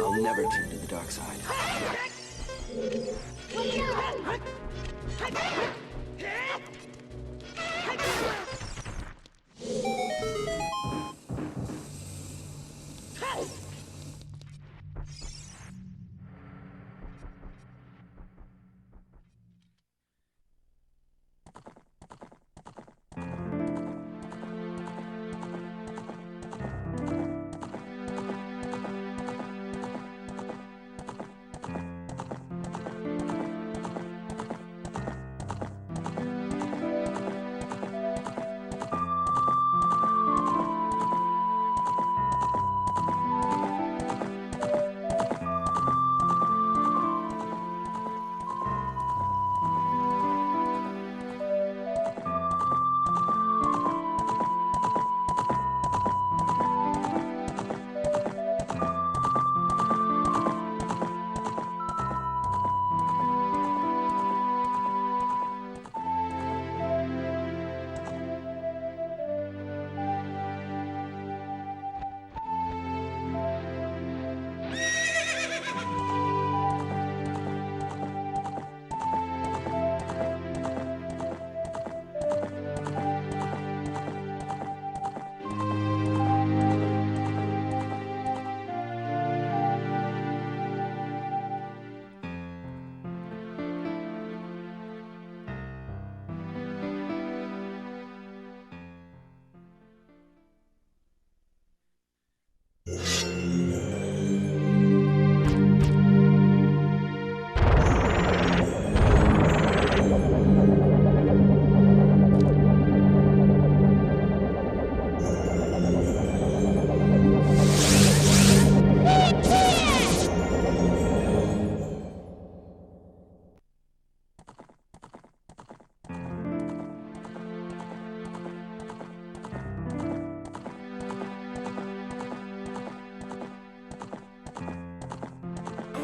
I'll never turn to the dark side.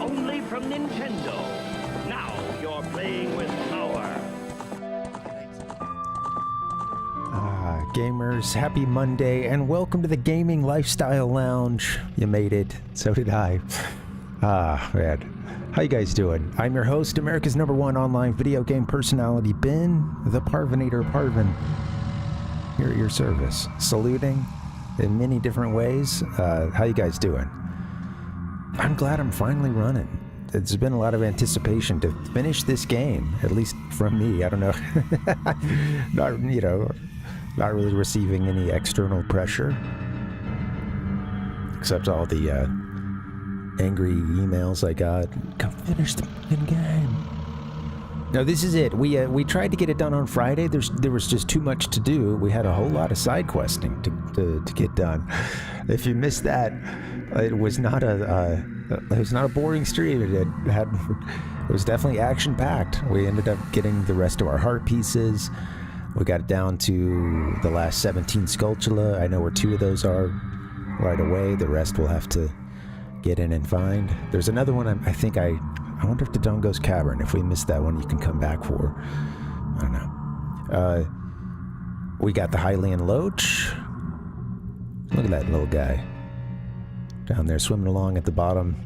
Only from Nintendo. Now you're playing with power. Gamers, happy Monday, and welcome to the Gaming Lifestyle Lounge. You made it. So did I. Man. How you guys doing? I'm your host, America's #1 online video game personality, Ben, the Parvinator Parvin. Here at your service. Saluting in many different ways. How you guys doing? I'm glad I'm finally running. It's been a lot of anticipation to finish this game, at least from me. I don't know. Not really receiving any external pressure. Except all the angry emails I got. Come finish the fucking game. No, this is it. We tried to get it done on Friday. There was just too much to do. We had a whole lot of side questing to get done. If you missed that, it was not a boring stream. It was definitely action packed. We ended up getting the rest of our heart pieces. We got it down to the last 17 Skulltula. I know where 2 of those are right away. The rest we'll have to get in and find. There's another one I wonder if the Dongo's Cavern, if we missed that one, you can come back for. I don't know. We got the Hylian Loach. Look at that little guy. Down there swimming along at the bottom.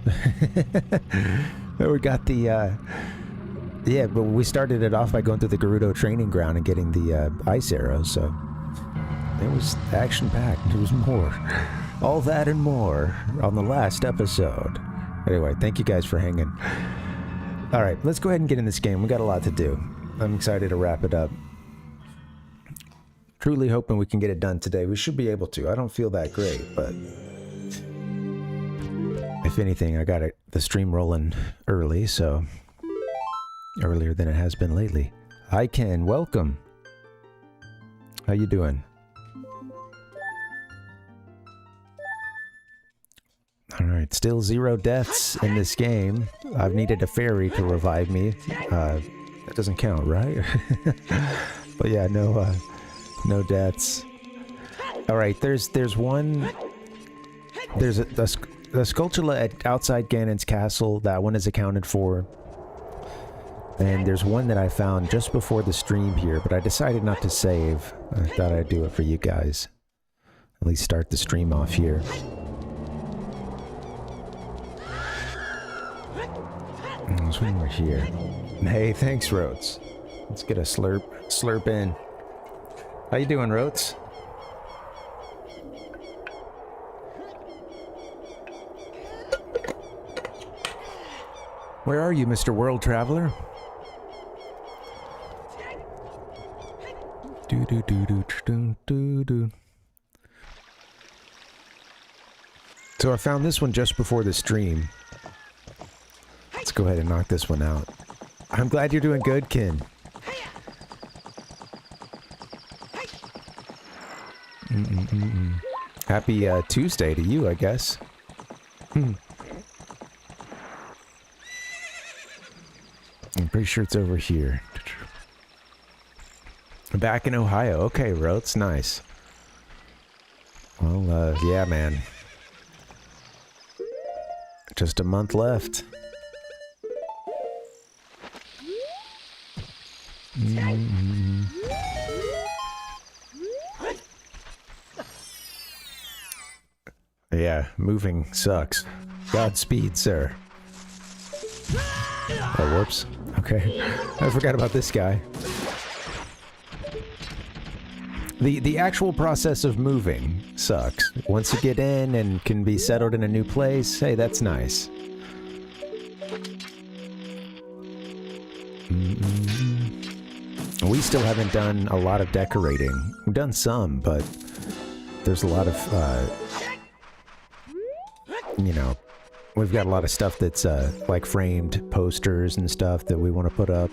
We got the, yeah, but we started it off by going through the Gerudo training ground and getting the ice arrows, so it was action-packed. There was more. All that and more on the last episode. Anyway, thank you guys for hanging. All right, let's go ahead and get in this game. We got a lot to do. I'm excited to wrap it up. Truly hoping we can get it done today. We should be able to. I don't feel that great, but if anything, I got the stream rolling early, so earlier than it has been lately. Hi, Ken. Welcome. How you doing? Alright, still 0 deaths in this game. I've needed a fairy to revive me. That doesn't count, right? But yeah, no deaths. Alright, there's one... There's the Skulltula at outside Ganon's castle. That one is accounted for. And there's one that I found just before the stream here, but I decided not to save. I thought I'd do it for you guys. At least start the stream off here. There's one more here. Hey, thanks, Rotes. Let's get a slurp in. How you doing, Rotes? Where are you, Mr. World Traveler? Do. So I found this one just before the stream. Let's go ahead and knock this one out. I'm glad you're doing good, Ken. Happy Tuesday to you, I guess. I'm pretty sure it's over here. Back in Ohio. Okay, Rotes, nice. Well, yeah, man. Just a month left. Yeah, moving sucks. Godspeed, sir. Oh, whoops. Okay. I forgot about this guy. The actual process of moving sucks. Once you get in and can be settled in a new place, hey, that's nice. We still haven't done a lot of decorating. We've done some, but there's a lot of, you know, we've got a lot of stuff that's like framed posters and stuff that we want to put up.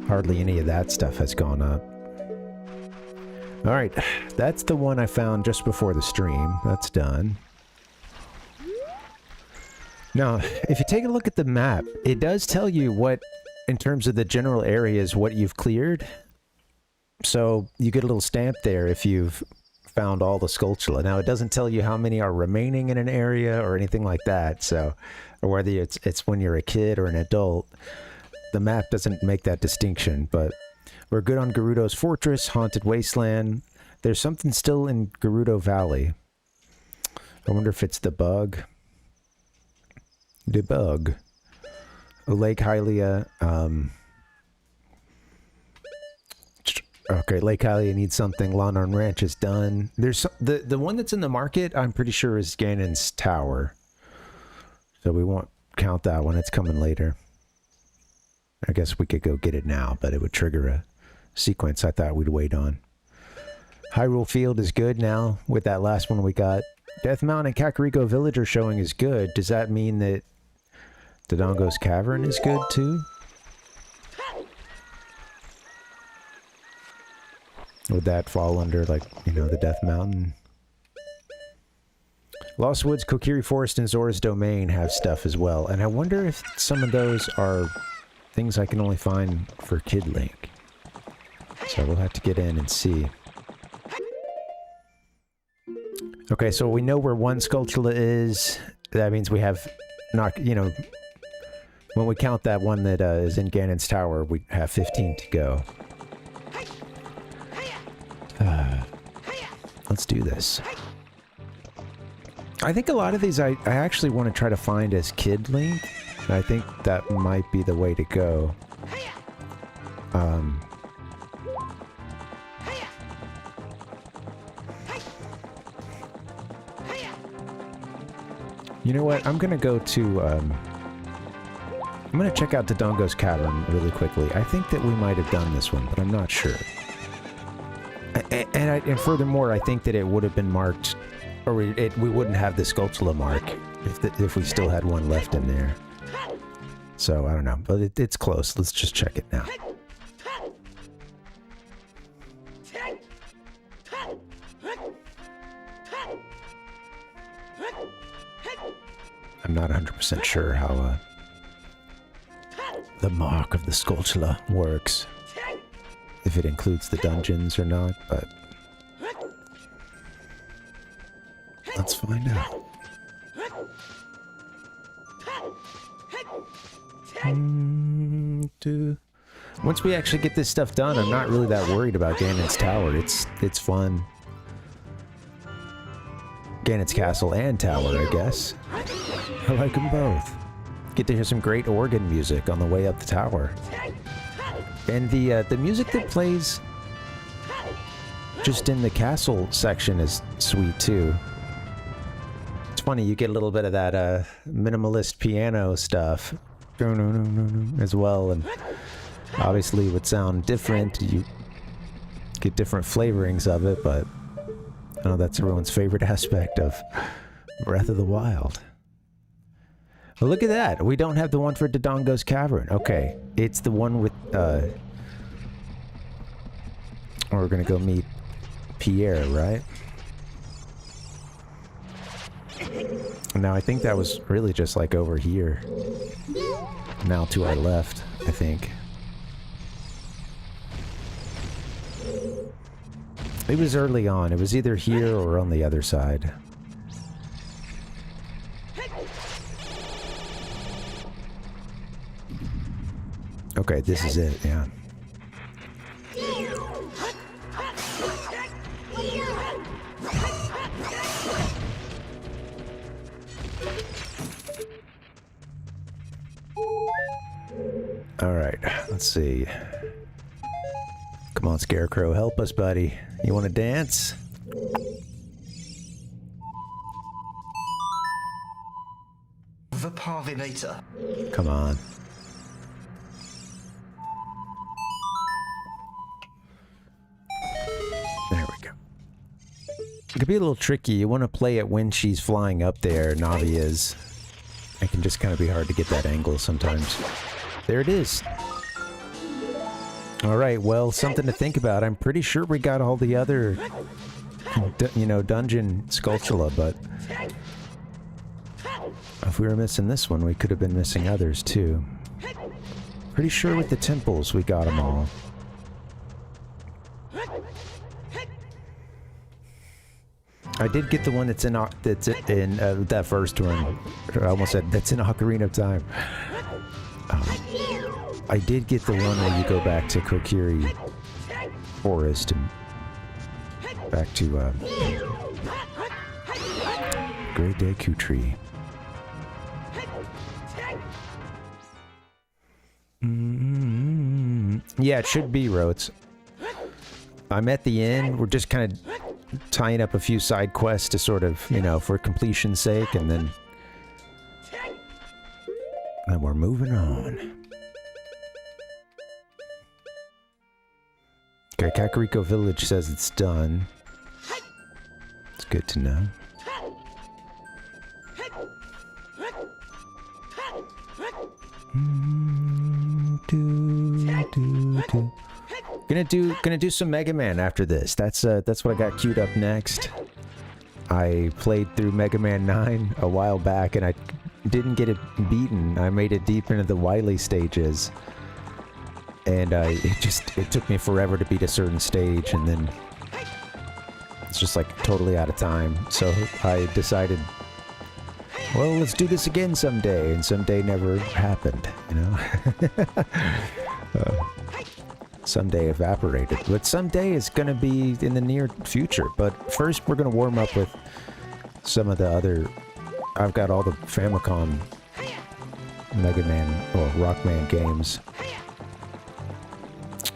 Hardly any of that stuff has gone up. Alright, that's the one I found just before the stream. That's done. Now, if you take a look at the map, it does tell you what, in terms of the general areas, what you've cleared. So, you get a little stamp there if you've found all the Skulltula. Now, it doesn't tell you how many are remaining in an area or anything like that, so, or whether it's when you're a kid or an adult. The map doesn't make that distinction, but we're good on Gerudo's Fortress, Haunted Wasteland. There's something still in Gerudo Valley. I wonder if it's the bug. The bug. Lake Hylia. Okay, Lake Hylia needs something. Lonarn Ranch is done. There's the one that's in the market, I'm pretty sure, is Ganon's Tower. So we won't count that one. It's coming later. I guess we could go get it now, but it would trigger a sequence I thought we'd wait on. Hyrule Field is good now with that last one we got. Death Mountain and Kakariko Village are showing is good. Does that mean that Dodongo's Cavern is good too? Would that fall under, like, you know, the Death Mountain? Lost Woods, Kokiri Forest, and Zora's Domain have stuff as well. And I wonder if some of those are things I can only find for Kid Link. So we'll have to get in and see. Okay, so we know where one Skulltula is. That means we have not, you know, when we count that one that is in Ganon's Tower, we have 15 to go. let's do this. I think a lot of these I actually want to try to find as Kid Link. I think that might be the way to go. You know what? I'm gonna go to, I'm gonna check out Dodongo's Cavern really quickly. I think that we might have done this one, but I'm not sure. And furthermore, I think that it would have been marked, or we wouldn't have the Skulltula mark if we still had one left in there. So, I don't know, but it's close. Let's just check it now. I'm not 100% sure how the mark of the Skulltula works. If it includes the dungeons or not, but let's find out. Once we actually get this stuff done, I'm not really that worried about Ganon's Tower. It's fun. Ganon's Castle and Tower, I guess. I like them both. Get to hear some great organ music on the way up the tower. And the music that plays just in the castle section is sweet too. It's funny, you get a little bit of that minimalist piano stuff as well, and obviously it would sound different. You get different flavorings of it, but I know that's everyone's favorite aspect of Breath of the Wild. Well, look at that. We don't have the one for Dodongo's Cavern. Okay, it's the one with, we're gonna go meet Pierre, right? Now, I think that was really just like over here. Now to our left, I think. It was early on. It was either here or on the other side. Okay, this is it, yeah. Alright, let's see. Come on, Scarecrow, help us, buddy. You want to dance? The Parvinator. Come on. There we go. It could be a little tricky. You want to play it when she's flying up there, Navi is. It can just kind of be hard to get that angle sometimes. There it is. Alright, well, something to think about. I'm pretty sure we got all the other, you know, dungeon Skulltula, but if we were missing this one, we could have been missing others, too. Pretty sure with the temples, we got them all. I did get the one that's in that first one. I almost said that's in Ocarina of Time. I did get the one where you go back to Kokiri Forest and back to Great Deku Tree. Yeah, it should be Rotes. I'm at the end. We're just kind of tying up a few side quests to sort of, you know, for completion's sake, and then we're moving on. Okay, Kakariko Village says it's done. It's good to know. Gonna do some Mega Man after this. That's what I got queued up next. I played through Mega Man 9 a while back and I didn't get it beaten. I made it deep into the Wily stages. And it took me forever to beat a certain stage, and then it's just like totally out of time. So I decided, well, let's do this again someday, and someday never happened, you know? Someday evaporated. But someday is going to be in the near future. But first, we're going to warm up with some of the other... I've got all the Famicom Mega Man or Rockman games.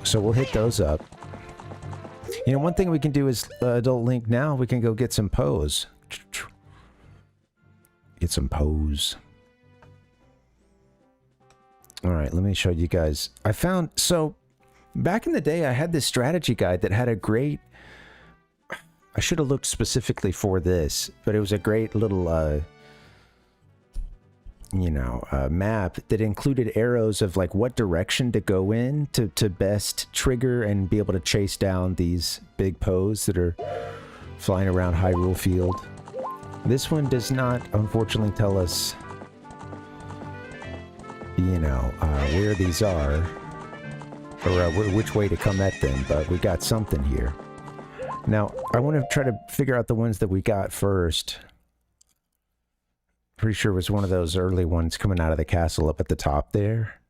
So we'll hit those up. You know, one thing we can do is Adult Link now. We can go get some Poes. Get some Poes. Alright, let me show you guys. I found... So, back in the day, I had this strategy guide that had a great... I should have looked specifically for this, but it was a great little, you know, map that included arrows of, like, what direction to go in to best trigger and be able to chase down these big Poes that are flying around Hyrule Field. This one does not, unfortunately, tell us... you know, where these are, or which way to come at them, but we got something here. Now, I want to try to figure out the ones that we got first. Pretty sure it was one of those early ones coming out of the castle up at the top there.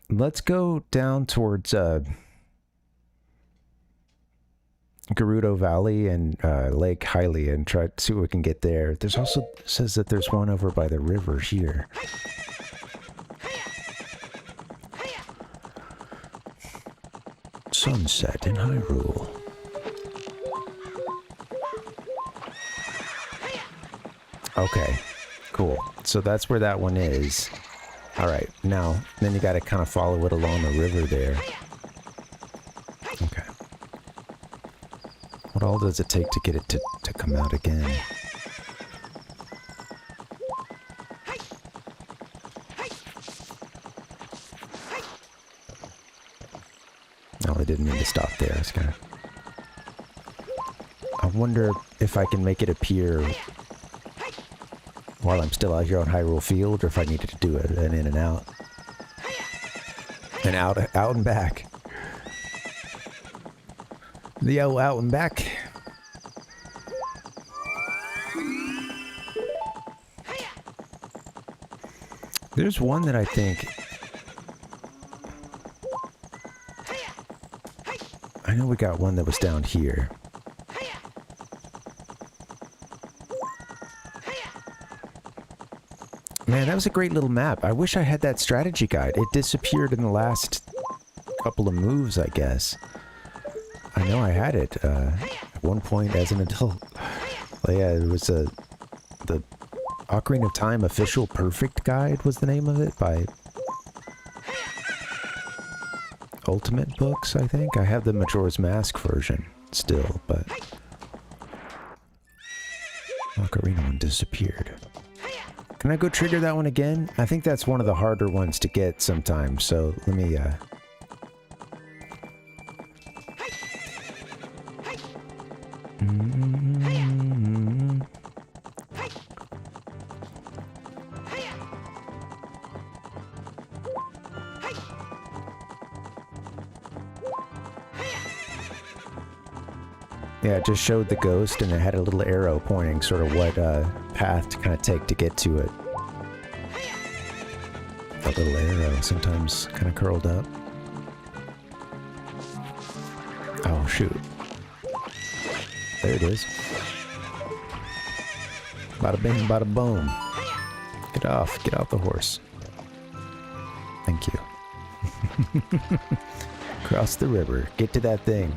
Let's go down towards, Gerudo Valley and Lake Hylia and try to see what we can get there. There's also says that there's one over by the river here. Sunset in Hyrule. Okay, cool. So that's where that one is. All right, now then you got to kind of follow it along the river there. Okay. What all does it take to get it to come out again? No, I didn't mean to stop there. I wonder if I can make it appear while I'm still out here on Hyrule Field, or if I needed to do an in and out. And out and back. The out and back. There's one that I think... I know we got one that was down here. Man, that was a great little map. I wish I had that strategy guide. It disappeared in the last couple of moves, I guess. I know I had it at one point as an adult. But yeah, it was the Ocarina of Time Official Perfect Guide was the name of it, by Ultimate Books, I think. I have the Majora's Mask version still, but Ocarina one disappeared. Can I go trigger that one again? I think that's one of the harder ones to get sometimes, so let me Yeah, it just showed the ghost and it had a little arrow pointing sort of what path to kind of take to get to it. That little arrow, sometimes kind of curled up. Oh, shoot. There it is. Bada bing, bada boom. Get off the horse. Thank you. Cross the river, get to that thing.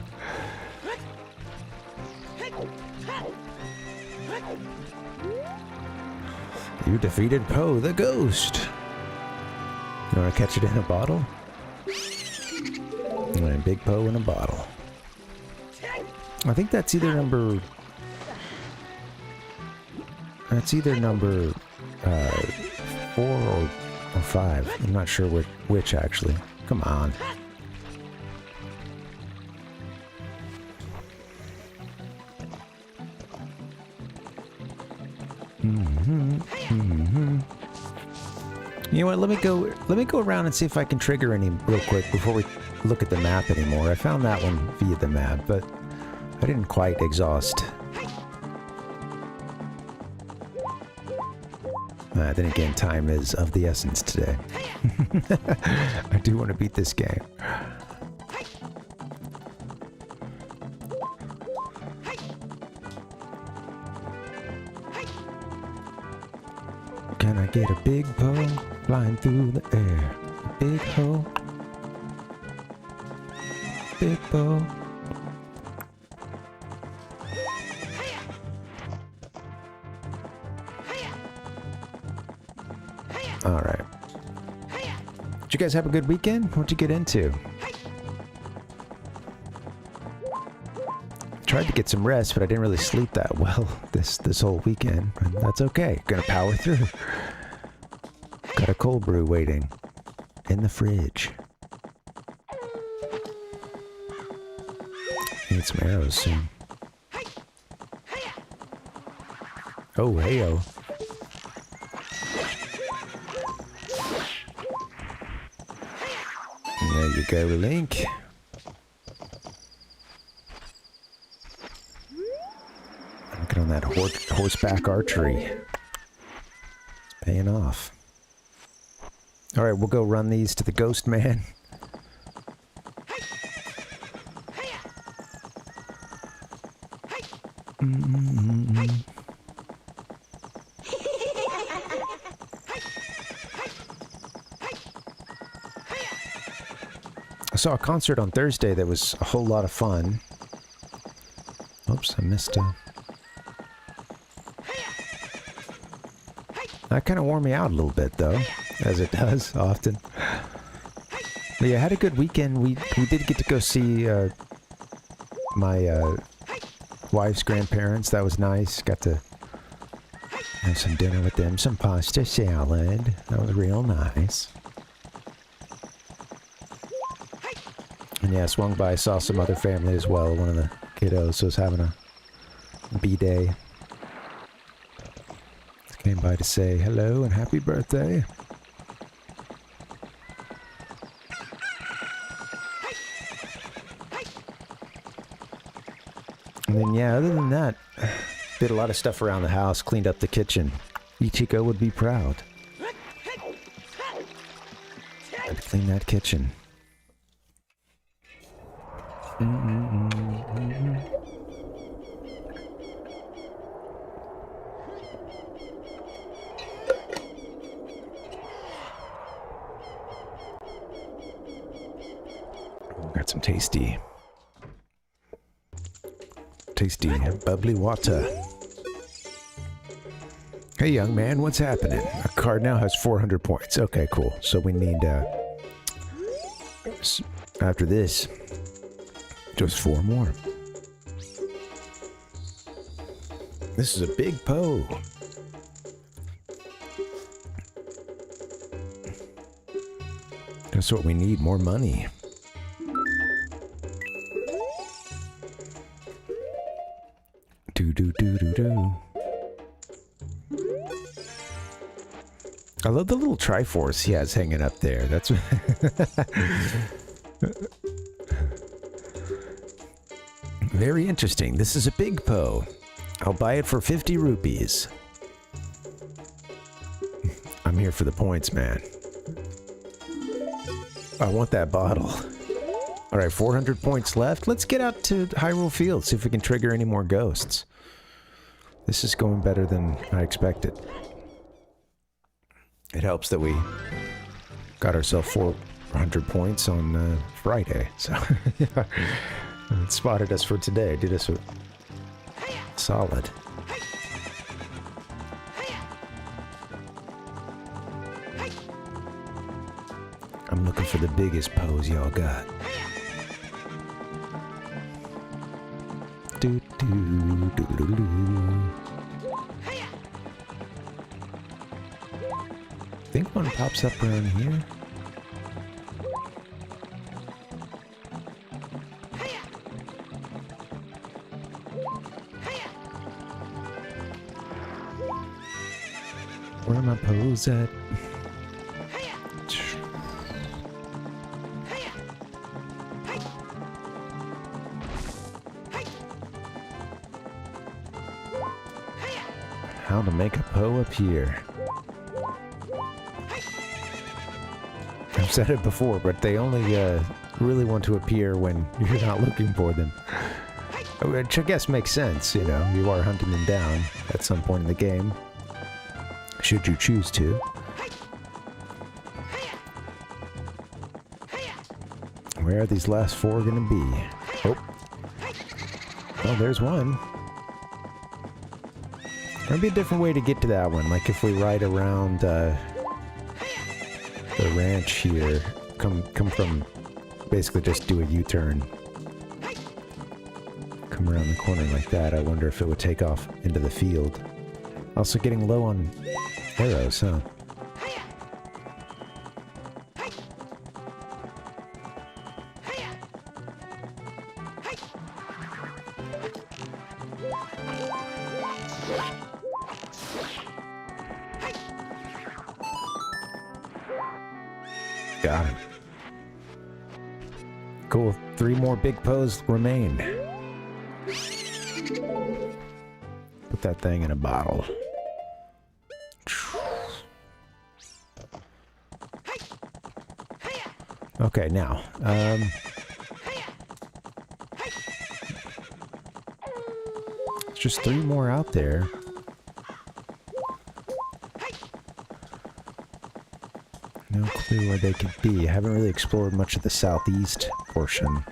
You defeated Poe the Ghost. You want to catch it in a bottle? And Big Poe in a bottle. I think that's either number... That's either number 4 or 5. I'm not sure which actually. Come on. You know what, let me go around and see if I can trigger any real quick before we look at the map anymore. I found that one via the map, but I didn't quite exhaust Then again, time is of the essence today. I do want to beat this game. Can I get a big poe flying through the air? A big hoe. Big poe. All right. Did you guys have a good weekend? What'd you get into? Tried to get some rest, but I didn't really sleep that well this whole weekend. And that's okay. Gonna power through. Got a cold brew waiting in the fridge. Need some arrows soon. Oh, heyo. There you go, Link. Looking on that horseback archery. It's paying off. Alright, we'll go run these to the Ghost Man. I saw a concert on Thursday that was a whole lot of fun. Oops, I missed a... That kind of wore me out a little bit, though, as it does often. But yeah, I had a good weekend. We did get to go see my wife's grandparents. That was nice. Got to have some dinner with them. Some pasta salad. That was real nice. And yeah, swung by, saw some other family as well. One of the kiddos was having a B-day. Came by to say hello and happy birthday. And then yeah, other than that, did a lot of stuff around the house, cleaned up the kitchen. Ichiko would be proud. Had to clean that kitchen. Got some tasty bubbly water. Hey young man, what's happening? Our card now has 400 points. Okay, cool. So we need after this just 4 more. This is a big Poe. That's what we need, more money. Do. I love the little Triforce he has hanging up there. That's very interesting. This is a big Poe. I'll buy it for 50 rupees. I'm here for the points, man. I want that bottle. Alright, 400 points left. Let's get out to Hyrule Field, see if we can trigger any more ghosts. This is going better than I expected. It helps that we got ourselves 400 points on Friday, so it spotted us for today. Did us a solid. I'm looking for the biggest pose y'all got. Do, do, do, do, do. I think one pops up around here. Where are my pose at? How to make a Poe appear. said it before, but they only really want to appear when you're not looking for them. Which I guess makes sense, you know. You are hunting them down at some point in the game. Should you choose to. Where are these last four gonna be? Oh. Oh, there's one. There'd be a different way to get to that one. Like if we ride around the ranch here, come from, basically just do a U-turn. Come around the corner like that. I wonder if it would take off into the field. Also getting low on arrows, huh? Got him. Cool. 3 more big poes remain. Put that thing in a bottle. Okay, now, it's just 3 more out there. No clue where they could be. I haven't really explored much of the southeast portion.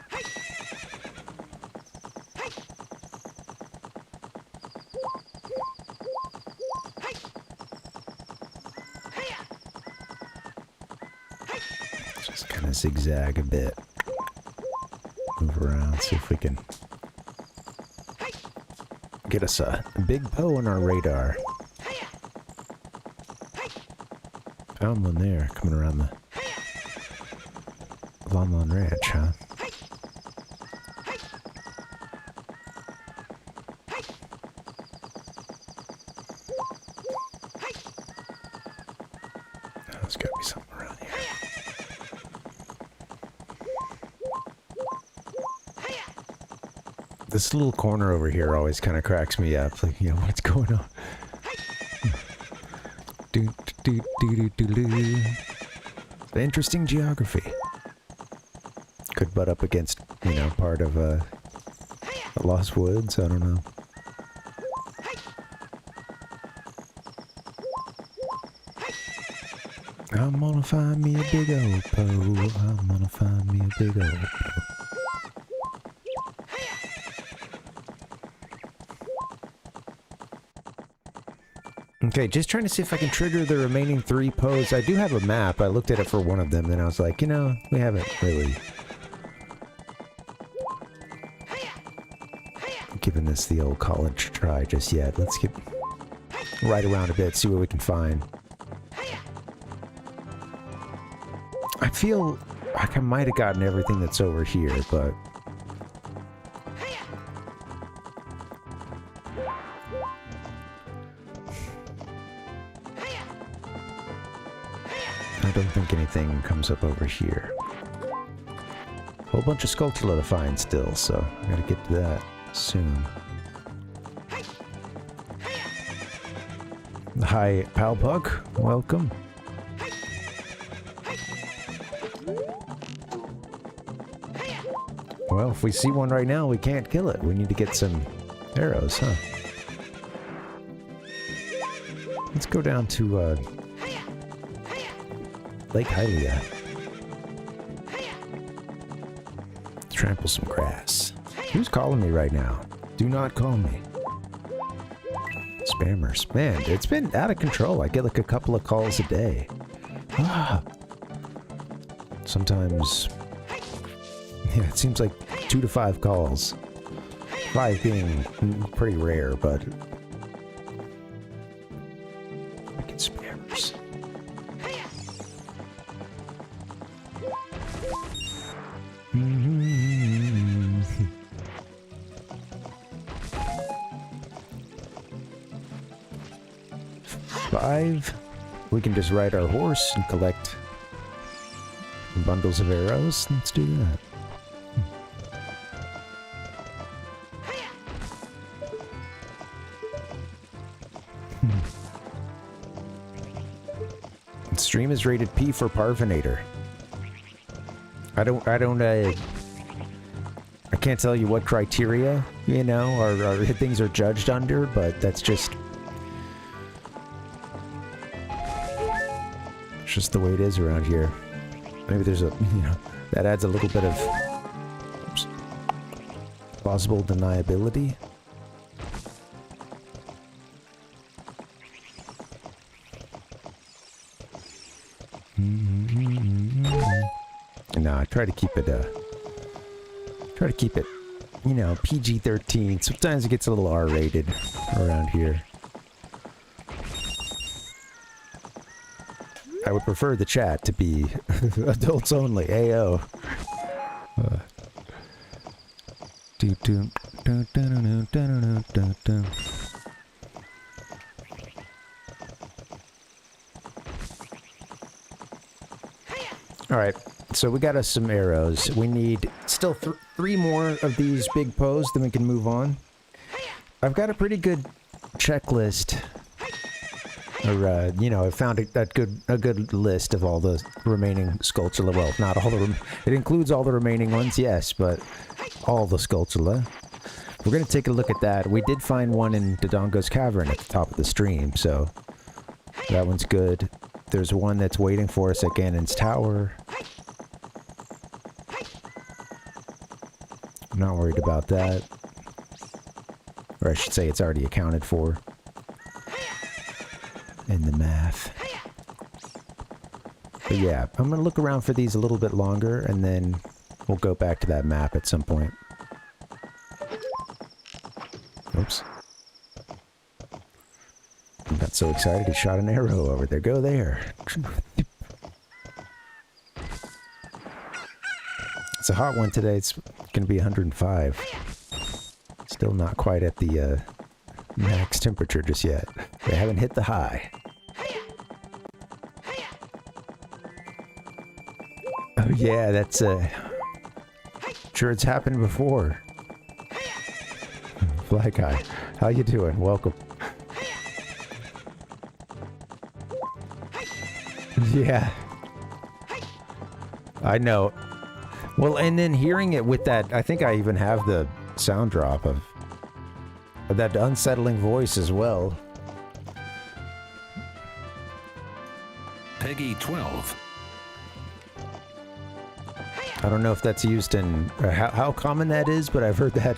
Just kind of zigzag a bit. Move around, see if we can get us a big Poe on our radar. Found one there, coming around the Lon Lon Ranch, huh? There's gotta be something around here. This little corner over here always kind of cracks me up. Like, you know, what's going on? Interesting geography. Could butt up against, you know, part of the Lost Woods. I don't know. I'm gonna find me a big old Poe. I'm gonna find me a big old Poe. Okay, just trying to see if I can trigger the remaining 3 Poes. I do have a map. I looked at it for one of them, and I was like, you know, we haven't really given this the old college try just yet. Let's get right around a bit, see what we can find. I feel like I might have gotten everything that's over here, but I don't think anything comes up over here. Whole bunch of Skulltula to find still, so I gotta get to that soon. Hi, Pal Puck. Welcome. Well, if we see one right now, we can't kill it. We need to get some arrows, huh? Let's go down to, Lake Hylia. Trample some grass. Who's calling me right now? Do not call me. Spammers. Man, it's been out of control. I get like a couple of calls a day. Ah. Sometimes... yeah, it seems like 2 to 5 calls. 5 being pretty rare, but... Freaking spammers. Five. We can just ride our horse and collect bundles of arrows. Let's do that. Stream is rated P for Parvinator. I can't tell you what criteria, you know, or things are judged under, but that's just... It's just the way it is around here. Maybe there's a, you know, that adds a little bit of plausible deniability. No, I try to keep it, you know, PG-13. Sometimes it gets a little R-rated around here. I would prefer the chat to be adults only, AO. Alright, so we got us some arrows. We need still 3 more of these big poes, then we can move on. I've got a pretty good checklist. Or, you know, I found a good list of all the remaining Skulltula. Well, not all the it includes all the remaining ones, yes, but all the Skulltula. We're gonna take a look at that. We did find one in Dodongo's Cavern at the top of the stream, so that one's good. There's one that's waiting for us at Ganon's Tower. I'm not worried about that. Or I should say it's already accounted for in the math. But yeah, I'm gonna look around for these a little bit longer, and then we'll go back to that map at some point. Oops. I got so excited he shot an arrow over there. Go there. It's a hot one today. It's gonna be 105. Still not quite at the max temperature just yet. They haven't hit the high. Oh yeah, that's sure it's happened before. Fly Guy, how you doing? Welcome. Yeah. I know. Well, and then hearing it with that, I think I even have the sound drop of that unsettling voice as well. Peggy 12. I don't know if that's used in how common that is, but I've heard that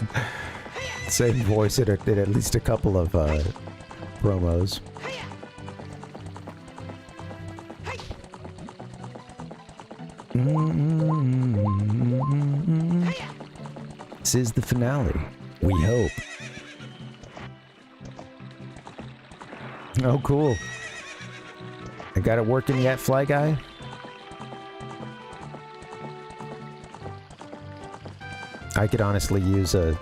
same voice in at least a couple of promos. This is the finale. We hope. Oh, cool. I got it working yet, Fly Guy? I could honestly use a...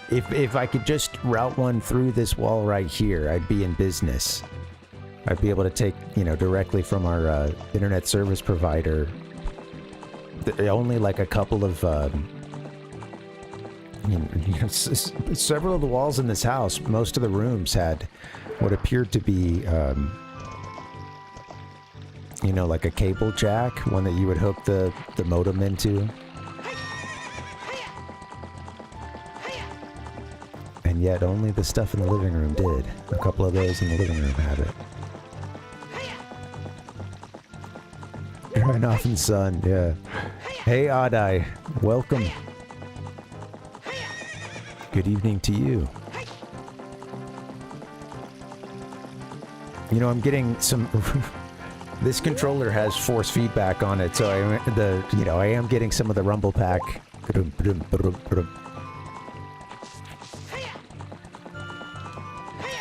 If I could just route one through this wall right here, I'd be in business. I'd be able to take, you know, directly from our internet service provider. Only like a couple of... several of the walls in this house, most of the rooms had what appeared to be, you know, like a cable jack, one that you would hook the modem into. And yet only the stuff in the living room did. A couple of those in the living room have it. Drying off in the sun, yeah. Hey, Oddeye, welcome. Good evening to you. You know, I'm getting some... This controller has force feedback on it, so I am getting some of the rumble pack.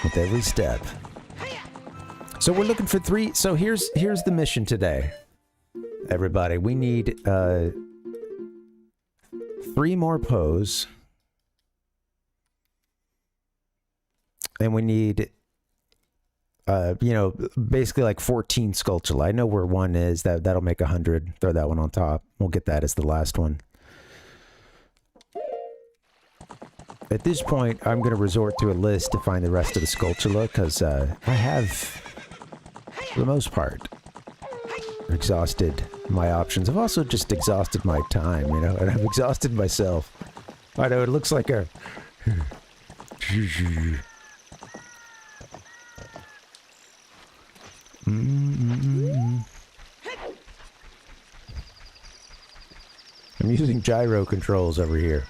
With every step. So we're looking for 3... So here's the mission today. Everybody, we need 3 more poes. And we need, you know, basically like 14 Skulltula. I know where one is. That'll make 100. Throw that one on top. We'll get that as the last one. At this point, I'm going to resort to a list to find the rest of the Skulltula, because I have for the most part, exhausted my options. I've also just exhausted my time, you know, and I've exhausted myself. I know it looks like a... I'm using gyro controls over here.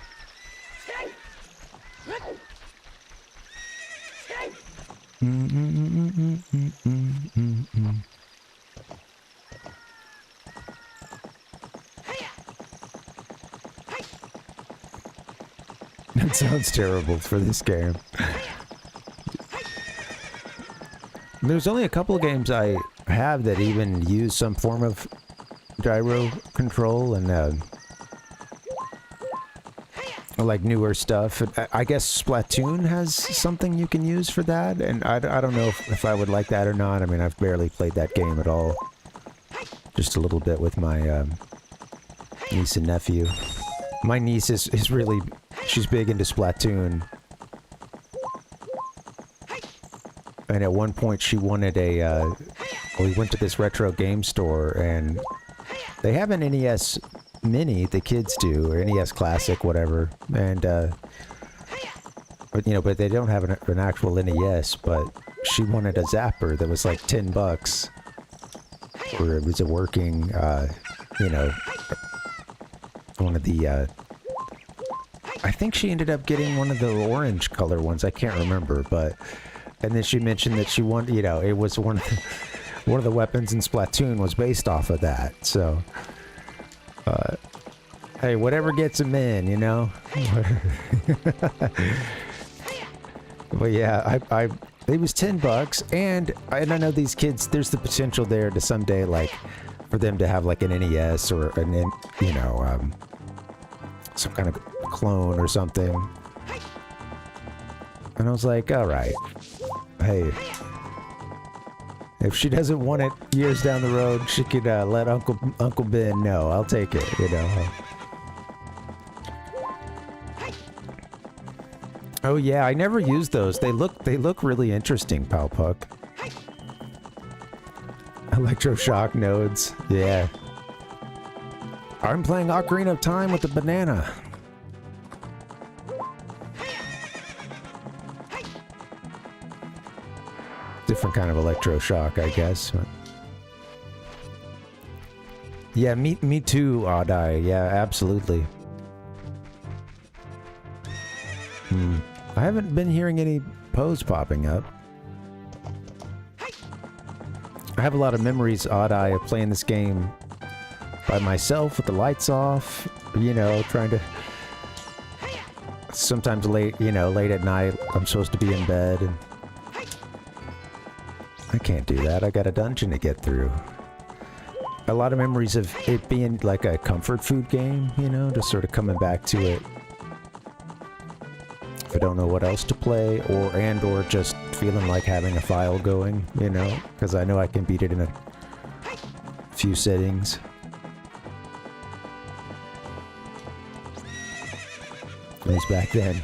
That sounds terrible for this game. There's only a couple of games I have that even use some form of gyro control, and like newer stuff. I guess Splatoon has something you can use for that, and I don't know if I would like that or not. I mean, I've barely played that game at all. Just a little bit with my niece and nephew. My niece is really... she's big into Splatoon. And at one point she wanted a... we went to this retro game store, and they have an NES Mini, the kids do, or NES Classic, whatever. And, but, you know, but they don't have an actual NES, but she wanted a zapper that was like $10. Or it was a working, you know, one of the, I think she ended up getting one of the orange color ones. I can't remember, but... And then she mentioned that she wanted, you know, it was one of the weapons in Splatoon was based off of that. So, hey, whatever gets them in, you know. But yeah, it was $10, and I know these kids. There's the potential there to someday, like, for them to have like an NES or you know, some kind of clone or something. And I was like, all right. Hey, if she doesn't want it years down the road, she could let Uncle Ben know. I'll take it, you know. Oh yeah, I never used those. They look really interesting, Palpuck. Electroshock nodes, yeah. I'm playing Ocarina of Time with the banana. Different kind of electroshock, I guess. Yeah, me too, Oddeye. Yeah, absolutely. I haven't been hearing any Poes popping up. I have a lot of memories, Oddeye, of playing this game by myself with the lights off, you know, trying to... Sometimes late, you know, late at night, I'm supposed to be in bed, and... I can't do that. I got a dungeon to get through. A lot of memories of it being like a comfort food game, you know, just sort of coming back to it. If I don't know what else to play, or just feeling like having a file going, you know, because I know I can beat it in a few settings. At least back then.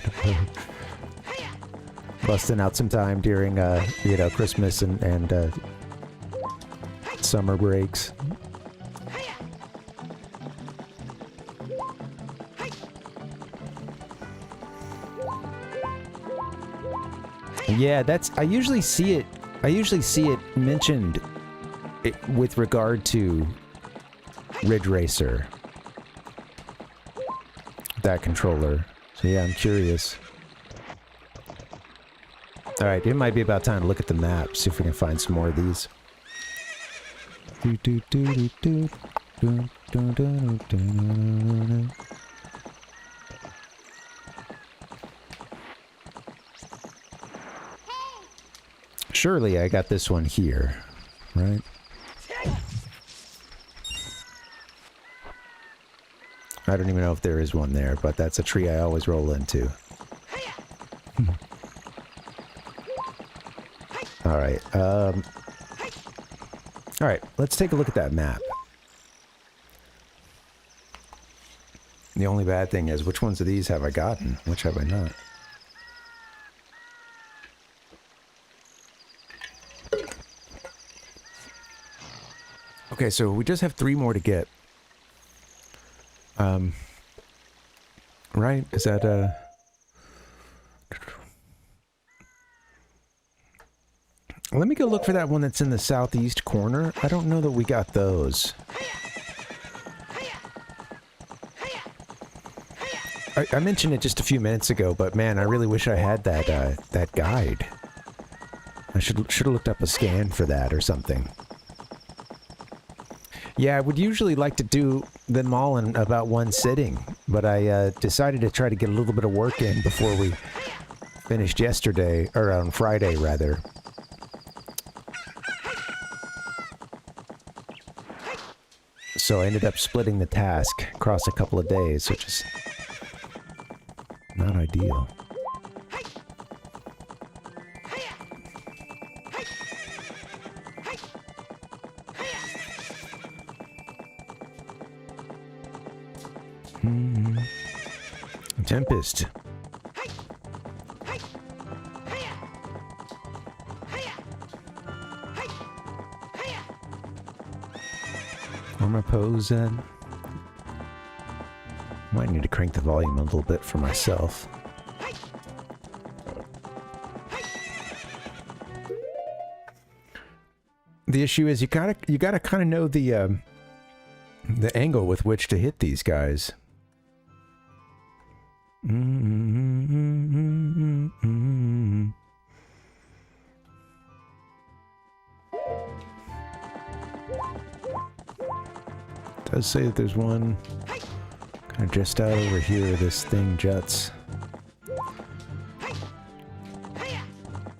Busting out some time during, you know, Christmas and summer breaks. Yeah, I usually see it mentioned with regard to Ridge Racer. That controller. So yeah, I'm curious. Alright, it might be about time to look at the map, see if we can find some more of these. Surely I got this one here, right? I don't even know if there is one there, but that's a tree I always roll into. Alright, alright, let's take a look at that map. The only bad thing is, which ones of these have I gotten? Which have I not? Okay, so we just have 3 more to get. Right? Is that, Let me go look for that one that's in the southeast corner. I don't know that we got those. I mentioned it just a few minutes ago, but man, I really wish I had that, that guide. I should have looked up a scan for that or something. Yeah, I would usually like to do them all in about one sitting, but I decided to try to get a little bit of work in before we finished yesterday, or on Friday, rather. So I ended up splitting the task across a couple of days, which is not ideal. Tempest. Armor pose in. Might need to crank the volume a little bit for myself. The issue is you gotta kind of know the angle with which to hit these guys. It does say that there's one kind of just out over here. This thing juts.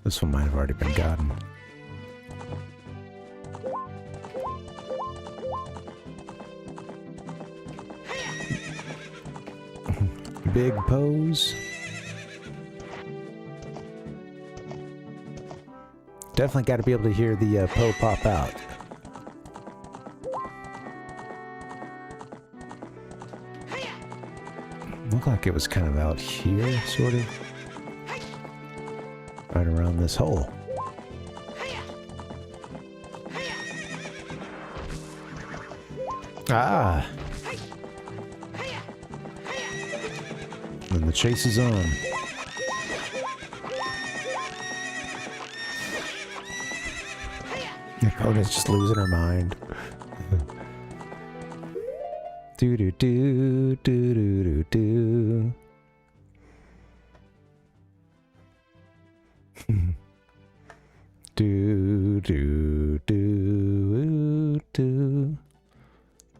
This one might have already been gotten. Big Poes. Definitely got to be able to hear the Poe pop out. Looked like it was kind of out here, sort of. Right around this hole. Ah! And the chase is on. The opponent's just losing her mind. Do do do do do do do. Do do do do do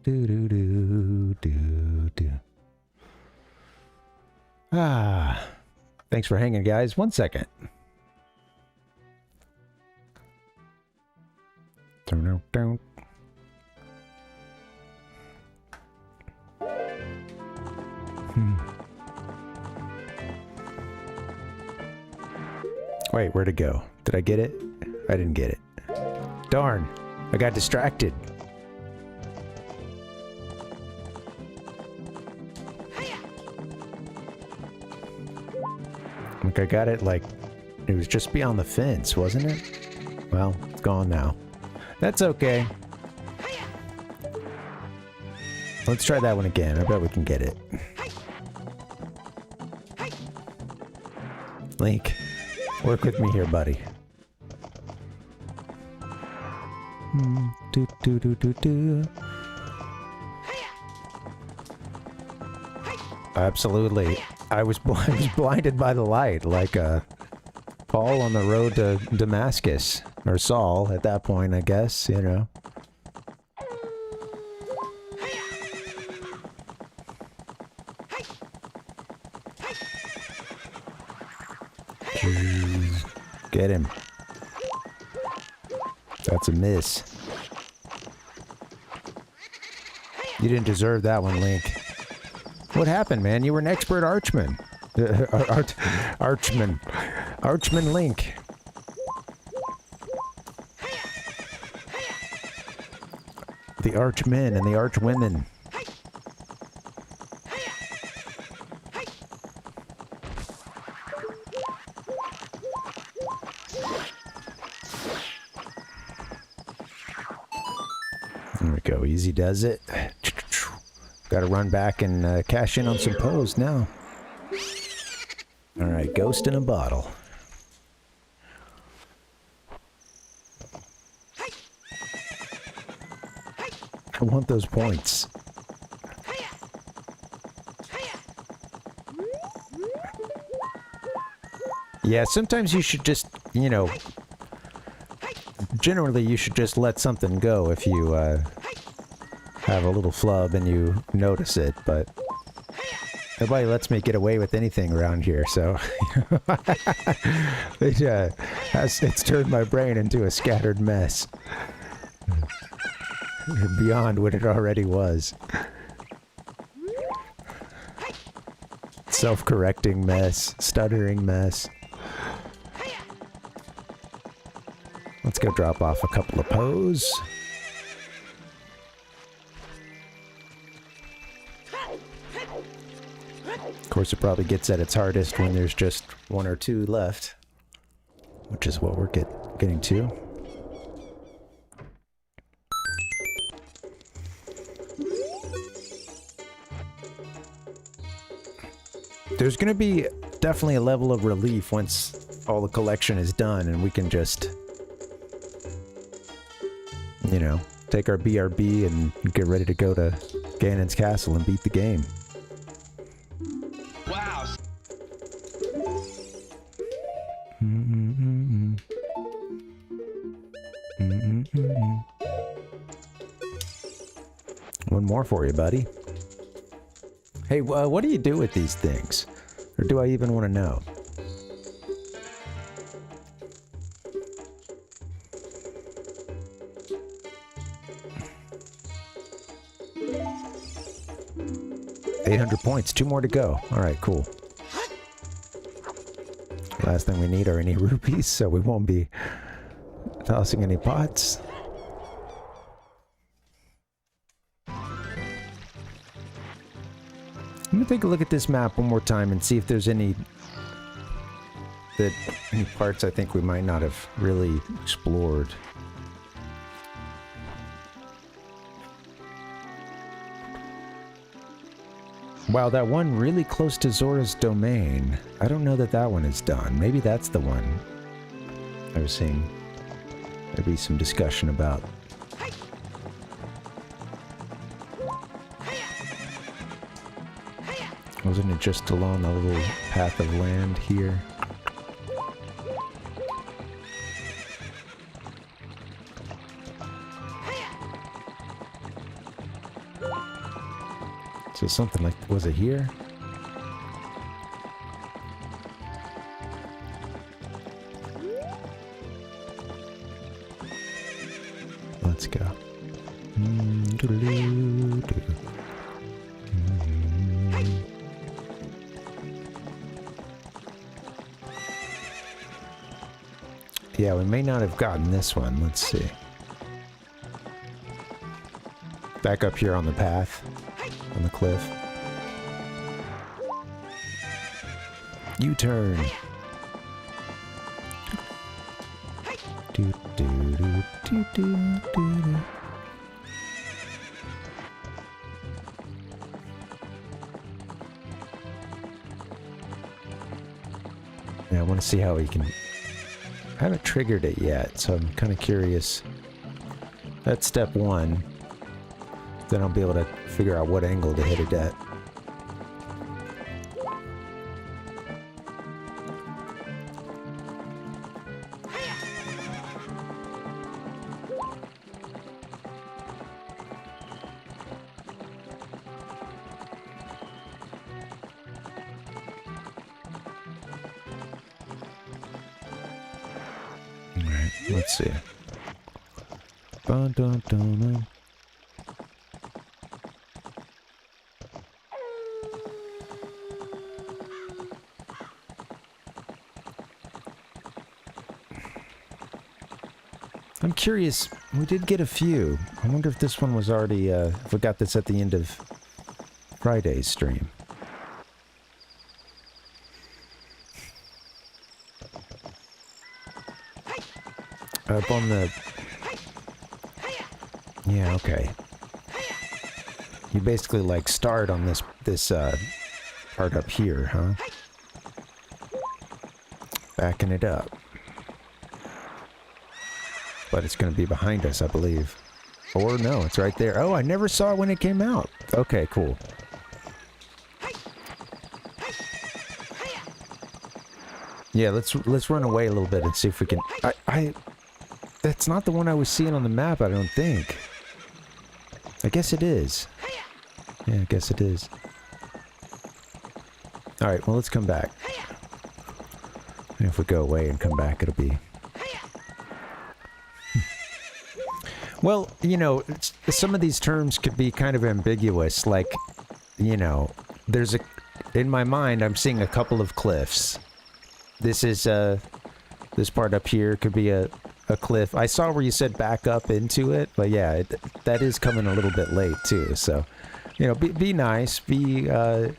do do do do. Ah, thanks for hanging, guys. 1 second. Don't. Wait, where'd it go? Did I get it? I didn't get it. Darn, I got distracted. Like I got it like it was just beyond the fence, wasn't it? Well, it's gone now. That's okay. Let's try that one again. I bet we can get it. Link, work with me here, buddy. Do do do do do. Absolutely. I was blinded by the light, like Paul on the road to Damascus. Or Saul, at that point, I guess, you know. Get him. That's a miss. You didn't deserve that one, Link. What happened, man? You were an expert archman. Archman Link. The archmen and the archwomen. There we go. Easy does it. Gotta run back and cash in on some Poes now. Alright, ghost in a bottle. I want those points. Yeah, sometimes you should just, you know, generally you should just let something go if you have a little flub and you notice it, but nobody lets me get away with anything around here, so it's turned my brain into a scattered mess. Beyond what it already was. Self-correcting mess, stuttering mess. Let's go drop off a couple of Poes. Of course, it probably gets at its hardest when there's just one or two left, which is what we're getting to. There's going to be definitely a level of relief once all the collection is done and we can just, you know, take our BRB and get ready to go to Ganon's castle and beat the game. Wow. One more for you, buddy. Hey, what do you do with these things? Or do I even want to know? $800 points, 2 more to go. Alright, cool. Last thing we need are any rupees, so we won't be tossing any pots. Let me take a look at this map one more time and see if there's any parts I think we might not have really explored. Wow, that one really close to Zora's domain. I don't know that that one is done. Maybe that's the one I was seeing maybe some discussion about. Wasn't it just along a little path of land here? So something like, was it here? Let's go. Yeah, we may not have gotten this one. Let's see. Back up here on the path. On the cliff. U-turn. Do, do, do, do, do, do. Yeah, I want to see how we can... I haven't triggered it yet, so I'm kind of curious. That's step 1. Then I'll be able to figure out what angle to hit it at. Alright, let's see. Dun, dun, dun, dun. I'm curious, we did get a few. I wonder if this one was already, if we got this at the end of Friday's stream. Up on the... Yeah, okay. You basically like start on this part up here, huh? Backing it up. But it's gonna be behind us, I believe. Or no, it's right there. Oh, I never saw it when it came out. Okay, cool. Yeah, let's run away a little bit and see if we can... That's not the one I was seeing on the map, I don't think. I guess it is. Yeah, I guess it is. Alright, well, let's come back. And if we go away and come back, it'll be... Well, you know, some of these terms could be kind of ambiguous. Like, you know, there's a... In my mind, I'm seeing a couple of cliffs. This is, this part up here could be a cliff. I saw where you said back up into it, but yeah, that is coming a little bit late, too. So, you know, be nice. Kind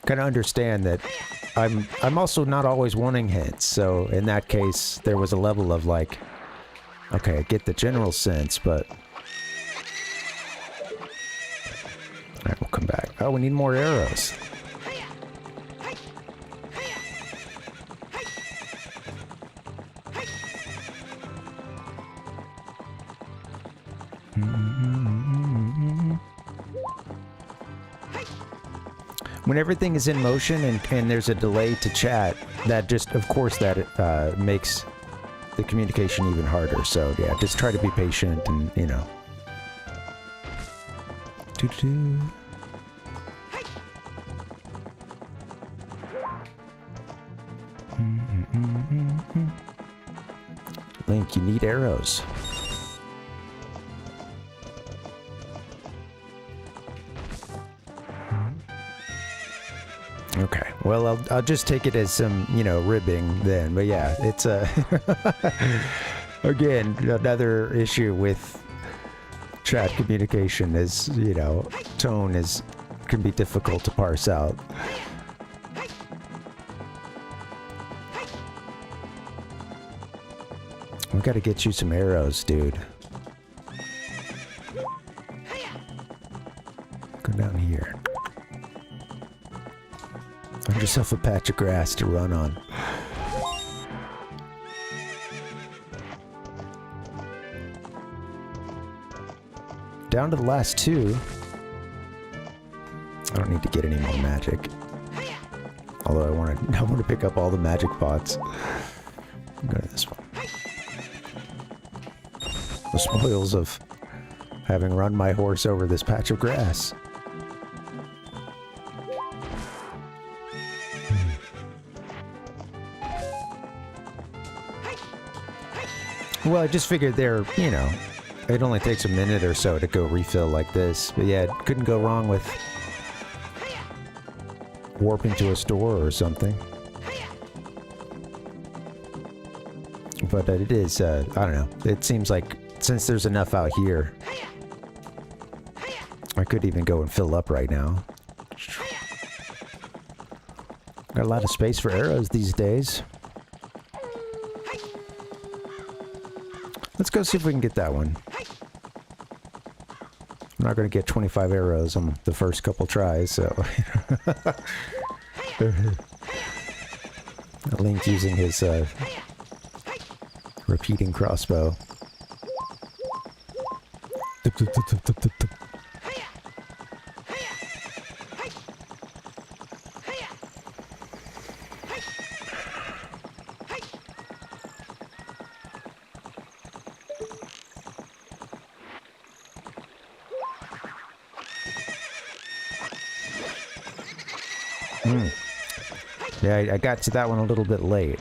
of understand that I'm also not always wanting hints. So, in that case, there was a level of, like... Okay, I get the general sense, but... Alright, we'll come back. Oh, we need more arrows. When everything is in motion and there's a delay to chat, that just, of course, that makes the communication even harder. So yeah, just try to be patient and, you know. Doo-doo-doo. Link, you need arrows. Okay, well, I'll just take it as some, you know, ribbing then. But yeah, it's again, another issue with chat communication is, you know, tone can be difficult to parse out. We gotta get you some arrows, dude. Go down here. Find yourself a patch of grass to run on. Down to the last two. I don't need to get any more magic. Although I want to pick up all the magic pots. Go to this one. The spoils of having run my horse over this patch of grass. Well, I just figured there, you know, it only takes a minute or so to go refill like this. But yeah, it couldn't go wrong with warping to a store or something. But it is, I don't know. It seems like since there's enough out here, I could even go and fill up right now. Got a lot of space for arrows these days. Let's go see if we can get that one. I'm not going to get 25 arrows on the first couple tries, so... Link using his repeating crossbow. Yeah, I got to that one a little bit late.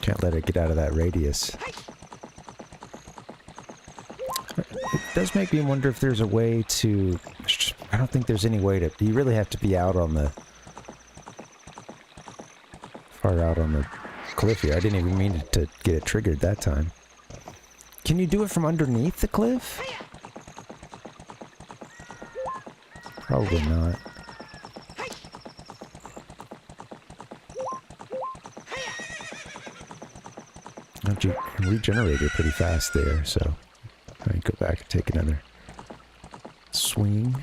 Can't let it get out of that radius. It does make me wonder if there's a way to... I don't think there's any way to... You really have to be out on the... Far out on the cliff here. I didn't even mean to get it triggered that time. Can you do it from underneath the cliff? Probably not. regenerated pretty fast there, so I go back and take another swing.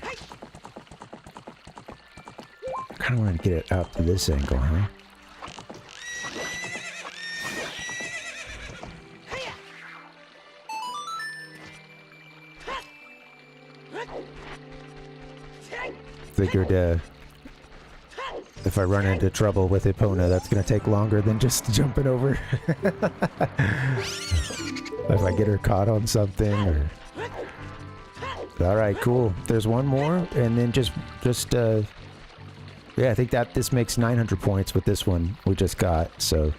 I kind of want to get it out to this angle, huh? Figured if I run into trouble with Epona, that's going to take longer than just jumping over. If I get her caught on something or... Alright, cool. There's one more, and then yeah, I think that this makes 900 points with this one we just got, so...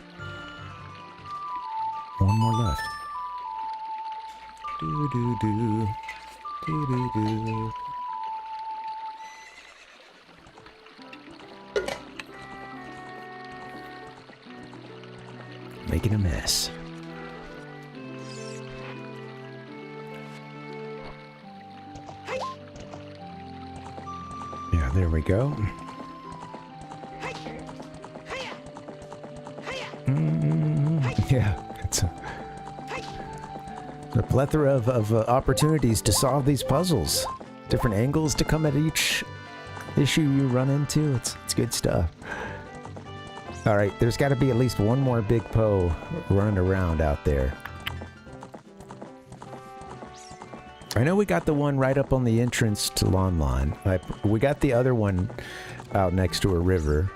One more left. Do-do-do. Do-do-do. Making a mess. Yeah, there we go. Yeah, it's a plethora of opportunities to solve these puzzles. Different angles to come at each issue you run into. It's good stuff. Alright, there's got to be at least one more Big Poe running around out there. I know we got the one right up on the entrance to Lon Lon. We got the other one out next to a river.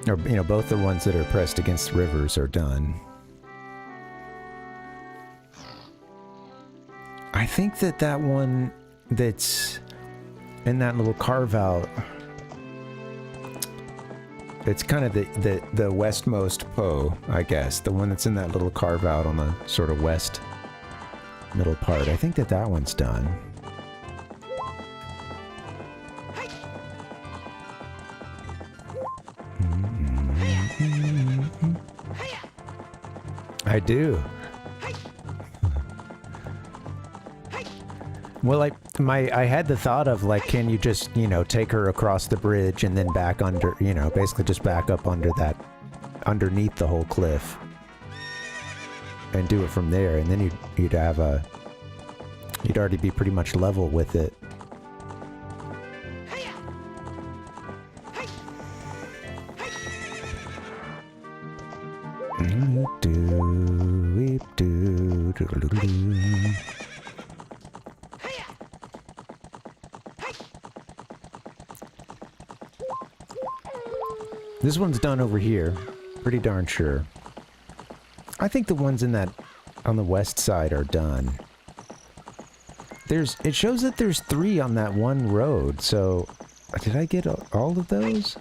Or, you know, both the ones that are pressed against rivers are done. I think that one that's in that little carve-out... It's kind of the westmost Poe, I guess. The one that's in that little carve-out on the sort of west middle part. I think that one's done. I do. Well, I had the thought of, like, can you just, you know, take her across the bridge and then back under, you know, basically just back up under that, underneath the whole cliff. And do it from there, and then you'd have you'd already be pretty much level with it. This one's done over here. Pretty darn sure. I think the ones in that on the west side are done. It shows that there's 3 on that one road, so did I get all of those?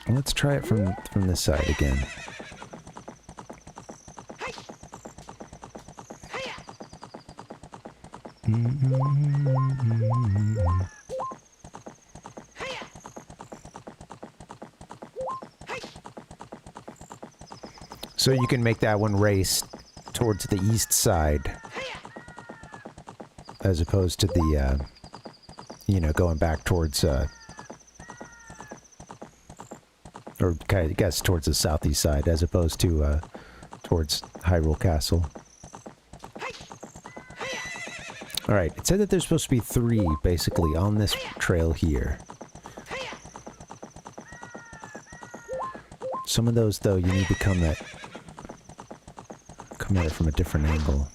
Let's try it from this side again. So you can make that one race towards the east side, as opposed to the, you know, going back towards, or I guess towards the southeast side, as opposed to, towards Hyrule Castle. Alright, it said that there's supposed to be 3, basically, on this trail here. Some of those, though, you need to come at it from a different angle.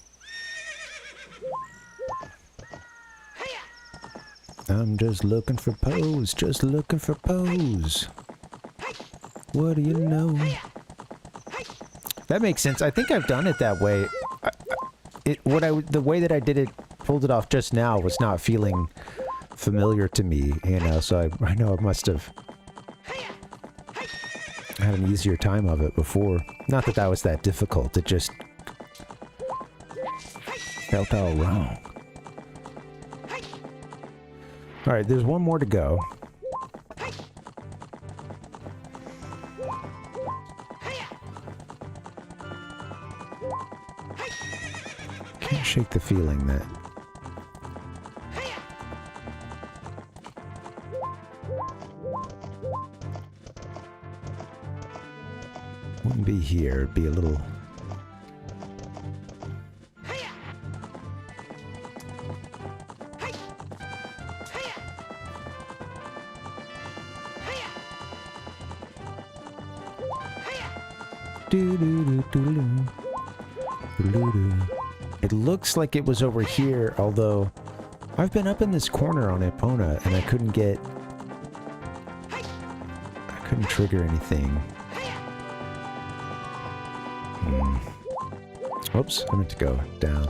I'm just looking for Poes, just looking for Poes. What do you know? That makes sense. I think I've done it that way. The way that I did it, pulled it off just now, was not feeling familiar to me, you know, so I know I must have had an easier time of it before. Not that that was that difficult, it just felt all wrong. Alright, there's one more to go. Can't shake the feeling that be here. It'd be a little... It looks like it was over here, although I've been up in this corner on Epona and I couldn't trigger anything. Whoops, I meant to go down.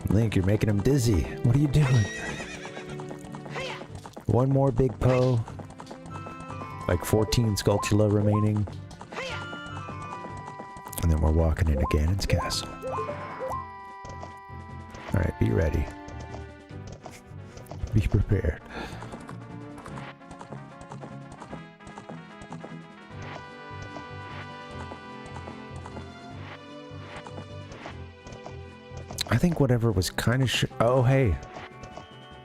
Link, you're making him dizzy. What are you doing? One more Big Poe. Like 14 Skulltula remaining. And then we're walking into Ganon's castle. Alright, be ready. Be prepared. I think whatever was kind of oh, hey.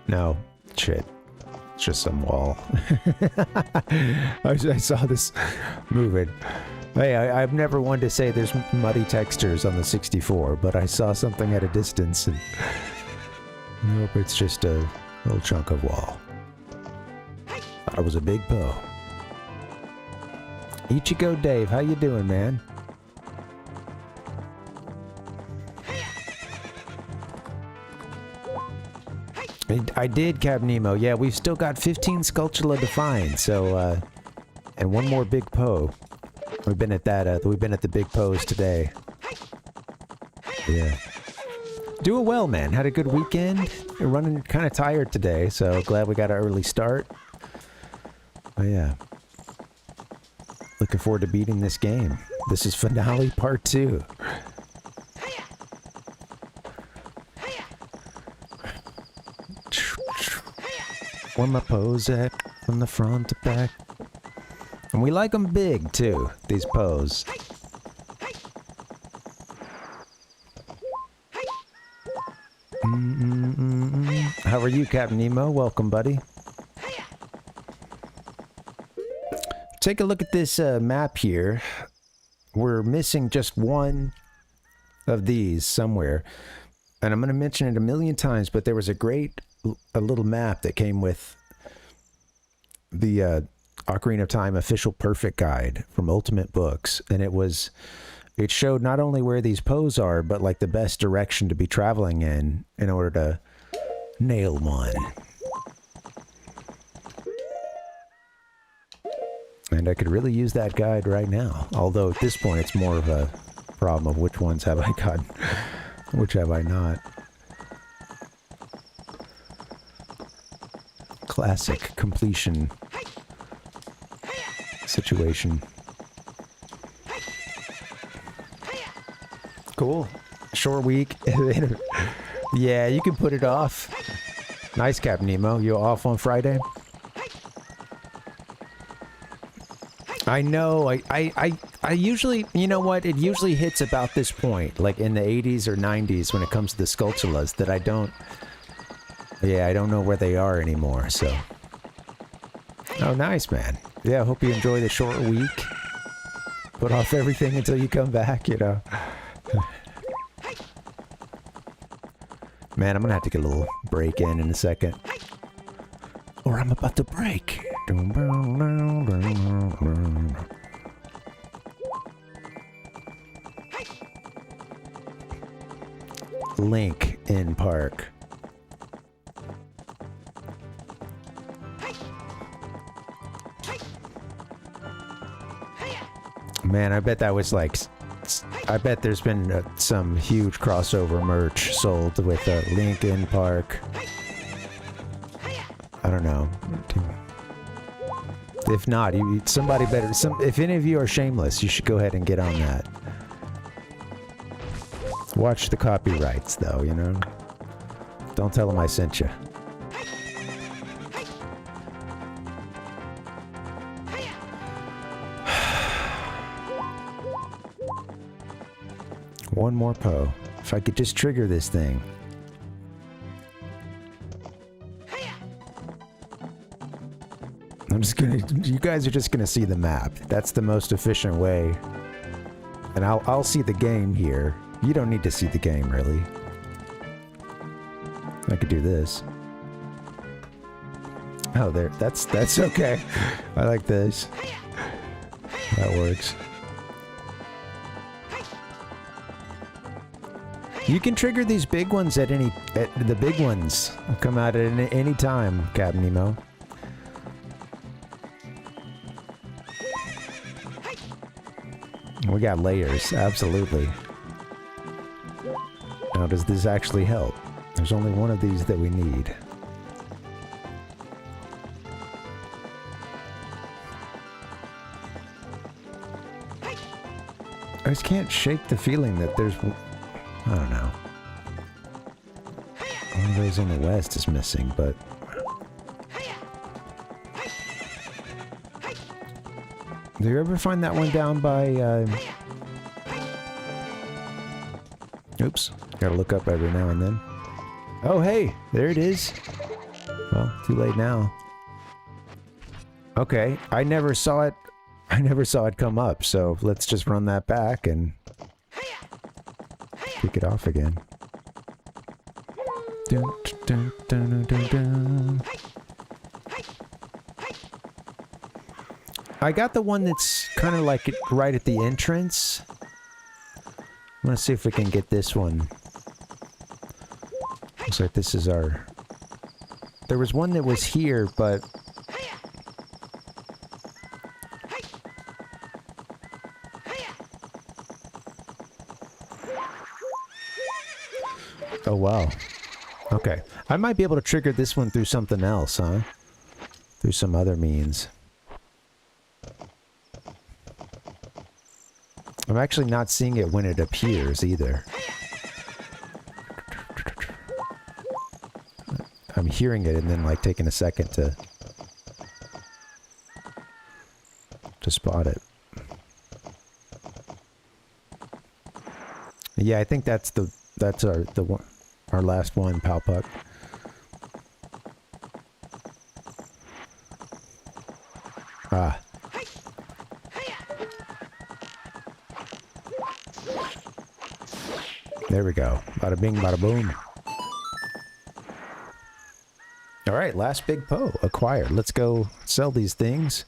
No. Shit. It's just some wall. I saw this moving. Hey, I've never wanted to say there's muddy textures on the 64, but I saw something at a distance and... Nope, it's just a little chunk of wall. Thought it was a Big Poe. Ichigo Dave, how you doing, man? I did, Cab Nemo. Yeah, we've still got 15 Skulltula to find, so, and one more Big Poe. We've been at that, we've been at the Big Poes today. Yeah. Doing well, man. Had a good weekend. We're running kind of tired today, so glad we got an early start. Oh, yeah. Looking forward to beating this game. This is finale part 2. Where my Poes at? From the front to back. And we like them big, too, these Poes. How are you, Captain Nemo? Welcome, buddy. Take a look at this map here. We're missing just one of these somewhere. And I'm going to mention it a million times, but there was a little map that came with the Ocarina of Time official perfect guide from Ultimate Books, and it showed not only where these Poes are, but like the best direction to be traveling in order to nail one. And I could really use that guide right now, although at this point it's more of a problem of which ones have I gotten, which have I not. Classic completion situation. Cool. Short week. Yeah, you can put it off. Nice, Captain Nemo. You off on Friday? I know. I usually, you know what? It usually hits about this point, like in the 80s or 90s when it comes to the Skulltulas, that I don't know where they are anymore, so. Oh, nice, man. Yeah, I hope you enjoy the short week. Put off everything until you come back, you know. Man, I'm gonna have to get a little break in a second. Or I'm about to break. Link in park. Man, I bet that was like... I bet there's been some huge crossover merch sold with Link in Park. I don't know. If not, somebody better... if any of you are shameless, you should go ahead and get on that. Watch the copyrights, though, you know? Don't tell them I sent you. One more Poe. If I could just trigger this thing. I'm just gonna, you guys are just gonna see the map. That's the most efficient way. And I'll see the game here. You don't need to see the game, really. I could do this. Oh, there. That's okay. I like this. That works. You can trigger these big ones at the big ones come out at any time, Captain Nemo. We got layers, absolutely. Now, does this actually help? There's only one of these that we need. I just can't shake the feeling that there's... I don't know. One of those in the west is missing, but... Do you ever find that one down by, Oops. Gotta look up every now and then. Oh, hey! There it is! Well, too late now. Okay, I never saw it. I never saw it come up, so let's just run that back and... kick it off again. Dun, dun, dun, dun, dun. I got the one that's kind of like right at the entrance. I'm gonna see if we can get this one. Looks like this is our... There was one that was here, but... Oh, wow. Okay. I might be able to trigger this one through something else, huh? Through some other means. I'm actually not seeing it when it appears, either. I'm hearing it and then, like, taking a second to spot it. Yeah, I think that's our last one, Palpuck. Ah. There we go. Bada bing, bada boom. Alright, last big Poe acquired. Let's go sell these things.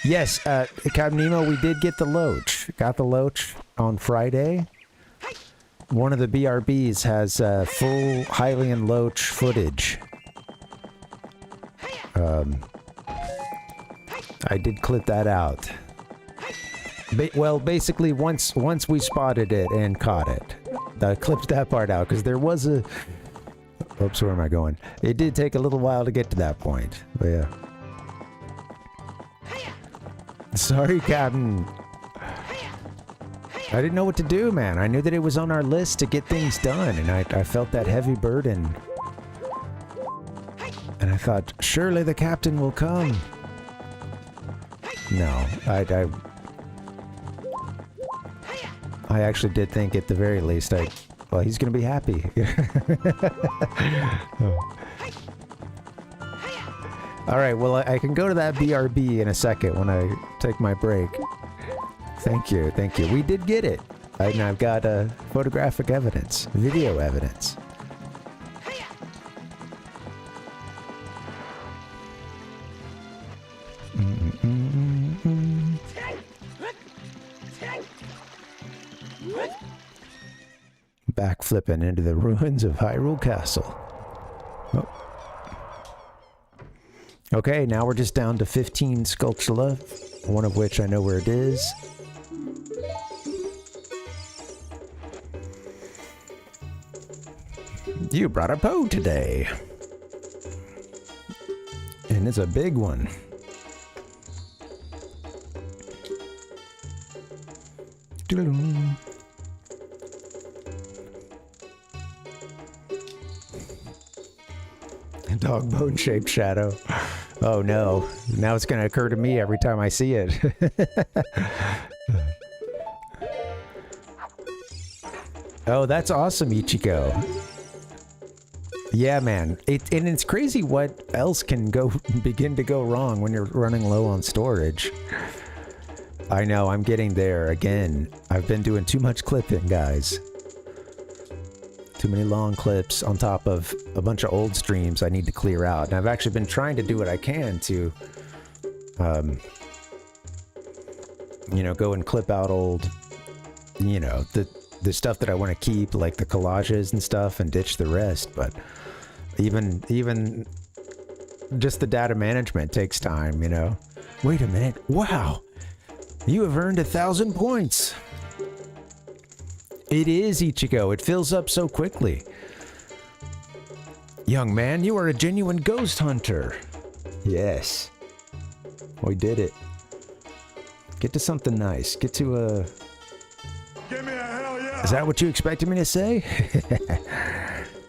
Yes, Captain Nemo, we did get the Loach. Got the Loach on Friday. One of the BRBs has full Hylian Loach footage. I did clip that out. Well, basically, once we spotted it and caught it. I clipped that part out, because there was a... Oops, where am I going? It did take a little while to get to that point, but yeah. Sorry, Captain. I didn't know what to do, man. I knew that it was on our list to get things done, and I felt that heavy burden. And I thought, surely the captain will come. No, I actually did think at the very least, well, he's gonna be happy. Alright, well, I can go to that BRB in a second when I take my break. Thank you, thank you. We did get it. And I've got photographic evidence, video evidence. Backflipping into the ruins of Hyrule Castle. Oh. Okay, now we're just down to 15 Skulltula, one of which I know where it is. You brought a Poe today. And it's a big one. Dog bone shaped shadow. Oh no. Now it's gonna occur to me every time I see it. Oh, that's awesome, Ichigo. Yeah, man. And it's crazy what else can begin to go wrong when you're running low on storage. I know, I'm getting there again. I've been doing too much clipping, guys. Too many long clips on top of a bunch of old streams I need to clear out. And I've actually been trying to do what I can to, you know, go and clip out old, you know, the stuff that I want to keep, like the collages and stuff, and ditch the rest. But even just the data management takes time, you know. Wait a minute. Wow. You have earned 1,000 points. It is, Ichigo. It fills up so quickly. Young man, you are a genuine ghost hunter. Yes. We did it. Get to something nice. Get to a... Give me a hell yeah! Is that what you expected me to say?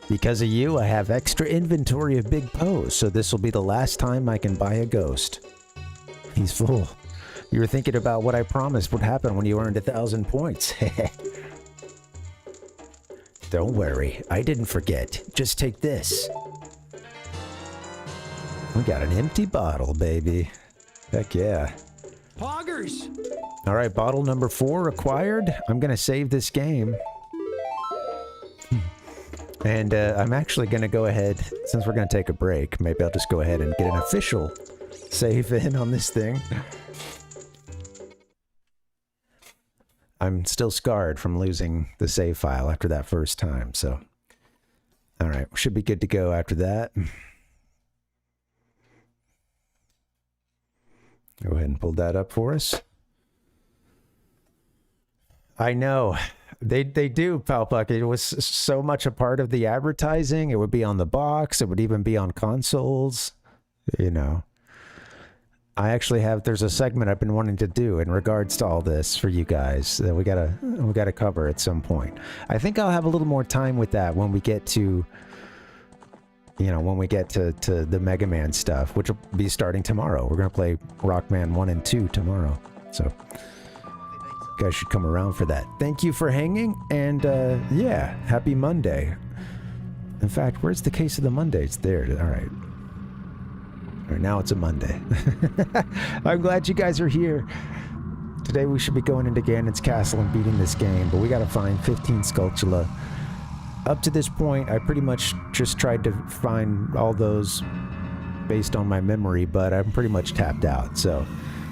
Because of you, I have extra inventory of Big Poes, so this will be the last time I can buy a ghost. He's full. You were thinking about what I promised would happen when you earned 1,000 points. Don't worry, I didn't forget. Just take this. We got an empty bottle, baby. Heck yeah. Poggers! All right, bottle number 4 acquired. I'm gonna save this game. And I'm actually gonna go ahead, since we're gonna take a break, maybe I'll just go ahead and get an official save in on this thing. I'm still scarred from losing the save file after that first time, so... Alright, we should be good to go after that. Go ahead and pull that up for us. I know. They do, Palpuck. It was so much a part of the advertising. It would be on the box. It would even be on consoles. You know. I actually have, there's a segment I've been wanting to do in regards to all this for you guys that we gotta cover at some point. I think I'll have a little more time with that when we get to, you know, when we get to the Mega Man stuff, which will be starting tomorrow. We're gonna play Rockman 1 and 2 tomorrow. So, you guys should come around for that. Thank you for hanging, and yeah, happy Monday. In fact, where's the case of the Monday? It's there. All right. All right, now it's a Monday. I'm glad you guys are here. Today we should be going into Ganon's castle and beating this game, but we gotta find 15 Skulltula. Up to this point, I pretty much just tried to find all those based on my memory, but I'm pretty much tapped out, so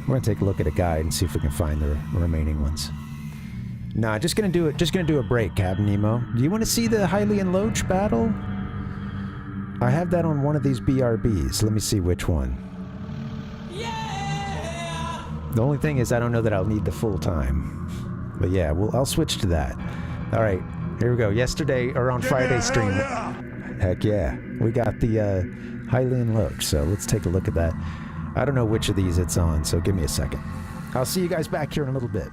we're gonna take a look at a guide and see if we can find the remaining ones. Nah, just gonna do a break, Captain Nemo. Do you want to see the Hylian Loach battle? I have that on one of these BRBs. Let me see which one. Yeah! The only thing is I don't know that I'll need the full time. But yeah, I'll switch to that. All right, here we go. Yesterday, or on Friday's stream. Heck yeah. We got the Hylian Loach, so let's take a look at that. I don't know which of these it's on, so give me a second. I'll see you guys back here in a little bit.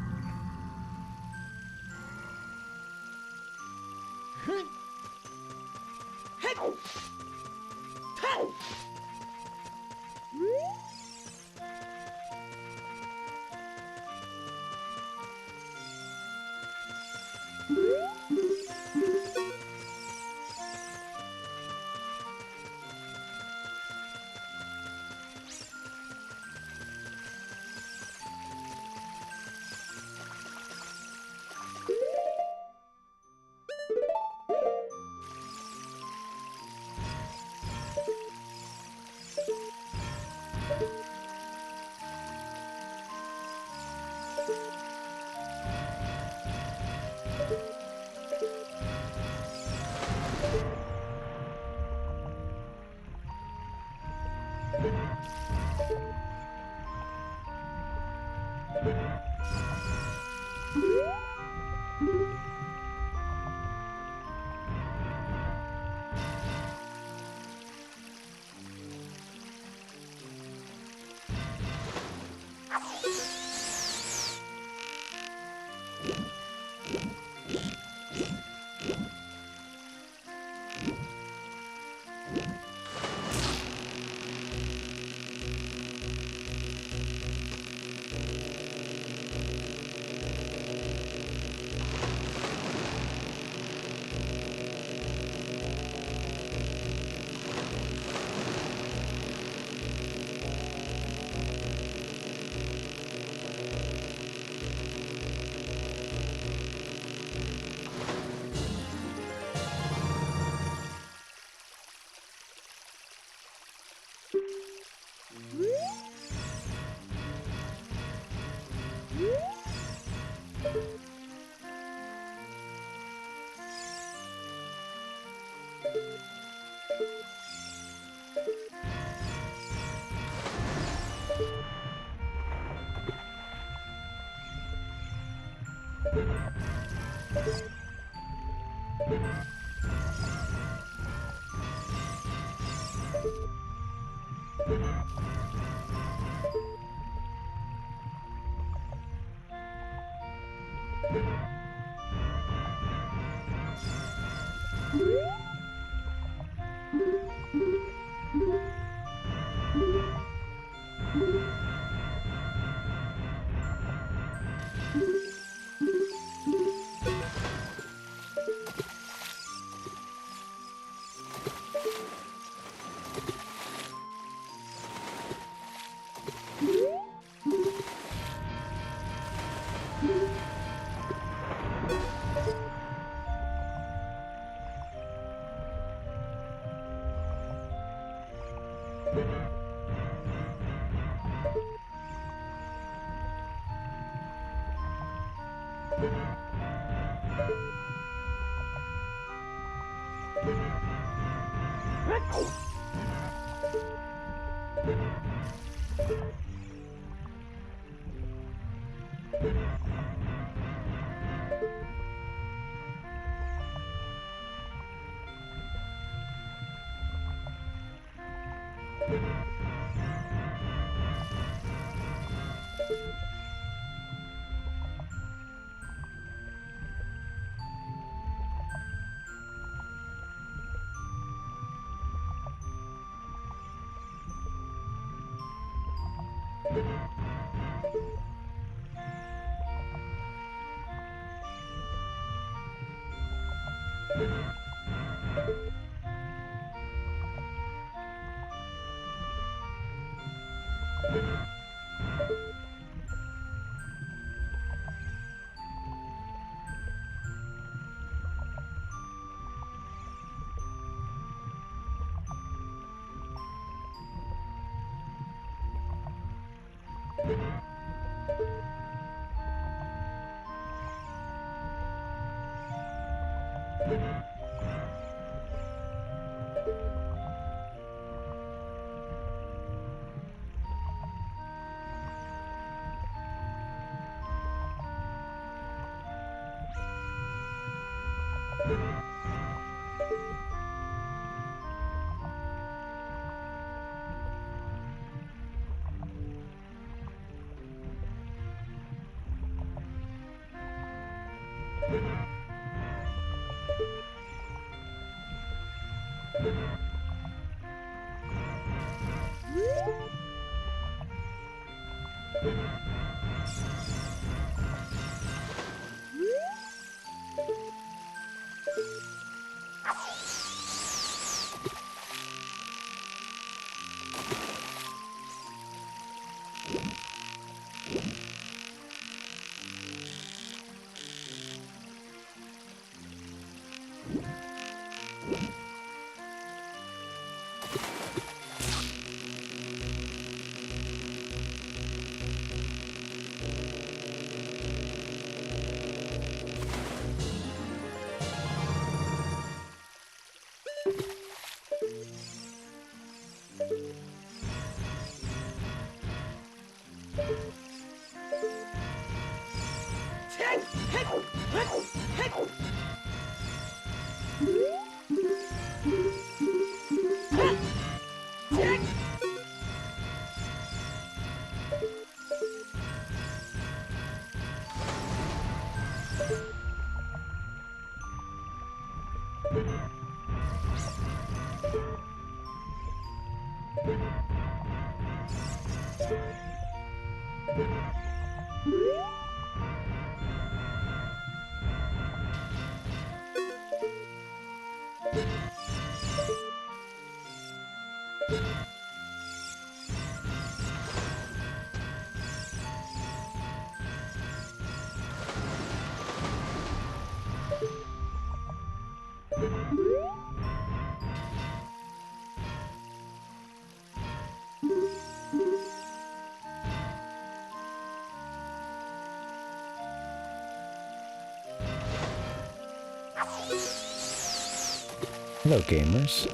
Hello, gamers.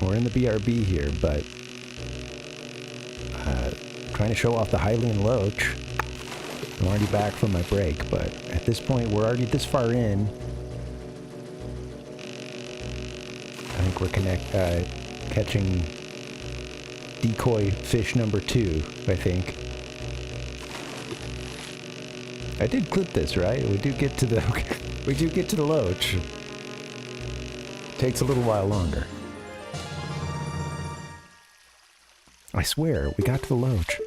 We're in the BRB here, but trying to show off the Hylian Loach. I'm already back from my break, but at this point, we're already this far in. think we're catching decoy fish number 2, I think. I did clip this, right? We do get to the loach. Takes a little while longer. I swear, we got to the loach.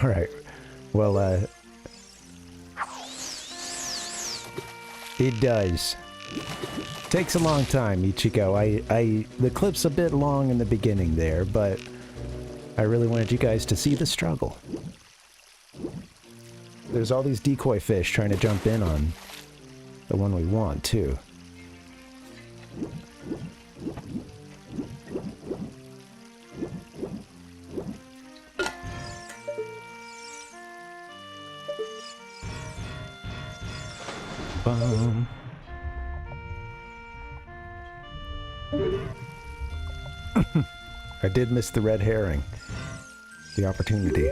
Alright. Well, it does. Takes a long time, Ichigo. The clip's a bit long in the beginning there, but I really wanted you guys to see the struggle. There's all these decoy fish trying to jump in on the one we want, too. I did miss the red herring. The opportunity.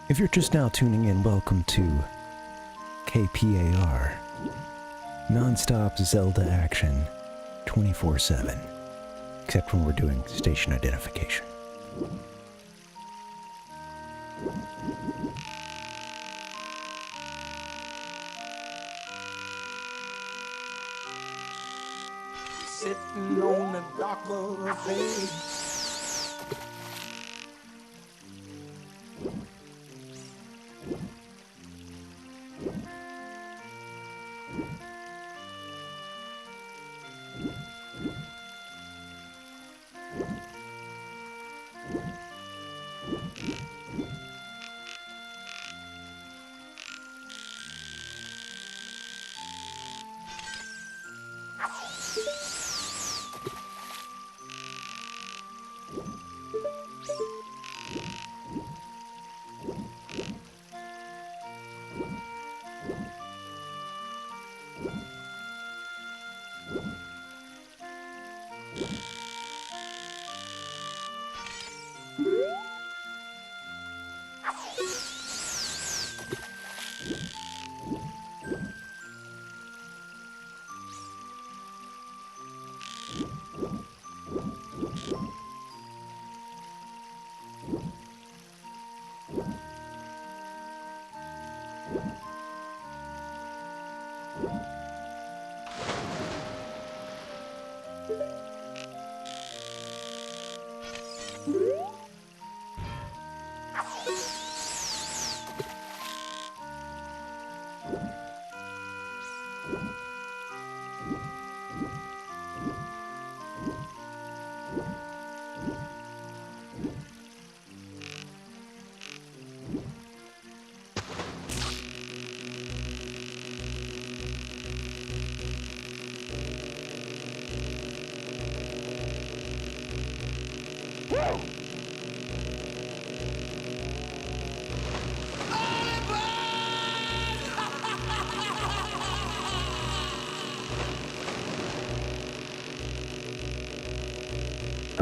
If you're just now tuning in, welcome to KPAR. Non-stop Zelda action 24/7. Except when we're doing station identification. Sitting on the dock of a bay.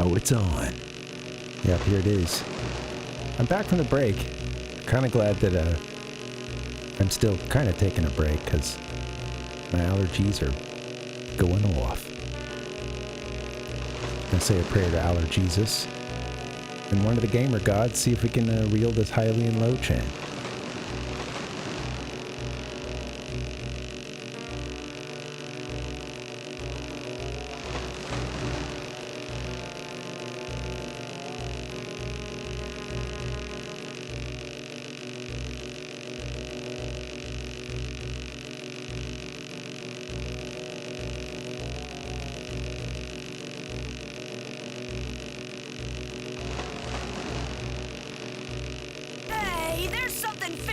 Oh, it's on. Yep, here it is. I'm back from the break. Kind of glad that I'm still kind of taking a break because my allergies are going off. Gonna say a prayer to Allergesus and one of the gamer gods, see if we can reel this Hylian Loach in.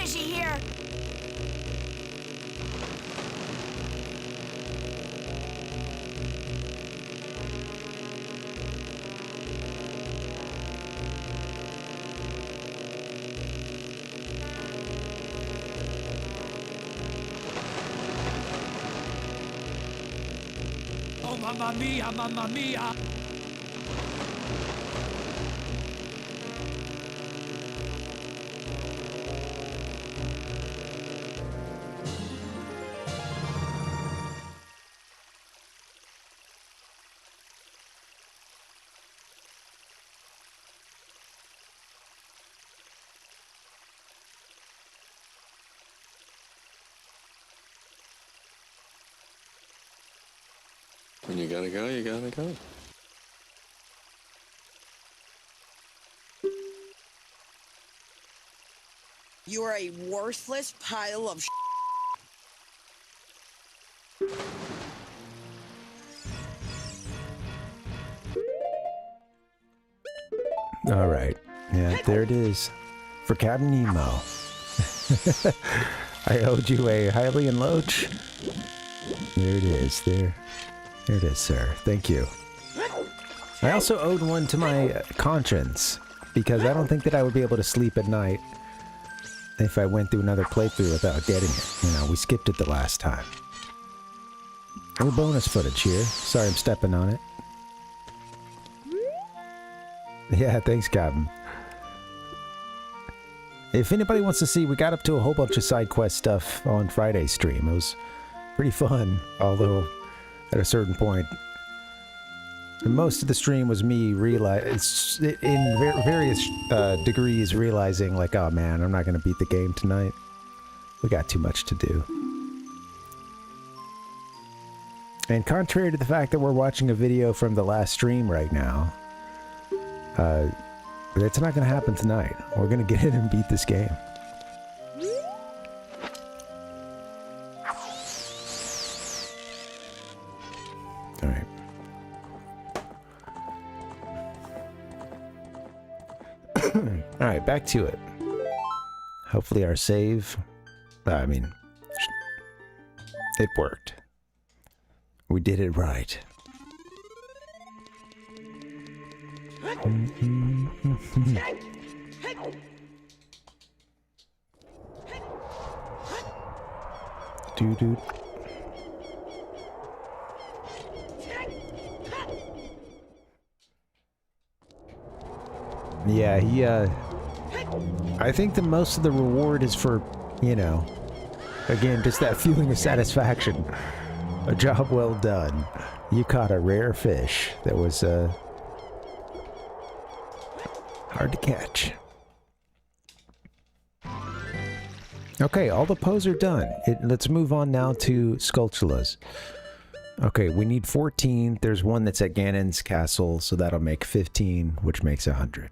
is she here? Oh, mamma mia, mamma mia! When you gotta go, you gotta go. You are a worthless pile of All right. Yeah, there it is. For Captain Nemo. I owed you a Hylian Loach. There it is. There it is, sir. Thank you. I also owed one to my conscience, because I don't think that I would be able to sleep at night if I went through another playthrough without getting it. You know, we skipped it the last time. A little bonus footage here. Sorry I'm stepping on it. Yeah, thanks, Captain. If anybody wants to see, we got up to a whole bunch of side quest stuff on Friday's stream. It was pretty fun, although at a certain point, most of the stream was me in various degrees realizing, like, oh man, I'm not going to beat the game tonight. We got too much to do. And contrary to the fact that we're watching a video from the last stream right now, it's not going to happen tonight. We're going to get in and beat this game. Alright. Alright, back to it. Hopefully our save... it worked. We did it right. Doo-doo. Yeah, I think that most of the reward is for, you know, again, just that feeling of satisfaction. A job well done. You caught a rare fish that was, hard to catch. Okay, all the poses are done. Let's move on now to Skulltula's. Okay, we need 14. There's one that's at Ganon's castle, so that'll make 15, which makes 100.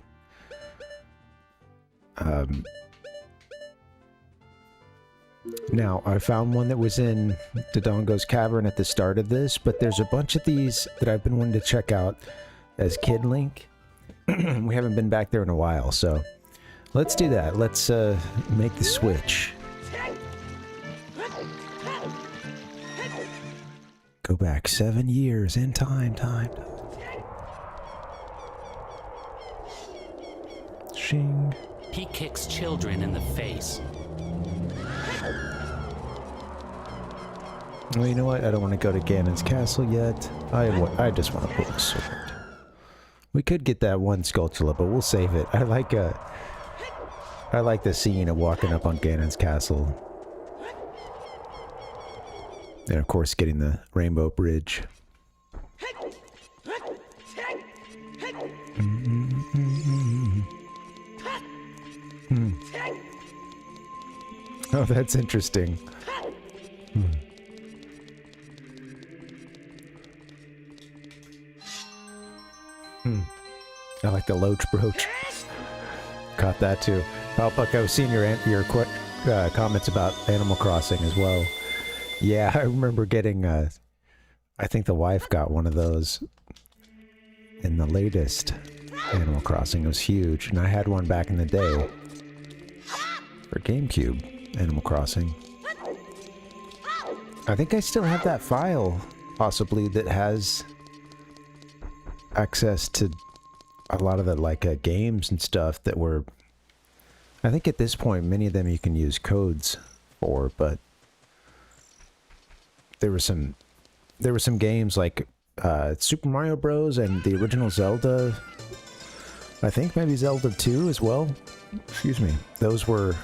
Now, I found one that was in Dodongo's Cavern at the start of this, but there's a bunch of these that I've been wanting to check out as Kid Link. We haven't been back there in a while, so let's do that. Let's make the switch. Go back 7 years in time. Shing. He kicks children in the face. Well, you know what? I don't want to go to Ganon's castle yet. I just want to pull the sword. We could get that one Skulltula, but we'll save it. I like the scene of walking up on Ganon's castle. And of course getting the Rainbow Bridge. Oh, that's interesting. I like the Loach brooch. Caught that too. Puck, I was seeing your quick comments about Animal Crossing as well. Yeah, I remember getting, I think the wife got one of those in the latest Animal Crossing. It was huge, and I had one back in the day for GameCube, Animal Crossing. I think I still have that file, possibly, that has access to a lot of the, like, games and stuff that were... I think at this point, many of them you can use codes for, but there were some games like Super Mario Bros. And the original Zelda. I think maybe Zelda 2 as well. Excuse me. Those were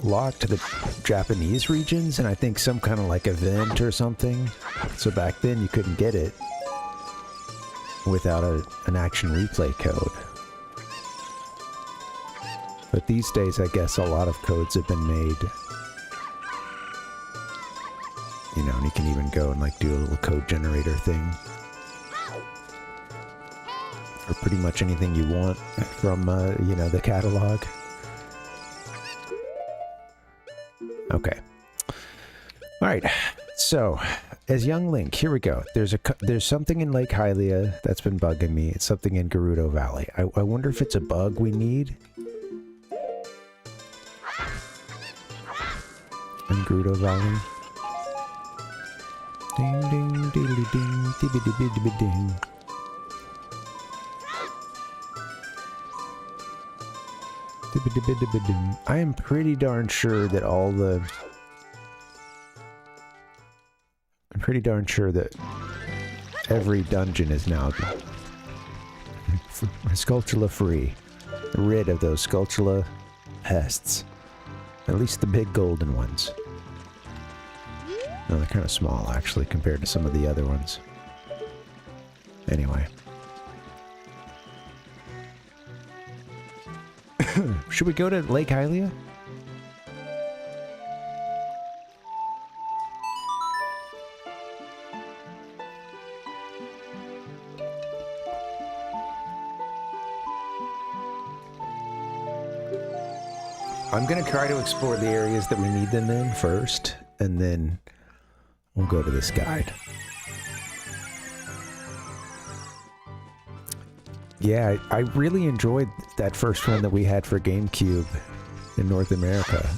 locked to the Japanese regions, and I think some kind of like event or something. So back then you couldn't get it without an action replay code. But these days, I guess a lot of codes have been made. You know, and you can even go and like do a little code generator thing for pretty much anything you want from, you know, the catalog. Okay. All right. So, as young Link, here we go. There's something in Lake Hylia that's been bugging me. It's something in Gerudo Valley. I wonder if it's a bug we need. In Gerudo Valley. Ding ding diddly ding dibby dibby dibby ding. Dibby dibby dibby ding. I am pretty darn sure that I'm pretty darn sure that every dungeon is now Skulltula free. Rid of those Skulltula pests. At least the big golden ones. No, they're kind of small, actually, compared to some of the other ones. Anyway. Should we go to Lake Hylia? I'm going to try to explore the areas that we need them in first, and then we'll go to this guide. Yeah, I really enjoyed that first one that we had for GameCube in North America.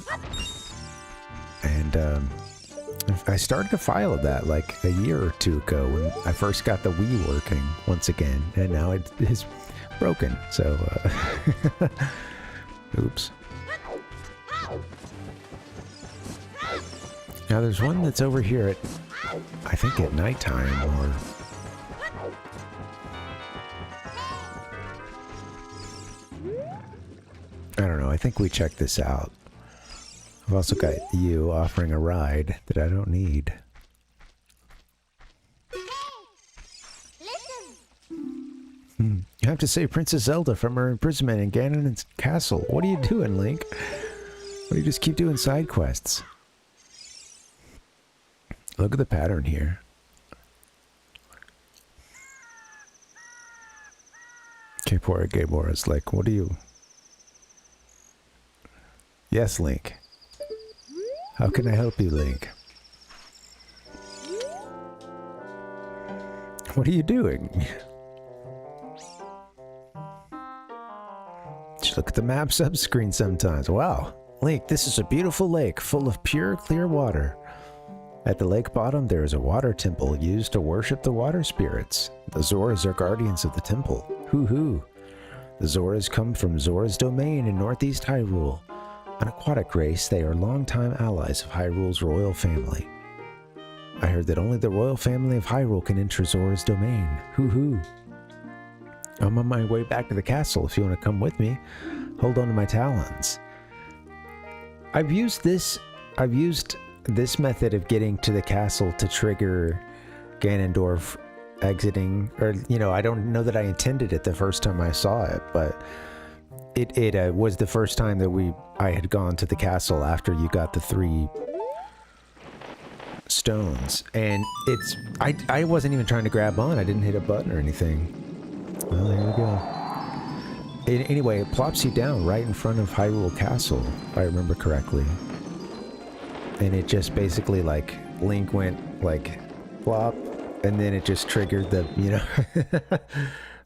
And I started a file of that like a year or two ago when I first got the Wii working once again, and now it is broken, so oops. Now there's one that's over here at, I think at nighttime, or... I don't know, I think we checked this out. I've also got you offering a ride that I don't need. You have to save Princess Zelda from her imprisonment in Ganon's castle. What are you doing, Link? Why do you just keep doing side quests? Look at the pattern here. Gabora's like, what do you... Yes, Link. How can I help you, Link? What are you doing? Just look at the map subscreen sometimes. Wow. Link, this is a beautiful lake full of pure, clear water. At the lake bottom, there is a water temple used to worship the water spirits. The Zoras are guardians of the temple. Hoo-hoo. The Zoras come from Zora's domain in northeast Hyrule. An aquatic race, they are longtime allies of Hyrule's royal family. I heard that only the royal family of Hyrule can enter Zora's domain. Hoo-hoo. I'm on my way back to the castle if you want to come with me. Hold on to my talons. I've used this method of getting to the castle to trigger Ganondorf exiting, or, you know, I don't know that I intended it the first time I saw it, but it was the first time that I had gone to the castle after you got the 3 stones, and I wasn't even trying to grab on. I didn't hit a button or anything. Well, there we go. Anyway, it plops you down right in front of Hyrule Castle, if I remember correctly. And it just basically, like, Link went, like, plop, and then it just triggered the, you know,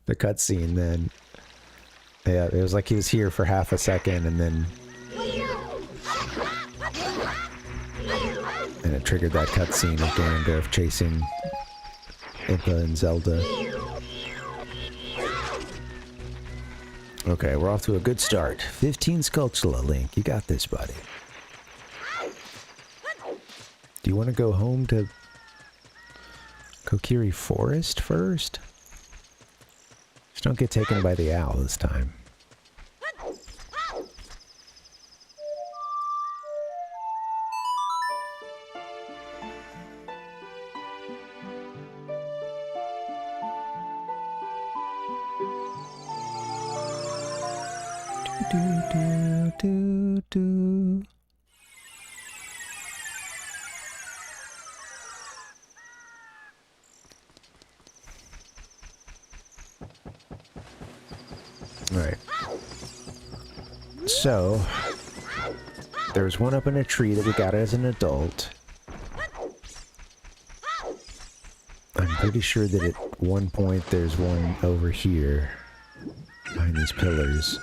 the cutscene then. Yeah, it was like he was here for half a second, and then And it triggered that cutscene of Ganondorf chasing Impa and Zelda. Okay, we're off to a good start. 15 Skulltula, Link. You got this, buddy. Do you want to go home to Kokiri Forest first? Just don't get taken by the owl this time. Do. Alright. So, there's one up in a tree that we got as an adult. I'm pretty sure that at one point there's one over here behind these pillars.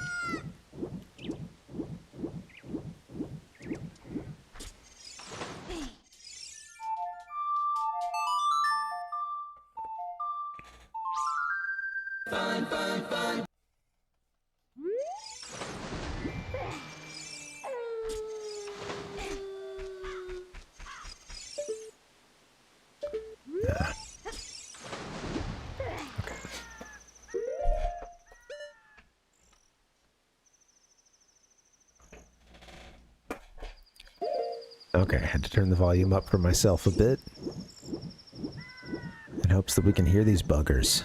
Okay, I had to turn the volume up for myself a bit. In hopes that we can hear these buggers.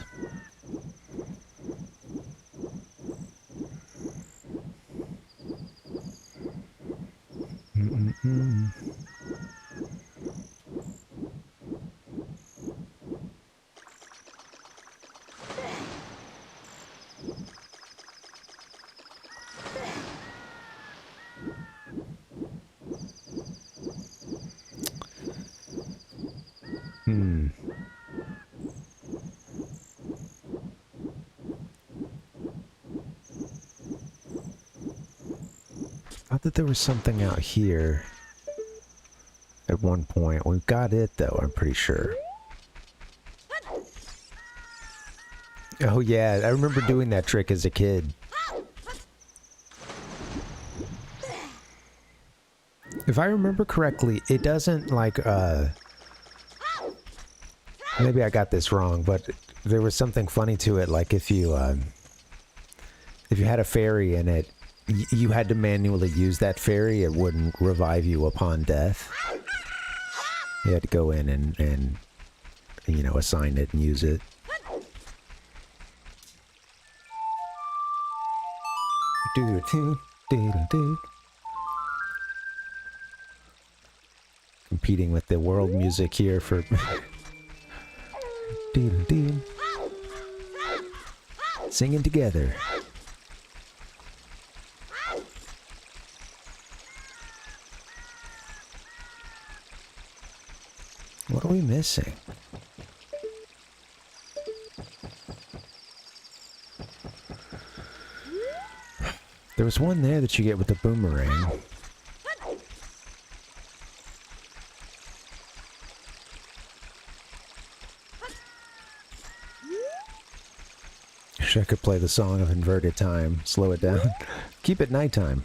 Thought that there was something out here at one point. We've got it though, I'm pretty sure. Oh yeah, I remember doing that trick as a kid. If I remember correctly, it doesn't like, maybe I got this wrong, but there was something funny to it, like if you had a fairy in it, you had to manually use that fairy, it wouldn't revive you upon death. You had to go in and you know, assign it and use it. Competing with the world music here for... Singing together. What are we missing? There was one there that you get with the boomerang. Wish I could play the song of inverted time. Slow it down. Keep it nighttime.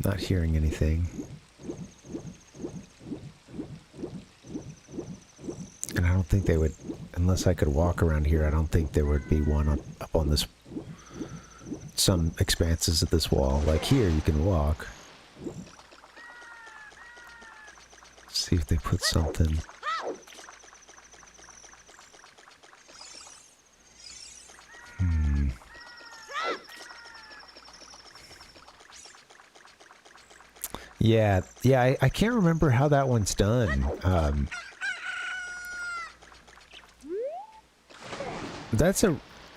Not hearing anything. And I don't think they would, unless I could walk around here, I don't think there would be one up on this, some expanses of this wall. Like here, you can walk. Let's see if they put something. Yeah, I can't remember how that one's done.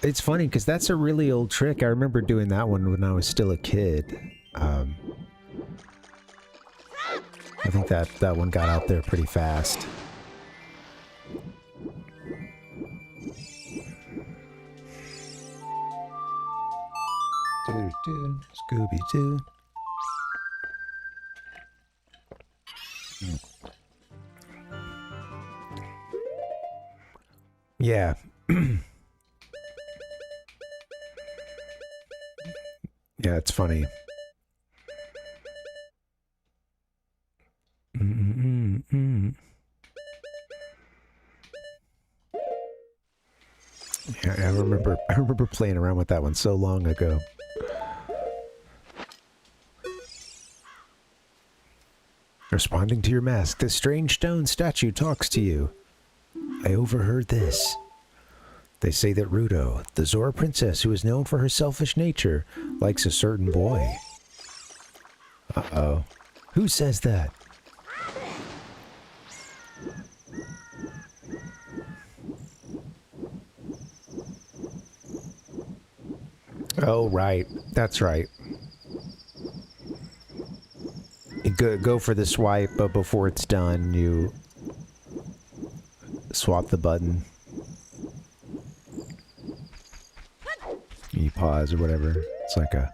It's funny because that's a really old trick. I remember doing that one when I was still a kid. I think that one got out there pretty fast. Scooby-Doo. Yeah. Yeah, it's funny. Yeah, I remember playing around with that one so long ago. Responding to your mask, this strange stone statue talks to you. I overheard this. They say that Ruto, the Zora princess who is known for her selfish nature, likes a certain boy. Uh-oh. Who says that? Oh, right. That's right. You go for the swipe, but before it's done, you swap the button. You pause or whatever. It's like a...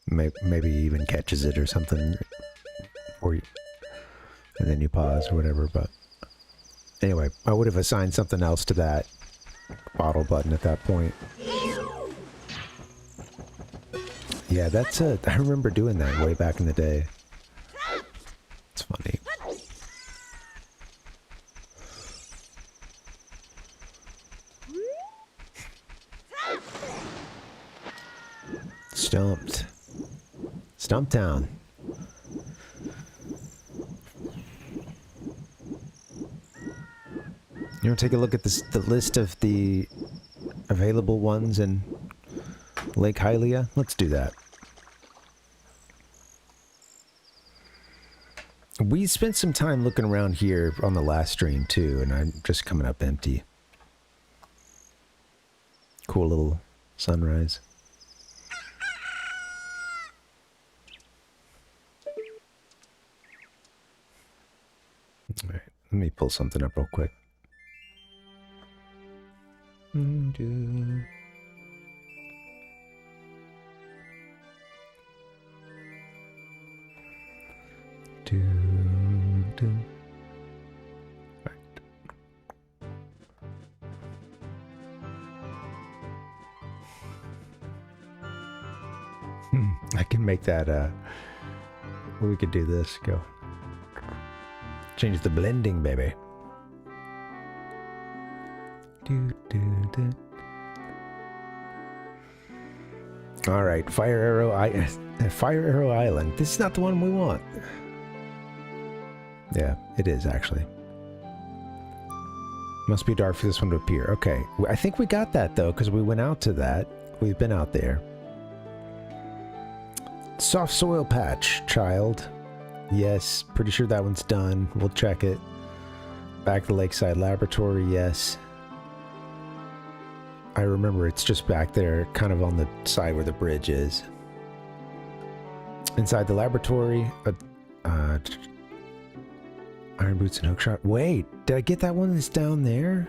Maybe he even catches it or something. Or you... And then you pause or whatever, but... Anyway, I would have assigned something else to that bottle button at that point. Yeah, that's a... I remember doing that way back in the day. It's funny. Stumped. Stumptown. You want to take a look at this, the list of the available ones in Lake Hylia? Let's do that. We spent some time looking around here on the last stream too, and I'm just coming up empty. Cool little sunrise. Alright, let me pull something up real quick. I can make that, we could do this, go. Change the blending, baby. All right, Fire Arrow Island. This is not the one we want. Yeah, it is actually. Must be dark for this one to appear. Okay, I think we got that though, because we went out to that. We've been out there. Soft soil patch, child. Yes, pretty sure that one's done. We'll check it. Back to the Lakeside Laboratory, yes. I remember it's just back there, kind of on the side where the bridge is. Inside the laboratory, Iron Boots and Hookshot. Wait, did I get that one that's down there?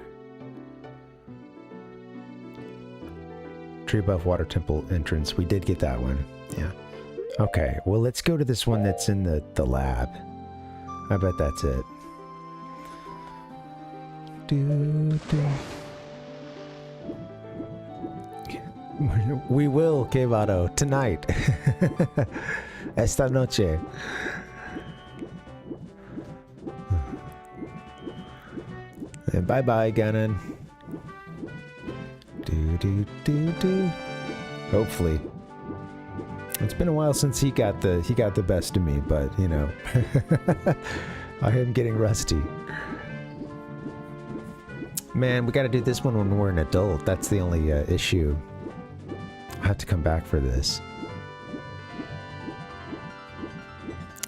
Tree above Water Temple entrance. We did get that one. Yeah. Okay, well let's go to this one that's in the lab. I bet that's it. We will, Kevato, tonight. Esta noche. Bye-bye, Ganon. Hopefully. It's been a while since he got the best of me, but you know, I am getting rusty. Man, we got to do this one when we're an adult. That's the only issue. I have to come back for this.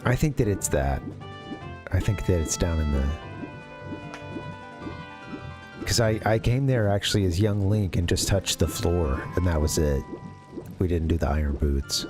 I think that it's that. I think that it's down in the... Because I came there actually as young Link and just touched the floor, and that was it. We didn't do the Iron Boots.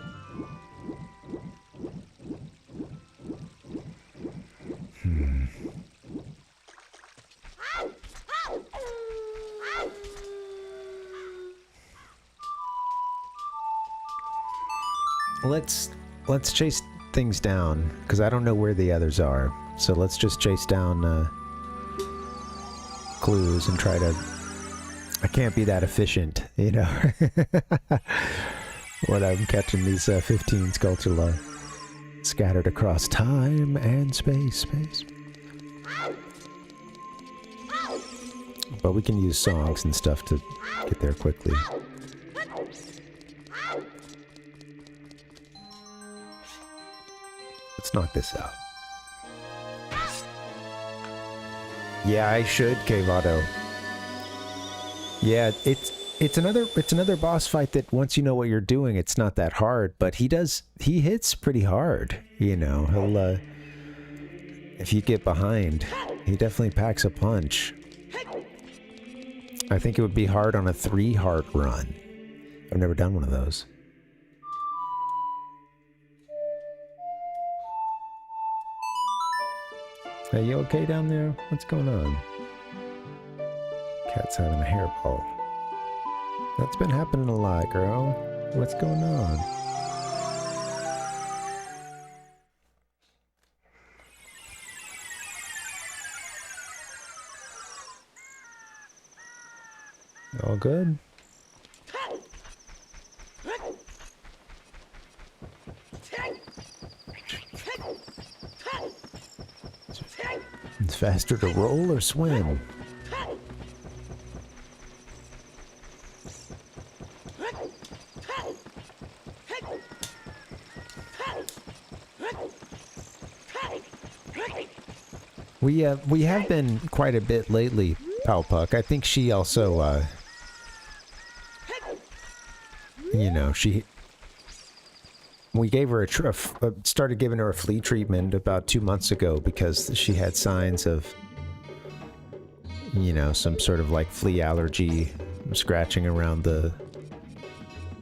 let's chase things down, because I don't know where the others are. So let's just chase down clues and try to... I can't be that efficient, you know, when I'm catching these 15 Skulltula scattered across time and space. But we can use songs and stuff to get there quickly. Let's knock this out. Yeah, I should, Cave Auto. Yeah, it's another boss fight that once you know what you're doing, it's not that hard, but he hits pretty hard, you know. He'll if you get behind, he definitely packs a punch. I think it would be hard on a 3-heart run. I've never done one of those. Hey, you okay down there? What's going on? Cat's having a hairball. That's been happening a lot, girl. What's going on? All good? It's faster to roll or swim. We have been quite a bit lately, Palpuck. I think she also, you know, we gave her started giving her a flea treatment about 2 months ago because she had signs of, you know, some sort of like flea allergy, scratching around the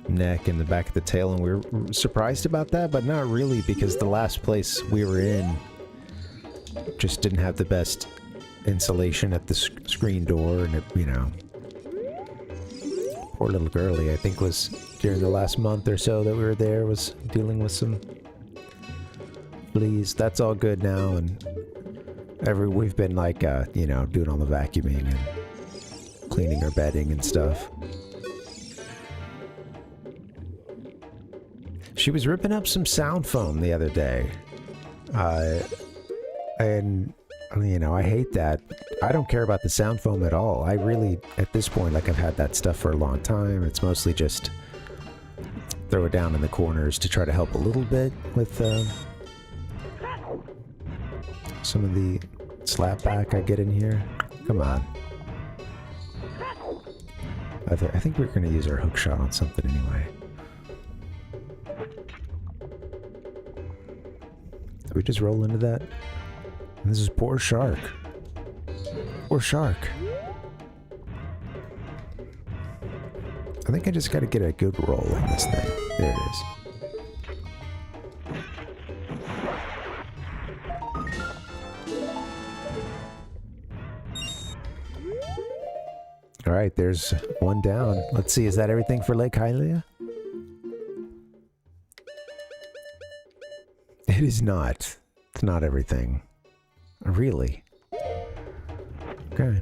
neck and the back of the tail, and we were surprised about that, but not really, because the last place we were in just didn't have the best insulation at the screen door, and it, you know, poor little girlie, I think was during the last month or so that we were there, was dealing with some fleas. That's all good now, and we've been like, you know, doing all the vacuuming and cleaning her bedding and stuff. She was ripping up some sound foam the other day. And, you know, I hate that. I don't care about the sound foam at all. I really, at this point, like, I've had that stuff for a long time. It's mostly just throw it down in the corners to try to help a little bit with some of the slapback I get in here. Come on. I think we're going to use our hook shot on something anyway. Did we just roll into that? This is poor shark. Poor shark. I think I just gotta get a good roll on this thing. There it is. Alright, there's one down. Let's see, is that everything for Lake Hylia? It is not. It's not everything. Really? Okay.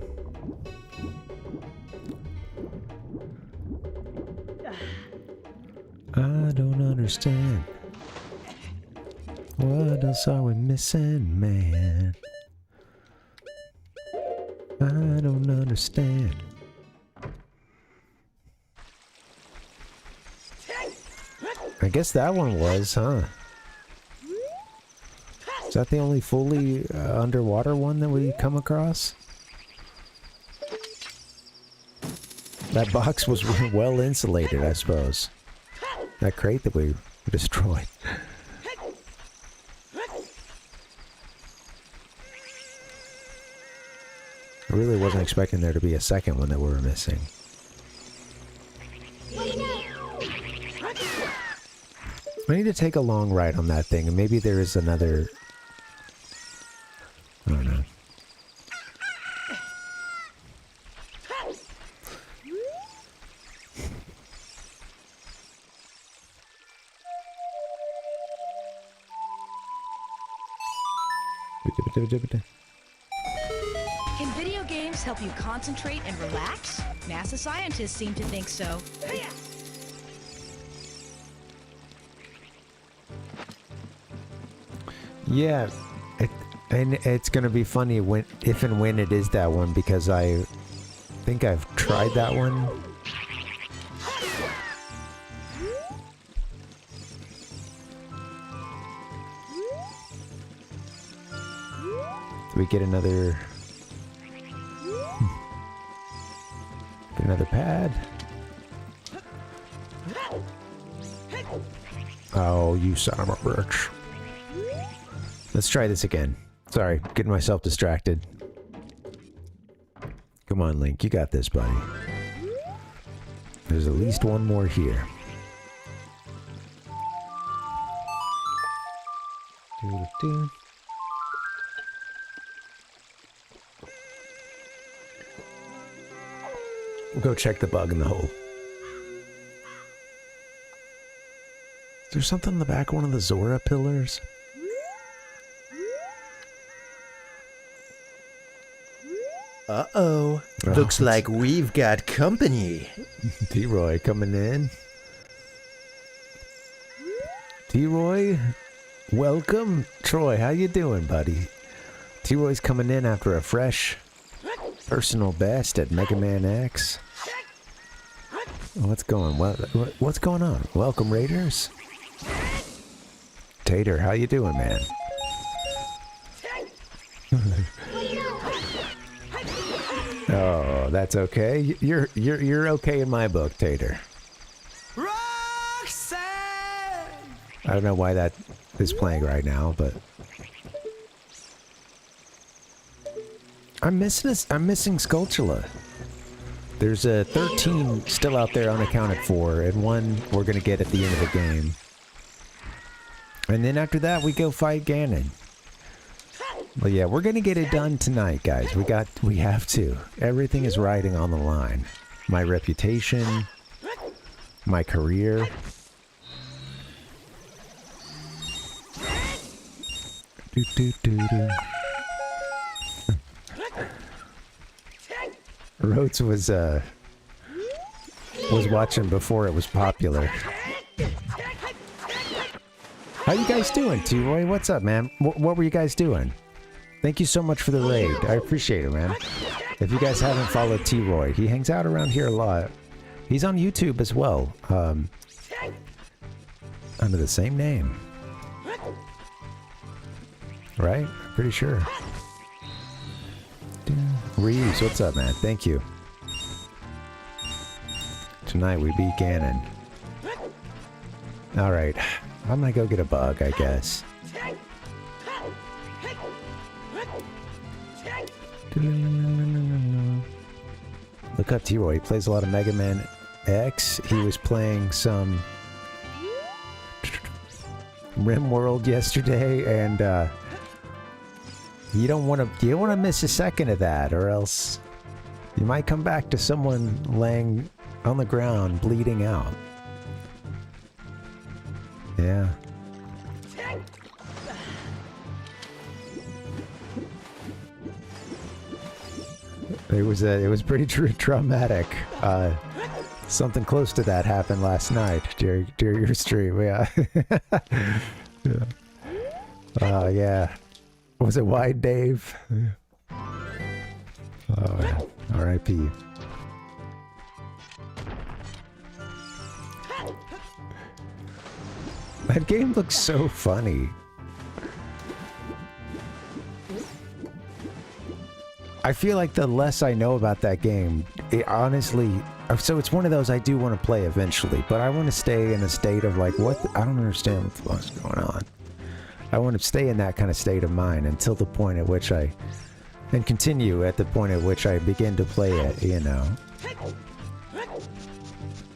I don't understand. What else are we missing, man? I don't understand. I guess that one was, huh? Is that the only fully underwater one that we come across? That box was well insulated, I suppose. That crate that we destroyed. I really wasn't expecting there to be a second one that we were missing. I need to take a long ride on that thing, and maybe there is another... I don't know. Can video games help you concentrate and relax? NASA scientists seem to think so. Yeah, and it's gonna be funny when, if and when it is that one, because I think I've tried that one. Do we get another? Get another pad? Oh, you son of a bitch. Let's try this again. Sorry, getting myself distracted. Come on, Link, you got this, buddy. There's at least one more here. Doo-doo-doo. We'll go check the bug in the hole. Is there something in the back of one of the Zora pillars? Uh-oh. Looks like we've got company. T-Roy coming in. T-Roy, welcome. Troy, how you doing, buddy? T-Roy's coming in after a fresh personal best at Mega Man X. What's going on? Welcome, Raiders. Tater, how you doing, man? Oh, that's okay. You're okay in my book, Tater. Roxanne! I don't know why that is playing right now, but I'm missing Skulltula. There's a 13 still out there unaccounted for, and one we're gonna get at the end of the game. And then after that, we go fight Ganon. Well, yeah, we're gonna get it done tonight, guys. We have to. Everything is riding on the line. My reputation, my career. Do, do, do, do. Rhodes was watching before it was popular. How you guys doing, T-Roy? What's up, man? What were you guys doing? Thank you so much for the raid. I appreciate it, man. If you guys haven't followed T-Roy, he hangs out around here a lot. He's on YouTube as well. Under the same name. Right? Pretty sure. Reeves, what's up, man? Thank you. Tonight we beat Ganon. Alright. I'm gonna go get a bug, I guess. Look up T-Roy. He plays a lot of Mega Man X. He was playing some Rim World yesterday, and you don't want to miss a second of that, or else you might come back to someone laying on the ground bleeding out. Yeah. It was pretty traumatic. Something close to that happened last night during your stream. Yeah. Yeah. Yeah. Was it Wide Dave? Oh yeah. R.I.P. That game looks so funny. I feel like the less I know about that game, it honestly... So it's one of those I do want to play eventually, but I want to stay in a state of like, what? I don't understand what the fuck's going on. I want to stay in that kind of state of mind until the point at which I... And continue at the point at which I begin to play it, you know.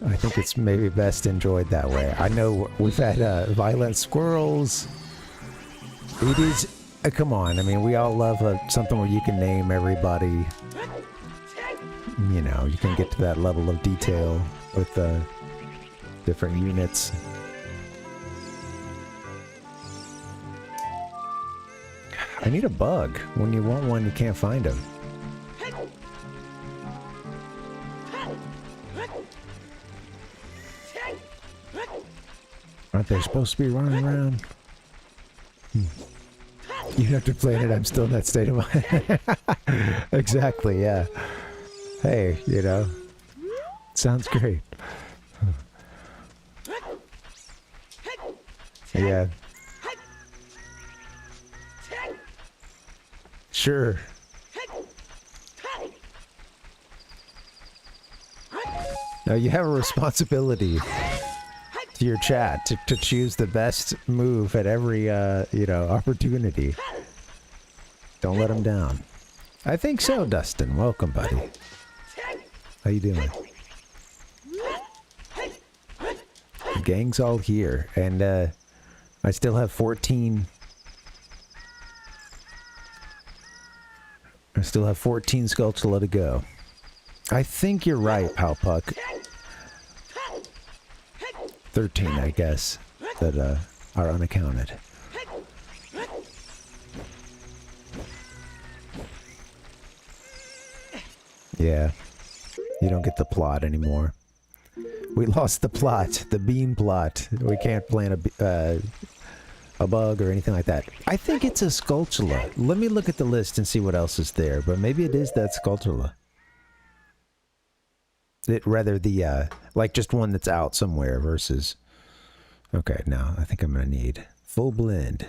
I think it's maybe best enjoyed that way. I know we've had violent squirrels. It is... come on, I mean, we all love something where you can name everybody. You know, you can get to that level of detail with different units. I need a bug. When you want one, you can't find them. Aren't they supposed to be running around? You have to play it. I'm still in that state of mind. Exactly, yeah. Hey, you know. Sounds great. Yeah. Sure. Now you have a responsibility to your chat to choose the best move at every, you know, opportunity. Don't let them down. I think so, Dustin. Welcome, buddy. How you doing? The gang's all here, and I still have 14. I still have 14 Skulltula to go. I think you're right, Palpuck. 13, I guess, that are unaccounted. Yeah, you don't get the plot anymore. We lost the plot, the bean plot. We can't plant a bug or anything like that. I think it's a Skulltula. Let me look at the list and see what else is there, but maybe it is that Skulltula. Rather the, like just one that's out somewhere versus... Okay, now I think I'm gonna need full blend.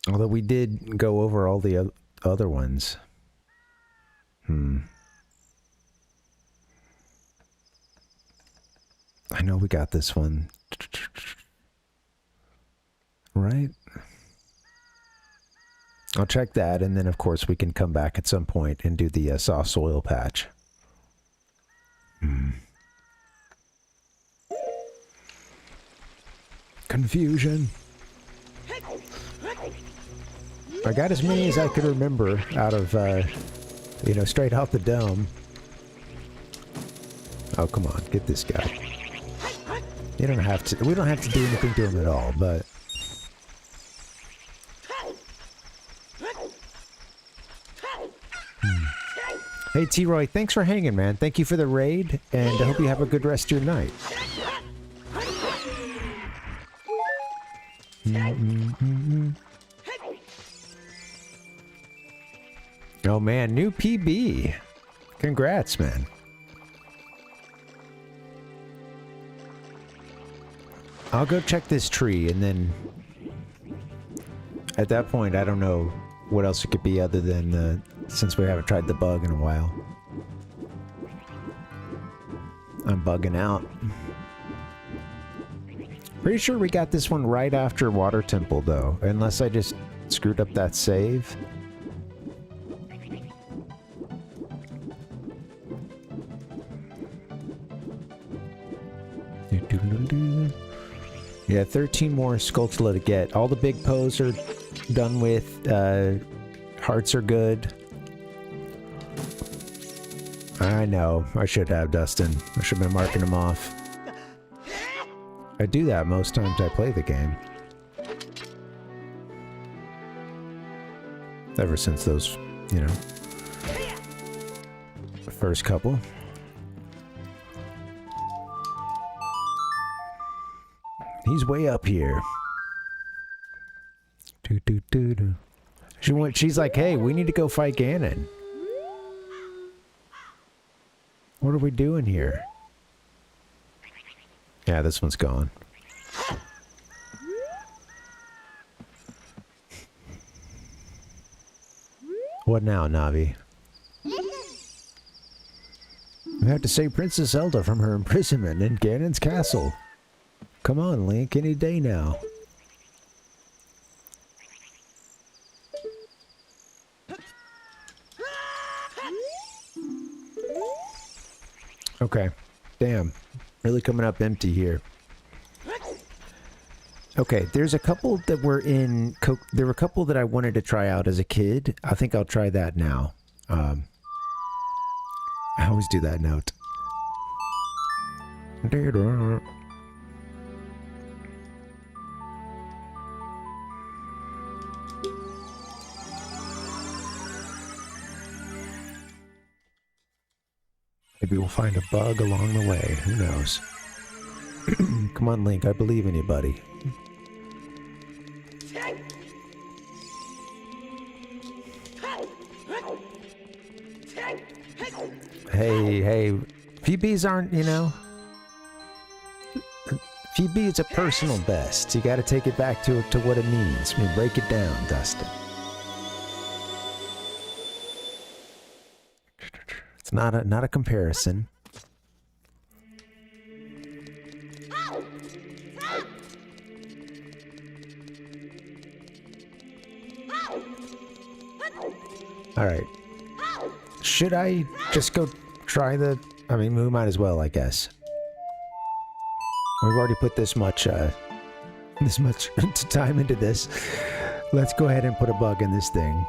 Although we did go over all the other ones. I know we got this one. Right? I'll check that, and then of course we can come back at some point and do the soft soil patch. Confusion. I got as many as I could remember out of, you know, straight out the dome. Oh, come on, get this guy. You don't have to, we don't have to do anything to him at all, but... Hey T-Roy, thanks for hanging, man. Thank you for the raid, and I hope you have a good rest of your night. Oh man, new PB. Congrats, man. I'll go check this tree, and then... At that point, I don't know what else it could be other than... since we haven't tried the bug in a while. I'm bugging out. Pretty sure we got this one right after Water Temple, though. Unless I just screwed up that save. Yeah, 13 more Skulltula to get. All the big Poes are done with. Hearts are good. I know. I should have, Dustin. I should have been marking them off. I do that most times I play the game. Ever since those, you know, first couple. He's way up here. She's like, hey, we need to go fight Ganon. What are we doing here? Yeah, this one's gone. What now, Navi? We have to save Princess Zelda from her imprisonment in Ganon's castle. Come on, Link, any day now. Okay. Damn. Really coming up empty here. Okay, there's a couple that were in... there were a couple that I wanted to try out as a kid. I think I'll try that now. I always do that note. Maybe we'll find a bug along the way. Who knows? Come on, Link. I believe in you, buddy. Hey, PBs aren't, you know... PB is a personal best. You gotta take it back to what it means. I mean, break it down, Dustin. It's not a comparison. Alright. Should I just go try the... I mean, we might as well, I guess. We've already put this much time into this. Let's go ahead and put a bug in this thing.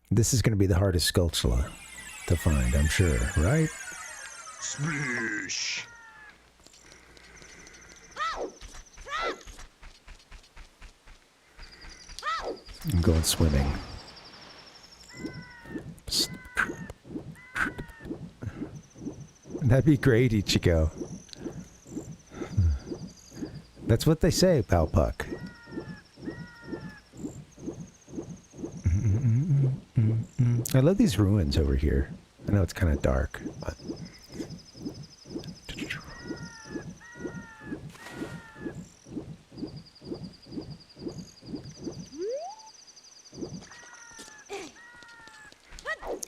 This is going to be the hardest Skulltula to find, I'm sure, right? Splish. I'm going swimming. That'd be great, Ichigo. That's what they say, Pal Puck. I love these ruins over here. I know it's kind of dark, but...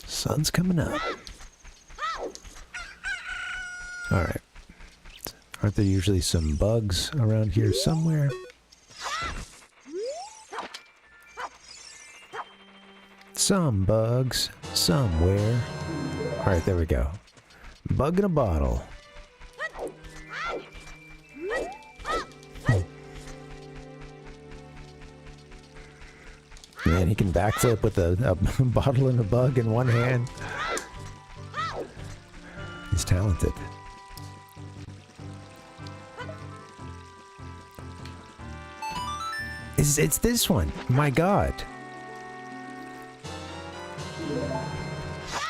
Sun's coming up. Alright. Aren't there usually some bugs around here somewhere? Some bugs somewhere. Alright, there we go. Bug in a bottle. Man, he can backflip with a bottle and a bug in one hand. He's talented. It's this one. My God.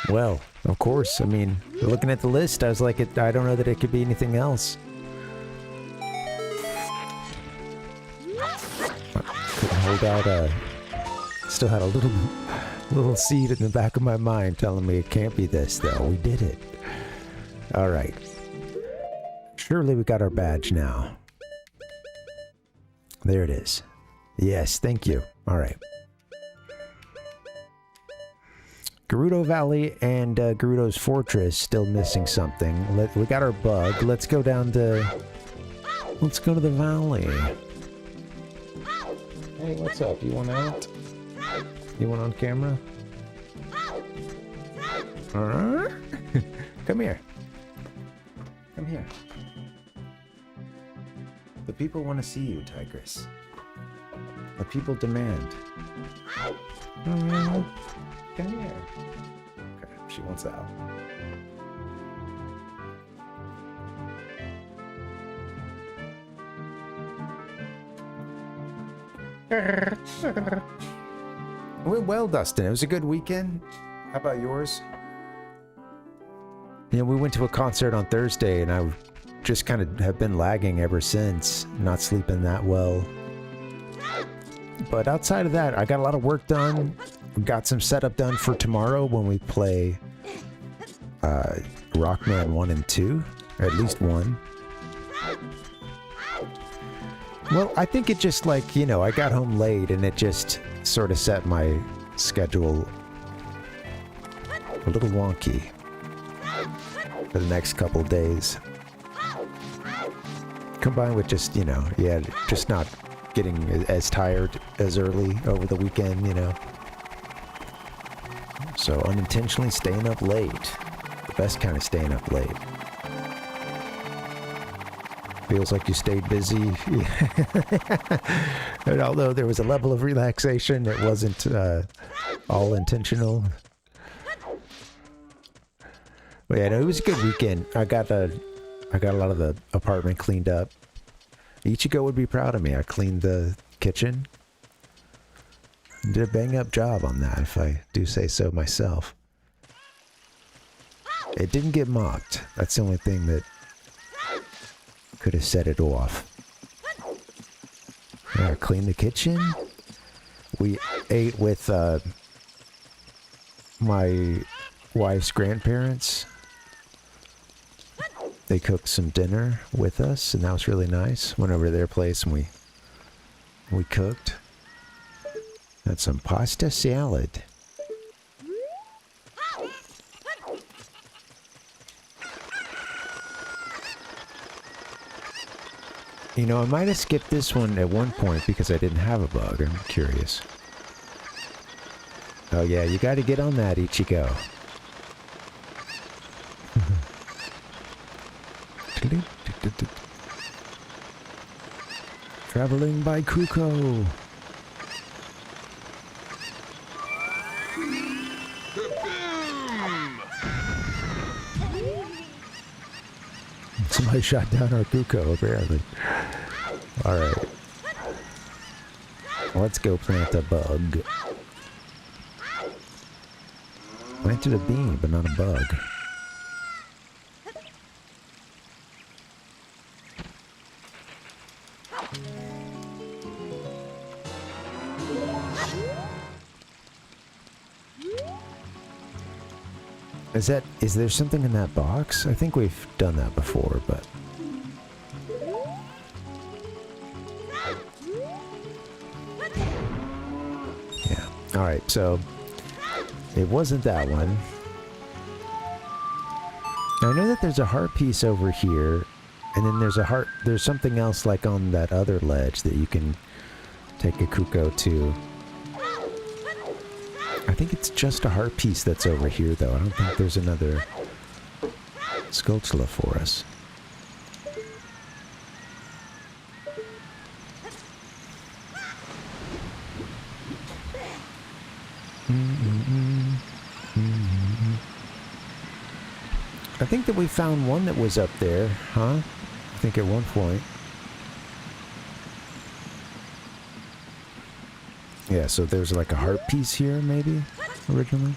Well, of course. I mean, looking at the list, I was like, I don't know that it could be anything else. Couldn't hold out still had a little seed in the back of my mind telling me it can't be this, though. We did it. All right. Surely we got our badge now. There it is. Yes, thank you. All right. Gerudo Valley and Gerudo's Fortress still missing something. We got our bug. Let's go down to... Let's go to the valley. Hey, what's up? You want out? You want on camera? Come here. Come here. The people want to see you, Tigress. The people demand. Come here. Okay, she wants out. Well, Dustin, it was a good weekend. How about yours? You know, we went to a concert on Thursday, and I just kind of have been lagging ever since, not sleeping that well. But outside of that, I got a lot of work done. We got some setup done for tomorrow when we play Rockman 1 and 2, or at least 1. Well, I think it just, like, you know, I got home late and it just sort of set my schedule a little wonky for the next couple days. Combined with just, you know, yeah, just not getting as tired as early over the weekend, you know. So unintentionally staying up late. The best kind of staying up late. Feels like you stayed busy. And although there was a level of relaxation, it wasn't all intentional. But yeah, no, it was a good weekend. I got a lot of the apartment cleaned up. Ichigo would be proud of me. I cleaned the kitchen. Did a bang-up job on that, if I do say so myself. It didn't get mocked. That's the only thing that could have set it off. Clean the kitchen. We ate with my wife's grandparents. They cooked some dinner with us, and that was really nice. Went over to their place and we cooked. Had some pasta salad. You know, I might have skipped this one at one point because I didn't have a bug. I'm curious. Oh yeah, you gotta get on that, Ichigo. Traveling by Kuko. Somebody shot down our Kuko, apparently. Alright. Let's go plant a bug. Planted a bean, but not a bug. Is there something in that box? I think we've done that before, but... yeah. Alright, so... it wasn't that one. Now, I know that there's a heart piece over here, and then there's something else like on that other ledge that you can take a Kuko to. I think it's just a heart piece that's over here, though. I don't think there's another Skulltula for us. I think that we found one that was up there, huh? I think at one point. Yeah, so there's like a heart piece here, maybe, originally.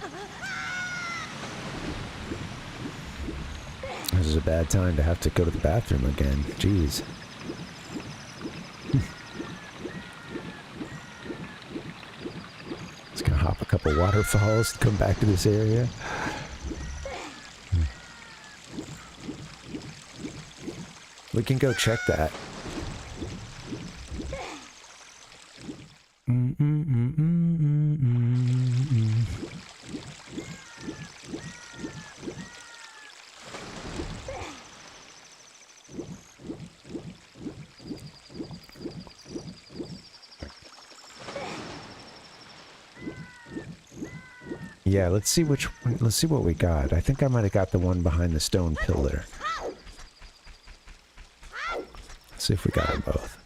This is a bad time to have to go to the bathroom again. Jeez. Just gonna hop a couple waterfalls and come back to this area. We can go check that. Yeah, let's see what we got. I think I might have got the one behind the stone pillar. Let's see if we got them both.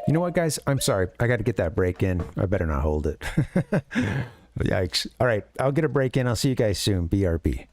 You know what, guys? I'm sorry. I got to get that break in. I better not hold it. Yikes. All right, I'll get a break in. I'll see you guys soon. BRB.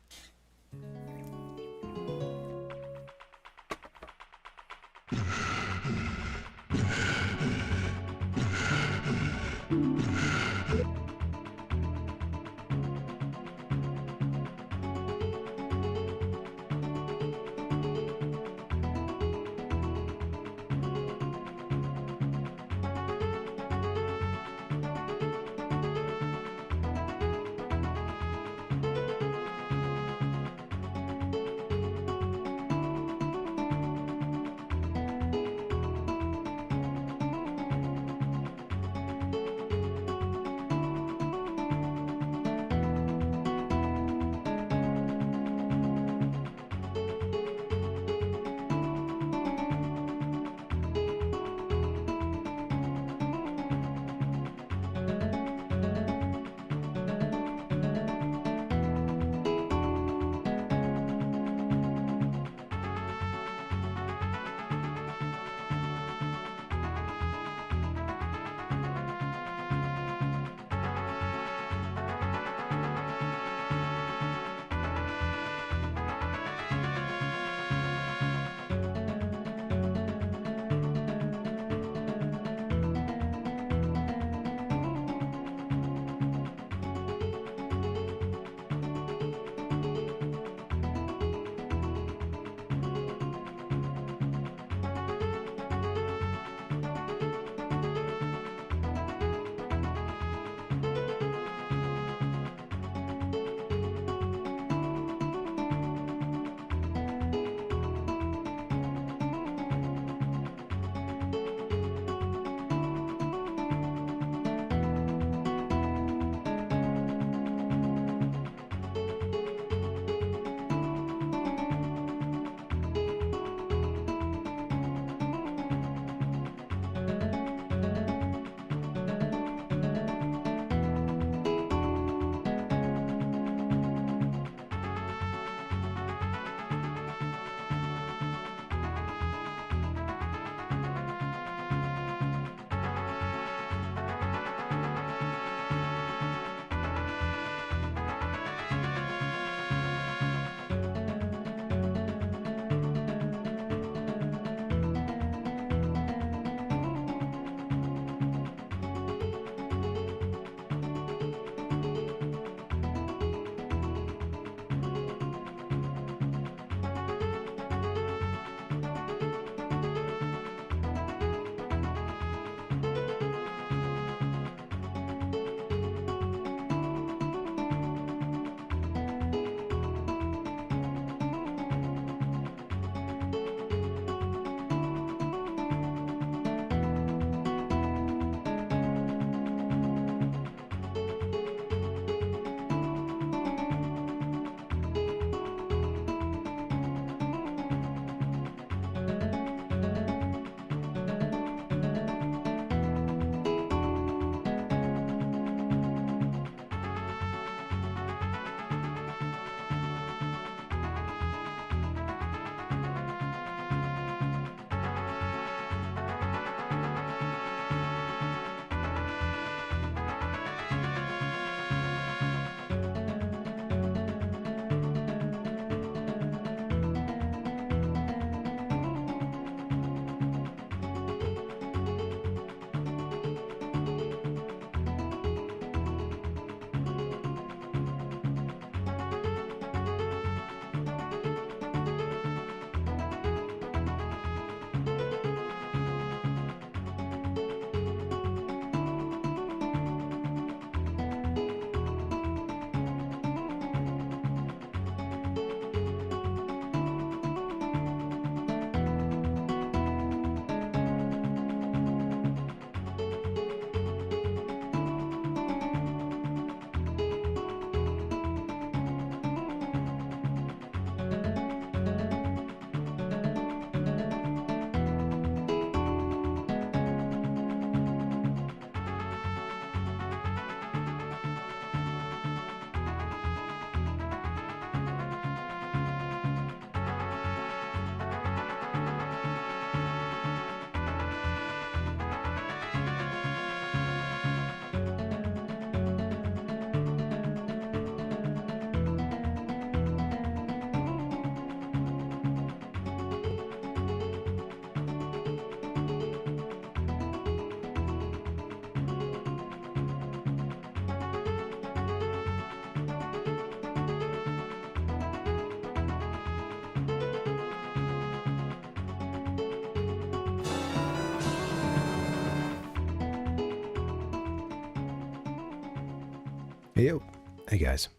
Yo. Hey guys.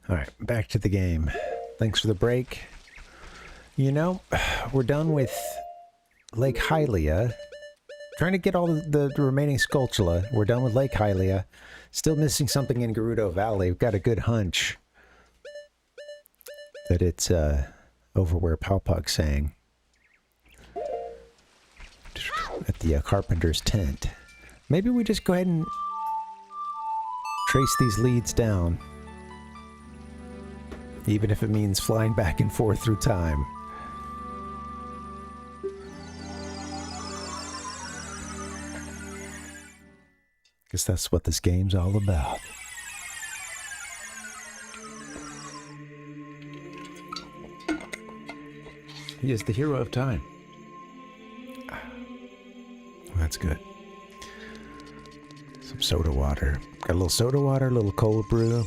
Alright, back to the game. Thanks for the break. You know, we're done with Lake Hylia. Trying to get all the remaining Skulltula. We're done with Lake Hylia. Still missing something in Gerudo Valley. We've got a good hunch that it's over where Palpog's saying. At the carpenter's tent. Maybe we just go ahead and trace these leads down. Even if it means flying back and forth through time. Guess that's what this game's all about. He is the hero of time. That's good. Some soda water. Got a little soda water, a little cold brew.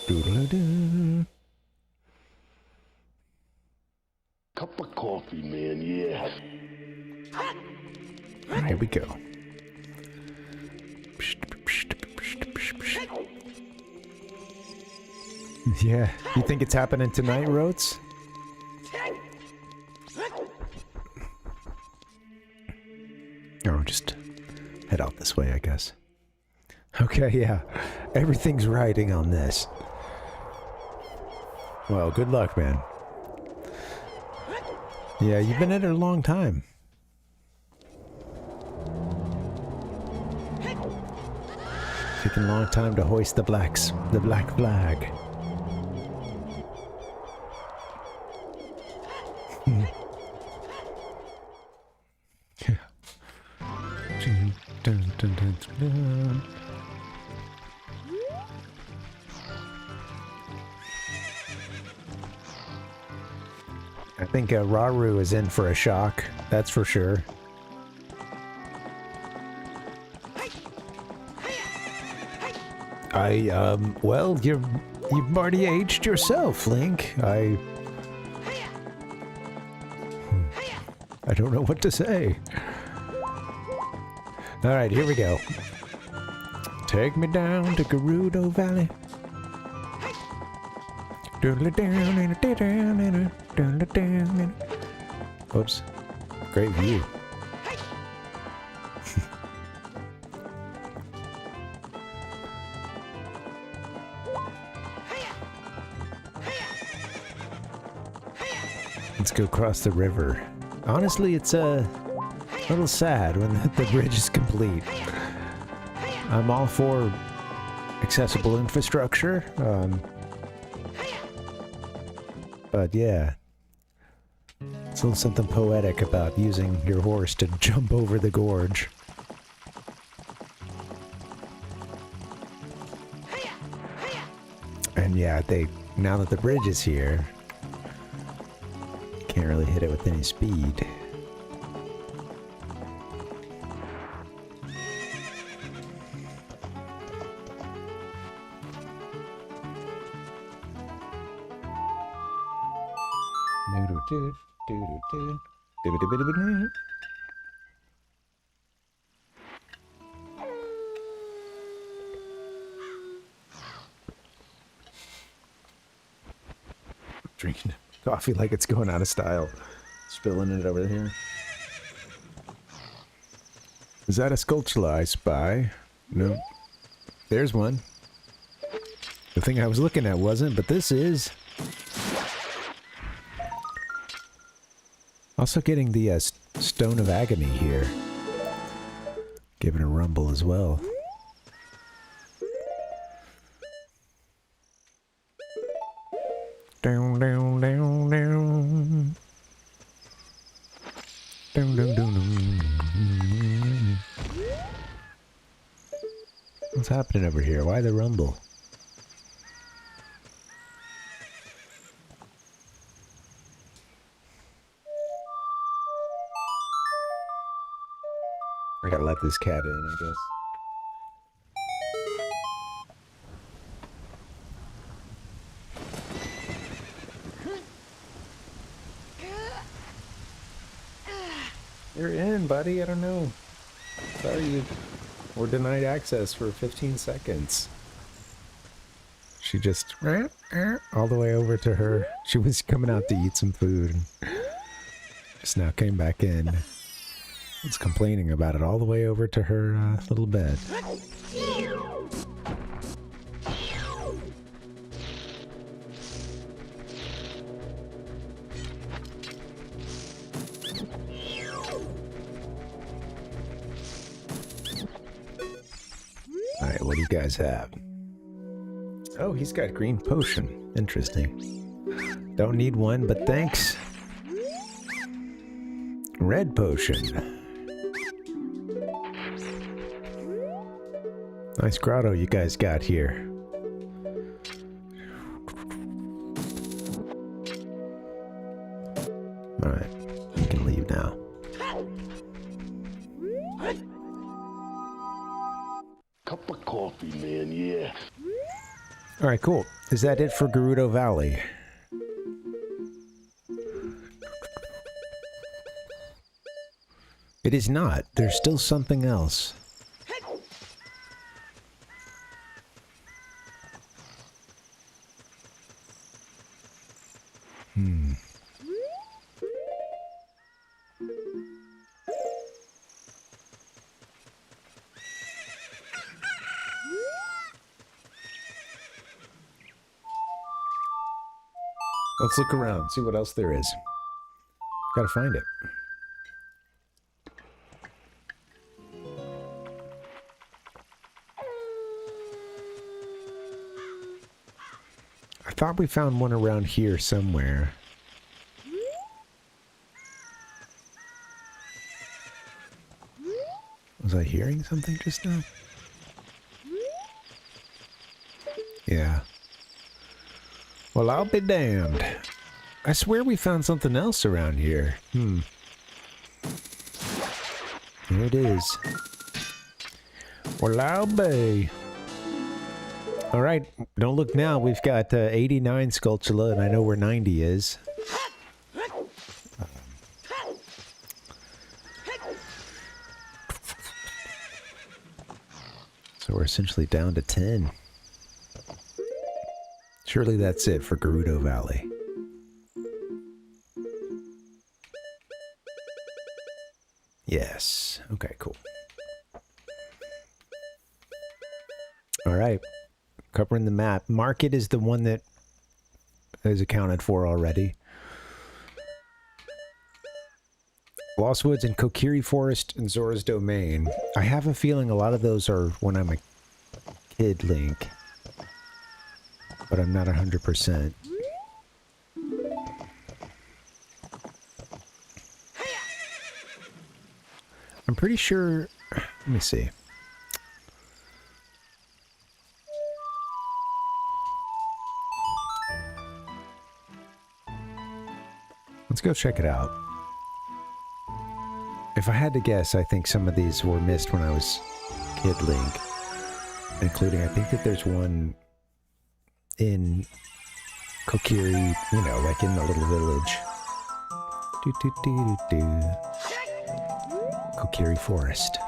Doodle-doo. Cup of coffee, man, yeah. Here we go. Yeah, you think it's happening tonight, Rhodes? Or just head out this way, I guess. Okay, yeah. Everything's riding on this. Well, good luck, man. Yeah, you've been at it a long time. Taking a long time to hoist the black flag. I think Raru is in for a shock, that's for sure. Well, you've already aged yourself, Link. I don't know what to say. Alright, here we go. Take me down to Gerudo Valley. Oops. Great view. Let's go across the river. Honestly, it's a little sad when the bridge is complete. I'm all for accessible infrastructure, but yeah, it's a little something poetic about using your horse to jump over the gorge. And yeah, now that the bridge is here, can't really hit it with any speed. Drinking coffee like it's going out of style. Spilling it over here. Is that a Skulltula I spy? No. There's one. The thing I was looking at wasn't, but this is. Also getting the Stone of Agony here. Giving a rumble as well. Down, down, down, down. Down, down, down, down. What's happening over here? Why the rumble? I gotta let this cat in, I guess. You're in, buddy. I don't know. Sorry you were denied access for 15 seconds. She just all the way over to her. She was coming out to eat some food. Just now came back in. Was complaining about it all the way over to her little bed. Alright, what do you guys have? Oh, he's got green potion. Interesting. Don't need one, but thanks. Red potion. Nice grotto you guys got here. Alright, you can leave now. Cup of coffee, man, yeah. Alright, cool. Is that it for Gerudo Valley? It is not. There's still something else. Let's look around, see what else there is. Gotta find it. I thought we found one around here somewhere. Was I hearing something just now? Yeah. Well, I'll be damned. I swear we found something else around here. Here it is. Well, I'll be. Alright, don't look now. We've got 89 Skulltula, and I know where 90 is. So we're essentially down to 10. Surely that's it for Gerudo Valley. Yes. Okay, cool. Alright. Covering the map. Market is the one that is accounted for already. Lost Woods and Kokiri Forest and Zora's Domain. I have a feeling a lot of those are when I'm a kid Link. But I'm not 100%. I'm pretty sure... Let me see. Let's go check it out. If I had to guess, I think some of these were missed when I was Kid Link. Including, I think that there's one in Kokiri, you know, like in the little village. Kokiri Forest.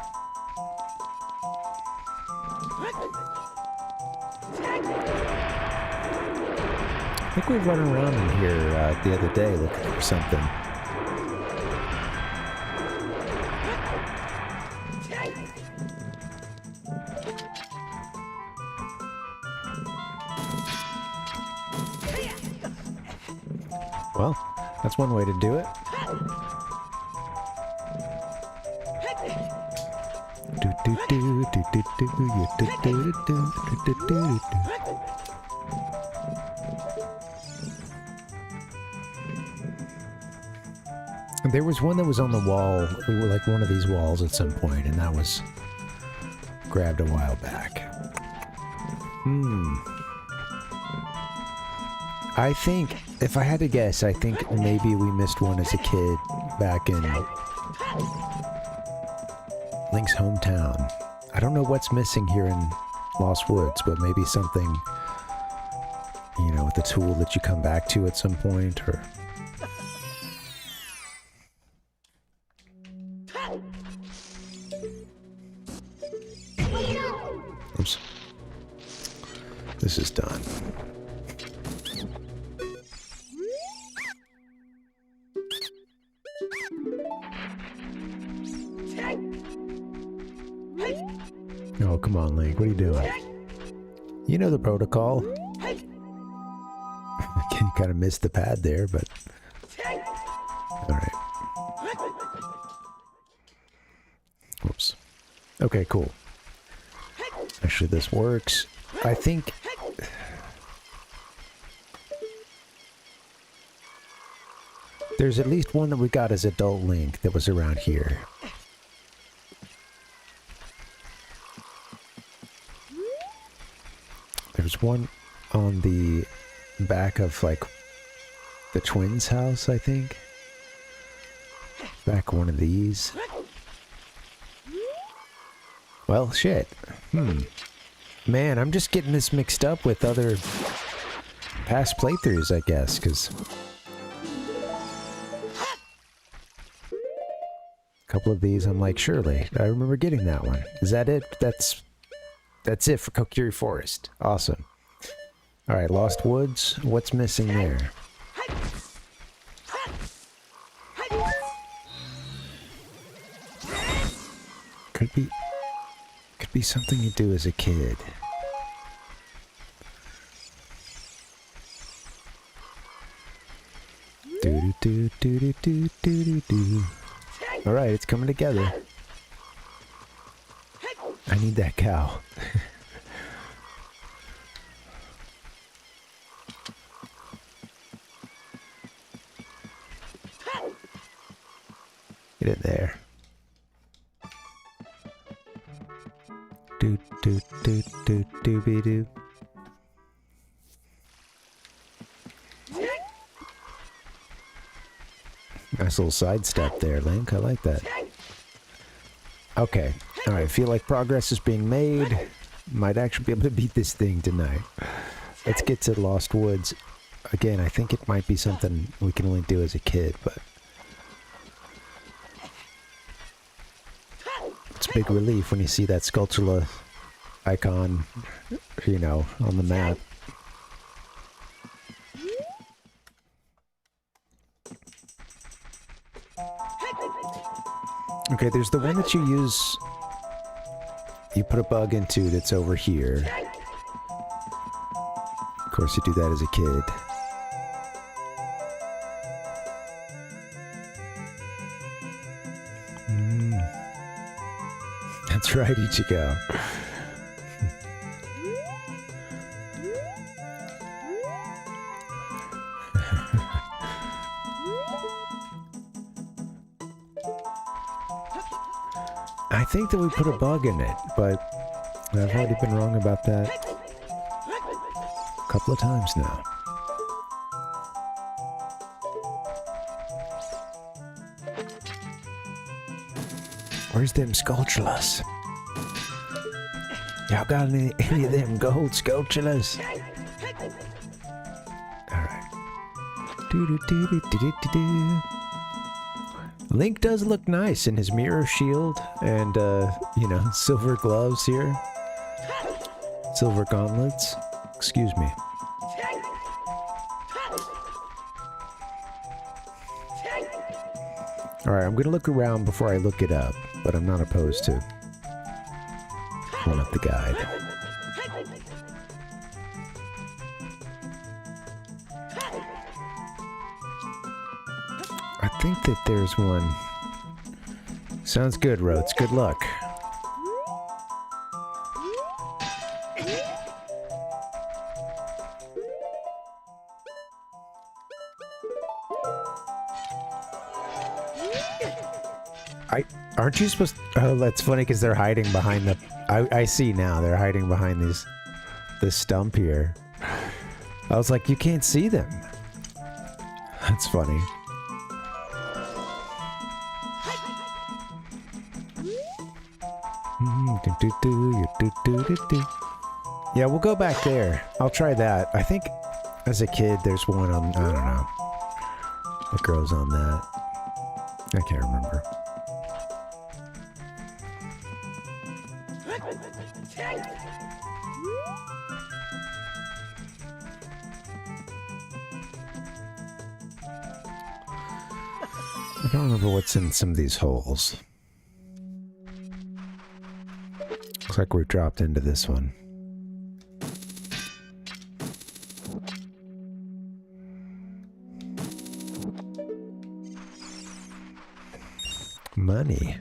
I think we run around in here the other day looking for something. Well, that's one way to do it. There was one that was on the wall, like one of these walls at some point, and that was grabbed a while back. I think, if I had to guess, I think maybe we missed one as a kid back in Link's hometown. I don't know what's missing here in Lost Woods, but maybe something, you know, with a tool that you come back to at some point, or... Oops. This is done. Oh, come on, Link. What are you doing? You know the protocol. You kind of missed the pad there, but... Alright. Whoops. Okay, cool. Actually, this works. I think... There's at least one that we got as adult Link that was around here. There's one on the back of, like, the twins' house, I think. Back one of these. Well, shit. Man, I'm just getting this mixed up with other past playthroughs, I guess, because... a couple of these, I'm like, surely, I remember getting that one. Is that it? That's it for Kokiri Forest. Awesome. Alright, Lost Woods. What's missing there? Could be something you do as a kid. Do do do do do do do do. Alright, it's coming together. I need that cow. Get it there. Do do do do do be do. Nice little sidestep there, Link. I like that. Okay. Alright, feel like progress is being made. Might actually be able to beat this thing tonight. Let's get to Lost Woods. Again, I think it might be something we can only do as a kid, but... it's a big relief when you see that Skulltula icon, you know, on the map. Okay, there's the one that you use... you put a bug into that's over here. Of course, you do that as a kid. That's right, Ichigo. I think that we put a bug in it, but I've already been wrong about that a couple of times now. Where's them Skulltulas? Y'all got any of them gold Skulltulas? Alright. Do-do-do-do-do-do-do. Link does look nice in his mirror shield and, you know, silver gloves here. Silver gauntlets. Excuse me. Alright, I'm gonna look around before I look it up, but I'm not opposed to pulling up the guide. I think that there's one. Sounds good, Rotes. Good luck. Aren't you supposed to... oh, that's funny because they're hiding behind the... I see now. They're hiding behind this stump here. I was like, you can't see them. That's funny. Yeah, we'll go back there. I'll try that. I think as a kid there's one on, I don't know. It grows on that. I can't remember. I don't remember what's in some of these holes. Looks like we've dropped into this one. Money.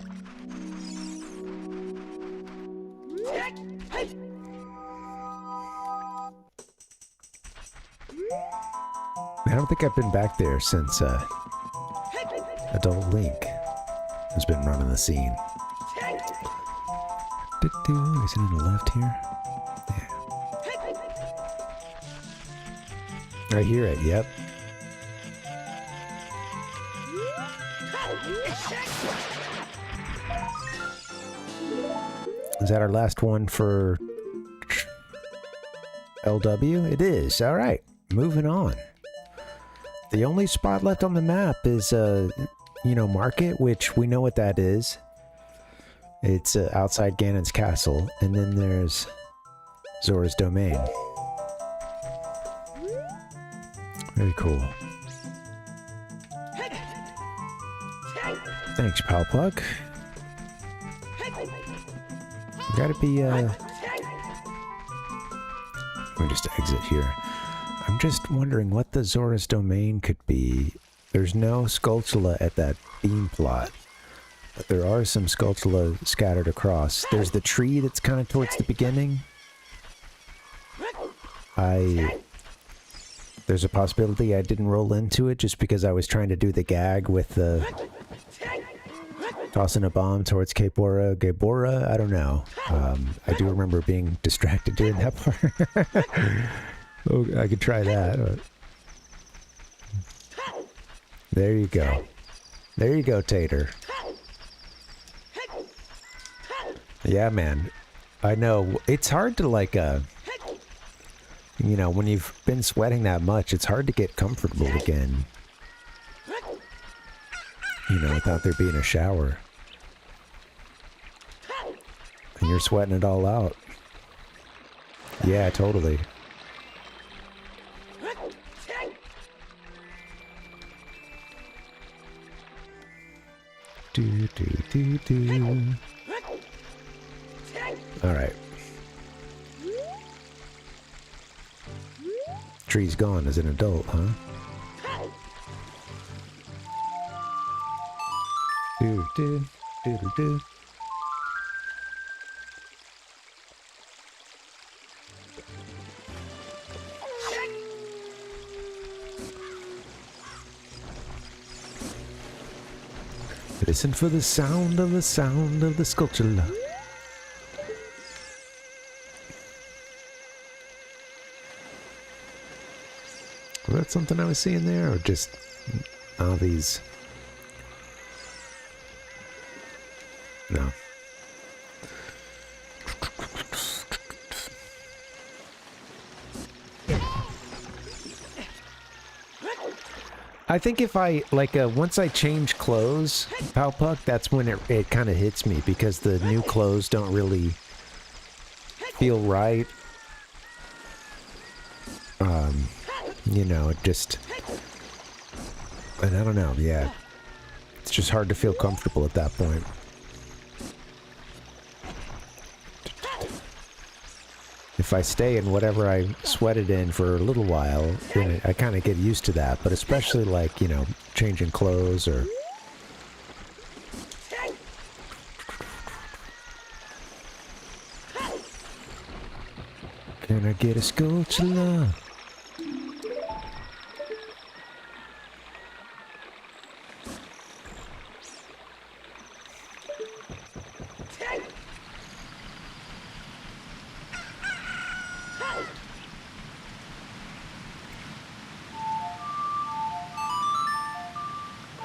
I don't think I've been back there since Adult Link has been running the scene. Is it on the left here? Yeah. I hear it, yep. Is that our last one for LW? It is. All right. Moving on. The only spot left on the map is, Market, which we know what that is. It's outside Ganon's castle. And then there's Zora's Domain. Very cool. Thanks, Palpuck. Gotta be, let me just exit here. I'm just wondering what the Zora's Domain could be. There's no Skulltula at that beam plot, but there are some Skulltula scattered across. There's the tree that's kind of towards the beginning. There's a possibility I didn't roll into it just because I was trying to do the gag with the tossing a bomb towards Gabora. I don't know. I do remember being distracted doing that part. Oh, I could try that. There you go. There you go, Tater. Yeah, man. I know. It's hard to, like, when you've been sweating that much, it's hard to get comfortable again. Without there being a shower. And you're sweating it all out. Yeah, totally. Alright. Tree's gone as an adult, huh? Do. Listen for the sound of the Skulltula. Was that something I was seeing there, or just all these? No. I think if I, once I change clothes, Palpuck, that's when it kind of hits me, because the new clothes don't really feel right. It just, and I don't know, yeah. It's just hard to feel comfortable at that point. If I stay in whatever I sweated in for a little while, then I kind of get used to that. But especially changing clothes or... Can I get a Skulltula?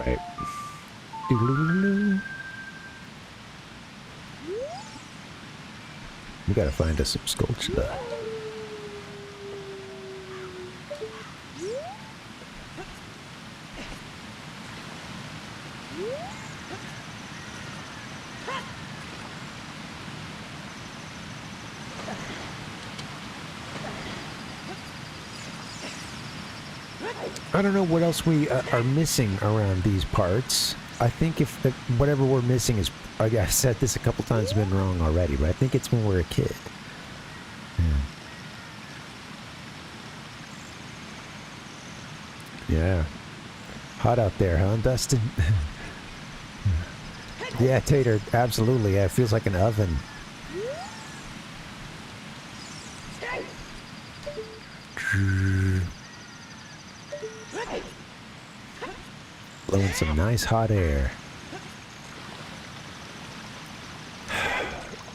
Right. We gotta find us some Skulltula. I don't know what else we are missing around these parts. I think if whatever we're missing is, I've said this a couple times, been wrong already, but I think it's when we're a kid. Yeah. Hot out there, huh, Dustin? Yeah, Tater, absolutely. Yeah, it feels like an oven. Blowing some nice hot air.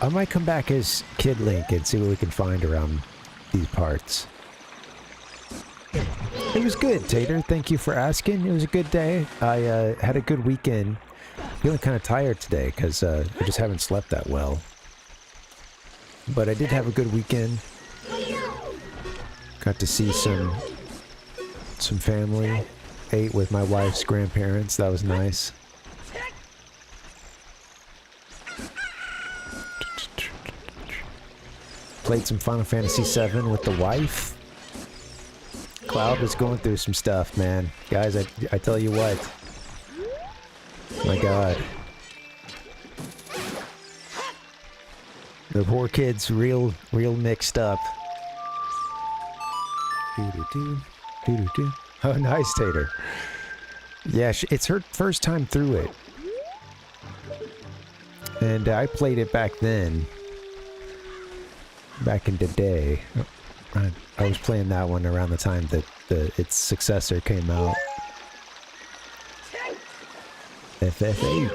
I might come back as Kid Link and see what we can find around these parts. It was good, Tater. Thank you for asking. It was a good day. I had a good weekend. Feeling kind of tired today because I just haven't slept that well. But I did have a good weekend. Got to see some family. Ate with my wife's grandparents. That was nice. Played some Final Fantasy VII with the wife. Cloud was going through some stuff, man. Guys, I tell you what. My God. The poor kid's real mixed up. Doo-doo-doo. Doo-doo-doo. Oh, nice, Tater. Yeah, it's her first time through it. And I played it back then. Back in the day. I was playing that one around the time that its successor came out. FF8.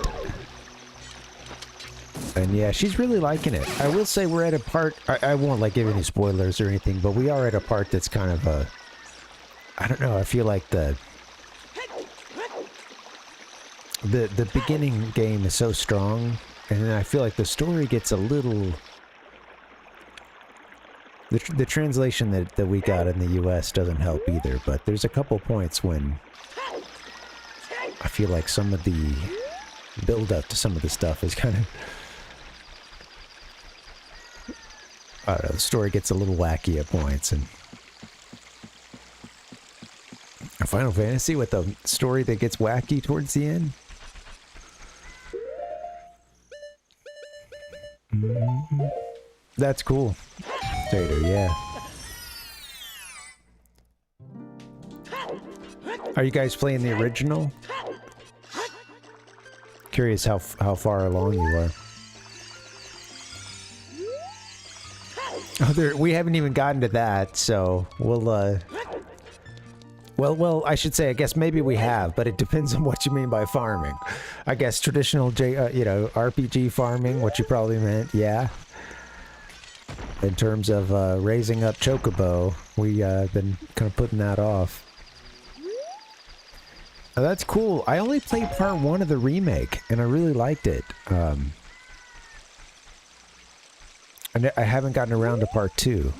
And yeah, she's really liking it. I will say we're at a part... I won't like give any spoilers or anything, but we are at a part that's kind of a... I don't know, I feel like the beginning game is so strong, and then I feel like the story gets a little... The translation that we got in the US doesn't help either, but there's a couple points when I feel like some of the build-up to some of the stuff is kind of... I don't know, the story gets a little wacky at points, and... Final Fantasy with a story that gets wacky towards the end? That's cool. Tater, yeah. Are you guys playing the original? Curious how far along you are. Oh, we haven't even gotten to that, so we'll, Well, I should say, I guess maybe we have, but it depends on what you mean by farming. I guess traditional, RPG farming, what you probably meant, yeah. In terms of raising up Chocobo, we been kind of putting that off. Oh, that's cool. I only played part 1 of the remake, and I really liked it. And I haven't gotten around to part 2.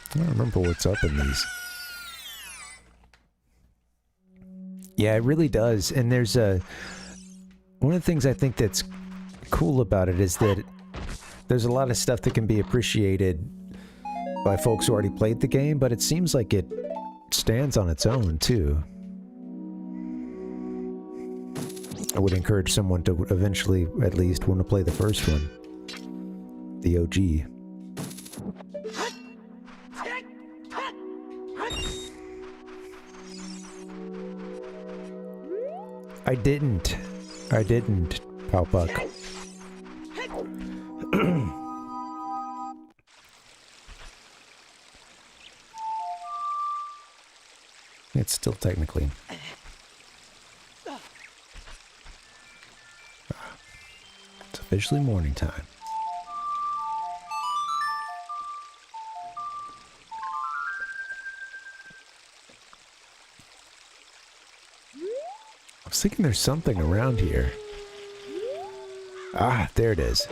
I don't remember what's up in these. Yeah, it really does. And there's one of the things I think that's cool about it is that there's a lot of stuff that can be appreciated by folks who already played the game, but it seems like it stands on its own, too. I would encourage someone to eventually, at least, want to play the first one. The OG. I didn't, Palpuck. It's still technically. It's officially morning time. I was thinking there's something around here. Ah, there it is.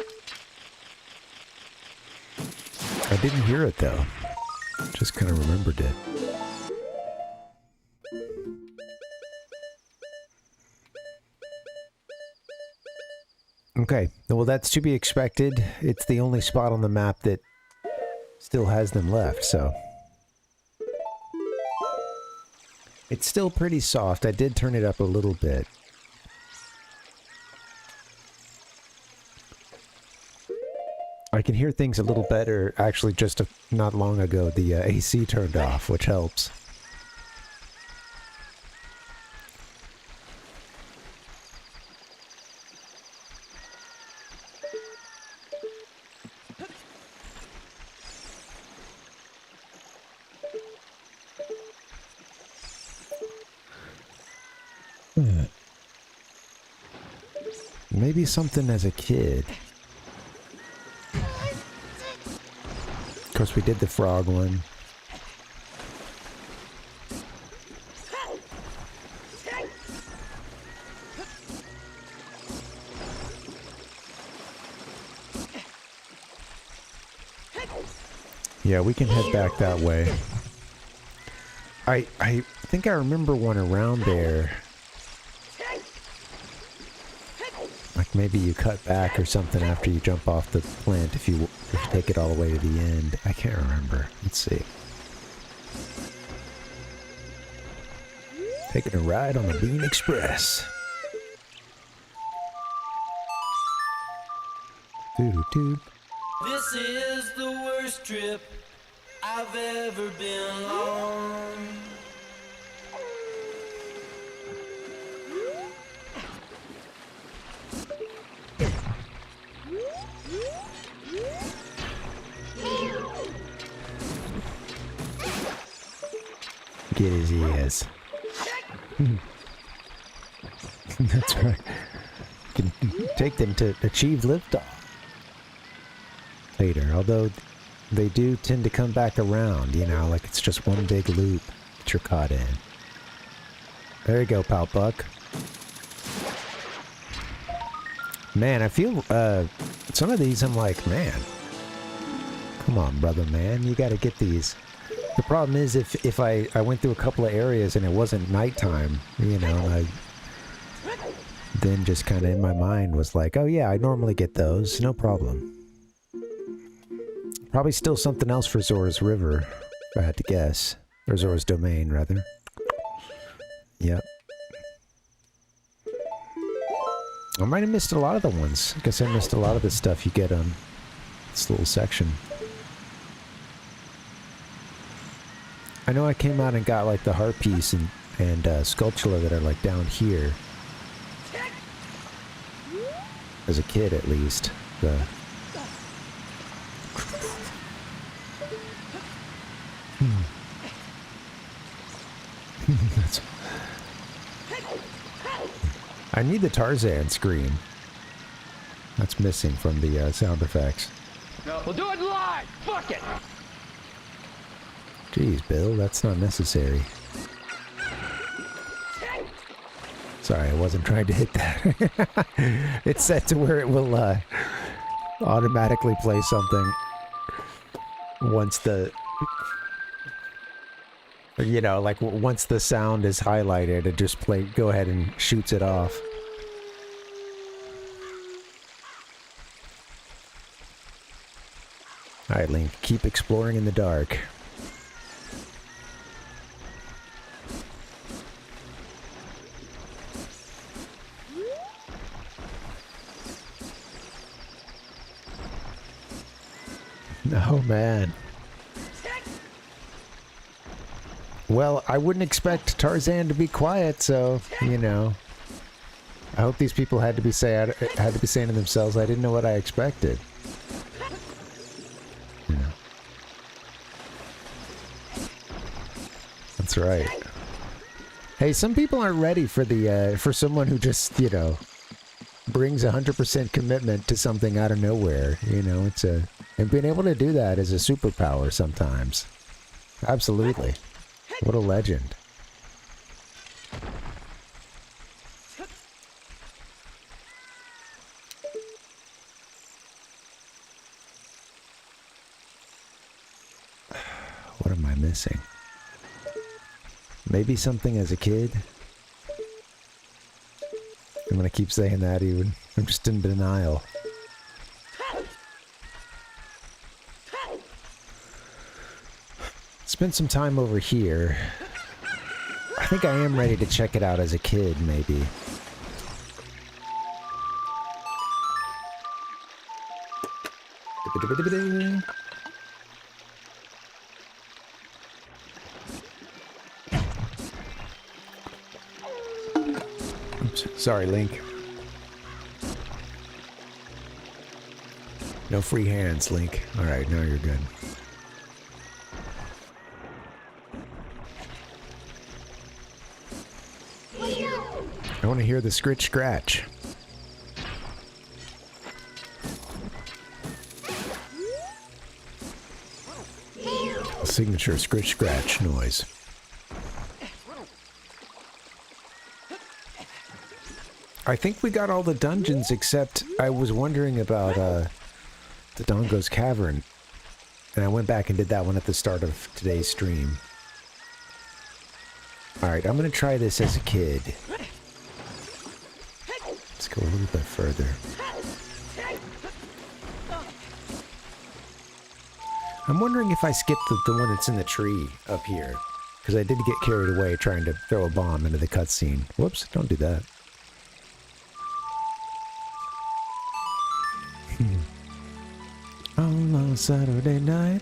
I didn't hear it though. Just kind of remembered it. Okay, well that's to be expected. It's the only spot on the map that still has them left, so... It's still pretty soft. I did turn it up a little bit. I can hear things a little better. Actually, just not long ago, the AC turned off, which helps. Maybe something as a kid. Of course, we did the frog one. Yeah, we can head back that way. I think I remember one around there. Like maybe you cut back or something after you jump off the plant if you take it all the way to the end. I can't remember. Let's see. Taking a ride on the Bean Express. Doo-doo-doo. This is the worst trip I've ever been on. Get his ears. That's right. You can take them to achieve liftoff later, although they do tend to come back around, you know, like it's just one big loop that you're caught in. There you go, pal buck. Man, I feel, some of these I'm like, man, come on, brother, man, you gotta get these. The problem is if I went through a couple of areas and it wasn't nighttime, you know, I then just kind of in my mind was like, oh yeah, I normally get those, no problem. Probably still something else for Zora's River, if I had to guess. Or Zora's Domain, rather. Yep. I might have missed a lot of the ones. I guess I missed a lot of the stuff you get on this little section. I know I came out and got like the heart piece and Skulltula that are like down here. As a kid, at least. I need the Tarzan scream. That's missing from the sound effects. We'll do it live! Fuck it! Jeez, Bill, that's not necessary. Sorry, I wasn't trying to hit that. It's set to where it will automatically play something once the... You know, like once the sound is highlighted, it just go ahead and shoots it off. Alright, Link, keep exploring in the dark. Oh, man. Well, I wouldn't expect Tarzan to be quiet, so, you know. I hope these people had to be saying to themselves, I didn't know what I expected. You know. That's right. Hey, some people aren't ready for the, for someone who just, you know, brings 100% commitment to something out of nowhere. You know, it's a... And being able to do that is a superpower sometimes. Absolutely. What a legend. missing? Maybe something as a kid? I'm gonna keep saying that even. I'm just in denial. Spent some time over here. I think I am ready to check it out as a kid, maybe. Oops, sorry, Link. No free hands, Link. Alright, now you're good. I want to hear the scritch scratch. Signature scritch scratch noise. I think we got all the dungeons except I was wondering about the Dongo's Cavern. And I went back and did that one at the start of today's stream. Alright, I'm gonna try this as a kid. Let's go a little bit further. I'm wondering if I skipped the one that's in the tree up here. Because I did get carried away trying to throw a bomb into the cutscene. Whoops, don't do that. On a Saturday night.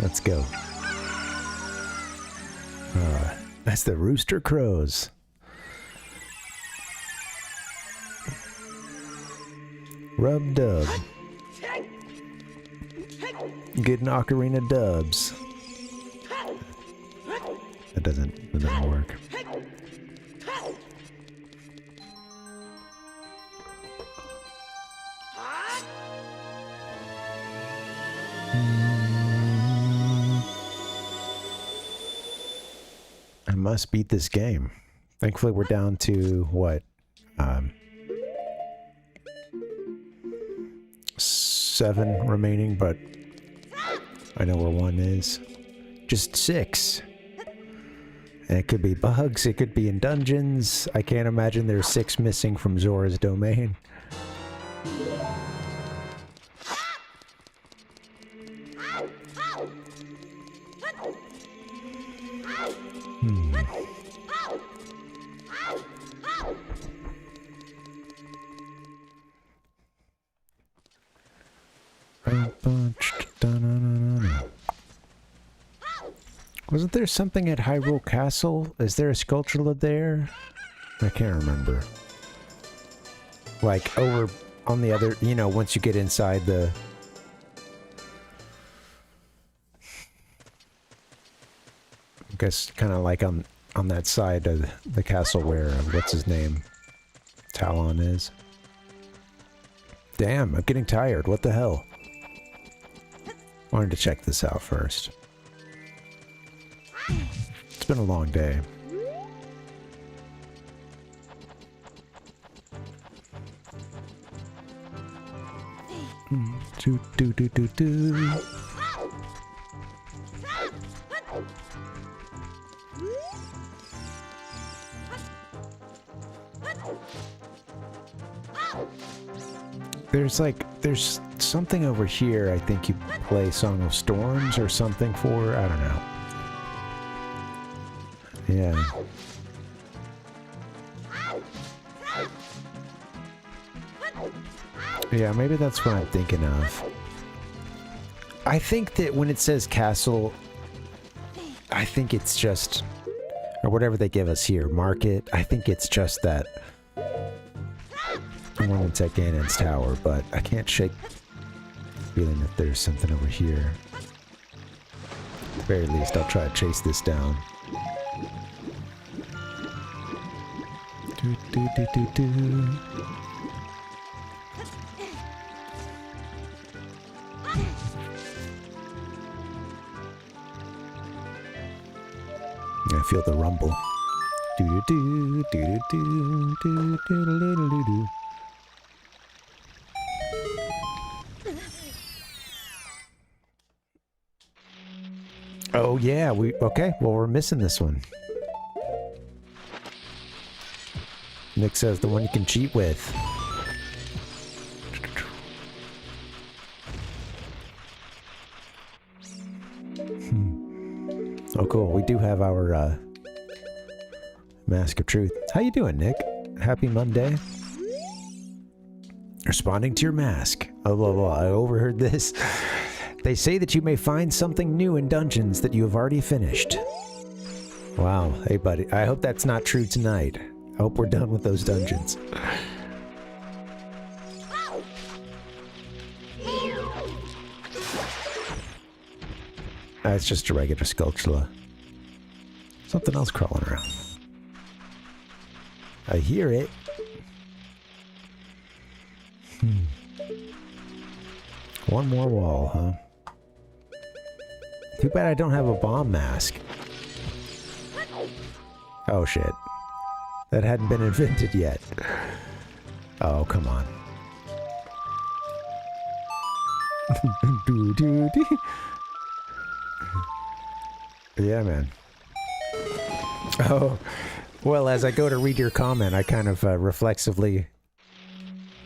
Let's go. That's the Rooster Crows. Rub dub. Getting Ocarina dubs. That doesn't work. I must beat this game. Thankfully we're down to what? 7 remaining, but I know where 1 is. Just 6. And it could be bugs, it could be in dungeons. I can't imagine there's 6 missing from Zora's domain. Wasn't there something at Hyrule Castle? Is there a Skulltula there? I can't remember. Like, over on the other, you know, once you get inside the... I guess kind of like on that side of the castle where, what's his name? Talon is. Damn, I'm getting tired. What the hell? Wanted to check this out first. It's been a long day. Do do do do do. There's something over here I think you play Song of Storms or something for, I don't know. Yeah. Yeah, maybe that's what I'm thinking of. I think that when it says castle, I think it's just, or whatever they give us here, market, I think it's just that one that's at Ganon's tower, but I can't shake the feeling that there's something over here. At the very least, I'll try to chase this down. Do, do, do, do, do. I feel the rumble. Do do do do do do do do do do. Oh yeah, okay. Well, we're missing this one. Nick says the one you can cheat with. Oh, cool. We do have our Mask of Truth. How you doing, Nick? Happy Monday. Responding to your mask. Oh, blah, blah. I overheard this. They say that you may find something new in dungeons that you have already finished. Wow. Hey, buddy. I hope that's not true tonight. I hope we're done with those dungeons. It's just a regular Skulltula. Something else crawling around. I hear it. One more wall, huh? Too bad I don't have a bomb mask. Oh shit. That hadn't been invented yet. Oh, come on. Yeah, man. Oh, well, as I go to read your comment, I kind of reflexively...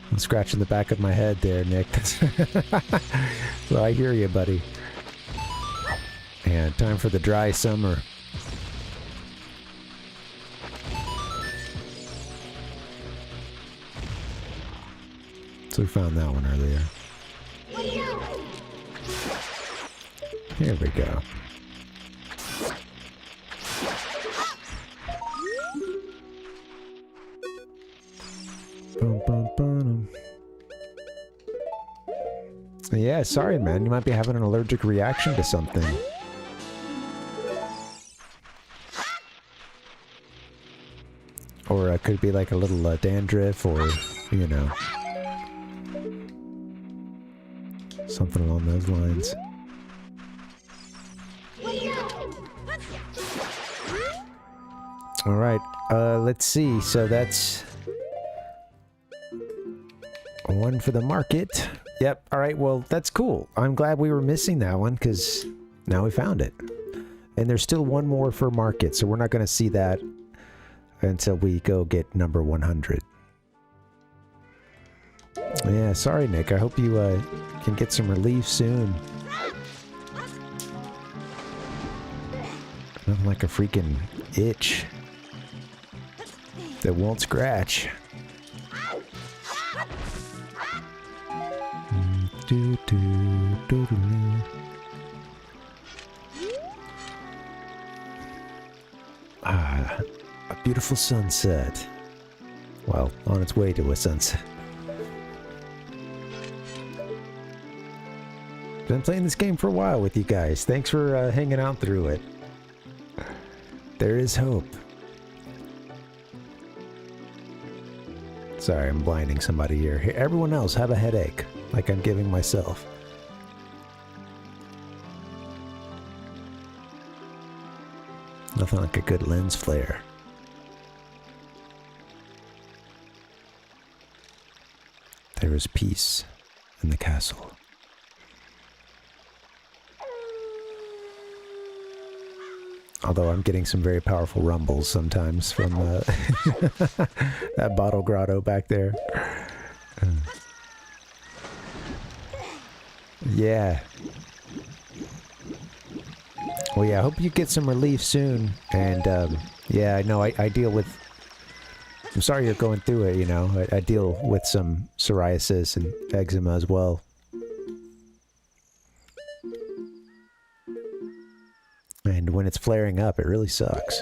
I'm scratching the back of my head there, Nick. So I hear you, buddy. And time for the dry summer. So we found that one earlier. Here we go. Bum, bum, bum. Yeah, sorry, man. You might be having an allergic reaction to something. Or it could be like a little dandruff or, you know, something along those lines. Alright, let's see. So that's one for the market. Yep, alright, well, that's cool. I'm glad we were missing that one, because now we found it. And there's still one more for market, so we're not going to see that until we go get number 100. Yeah, sorry, Nick. I hope you can get some relief soon. Nothing like a freaking itch that won't scratch. Ah, a beautiful sunset. Well, on its way to a sunset. Been playing this game for a while with you guys. Thanks for hanging out through it. There is hope. Sorry, I'm blinding somebody here. Here, everyone else have a headache, like I'm giving myself. Nothing like a good lens flare. There is peace in the castle. Although I'm getting some very powerful rumbles sometimes from that bottle grotto back there. Yeah. Well, yeah, I hope you get some relief soon. And, yeah, I know I deal with... I'm sorry you're going through it, you know. I deal with some psoriasis and eczema as well. And when it's flaring up, it really sucks.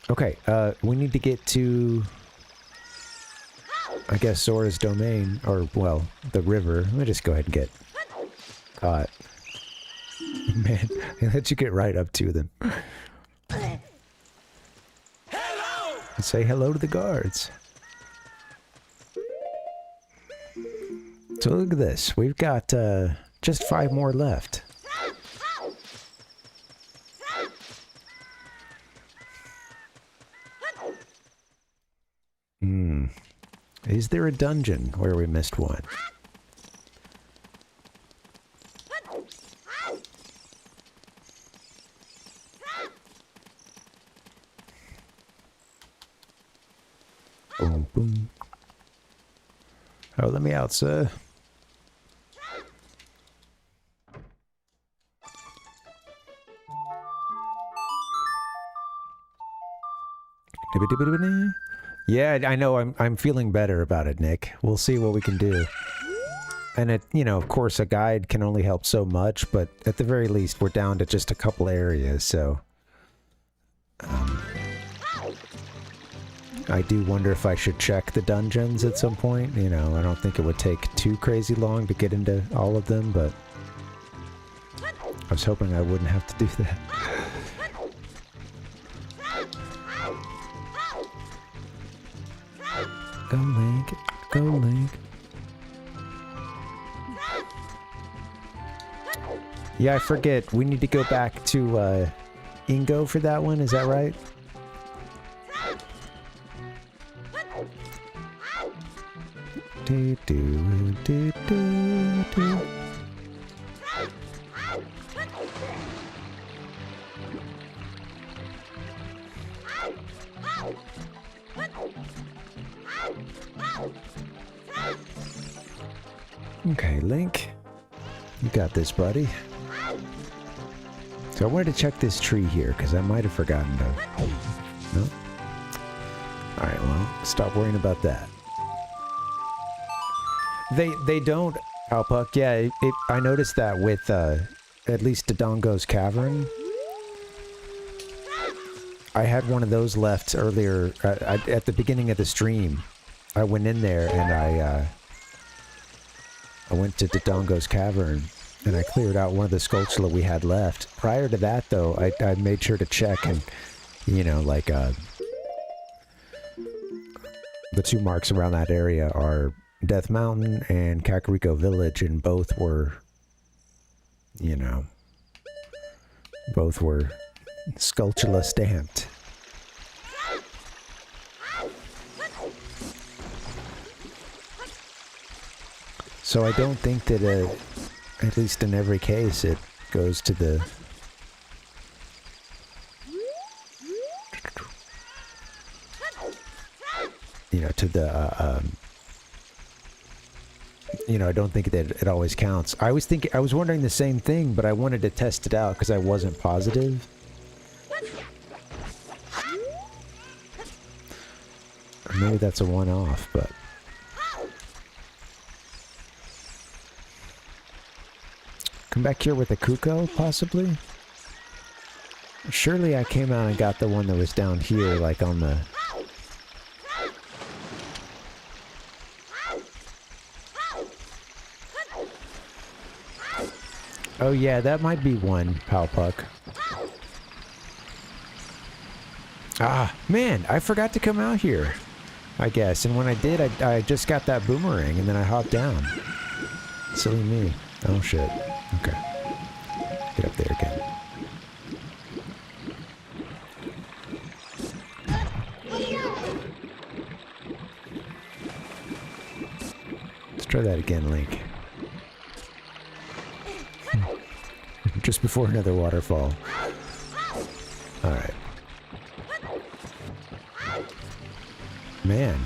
Okay, we need to get to... I guess Sora's domain, or, well, the river. Let me just go ahead and get caught. Man, they let you get right up to them. Hello! And say hello to the guards. So look at this. We've got just 5 more left. Is there a dungeon where we missed one? Oh, let me out, sir. Yeah, I know. I'm feeling better about it, Nick. We'll see what we can do. And it, you know, of course, a guide can only help so much, but at the very least, we're down to just a couple areas, so... I do wonder if I should check the dungeons at some point. You know, I don't think it would take too crazy long to get into all of them, but... I was hoping I wouldn't have to do that. Go, Link. Go, Link. Yeah, I forget. We need to go back to, Ingo for that one. Is that right? Do, do, do, do, do. Okay, Link. You got this, buddy. So I wanted to check this tree here, because I might have forgotten to... No? Alright, well, stop worrying about that. They don't... Alpuck, yeah, I noticed that with, at least Dodongo's Cavern. I had one of those left earlier, at the beginning of the stream. I went in there and I went to Dodongo's Cavern and I cleared out one of the Skulltula we had left. Prior to that, though, I made sure to check and, you know, like, the two marks around that area are Death Mountain and Kakariko Village, and both were, you know, both were Skulltula stamped. So I don't think that, at least in every case, it goes to the... You know, to the, you know, I don't think that it always counts. I was wondering the same thing, but I wanted to test it out because I wasn't positive. Or maybe that's a one-off, but... Come back here with a Kuko, possibly? Surely I came out and got the one that was down here, like on the... Oh yeah, that might be one, Palpuck. Ah, man, I forgot to come out here, I guess. And when I did, I just got that boomerang, and then I hopped down. Silly me. Oh shit. Okay. Get up there again. Let's try that again, Link. Just before another waterfall. Alright. Man.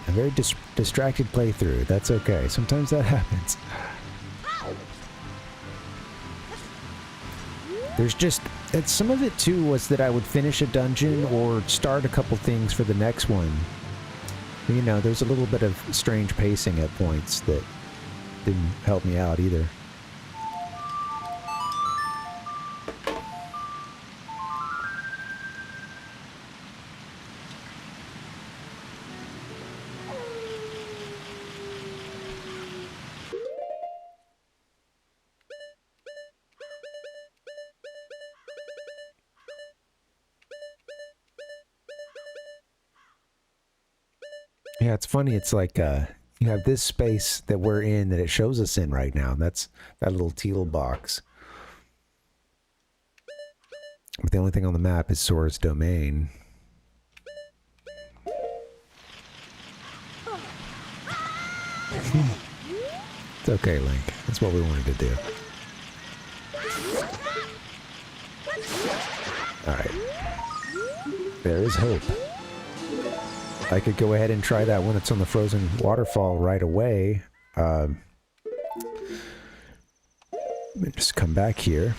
A very distracted playthrough. That's okay. Sometimes that happens. There's just... some of it, too, was that I would finish a dungeon or start a couple things for the next one. You know, there's a little bit of strange pacing at points that didn't help me out either. Yeah, it's funny. It's like, you have this space that we're in that it shows us in right now. That's that little teal box. But the only thing on the map is Sora's domain. It's okay, Link. That's what we wanted to do. Alright. There is hope. I could go ahead and try that when it's on the frozen waterfall right away. Let me just come back here.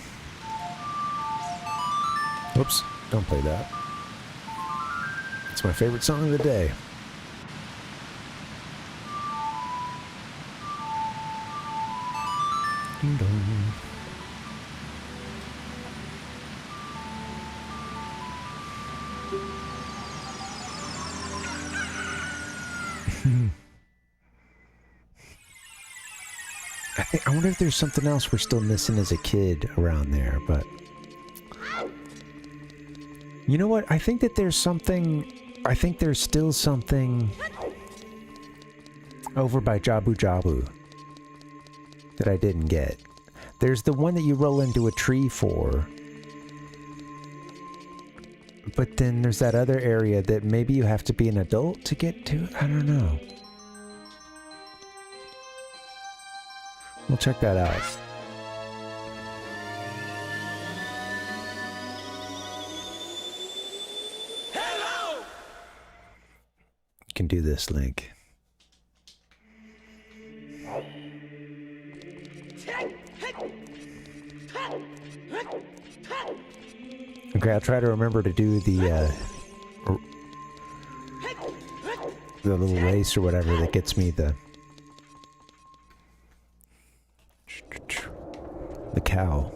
Oops, don't play that. It's my favorite song of the day. Ding dong. I wonder if there's something else we're still missing as a kid around there, but... You know what? I think that there's something... I think there's still something... over by Jabu Jabu that I didn't get. There's the one that you roll into a tree for. But then there's that other area that maybe you have to be an adult to get to? I don't know. We'll check that out. Hello! You can do this, Link. Okay, I'll try to remember to do the little race or whatever that gets me the cow.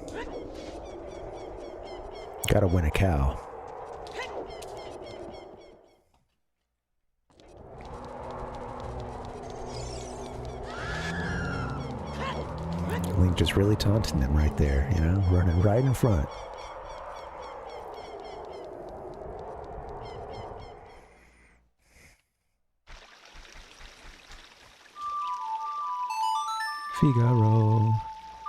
Gotta win a cow. Link just really taunting them right there, you know, running right in front. Figaro,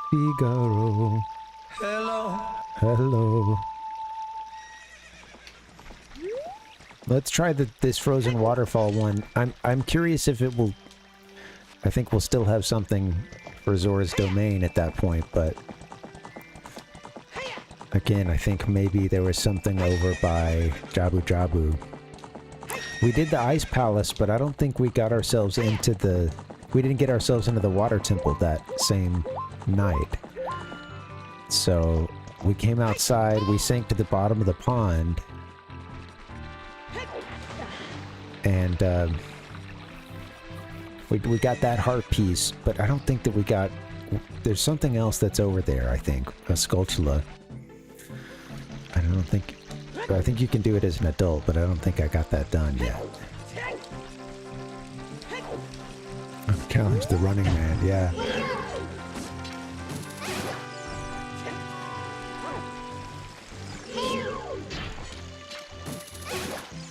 Figaro. Hello. Hello. Let's try this frozen waterfall one. I'm curious if it will. I think we'll still have something for Zora's Domain at that point, but again, I think maybe there was something over by Jabu Jabu. We did the Ice Palace, but I don't think we got ourselves into the... We didn't get ourselves into the water temple that same night. So we came outside, we sank to the bottom of the pond, and we got that heart piece, but I don't think that we got... There's something else that's over there, I think. A Skulltula. I don't think... I think you can do it as an adult, but I don't think I got that done yet. Challenge the Running Man, yeah.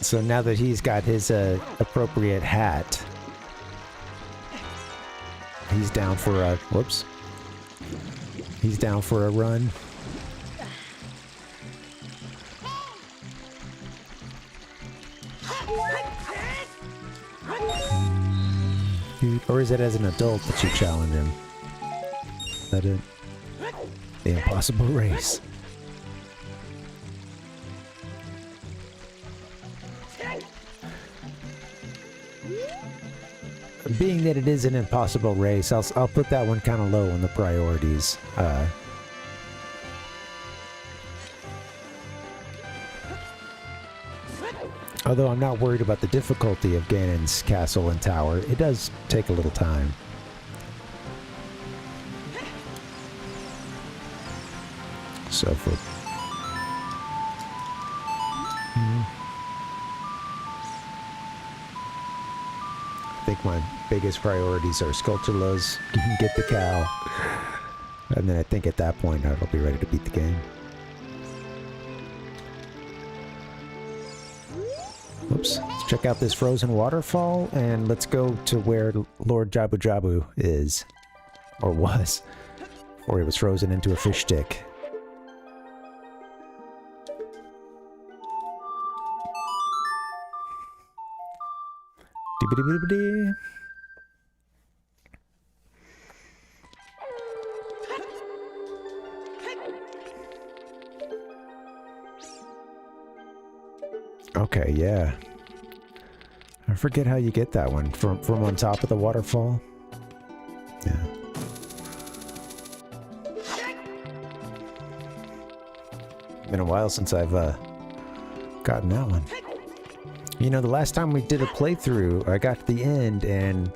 So now that he's got his appropriate hat, he's down for a... Whoops. He's down for a run. Or is it as an adult that you challenge him? Is that it? The impossible race. Being that it is an impossible race, I'll put that one kind of low on the priorities. Although I'm not worried about the difficulty of Ganon's castle and tower, it does take a little time. So for... I think my biggest priorities are Skulltulas, get the cow, and then I think at that point I'll be ready to beat the game. Oops. Let's check out this frozen waterfall, and let's go to where Lord Jabu Jabu is. Or was. Or he was frozen into a fish stick. Dee-ba-dee-ba-dee-ba-dee. Okay, yeah. I forget how you get that one. From on top of the waterfall? Yeah. Been a while since I've gotten that one. You know, the last time we did a playthrough, I got to the end and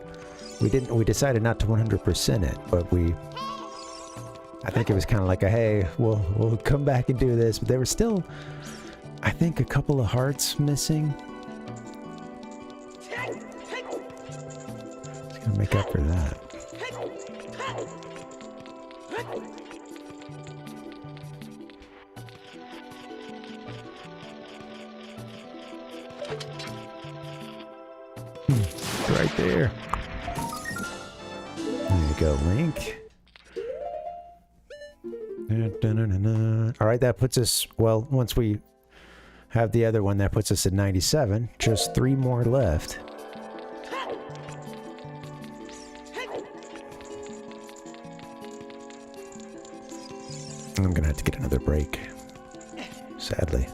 we decided not to 100% it, but I think it was kind of like a, hey, we'll come back and do this, but there were still, I think, a couple of hearts missing. It's gonna make up for that. Right there. There you go, Link. Alright, that puts us, well, once we have the other one, that puts us at 97. Just 3 more left. I'm gonna have to get another break. Sadly.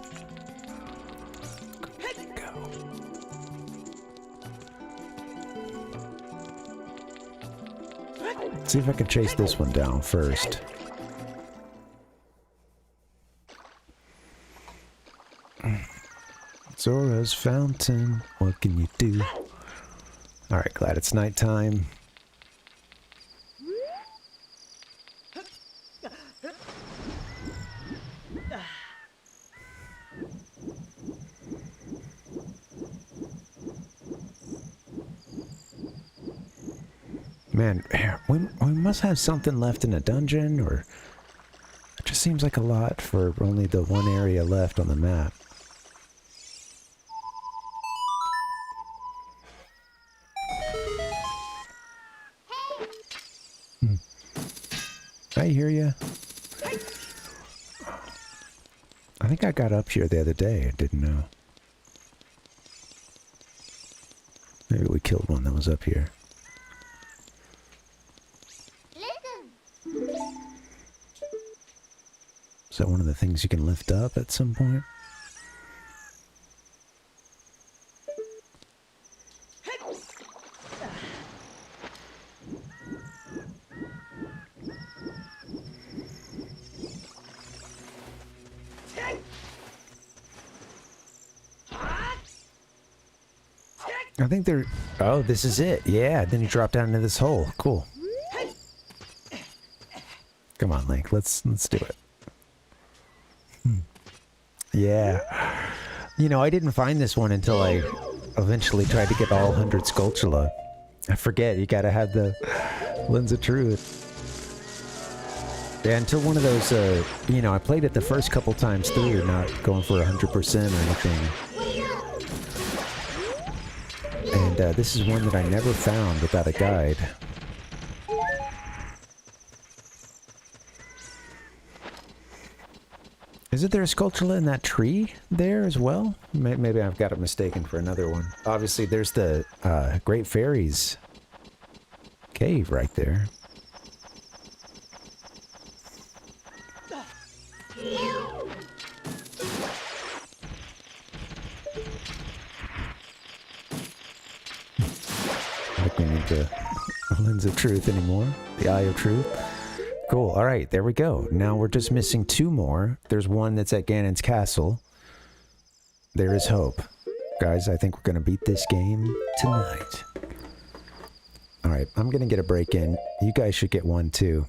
Let's see if I can chase this one down first. Zora's Fountain, what can you do? Alright, glad it's nighttime. Man, we must have something left in a dungeon, or it just seems like a lot for only the one area left on the map. I hear ya. I think I got up here the other day. I didn't know. Maybe we killed one that was up here. Is that one of the things you can lift up at some point? I think they're... Oh, this is it. Yeah, then you drop down into this hole. Cool. Come on, Link. Let's do it. Yeah. You know, I didn't find this one until I eventually tried to get all 100 Skulltula. I forget, you gotta have the Lens of Truth. Yeah, until one of those, you know, I played it the first couple times through, not going for 100% or anything. And this is one that I never found without a guide. Isn't there a Skulltula in that tree there as well? Maybe I've got it mistaken for another one. Obviously, there's the Great Fairy's cave right there. I don't think we need the Lens of Truth anymore. The Eye of Truth. Cool. All right, there we go. Now we're just missing 2 more. There's one that's at Ganon's castle. There is hope. Guys, I think we're going to beat this game tonight. All right, I'm going to get a break in. You guys should get one too.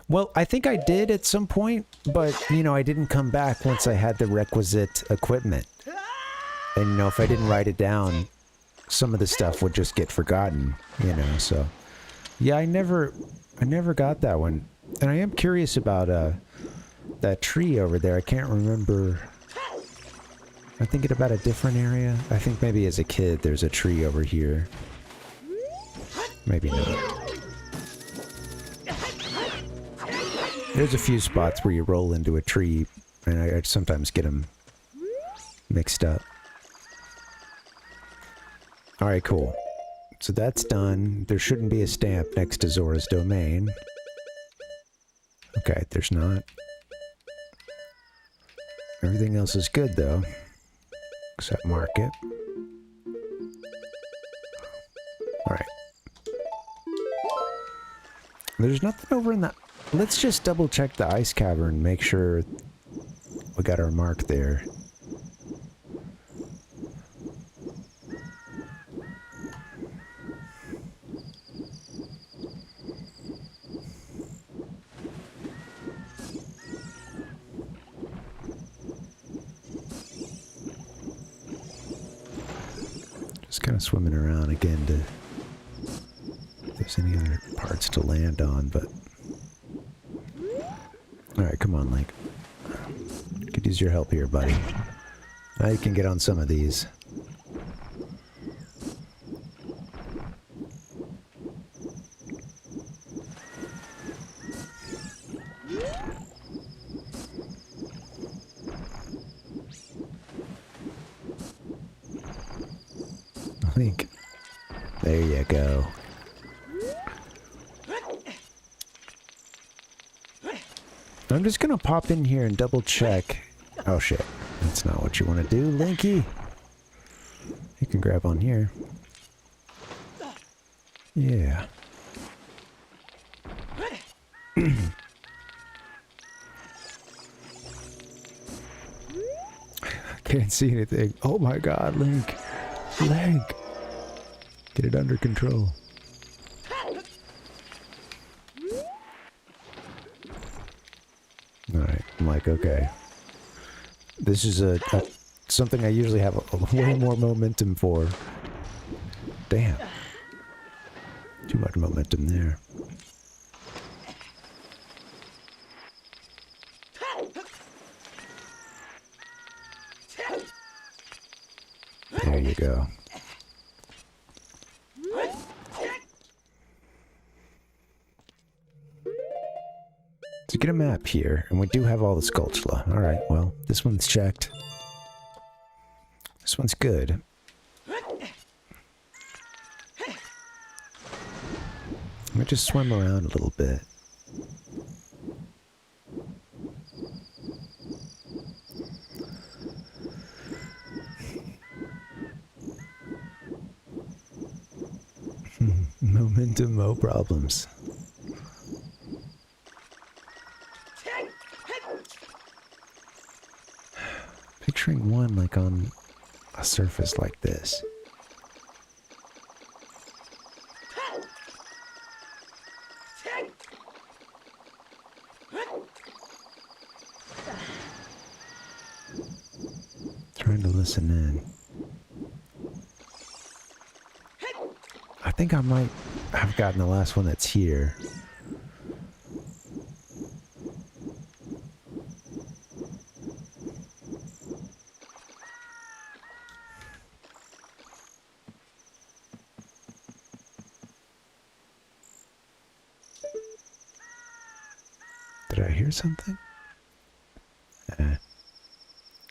Well, I think I did at some point, but, you know, I didn't come back once I had the requisite equipment. And, you know, if I didn't write it down, some of the stuff would just get forgotten, you know, so... Yeah, I never got that one. And I am curious about that tree over there. I can't remember. I'm thinking about a different area. I think maybe as a kid there's a tree over here. Maybe not. There's a few spots where you roll into a tree, and I sometimes get them mixed up. Alright, cool. So that's done. There shouldn't be a stamp next to Zora's Domain. Okay, there's not. Everything else is good, though. Except Market. Alright. There's nothing over in that... Let's just double check the ice cavern, make sure we got our mark there. Just kind of swimming around again to... if there's any other parts to land on, but... Alright, come on, Link. Could use your help here, buddy. Now you can get on some of these. Link. There you go. I'm just gonna pop in here and double check. Oh shit, that's not what you want to do, Linky. You can grab on here. Yeah. Can't see anything. Oh my god, Link. Link. Get it under control. Alright, I'm like, okay. This is something I usually have a way more momentum for. Damn. Too much momentum there. There you go. So get a map here, and we do have all the Skulltula. Alright, well, this one's checked. This one's good. Let me just swim around a little bit. Momentum, no problems. Picturing one like on a surface like this. Trying to listen in. I think I might have gotten the last one that's here. Did I hear something?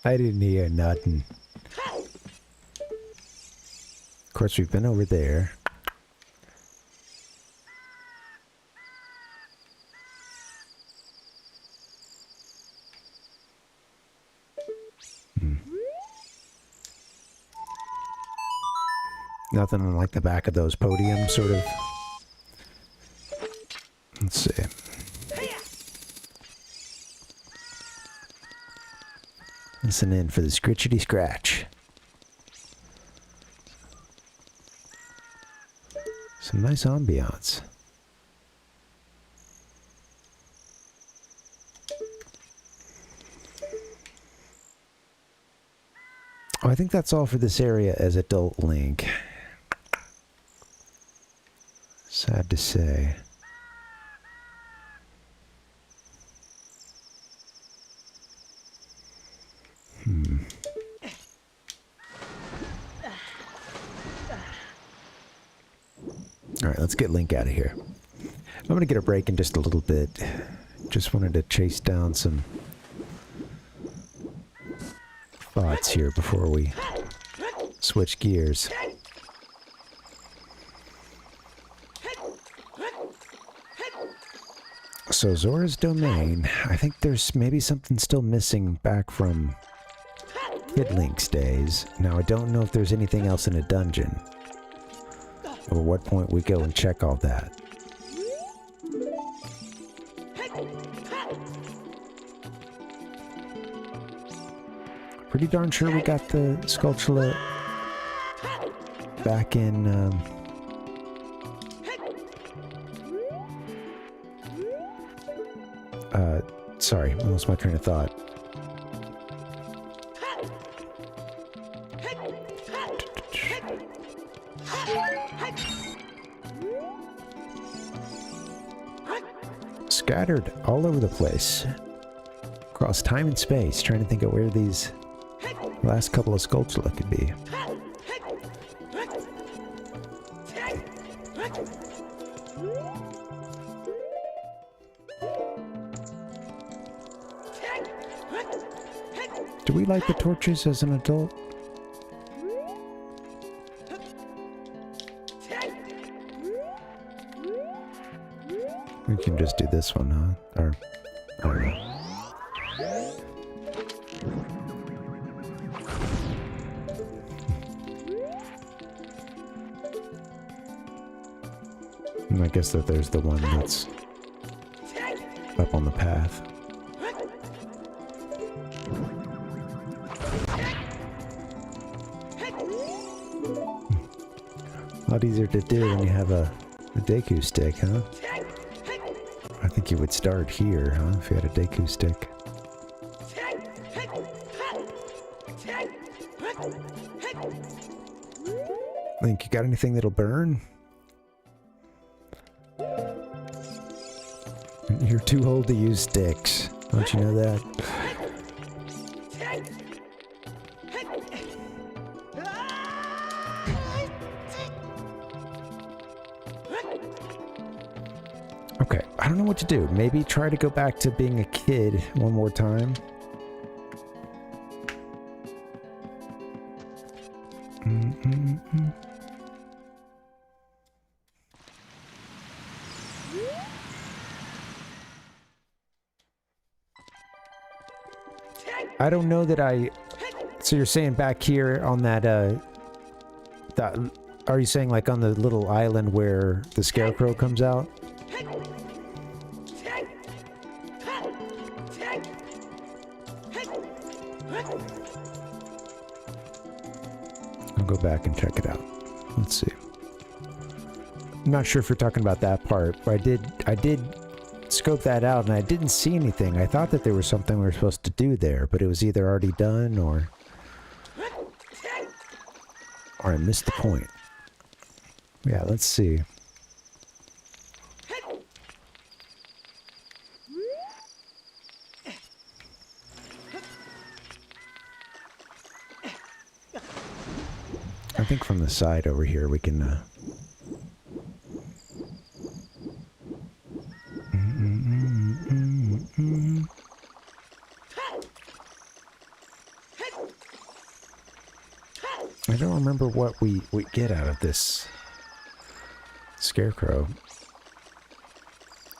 I didn't hear nothing. Of course, we've been over there. Nothing like the back of those podiums, sort of. Let's see. Listen in for the scritchety scratch. Some nice ambiance. Oh, I think that's all for this area as Adult Link. Sad to say. Alright, let's get Link out of here. I'm gonna get a break in just a little bit. Just wanted to chase down some thoughts here before we switch gears. So Zora's Domain, I think there's maybe something still missing back from Kid Link's days. Now I don't know if there's anything else in a dungeon. Or what point we go and check all that. Pretty darn sure we got the Skulltula back in, sorry, I lost my train of thought. Scattered all over the place. Across time and space, trying to think of where these last couple of Skulltula could be. Do we light the torches as an adult? We can just do this one, huh? Or, I don't know. And I guess that there's the one that's up on the path. A lot easier to do when you have a Deku stick, huh? I think you would start here, huh? If you had a Deku stick. Link, you got anything that'll burn? You're too old to use sticks. Don't you know that? Okay, I don't know what to do. Maybe try to go back to being a kid one more time. I don't know that I... So you're saying back here on that, are you saying like on the little island where the scarecrow comes out? I'll go back and check it out. Let's see. I'm not sure if you're talking about that part, but I did scope that out and I didn't see anything. I thought that there was something we were supposed to do there, but it was either already done or I missed the point. Yeah, let's see. I think from the side over here we can I don't remember what we get out of this scarecrow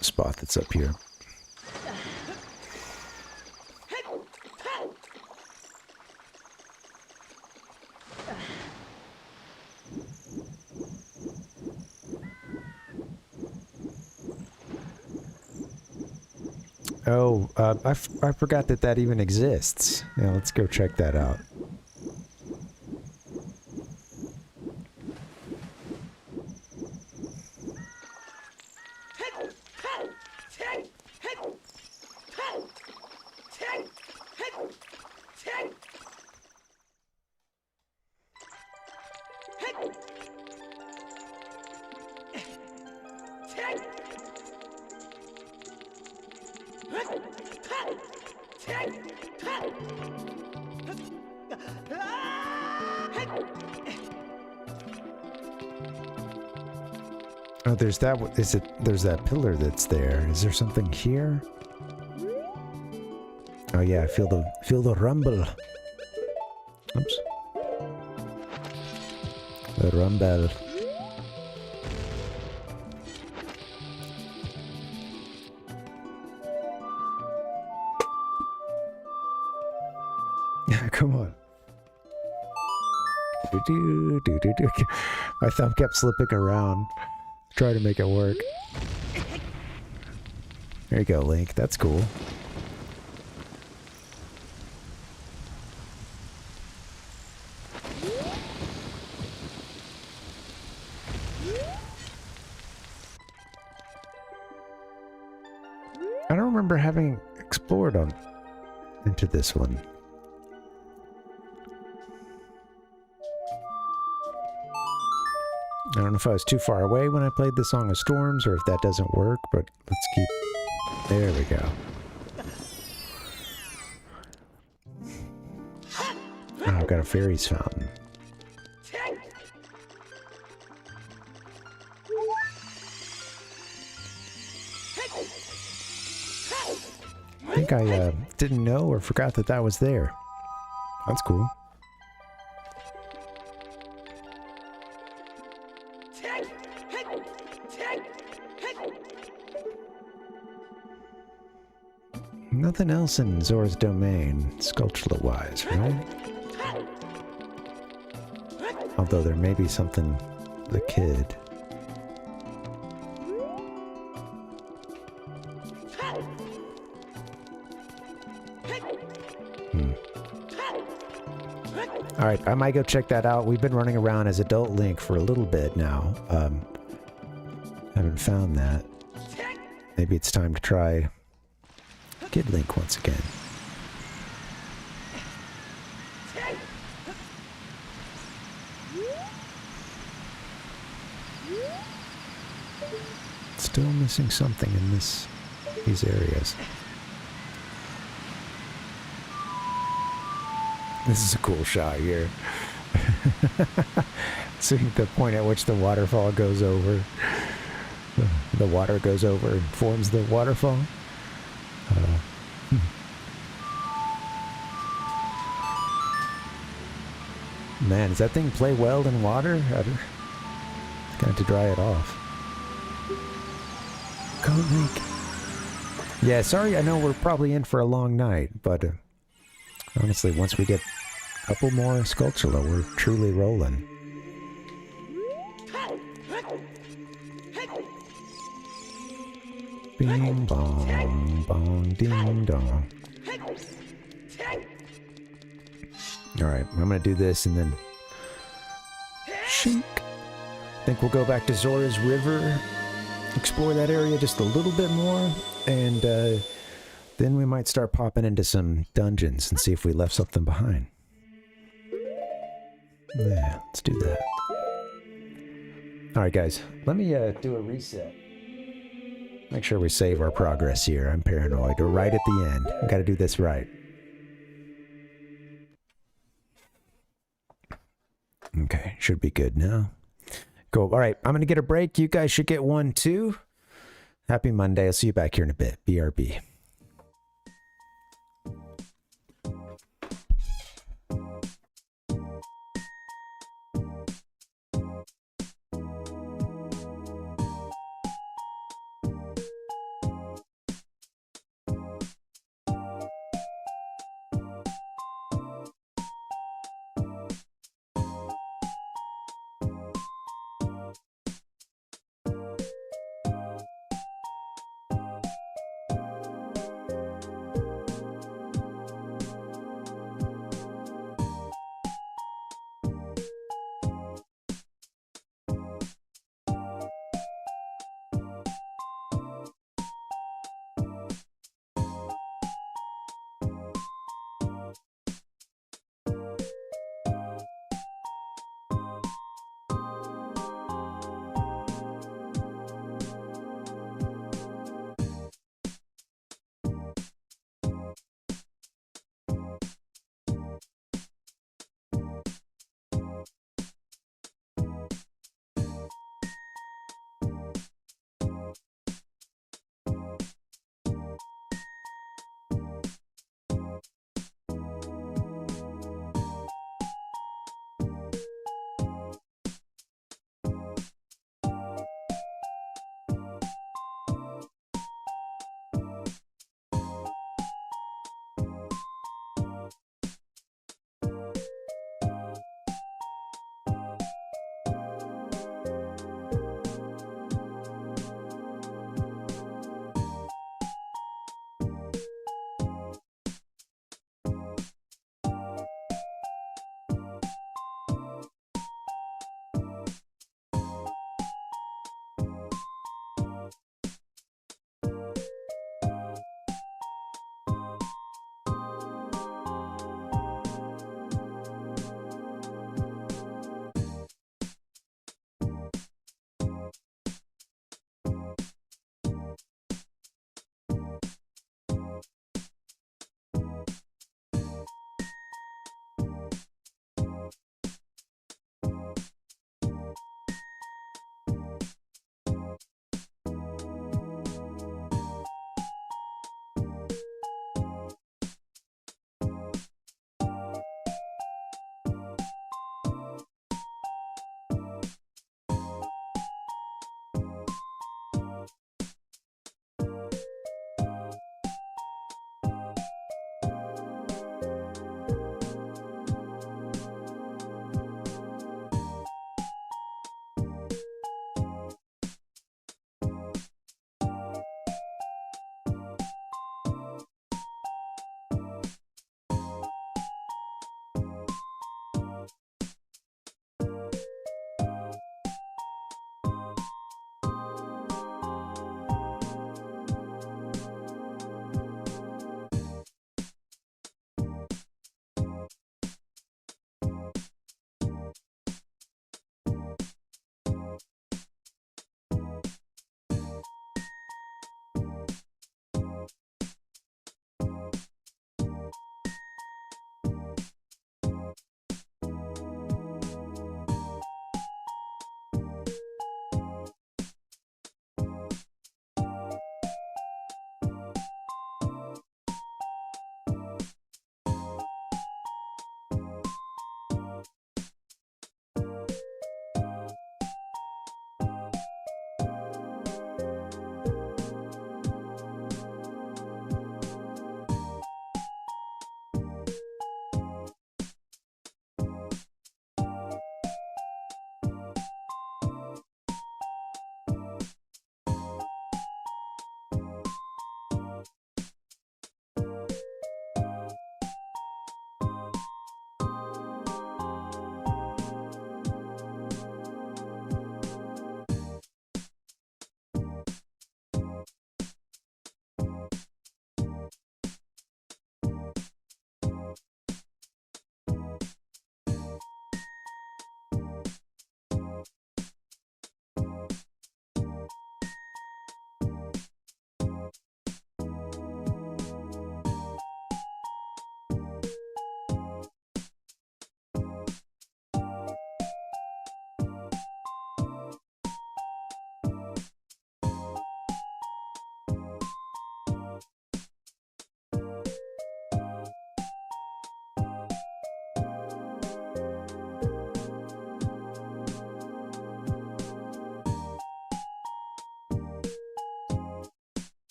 spot that's up here. Oh, I forgot that that even exists. Yeah, let's go check that out. Oh, there's that. Is it? There's that pillar that's there. Is there something here? Oh yeah, I feel the rumble. Oops. The rumble. Come on. My thumb kept slipping around. Try to make it work. There you go, Link. That's cool. I don't remember having explored into this one. I don't know if I was too far away when I played the Song of Storms or if that doesn't work, but let's keep... There we go. Oh, I've got a fairies fountain. I think I didn't know or forgot that that was there. That's cool. Nothing else in Zora's domain, Skulltula-wise, right? Although there may be something the kid. Alright, I might go check that out. We've been running around as Adult Link for a little bit now. Haven't found that. Maybe it's time to try Kid Link once again. Still missing something in these areas. This is a cool shot here. Seeing the point at which the waterfall goes over. The water goes over and forms the waterfall. Man, does that thing play well in water? Got to dry it off. Code Link. Yeah, sorry, I know we're probably in for a long night, but honestly, once we get a couple more Skulltula, we're truly rolling. Bing bong, bong, ding dong. Alright, I'm gonna do this and then... Shink! I think we'll go back to Zora's River, explore that area just a little bit more, and then we might start popping into some dungeons and see if we left something behind. Yeah, let's do that. Alright guys, let me do a reset. Make sure we save our progress here. I'm paranoid. We're right at the end. I gotta do this right. Okay, should be good now. Cool. Alright, I'm gonna get a break. You guys should get one too. Happy Monday. I'll see you back here in a bit. BRB.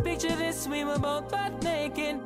Picture this, we were both butt naked.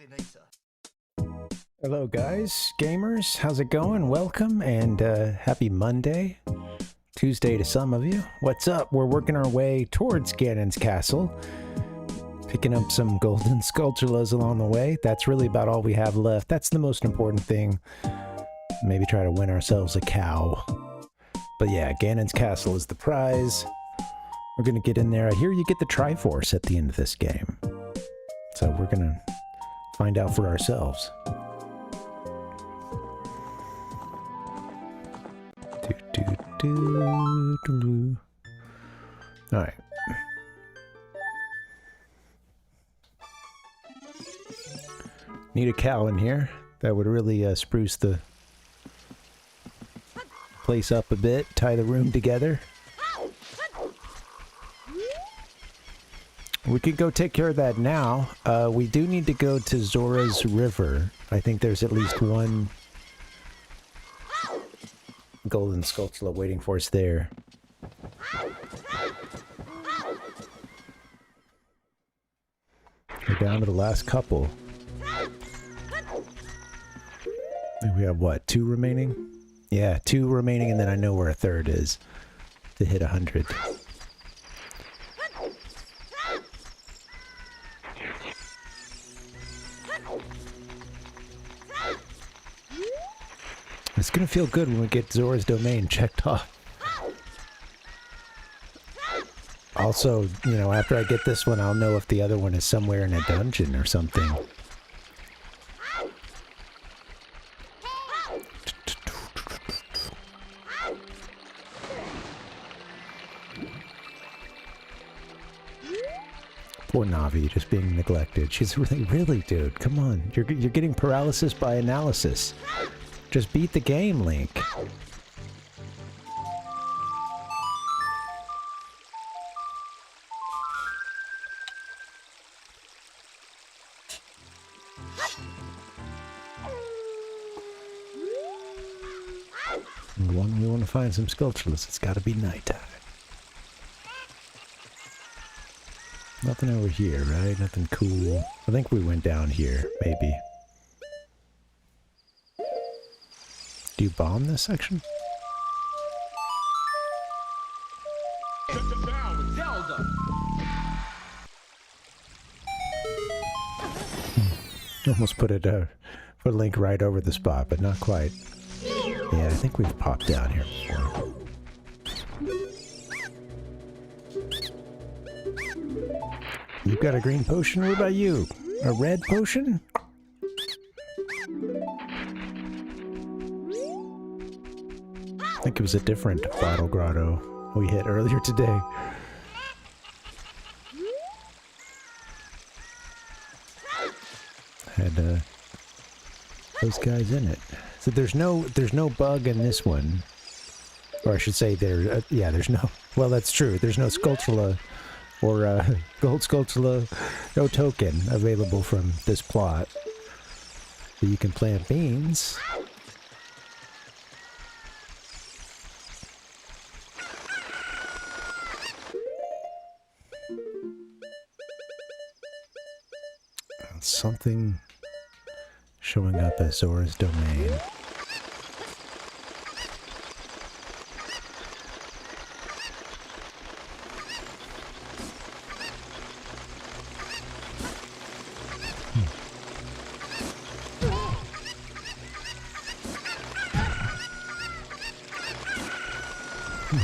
Parvinator. Hello guys, gamers, how's it going? Welcome and happy Monday, Tuesday to some of you. What's up? We're working our way towards Ganon's castle, picking up some golden Skulltulas along the way. That's really about all we have left. That's the most important thing. Maybe try to win ourselves a cow. But yeah, Ganon's castle is the prize. We're gonna get in there. I hear you get the Triforce at the end of this game. So we're gonna find out for ourselves. Alright. Need a cow in here. That would really spruce the place up a bit, tie the room together. We could go take care of that now. We do need to go to Zora's River. I think there's at least one golden Skulltula waiting for us there. We're down to the last couple. I think we have, what, 2 remaining? Yeah, 2 remaining, and then I know where a third is to hit 100. It's gonna feel good when we get Zora's domain checked off. Also, you know, after I get this one, I'll know if the other one is somewhere in a dungeon or something. Poor Navi, just being neglected. She's really, dude, come on. You're getting paralysis by analysis. Just beat the game, Link. And we want to find some Skulltulas. It's got to be nighttime. Nothing over here, right? Nothing cool. I think we went down here, maybe. Do you bomb this section? Shut them down with Zelda. Almost put Link right over the spot, but not quite. Yeah, I think we've popped down here before. You've got a green potion? What about you? A red potion? I think it was a different bottle grotto we hit earlier today. Had those guys in it. So there's no bug in this one, or I should say yeah, there's no. Well, that's true. There's no Skulltula or gold Skulltula, no token available from this plot. But you can plant beans. Something showing up as Zora's domain.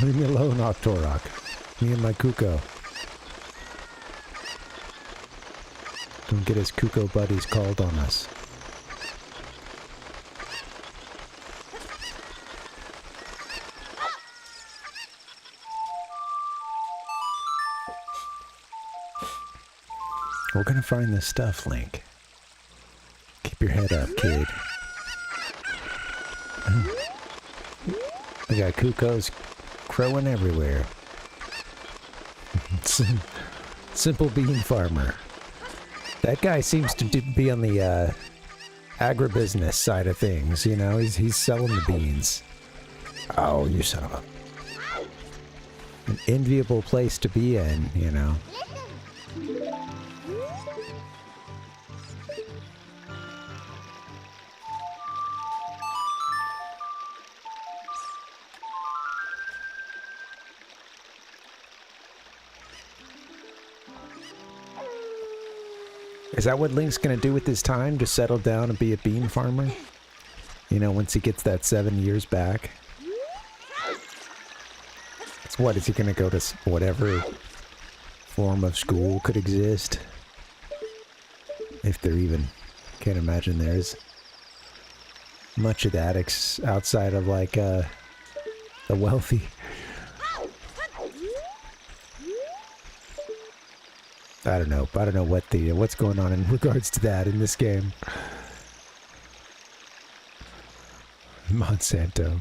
Leave me alone, Octorok. Me and my Kuko. Don't get his Kuko buddies called on us. We're gonna find this stuff, Link. Keep your head up, kid. We got cuckoos crowing everywhere. Simple bean farmer. That guy seems to be on the agribusiness side of things, you know? He's selling the beans. Oh, you son of a... An enviable place to be in, you know? Is that what Link's gonna do with his time? Just settle down and be a bean farmer? You know, once he gets that 7 years back? It's what, is he gonna go to whatever form of school could exist? If there even... Can't imagine there's much of that outside of like the wealthy. I don't know what's going on in regards to that in this game. Monsanto.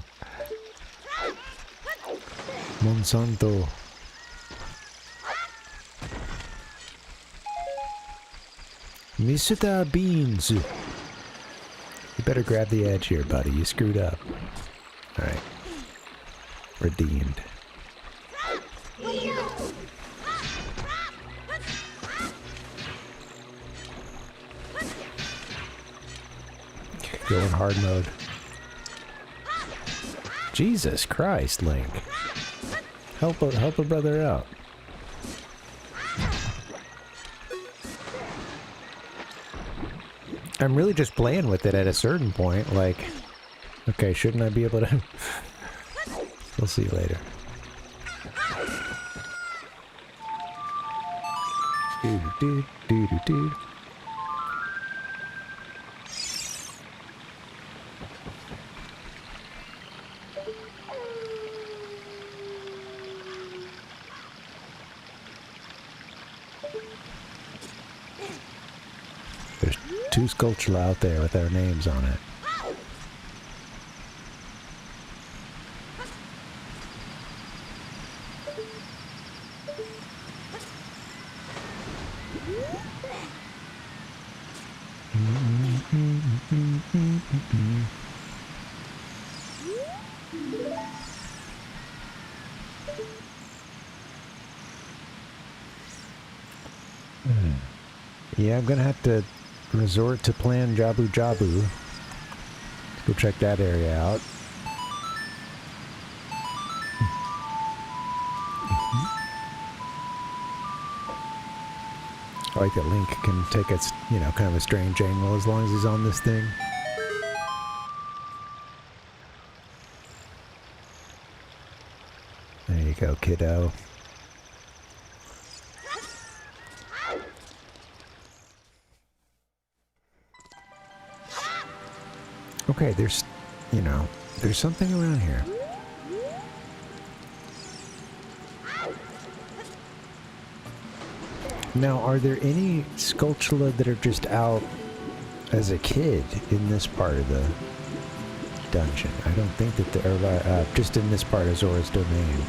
Mr. Beans. You better grab the edge here, buddy. You screwed up. Alright. Redeemed. Go in hard mode. Jesus Christ, Link. Help a brother out. I'm really just playing with it at a certain point, like... Okay, shouldn't I be able to... We'll see later. Do-do-do-do-do-do. There's 2 Skulltula out there with their names on it. Yeah, I'm gonna have to resort to plan Jabu Jabu. Let's go check that area out. I like that Link can take a, you know, kind of a strange angle as long as he's on this thing. There you go, kiddo. Okay, there's, you know, there's something around here. Now, are there any Skulltula that are just out as a kid in this part of the dungeon? I don't think that they're just in this part of Zora's domain.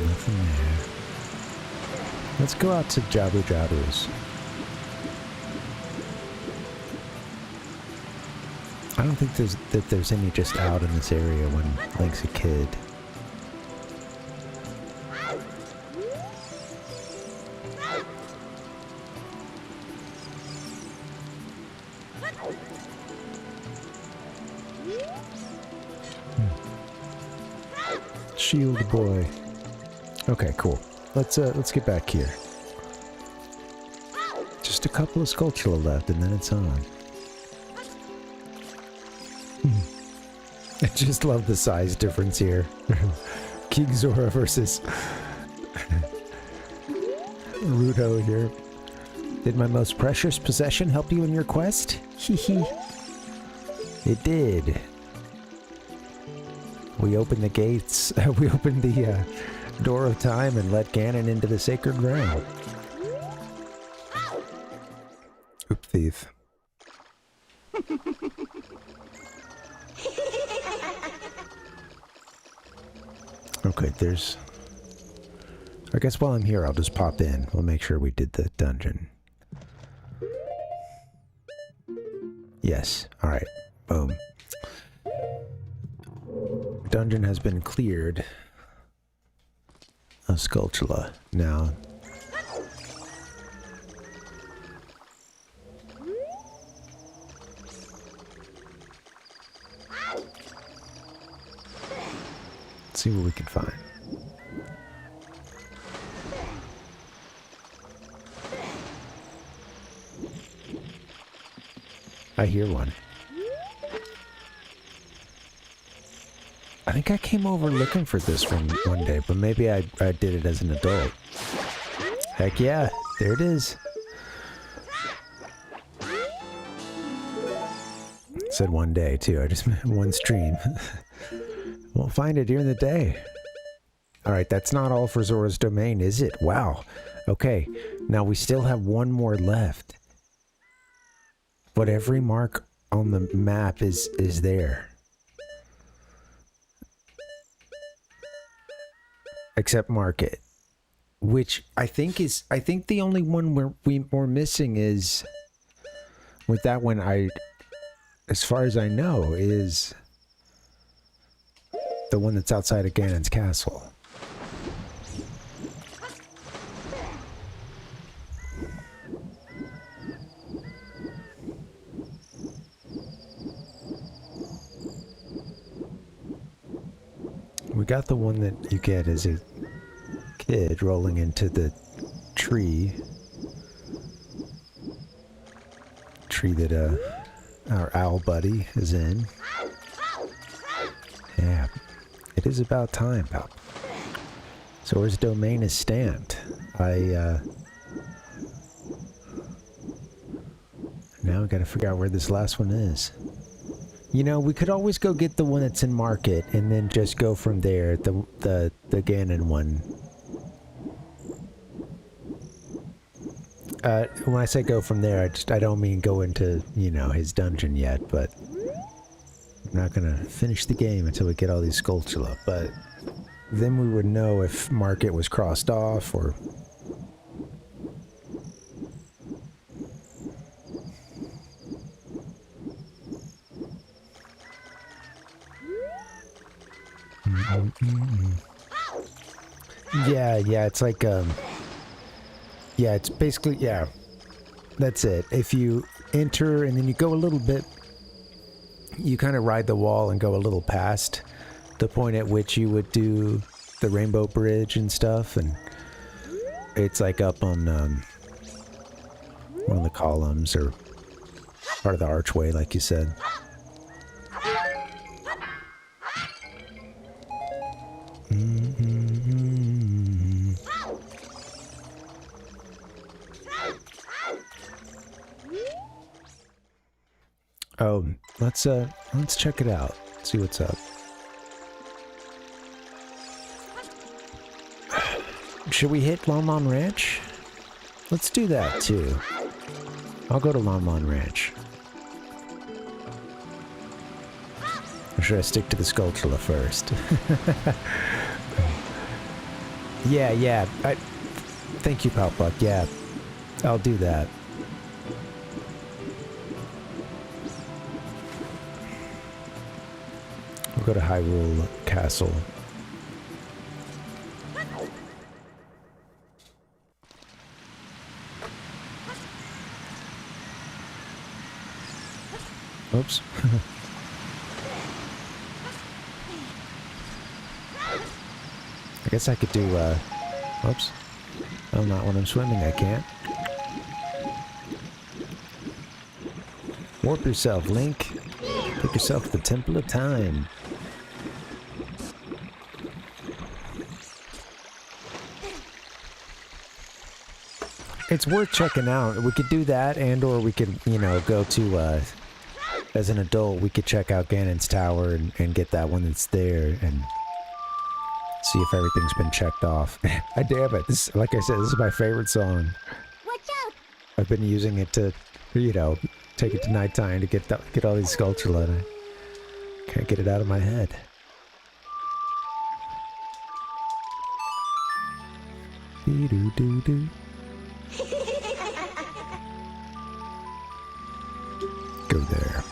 Nothing there. Let's go out to Jabu Jabu's. I don't think there's any just out in this area when Link's a kid. Shield boy. Okay, cool. Let's get back here. Just a couple of Skulltula left, and then it's on. I just love the size difference here. King Zora versus Rudo here. Did my most precious possession help you in your quest? Hee. It did. We opened the gates. We opened the door of time and let Ganon into the sacred ground. Oop thief. Okay, there's... I guess while I'm here, I'll just pop in. We'll make sure we did the dungeon. Yes. Alright. Boom. Dungeon has been cleared of Skulltula. Now... let's see what we can find. I hear one. I think I came over looking for this one day, but maybe I did it as an adult. Heck yeah, there it is. It said one day too, I just meant one stream. Won't find it during the day. Alright, that's not all for Zora's Domain, is it? Wow. Okay, now we still have one more left. But every mark on the map is there. Except Market. Which I think the only one we're missing is... with that one, as far as I know, is... the one that's outside of Ganon's castle. We got the one that you get as a kid rolling into the tree. Tree that our owl buddy is in. Yeah. It is about time, pal. Zora's Domain is stamped. Now I gotta figure out where this last one is. You know, we could always go get the one that's in Market and then just go from there, the Ganon one. When I say go from there, I don't mean go into, you know, his dungeon yet, but I'm not gonna finish the game until we get all these Skulltula, but then we would know if Market was crossed off or... Yeah, it's like, yeah, it's basically, yeah, that's it. If you enter and then you go a little bit, you kind of ride the wall and go a little past the point at which you would do the Rainbow Bridge and stuff, and it's like up on one of the columns or part of the archway, like you said. Oh, let's check it out. See what's up. Should we hit Lon Lon Ranch? Let's do that too. I'll go to Lon Lon Ranch. Or should I stick to the Skulltula first? Yeah. Thank you, Palpuck. Yeah, I'll do that. We'll go to Hyrule Castle. Oops. I guess I could do, oops. Oh, not when I'm swimming, I can't. Warp yourself, Link. Take yourself to the Temple of Time. It's worth checking out. We could do that, and or we could, you know, go to, as an adult, we could check out Ganon's Tower and get that one that's there, and See if everything's been checked off. Damn it. This, like I said, this is my favorite song. Watch out! I've been using it to, you know, take it to nighttime to get all these Skulltula, and I can't get it out of my head. Dee-doo-doo-doo. Go there.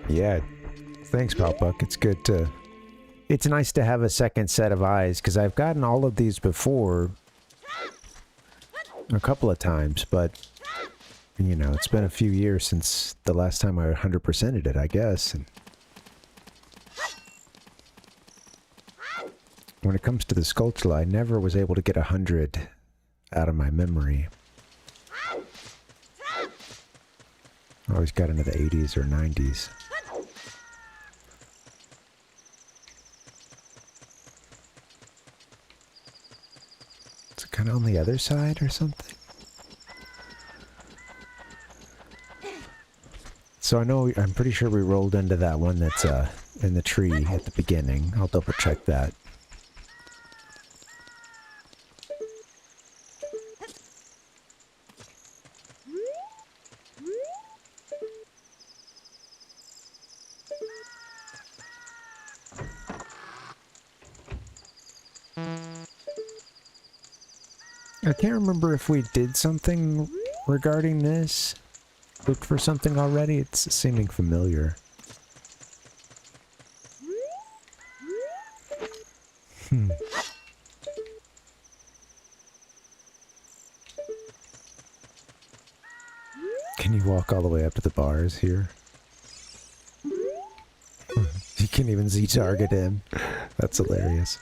Yeah, thanks, Palpuck. It's good to... It's nice to have a second set of eyes, because I've gotten all of these before a couple of times, but, you know, it's been a few years since the last time I 100%ed it, I guess. And when it comes to the Skulltula, I never was able to get 100 out of my memory. I always got into the 80s or 90s. Is it kind of on the other side or something? So I know, I'm pretty sure we rolled into that one that's in the tree at the beginning. I'll double check that. I can't remember if we did something regarding this. Looked for something already. It's seeming familiar. Can you walk all the way up to the bars here? You can't even Z-target him. That's hilarious.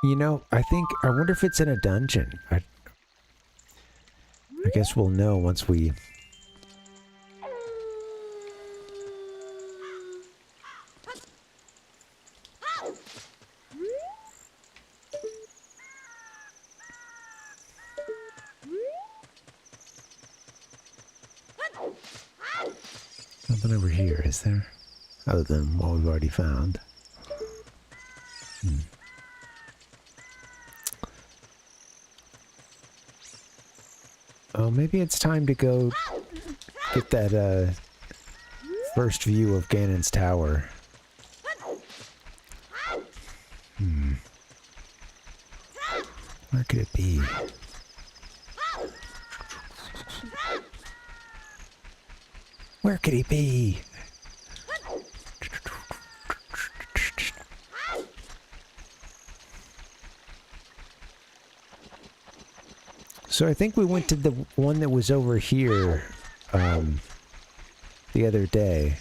You know, I wonder if it's in a dungeon. I guess we'll know once we... Nothing over here, is there? Other than what we've already found. Oh, maybe it's time to go get that first view of Ganon's tower. Where could it be? Where could he be? So I think we went to the one that was over here the other day.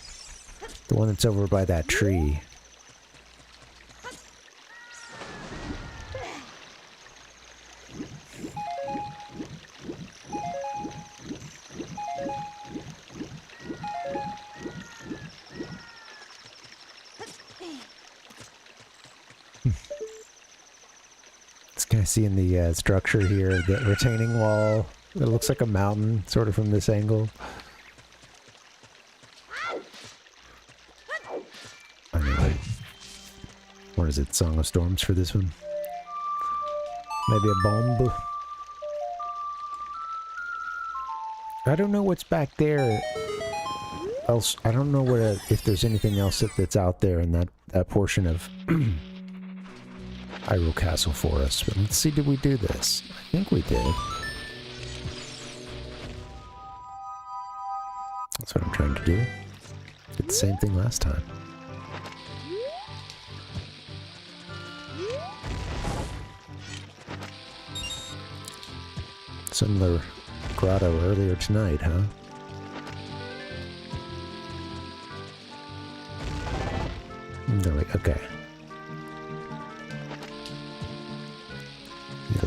The one that's over by that tree. Seeing the structure here, the retaining wall. It looks like a mountain, sort of from this angle. Anyway, what is it? Song of Storms for this one? Maybe a bomb? I don't know what's back there. Else, I don't know where if there's anything else that's out there in that portion of Hyrule Castle for us, but let's see, did we do this? I think we did. That's what I'm trying to do. Did the same thing last time. Similar grotto earlier tonight, huh? No, wait, okay.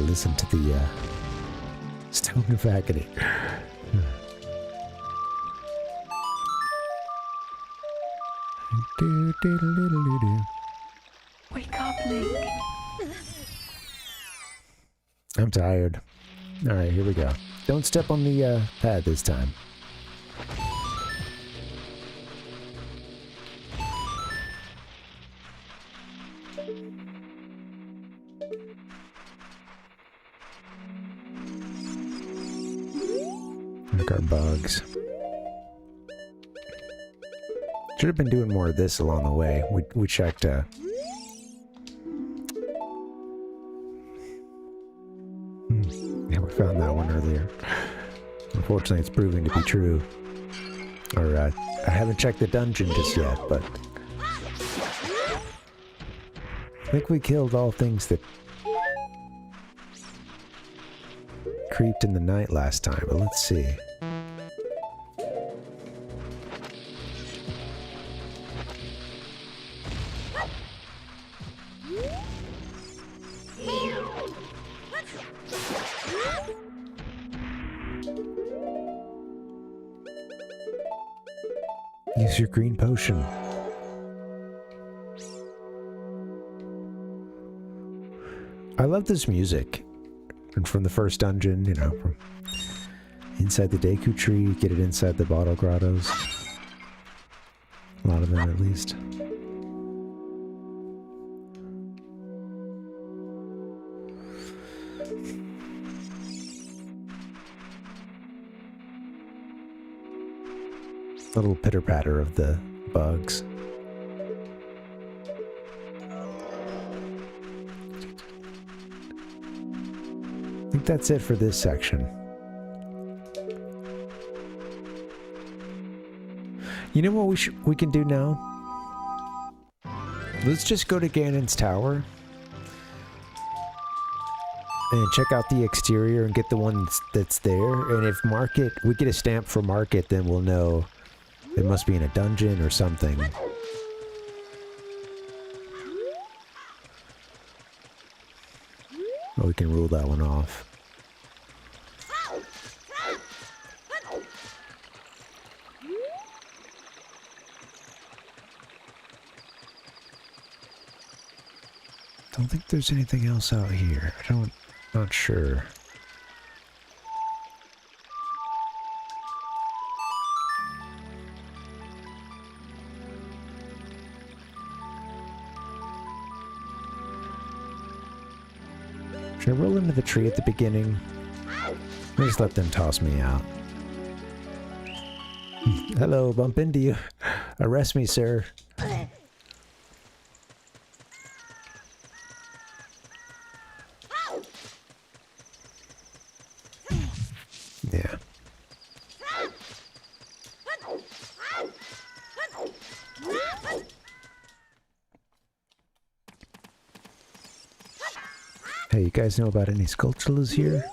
listen to the Stone of Agony. Wake up, Link. I'm tired. Alright, here we go. Don't step on the pad this time. Like our bugs. Should have been doing more of this along the way. We checked yeah, we found that one earlier. Unfortunately, it's proving to be true. Or, I haven't checked the dungeon just yet, but I think we killed all things that creeped in the night last time, but let's see. Use your green potion. I love this music. And from the first dungeon, you know, from inside the Deku tree, get it inside the bottle grottos. A lot of them, at least. A little pitter-patter of the bugs. I think that's it for this section. You know what we can do now? Let's just go to Ganon's tower and check out the exterior and get the one that's there. And if we get a stamp for market, then we'll know it must be in a dungeon or something. Oh, we can rule that one off. Don't think there's anything else out here. Not sure. Should I roll into the tree at the beginning? Or just let them toss me out. Hello, bump into you. Arrest me, sir. Yeah. Hey, you guys know about any Skulltulas here?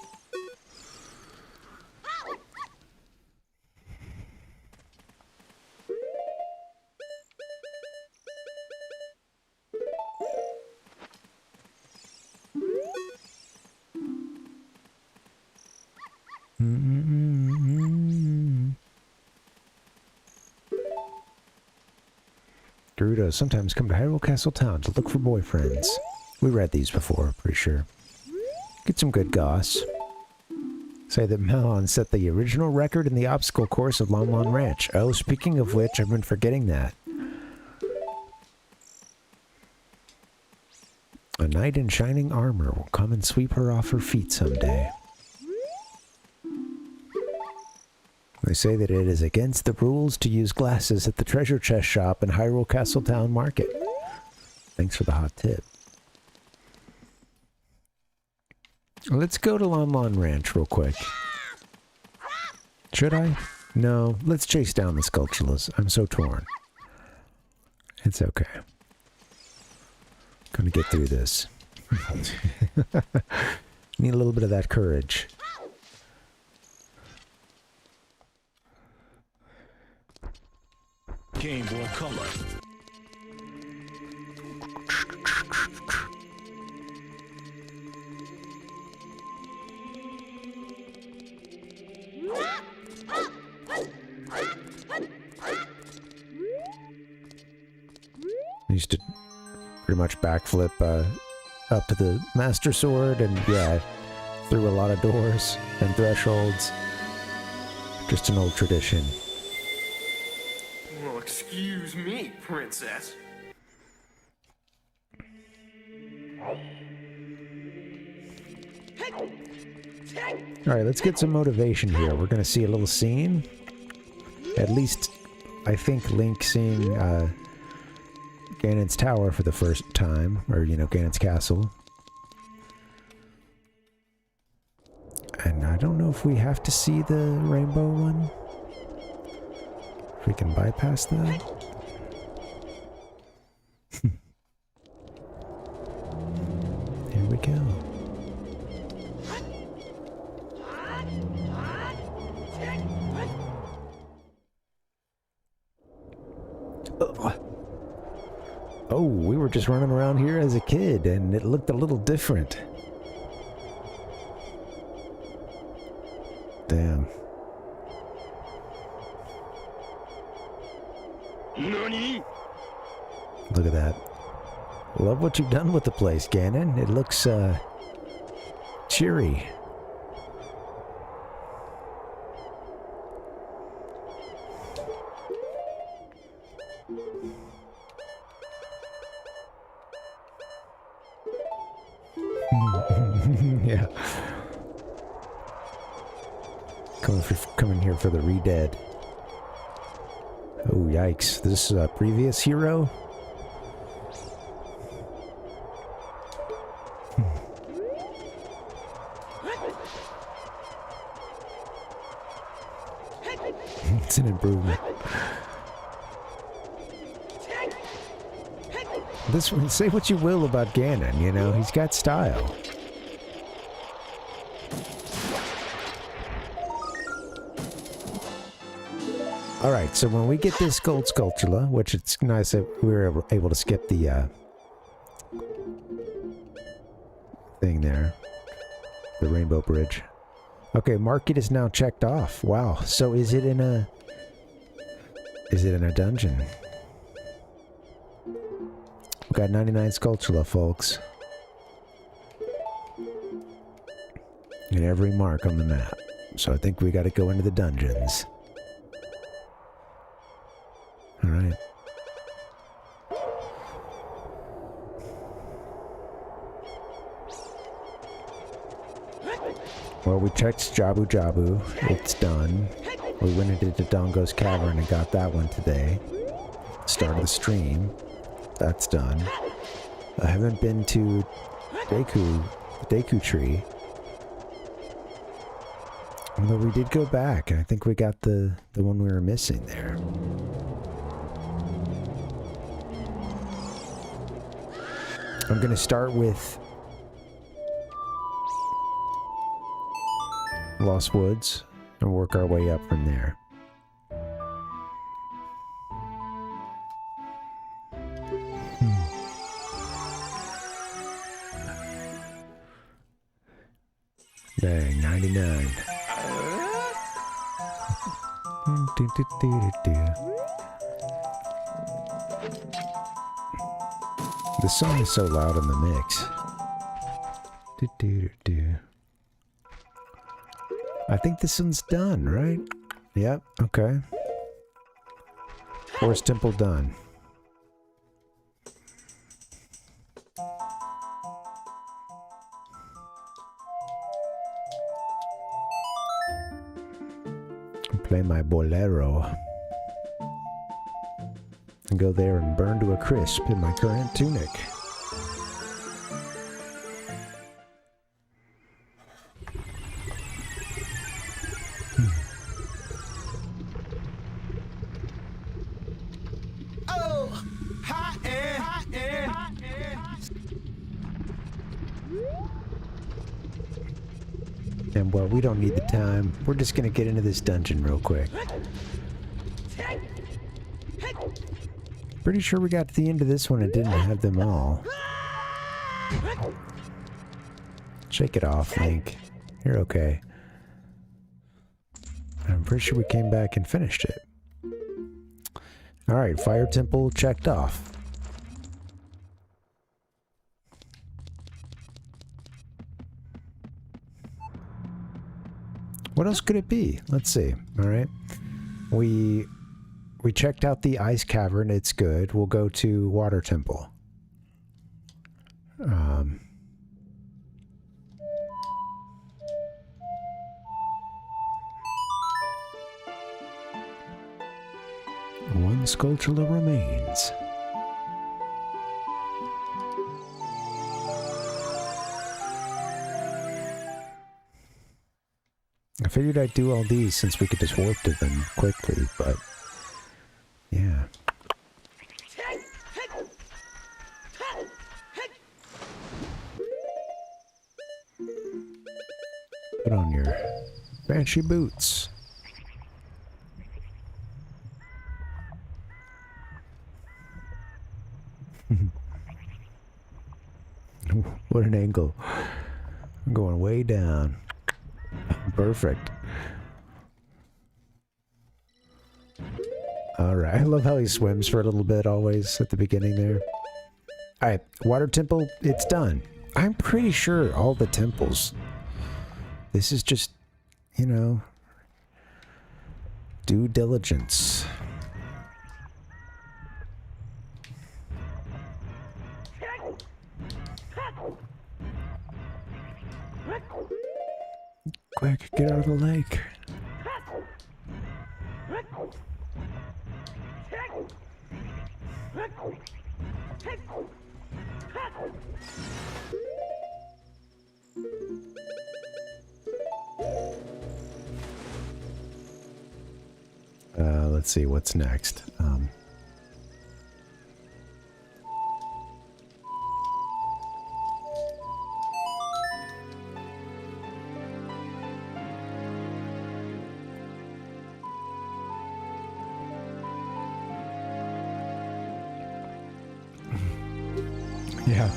Gerudos sometimes come to Hyrule Castle Town to look for boyfriends. We read these before, pretty sure. Get some good goss. Say that Malon set the original record in the obstacle course of Lon Lon Ranch. Oh, speaking of which, I've been forgetting that. A knight in shining armor will come and sweep her off her feet someday. They say that it is against the rules to use glasses at the treasure chest shop in Hyrule Castle Town Market. Thanks for the hot tip. Let's go to Lon Lon Ranch real quick. Should I? No, let's chase down the Skulltulas. I'm so torn. It's okay. Gonna get through this. Need a little bit of that courage. Game Boy Color. used to pretty much backflip up to the Master Sword, and yeah, through a lot of doors and thresholds. Just an old tradition. Well, excuse me, princess. Alright, let's get some motivation here. We're gonna see a little scene. At least, I think Link seeing Ganon's tower for the first time, or, you know, Ganon's castle. And I don't know if we have to see the rainbow one. If we can bypass that. Here we go. Oh, we were just running around here as a kid, and it looked a little different. Damn. Nani? Look at that. Love what you've done with the place, Ganon. It looks, cheery. Yeah. Coming here for the re-dead. Oh, yikes. This is a previous hero? It's an improvement. This one, say what you will about Ganon, you know, he's got style. Alright, so when we get this gold Skulltula, which it's nice that we were able to skip the thing there. The rainbow bridge. Okay, market is now checked off. Wow, so is it in a dungeon? We got 99 Skulltula, folks. And every mark on the map. So I think we gotta go into the dungeons. Alright. Well, we checked Jabu Jabu. It's done. We went into Dodongo's Cavern and got that one today. Start of the stream. That's done. I haven't been to the Deku Tree. Although we did go back, and I think we got the one we were missing there. I'm gonna start with Lost Woods and work our way up from there. Dang, 99. The song is so loud in the mix. I think this one's done, right? Yep, okay. Forest Temple done. Play my bolero. And go there and burn to a crisp in my current tunic. Oh, hot air, hot air, hot air. And well, we don't need the time. We're just gonna get into this dungeon real quick. Pretty sure we got to the end of this one and didn't have them all. Shake it off, Link. You're okay. I'm pretty sure we came back and finished it. Alright, Fire Temple checked off. What else could it be? Let's see. All right. We checked out the ice cavern. It's good. We'll go to Water Temple. One Skulltula remains. I figured I'd do all these since we could just warp to them quickly, but yeah. Put on your fancy boots. What an angle. I'm going way down. Perfect. Alright, I love how he swims for a little bit always at the beginning there. Alright, Water Temple, it's done. I'm pretty sure all the temples. This is just, you know, due diligence. Quick, get out of the lake. Let's see what's next. Yeah.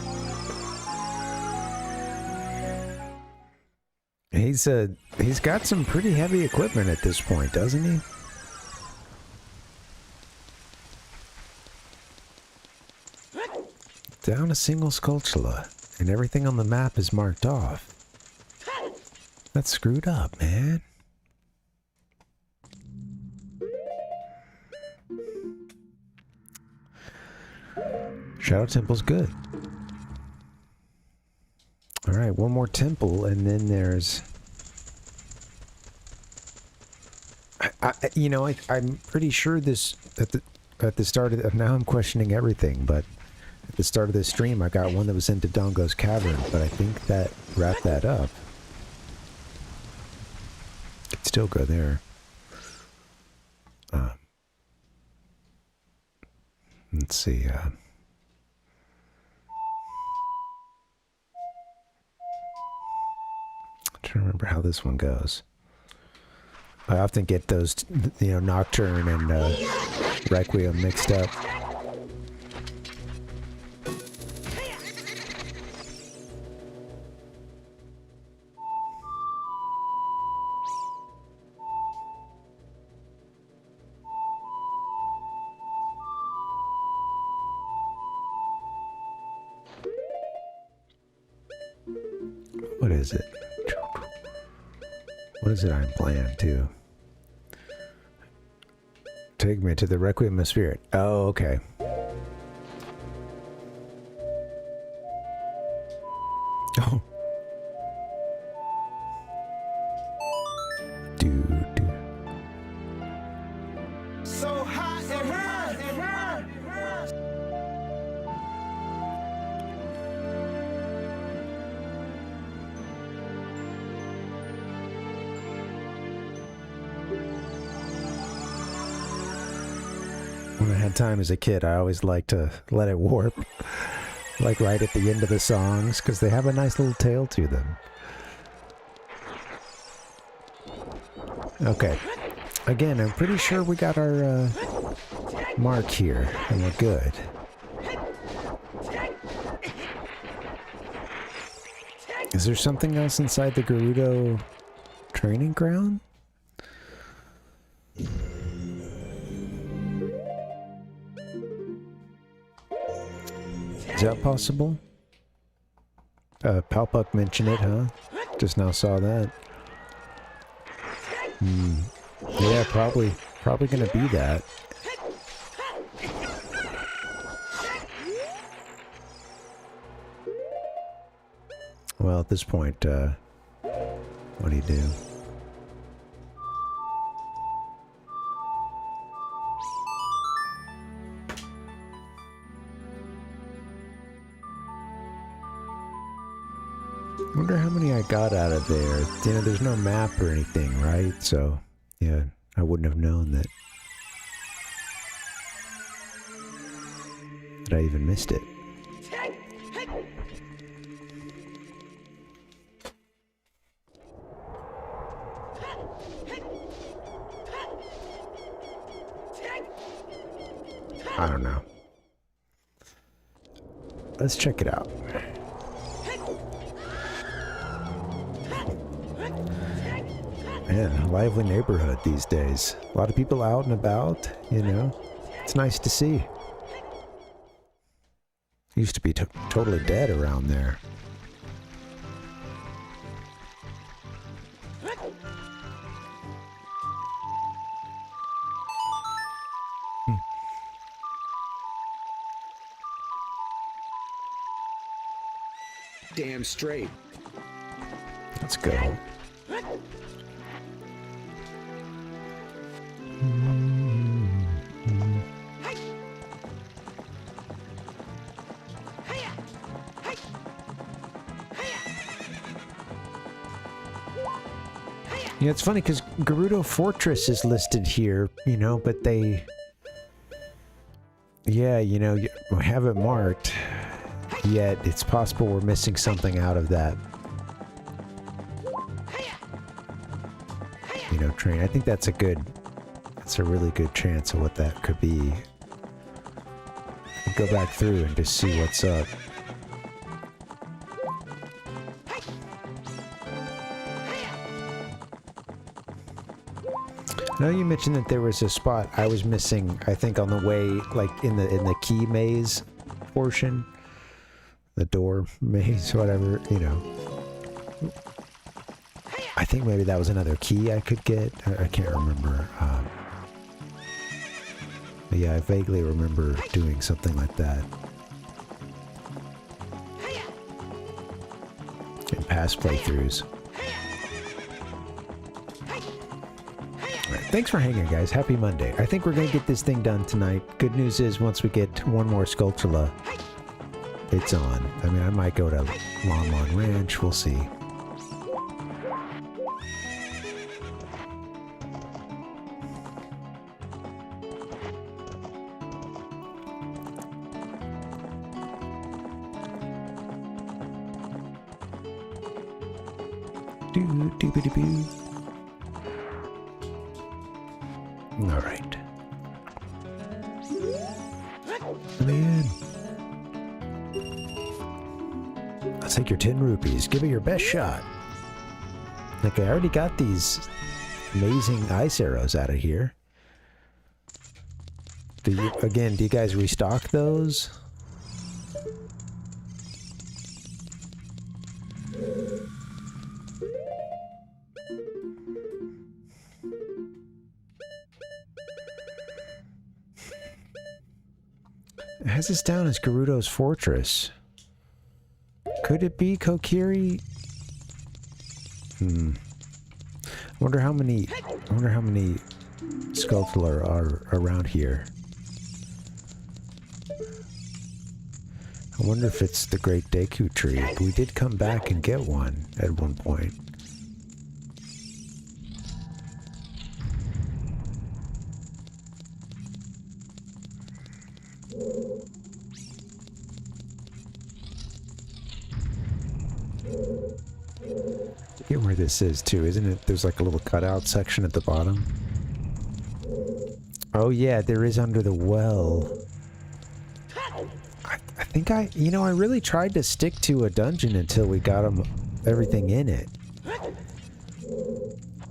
He's got some pretty heavy equipment at this point, doesn't he? Down a single Skulltula, and everything on the map is marked off. That's screwed up, man. Shadow Temple's good. Alright, one more temple, and then there's... you know, I'm pretty sure this... At the start of... Now I'm questioning everything, but... At the start of this stream, I got one that was into Dongo's Cavern, but I think that wrapped that up. Could still go there. Let's see, I'm trying to remember how this one goes. I often get those, you know, Nocturne and Requiem mixed up. What is it? What is it I'm playing too? Take me to the Requiem of Spirit. Oh, okay. Oh. Dude. So hot and hot and hot. When I had time as a kid, I always liked to let it warp, like right at the end of the songs, because they have a nice little tail to them. Okay. Again, I'm pretty sure we got our mark here, and we're good. Is there something else inside the Gerudo training ground? Is that possible? Palpuck mentioned it, huh? Just now saw that. Yeah, probably gonna be that. Well, at this point, what do you do? Wonder how many I got out of there. You know, there's no map or anything, right? So, yeah, I wouldn't have known that I even missed it. I don't know. Let's check it out. Man, a lively neighborhood these days. A lot of people out and about, you know. It's nice to see. Used to be totally dead around there. Damn straight. Let's go. Yeah, it's funny because Gerudo Fortress is listed here, you know, but they... Yeah, you know, have it marked, yet it's possible we're missing something out of that. You know, train. I think that's a really good chance of what that could be. Go back through and just see what's up. Now you mentioned that there was a spot I was missing, I think on the way, like in the key maze portion. The door maze, whatever, you know. I think maybe that was another key I could get. I can't remember. But yeah, I vaguely remember doing something like that. In past playthroughs. Alright, thanks for hanging, guys. Happy Monday. I think we're going to get this thing done tonight. Good news is, once we get one more Skulltula, it's on. I mean, I might go to Longmont Ranch. We'll see. Doo-doo-doo-doo-doo. All right. Come in. I'll take your 10 rupees. Give it your best shot. Like, I already got these amazing ice arrows out of here. Do you guys restock those? It has this down as Gerudo's Fortress. Could it be Kokiri? I wonder how many Skulltula are around here. I wonder if it's the Great Deku Tree. We did come back and get one at one point. I forget where this is too, isn't it? There's like a little cutout section at the bottom. Oh yeah, there is under the well. I think I really tried to stick to a dungeon until we got everything in it.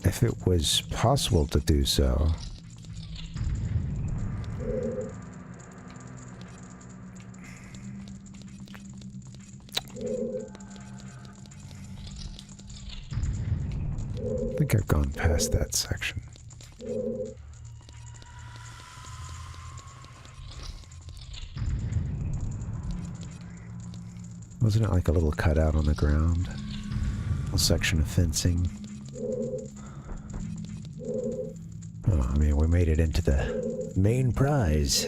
If it was possible to do so. I think think I've gone past that section. Wasn't it like a little cutout on the ground? A little section of fencing. Oh, I mean, we made it into the main prize.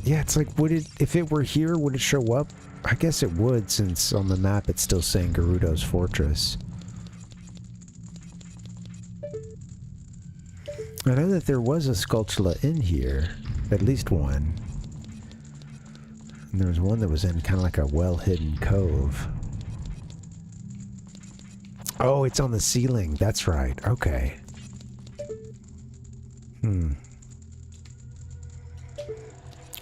Yeah, it's like, would it, if it were here, would it show up? I guess it would, since on the map it's still saying Gerudo's Fortress. I know that there was a Skulltula in here, at least one. And there was one that was in kind of like a well-hidden cove. Oh, it's on the ceiling. That's right. Okay.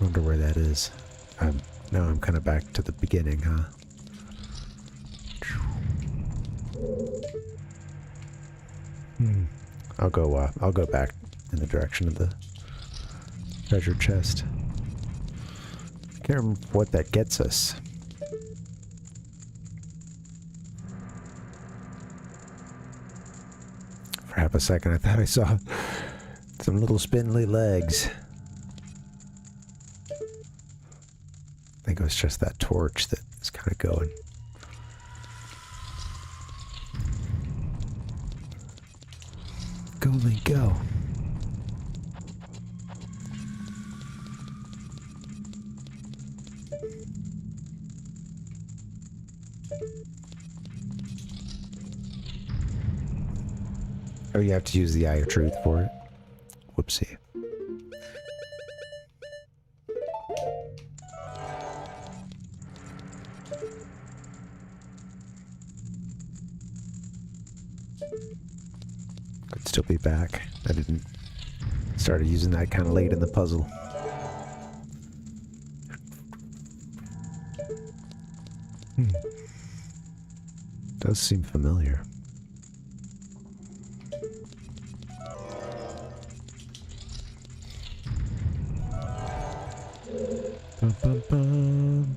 I wonder where that is. Now I'm kind of back to the beginning, huh? I'll go back in the direction of the treasure chest. I can't remember what that gets us. For half a second, I thought I saw some little spindly legs. I think it was just that torch that is kind of going. Go, Link, go. Oh, you have to use the Eye of Truth for it? Whoopsie. Could still be back. I didn't started using that kind of late in the puzzle. Does seem familiar. Bum, bum, bum.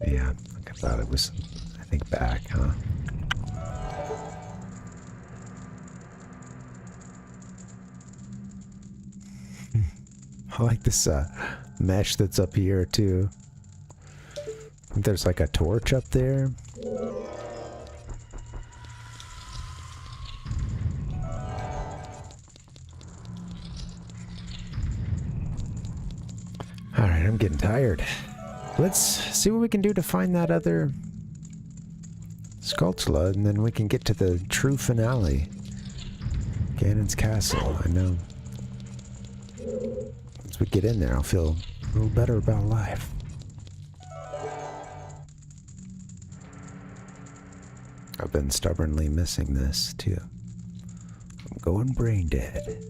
Yeah, I thought it was, I think, back, huh? I like this mesh that's up here, too. I think there's like a torch up there. Alright, I'm getting tired. Let's see what we can do to find that other Skulltula, and then we can get to the true finale. Ganon's castle. I know. Once we get in there, I'll feel a little better about life. I've been stubbornly missing this, too. I'm going brain dead.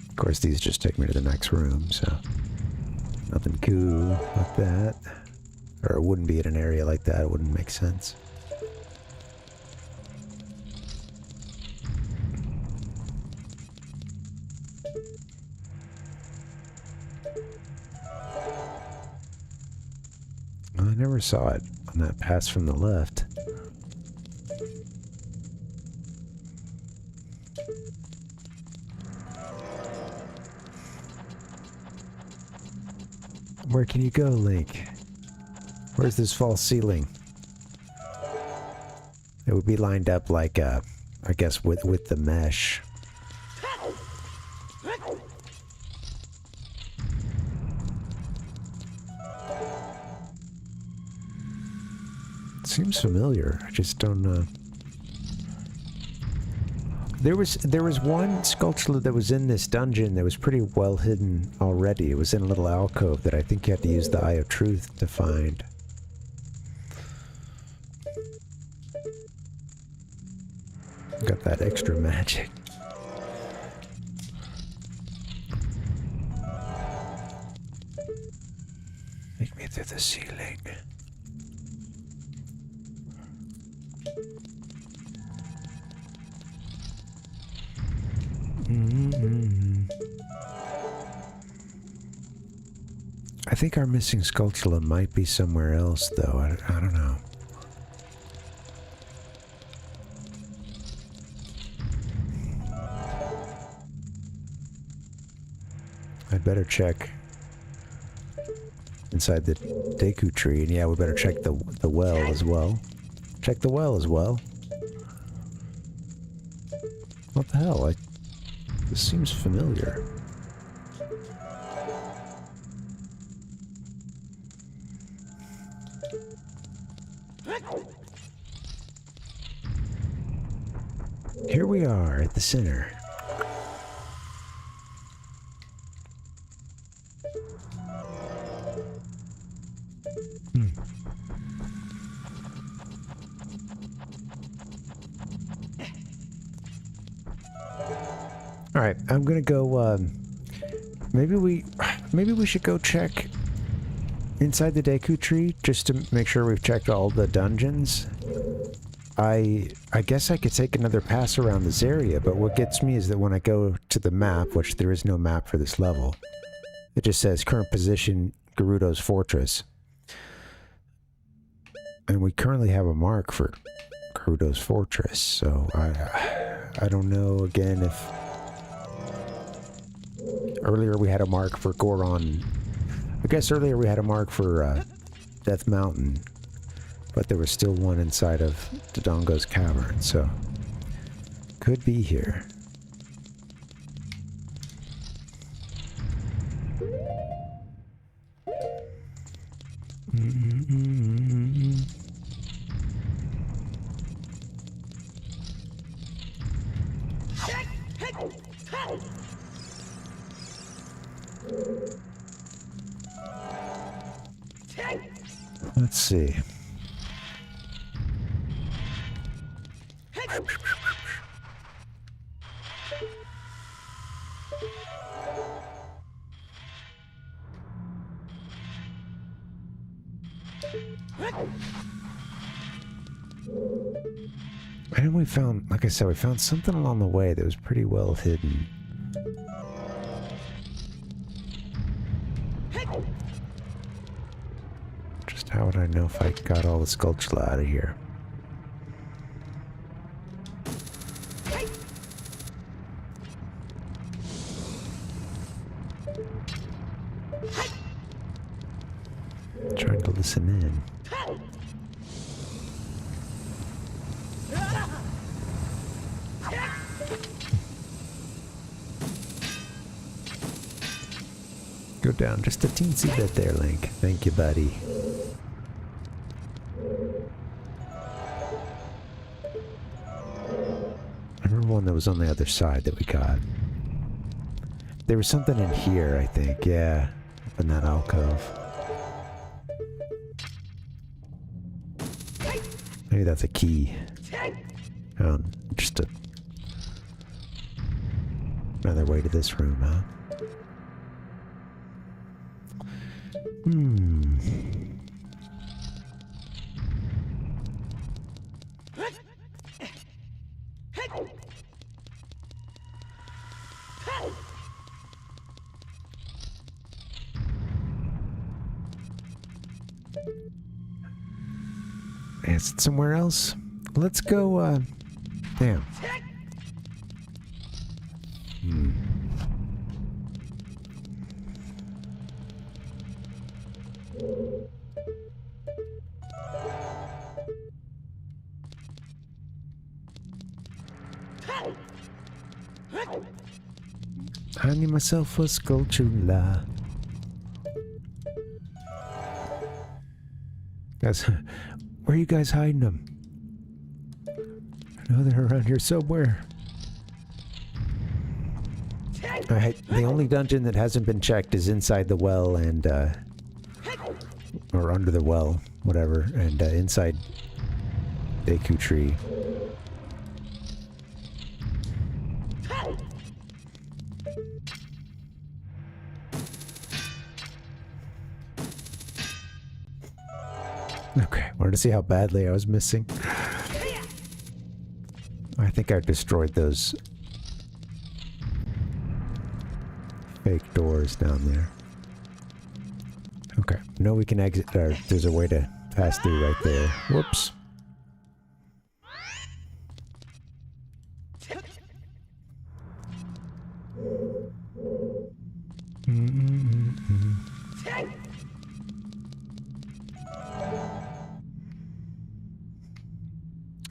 Of course, these just take me to the next room, so nothing cool like that. Or it wouldn't be in an area like that, it wouldn't make sense. I never saw it on that pass from the left. Where can you go, Link? Where's this false ceiling? It would be lined up like, I guess, with the mesh. It seems familiar. I just don't know. There was one Skulltula that was in this dungeon that was pretty well hidden already. It was in a little alcove that I think you had to use the Eye of Truth to find. Got that extra magic. Take me through the ceiling. I think our missing Skulltula might be somewhere else, though. I don't know. I'd better check inside the Deku tree, and yeah, we better check the well as well. Check the well as well. What the hell? This seems familiar. Here we are at the center. All right, I'm gonna go. Maybe we should go check inside the Deku tree just to make sure we've checked all the dungeons. I guess I could take another pass around this area, but what gets me is that when I go to the map, which there is no map for this level, it just says current position Gerudo's Fortress. And we currently have a mark for Gerudo's Fortress, so I don't know again if earlier we had a mark for Goron. I guess earlier we had a mark for Death Mountain, but there was still one inside of Dodongo's Cavern, so could be here. Let's see. And we found, like I said, we found something along the way that was pretty well hidden. Just how would I know if I got all the Skulltula out of here? Trying to listen in. Go down just a teensy bit there, Link. Thank you, buddy. I remember one that was on the other side that we got. There was something in here, I think. Yeah, up in that alcove. Maybe that's a key. Oh, just another way to this room, huh? Is it somewhere else? Let's go, damn. I need myself a Skulltula. Guys, where are you guys hiding them? I know they're around here somewhere. Alright, the only dungeon that hasn't been checked is inside the well and, or under the well, whatever, and, inside Deku Tree. Okay, wanted to see how badly I was missing. I think I destroyed those fake doors down there. Okay, no, we can exit. There's a way to pass through right there. Whoops.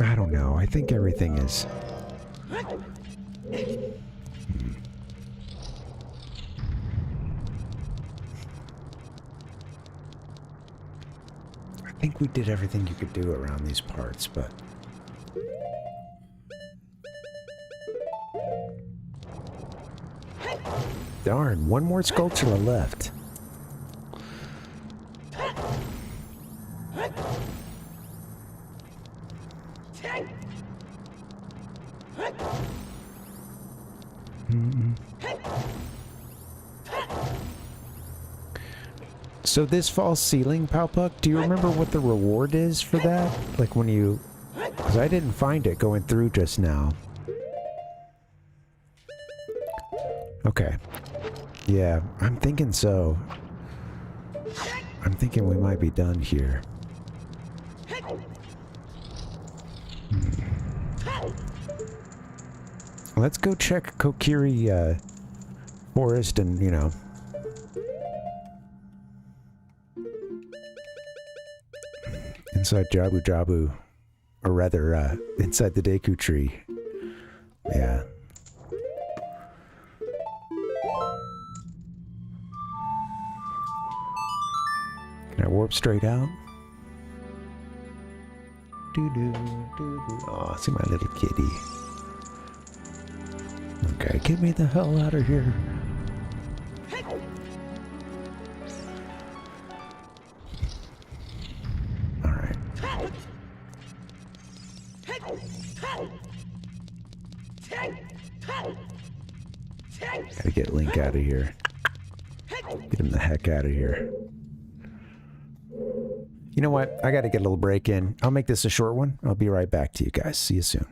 I don't know. I think everything is... I think we did everything you could do around these parts, but... Darn, one more Skulltula left. So this false ceiling, Palpuck, do you remember what the reward is for that? Like when you... Because I didn't find it going through just now. Okay. Yeah, I'm thinking so. I'm thinking we might be done here. Let's go check Kokiri Forest and, you know... Inside Jabu Jabu. Or rather, inside the Deku Tree. Yeah. Can I warp straight out? Doo-doo, doo-doo. Aw, see my little kitty. Okay, get me the hell out of here. Alright. Gotta get Link out of here. Get him the heck out of here. You know what? I gotta get a little break in. I'll make this a short one. I'll be right back to you guys. See you soon.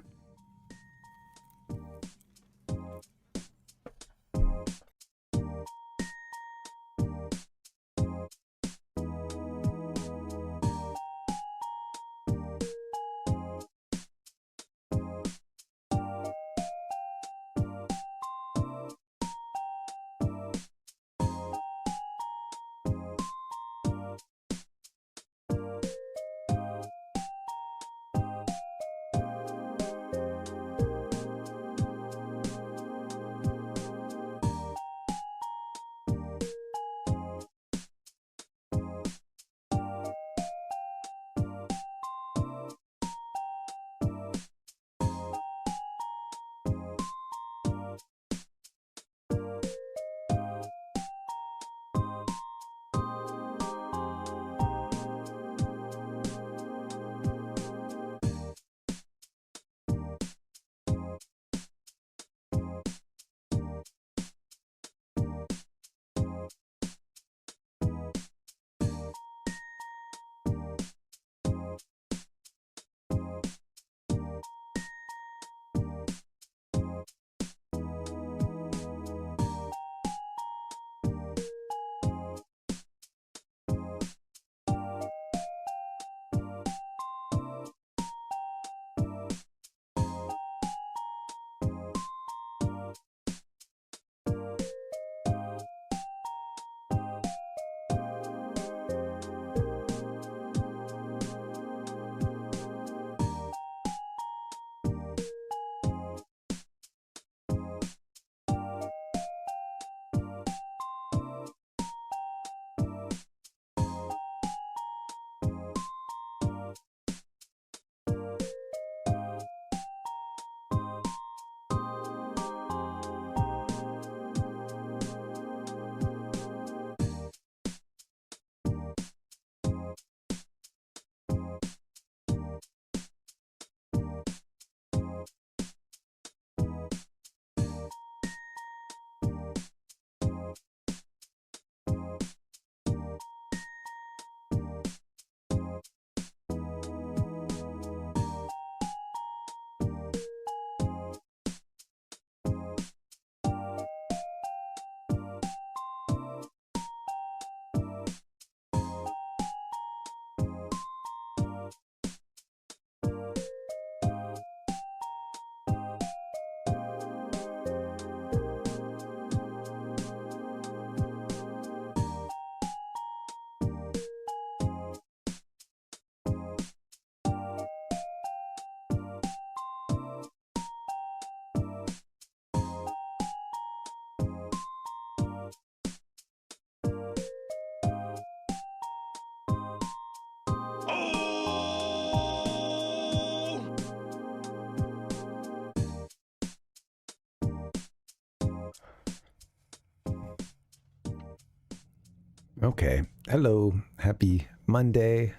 Okay. Hello. Happy Monday.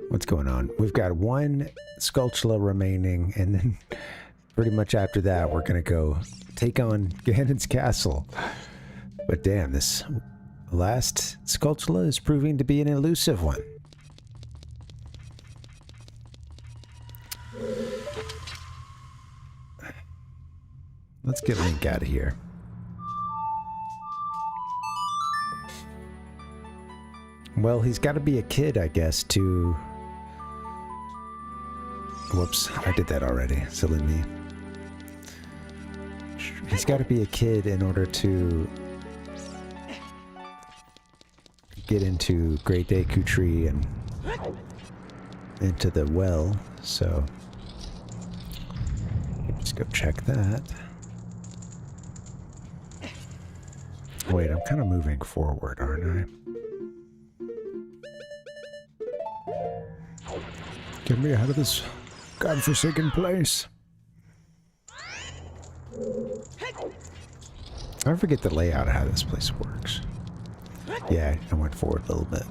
What's going on? We've got one Skulltula remaining, and then pretty much after that, we're going to go take on Ganon's castle. But damn, this last Skulltula is proving to be an elusive one. Let's get Link out of here. Well, he's got to be a kid, I guess, to... Whoops, I did that already. Silly me. He's got to be a kid in order to get into Great Deku Tree and into the well, so... Let's go check that. Wait, I'm kind of moving forward, aren't I? Get me out of this godforsaken place. I forget the layout of how this place works. Yeah, I went forward a little bit.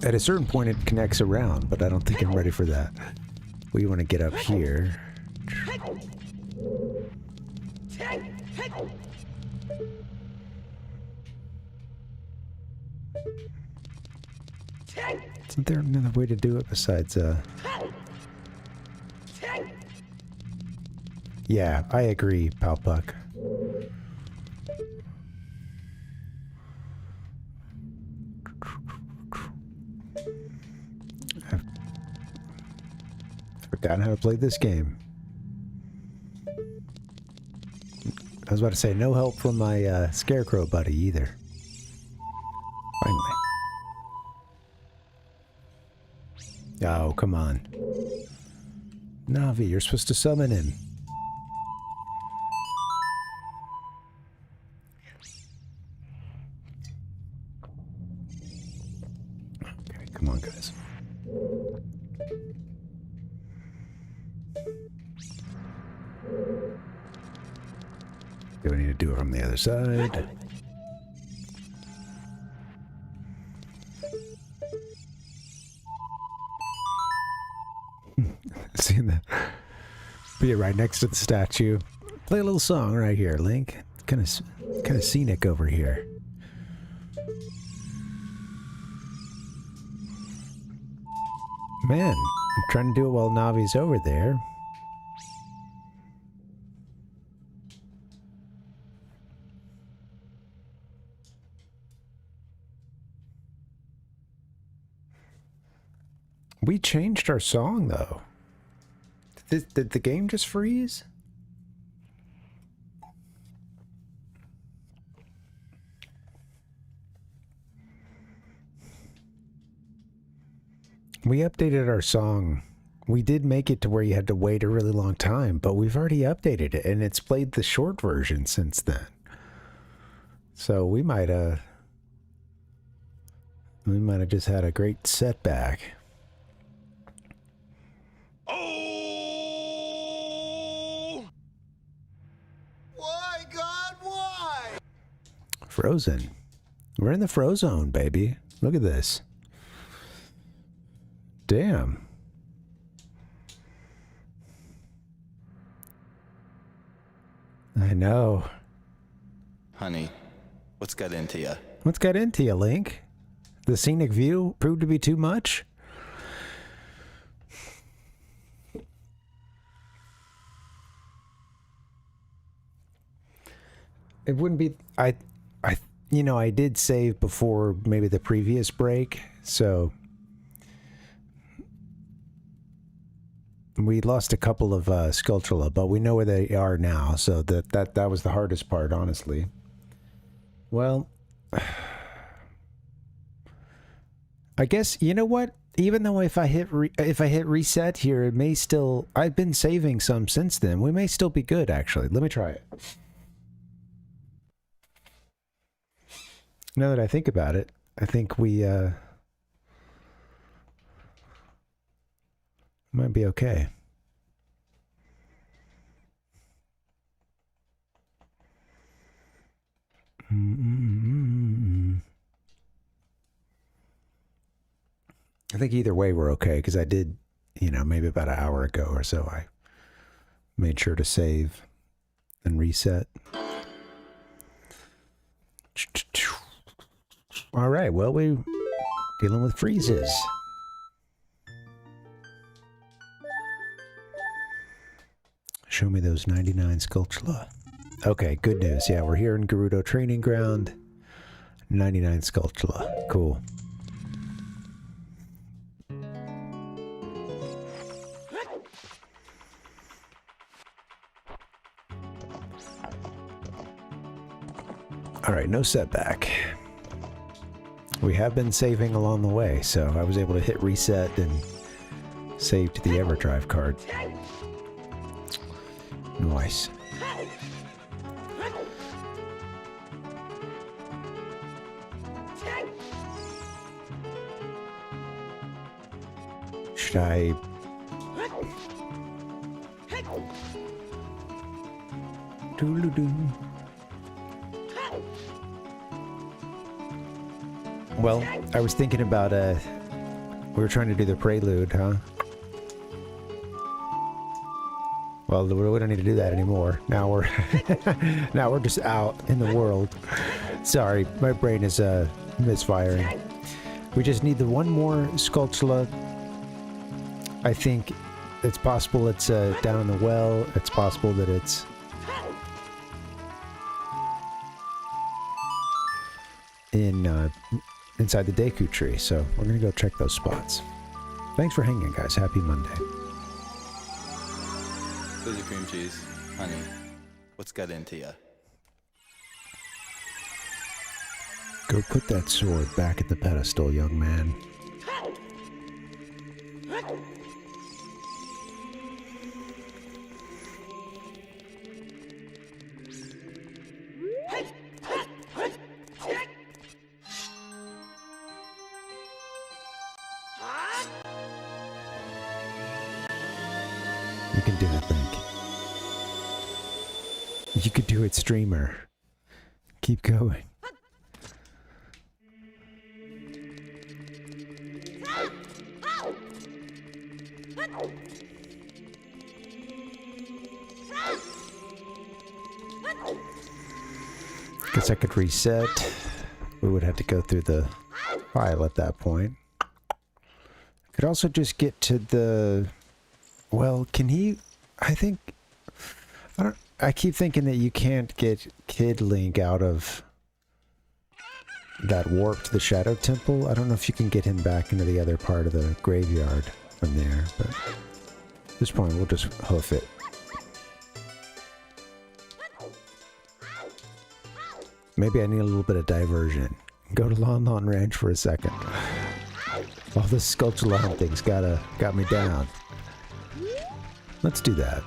At a certain point it connects around, but I don't think I'm ready for that. We want to get up here. Isn't there another way to do it besides, Yeah, I agree, Palpuck. I've forgotten how to play this game. I was about to say, no help from my, Scarecrow buddy either. Finally. Oh, come on. Navi, you're supposed to summon him. Okay, come on, guys. Do I need to do it from the other side? Seeing that. Be right next to the statue. Play a little song right here, Link. Kind of scenic over here. Man, I'm trying to do it while Navi's over there. We changed our song, though. Did the game just freeze? We updated our song. We did make it to where you had to wait a really long time, but we've already updated it, and it's played the short version since then. So we might have just had a great setback. Frozen. We're in the Frozone, baby. Look at this. Damn. I know. Honey, what's got into you? What's got into you, Link? The scenic view proved to be too much? It wouldn't be... You know, I did save before maybe the previous break, so... We lost a couple of Skulltula, but we know where they are now, so that was the hardest part, honestly. Well... I guess, you know what? Even though if I hit reset here, it may still... I've been saving some since then. We may still be good, actually. Let me try it. Now that I think about it, I think we might be okay. think either way we're okay, because I did, you know, maybe about an hour ago or so, I made sure to save and reset. All right, well, we're dealing with freezes. Show me those 99 Skulltula. Okay, good news. Yeah, we're here in Gerudo Training Ground. 99 Skulltula. Cool. All right, no setback. We have been saving along the way, so I was able to hit reset and save to the EverDrive card. Nice. Should I... Doodle-doo. Well, I was thinking about, we were trying to do the prelude, huh? Well, we don't need to do that anymore. Now we're, now we're just out in the world. Sorry, my brain is, misfiring. We just need the one more Skulltula. I think it's possible it's, down in the well. It's possible that it's... in, inside the Deku tree, so we're gonna go check those spots. Thanks for hanging, guys. Happy Monday. Those are cream cheese. Honey, what's got into ya? Go put that sword back at the pedestal, young man. You can do it, Link. You could do it, streamer. Keep going. Guess I could reset. We would have to go through the file at that point. Could also just get to the... Well, can he... I think... I keep thinking that you can't get Kid Link out of that warp to the Shadow Temple. I don't know if you can get him back into the other part of the graveyard from there, but at this point we'll just hoof it. Maybe I need a little bit of diversion. Go to Lon Lon Ranch for a second. All this Skulltula hunting's got me down. Let's do that.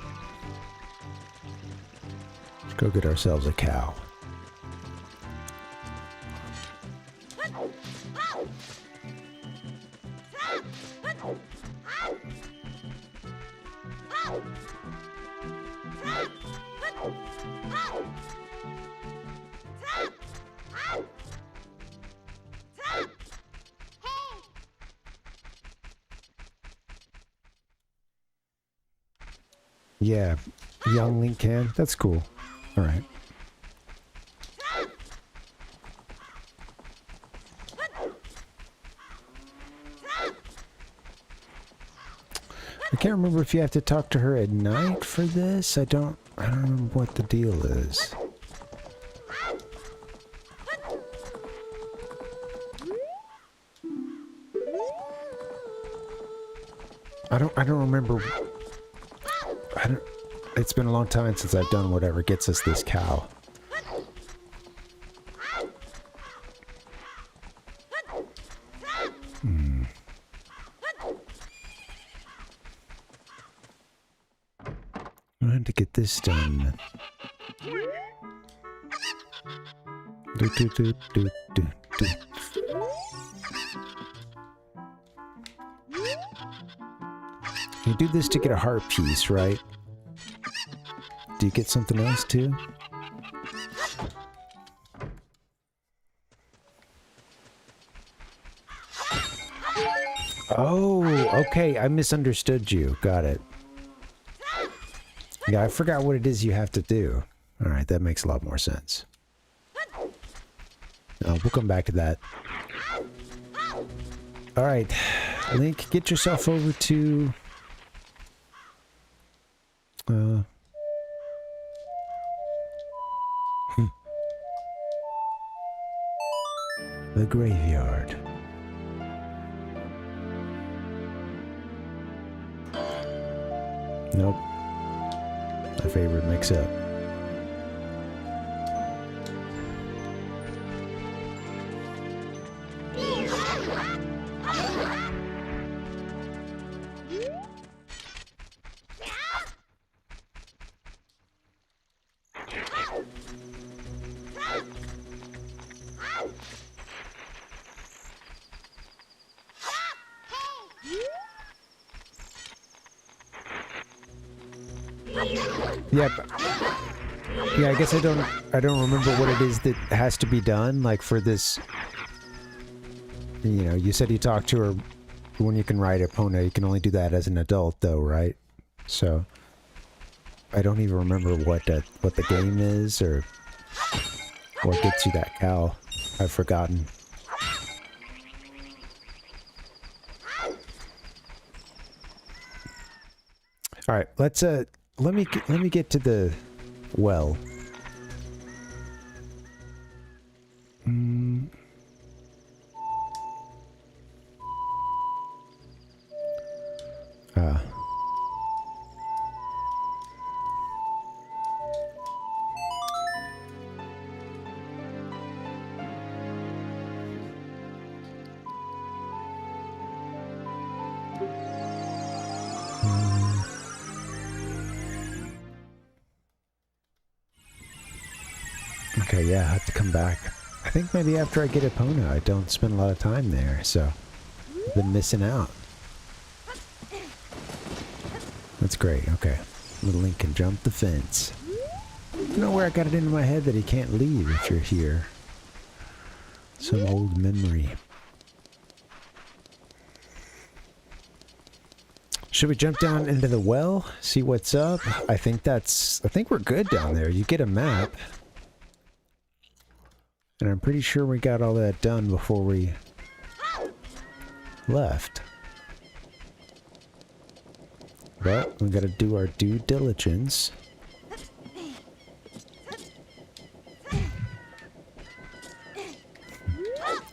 Let's go get ourselves a cow. Yeah, young Link can. That's cool. All right. I can't remember if you have to talk to her at night for this. I don't remember what the deal is. I don't remember. It's been a long time since I've done whatever gets us this cow. I had to get this done. Do, do, do, do, do, do. You do this to get a heart piece, right? Do you get something else too? Oh, okay. I misunderstood you. Got it. Yeah, I forgot what it is you have to do. All right, that makes a lot more sense. We'll come back to that. All right, Link, get yourself over to... the graveyard. Nope. My favorite mix-up. Yep. Yeah, I guess I don't remember what it is that has to be done, like for this. You know, you said you talked to her when you can ride Epona. You can only do that as an adult, though, right? So I don't even remember what the game is or what gets you that cow. I've forgotten. All right, let's let me get to the well. Okay, yeah, I have to come back. I think maybe after I get Epona, I don't spend a lot of time there, so I've been missing out. That's great, okay. Little Link can jump the fence. I don't know where I got it into my head that he can't leave if you're here. Some old memory. Should we jump down into the well? See what's up? I think we're good down there. You get a map. And I'm pretty sure we got all that done before we left. But we gotta do our due diligence.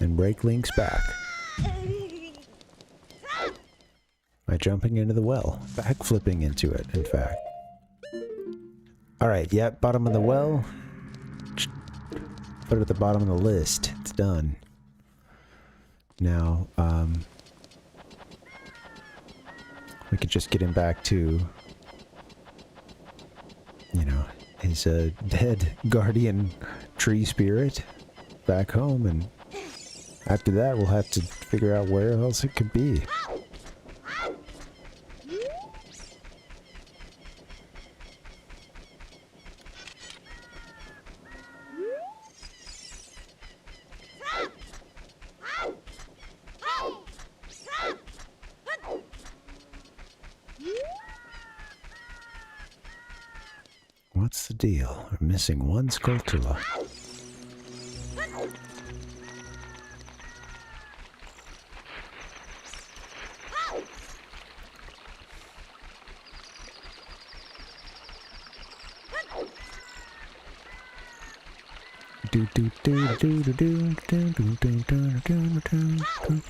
And break Link's back. By jumping into the well. Backflipping into it, in fact. Alright, yep, bottom of the well. Put it at the bottom of the list. It's done. Now, we could just get him back to, you know, his dead guardian tree spirit back home, and after that we'll have to figure out where else it could be. What's the deal? We're missing one Skulltula. Do do do do do do do do do do do.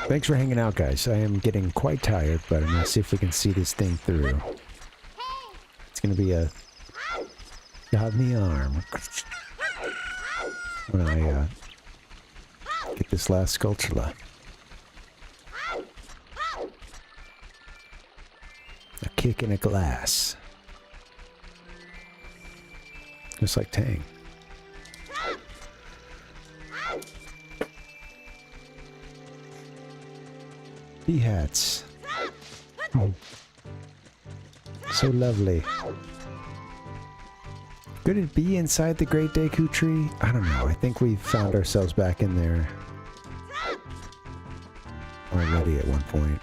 Thanks for hanging out, guys. I am getting quite tired, but I'm gonna see if we can see this thing through. It's gonna be a got me arm when I get this last Skulltula. A kick in a glass, just like Tang. Bee hats. Oh. So lovely. Could it be inside the Great Deku Tree? I don't know. I think we found ourselves back in there already at one point.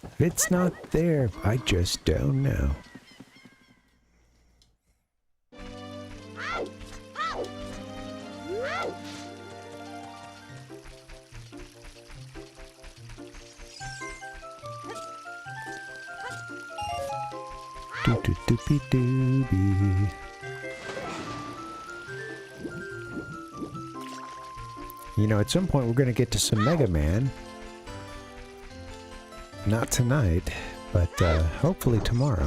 If it's not there, I just don't know. Doo-doo-doo-be-doo-be. You know, at some point we're going to get to some Mega Man. Not tonight, but hopefully tomorrow.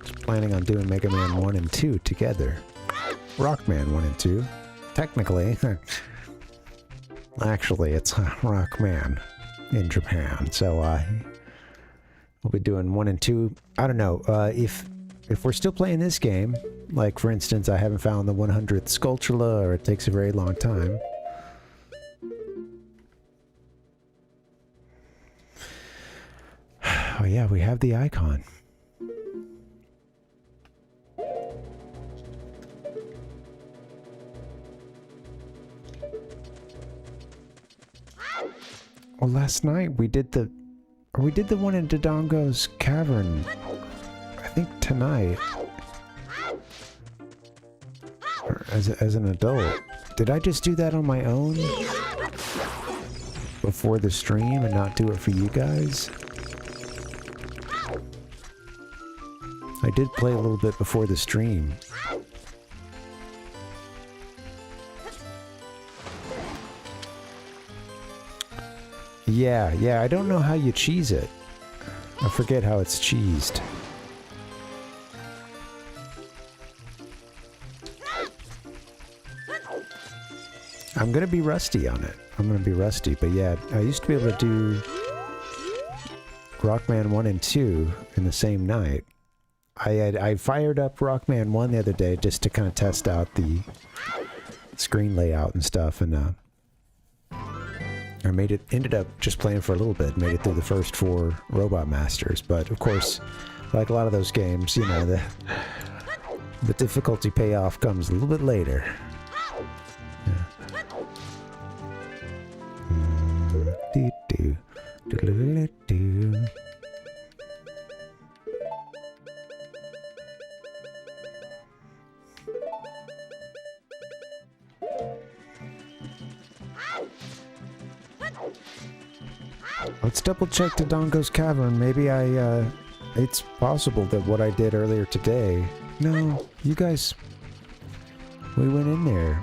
Just planning on doing Mega Man 1 and 2 together. Rockman 1 and 2. Technically. Actually, it's Rockman in Japan, so we'll be doing 1 and 2. I don't know, if we're still playing this game, like for instance, I haven't found the 100th Skulltula, or it takes a very long time. Oh yeah, we have the icon. Well, last night we did the one in Dodongo's Cavern. I think tonight. Or as an adult. Did I just do that on my own? Before the stream and not do it for you guys? I did play a little bit before the stream. Yeah, I don't know how you cheese it. I forget how it's cheesed. I'm gonna be rusty on it. But yeah, I used to be able to do Rockman 1 and 2 in the same night. I fired up Rockman 1 the other day just to kind of test out the screen layout and stuff, and I ended up just playing for a little bit, made it through the first 4 Robot Masters, but of course, like a lot of those games, you know, the difficulty payoff comes a little bit later. Yeah. Let's double check Dodongo's Cavern. Maybe it's possible that what I did earlier today... No, you guys... We went in there.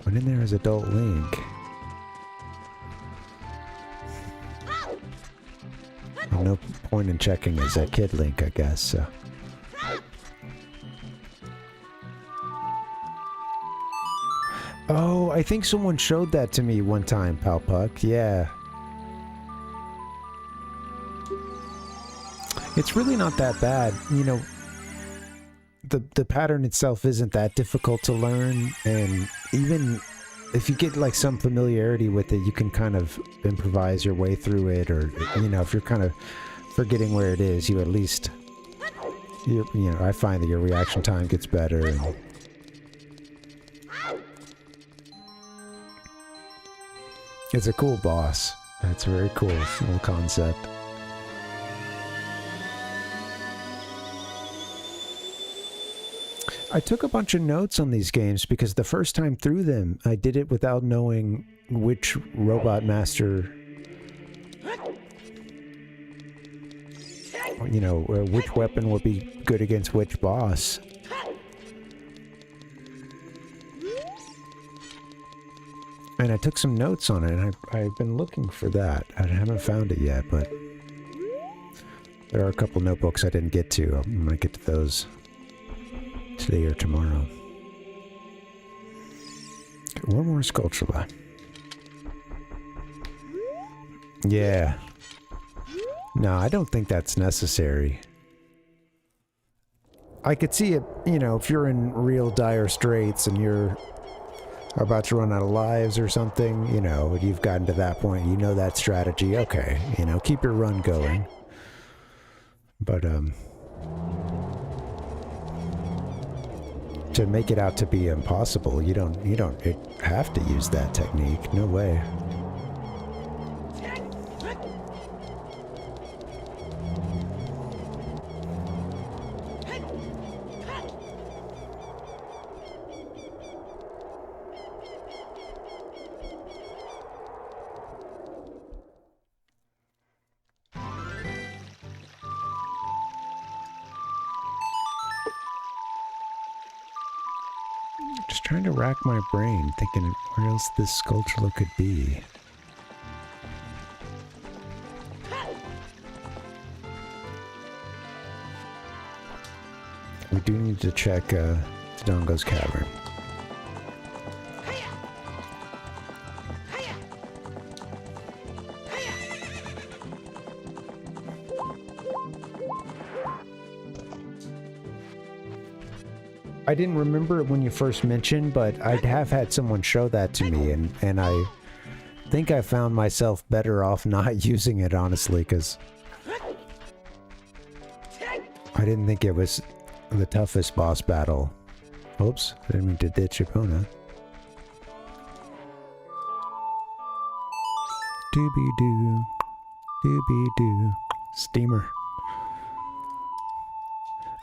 Went in there as Adult Link. Well, no point in checking as that Kid Link, I guess, so... Oh, I think someone showed that to me one time, Palpuck. Yeah. It's really not that bad. You know, the pattern itself isn't that difficult to learn, and even if you get like some familiarity with it, you can kind of improvise your way through it, or, you know, if you're kind of forgetting where it is, you at least, you know, I find that your reaction time gets better. And, it's a cool boss. That's a very cool little concept. I took a bunch of notes on these games because the first time through them, I did it without knowing which Robot Master, you know, which weapon would be good against which boss. And I took some notes on it, and I've been looking for that. I haven't found it yet, but there are a couple notebooks I didn't get to. I'm gonna get to those today or tomorrow. Okay, one more Skulltula. Yeah. No, I don't think that's necessary. I could see it, you know, if you're in real dire straits and you're are about to run out of lives or something, you know, you've gotten to that point, you know that strategy, okay, you know, keep your run going. But, to make it out to be impossible, you don't have to use that technique, no way. Just trying to rack my brain, thinking where else this Skulltula could be. We do need to check Dongo's cavern. I didn't remember it when you first mentioned, but I have had someone show that to me, and I think I found myself better off not using it, honestly, because I didn't think it was the toughest boss battle. Oops, I didn't mean to ditch Epona. Doobie-doo, doobie-doo, steamer.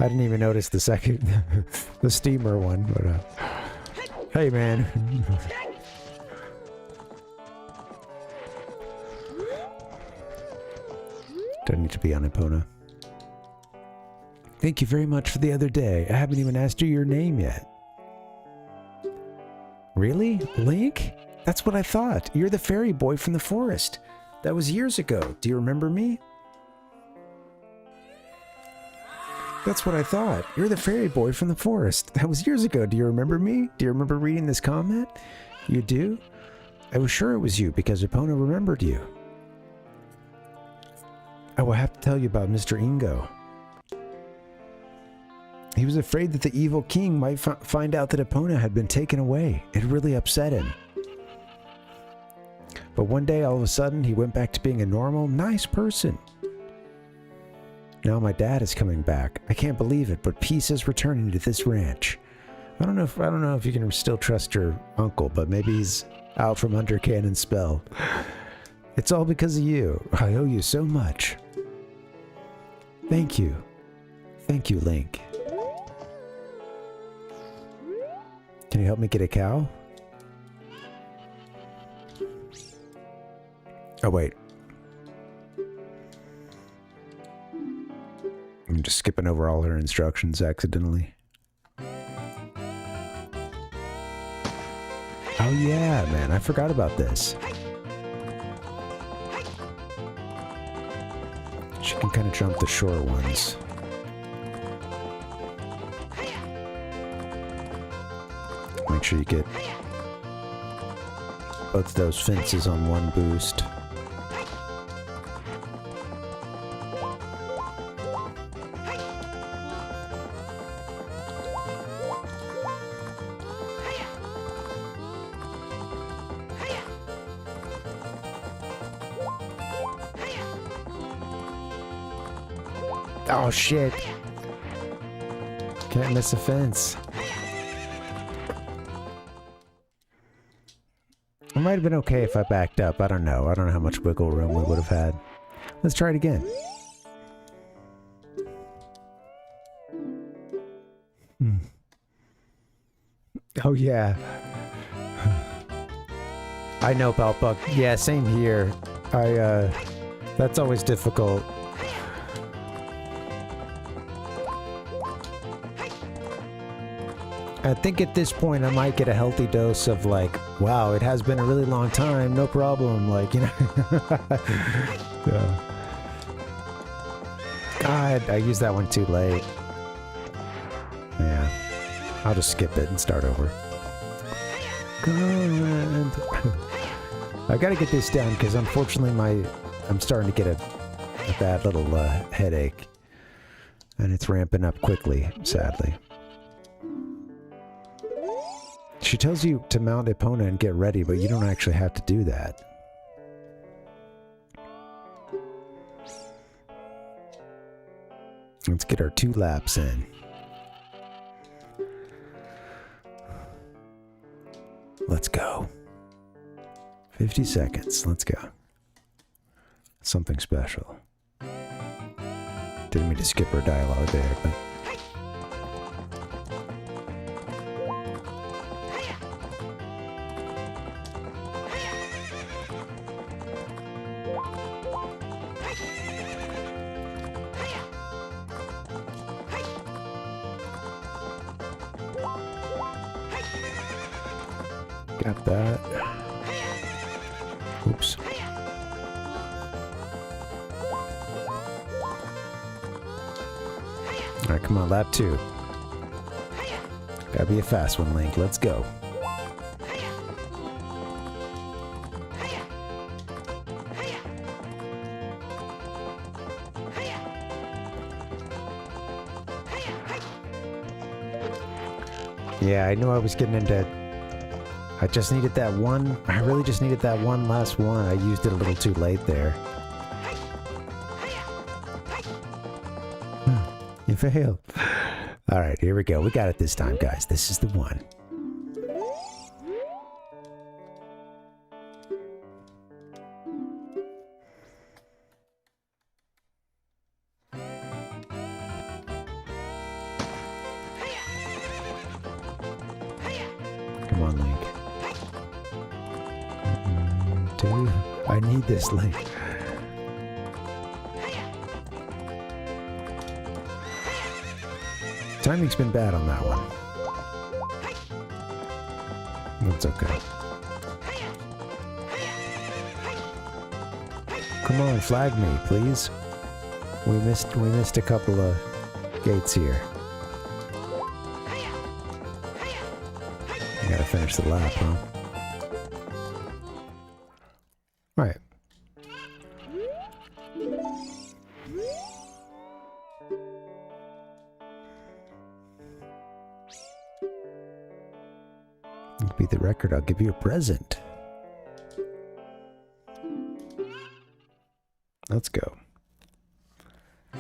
I didn't even notice the second, the steamer one, but hey man. Don't need to be on Epona. Thank you very much for the other day. I haven't even asked you your name yet. Really? Link? That's what I thought. You're the fairy boy from the forest. That was years ago. Do you remember me? That's what I thought. You're the fairy boy from the forest. That was years ago. Do you remember me? Do you remember reading this comment? You do? I was sure it was you because Epona remembered you. I will have to tell you about Mr. Ingo. He was afraid that the evil king might find out that Epona had been taken away. It really upset him. But one day, all of a sudden, he went back to being a normal, nice person. Now my dad is coming back. I can't believe it, but peace is returning to this ranch. I don't know if you can still trust your uncle, but maybe he's out from under Ganon's spell. It's all because of you. I owe you so much. Thank you. Thank you, Link. Can you help me get a cow? Oh, wait. I'm just skipping over all her instructions accidentally. Oh yeah, man, I forgot about this. She can kind of jump the short ones. Make sure you get both those fences on one boost. Oh shit. Can't miss a fence. It might have been okay if I backed up. I don't know. I don't know how much wiggle room we would have had. Let's try it again. Oh yeah. I know, Beltbuck. Yeah, same here. That's always difficult. I think at this point I might get a healthy dose of like, wow, it has been a really long time, no problem, like, you know. Yeah. God, I used that one too late. Yeah, I'll just skip it and start over. God. I gotta get this down because unfortunately I'm starting to get a bad little headache. And it's ramping up quickly, sadly. She tells you to mount Epona and get ready, but you don't actually have to do that. Let's get our 2 laps in. Let's go. 50 seconds. Let's go. Something special. Didn't mean to skip her dialogue there, but... Got that. Oops. Alright, come on, lap 2. Gotta be a fast one, Link. Let's go. Yeah, I knew I was getting into... I just needed that one. I really just needed that one last one. I used it a little too late there. You failed. Alright, here we go. We got it this time, guys. This is the one. Come on, Link. Dude, I need this, Link. Timing's been bad on that one. That's okay. Come on, flag me, please. We missed a couple of gates here. Gotta finish the lap, huh? Alright. Beat the record, I'll give you a present. Let's go. A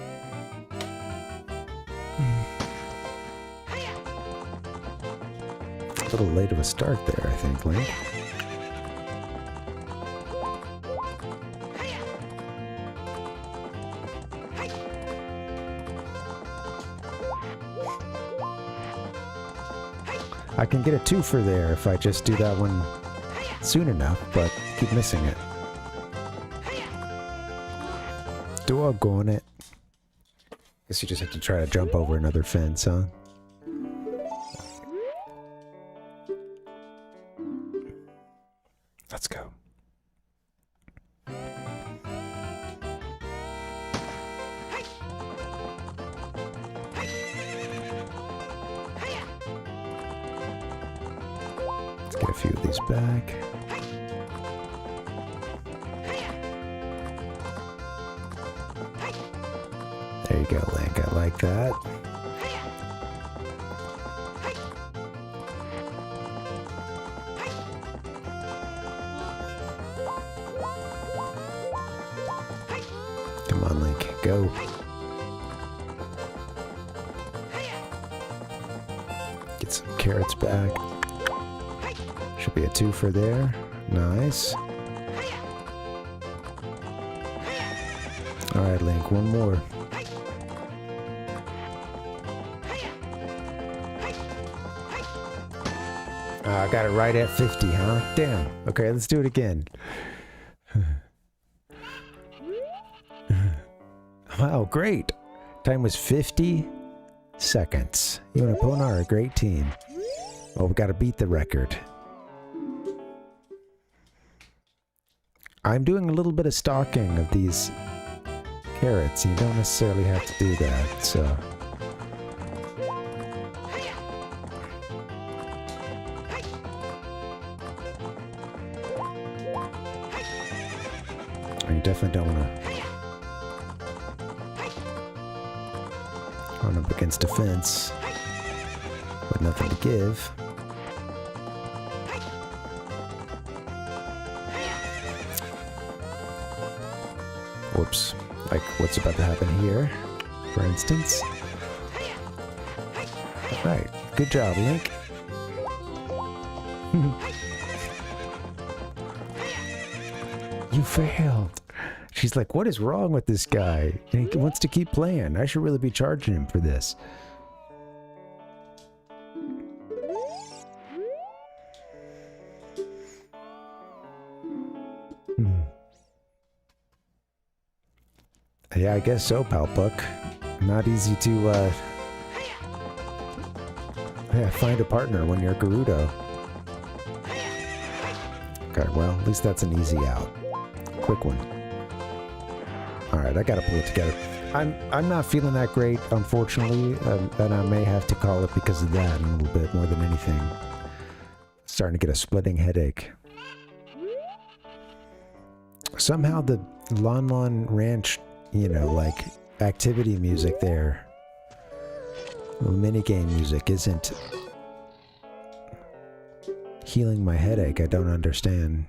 little late of a start there, I think, Link. I can get a 2 there if I just do that one soon enough, but keep missing it. Doggone it. Guess you just have to try to jump over another fence, huh? Let's go. Let's get a few of these back. There you go, Link. I like that. Come on, Link. Go. Get some carrots back. Should be a 2 there. Nice. Alright, Link. One more. I got it right at 50, huh? Damn. Okay, let's do it again. Wow, great. Time was 50 seconds. You and Epona are a great team. Well, we got to beat the record. I'm doing a little bit of stalking of these carrots. You don't necessarily have to do that, so... You definitely don't want to run up against a fence with nothing to give. Whoops. Like what's about to happen here, for instance. Alright, good job, Link. You failed. She's like, what is wrong with this guy? He wants to keep playing. I should really be charging him for this. Yeah, I guess so, Palpuck. Not easy to, find a partner when you're Gerudo. Okay, well, at least that's an easy out. Quick one. Alright, I gotta pull it together. I'm not feeling that great, unfortunately, and I may have to call it because of that a little bit more than anything. Starting to get a splitting headache. Somehow the Lon Lon Ranch, you know, like, activity music there, minigame music, isn't healing my headache. I don't understand.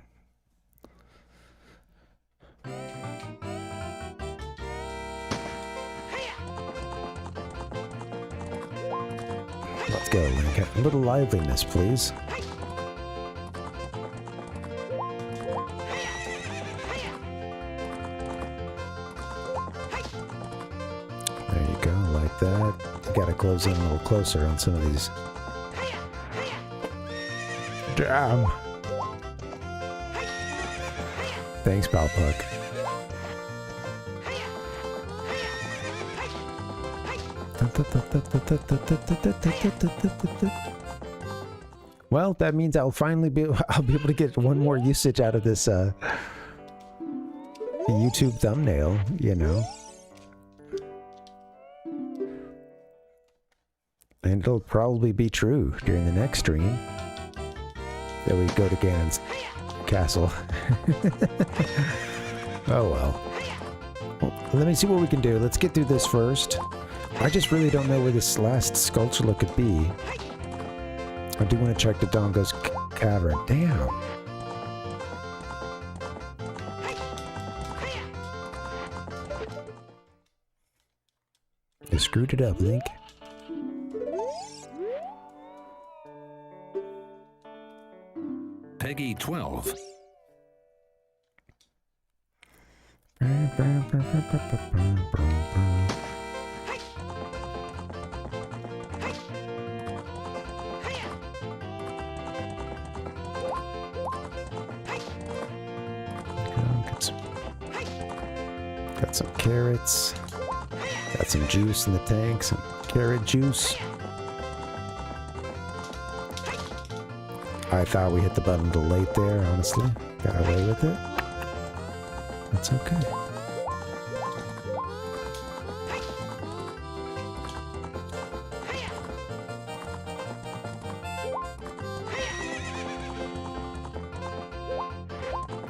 Let's go, Link. A little liveliness, please. There you go, like that. You gotta close in a little closer on some of these. Damn! Thanks, Palpuck. Well, that means I'll finally be able to get one more usage out of this YouTube thumbnail, you know. And it'll probably be true during the next stream that we go to Ganon's castle. Oh well. Let me see what we can do. Let's get through this first. I just really don't know where this last Skulltula could be. I do want to check the Dongo's cavern. Damn. You screwed it up, Link. Peggy 12. Got some carrots. Got some juice in the tank, some carrot juice. I thought we hit the button a little late there, honestly. Got away with it. That's okay.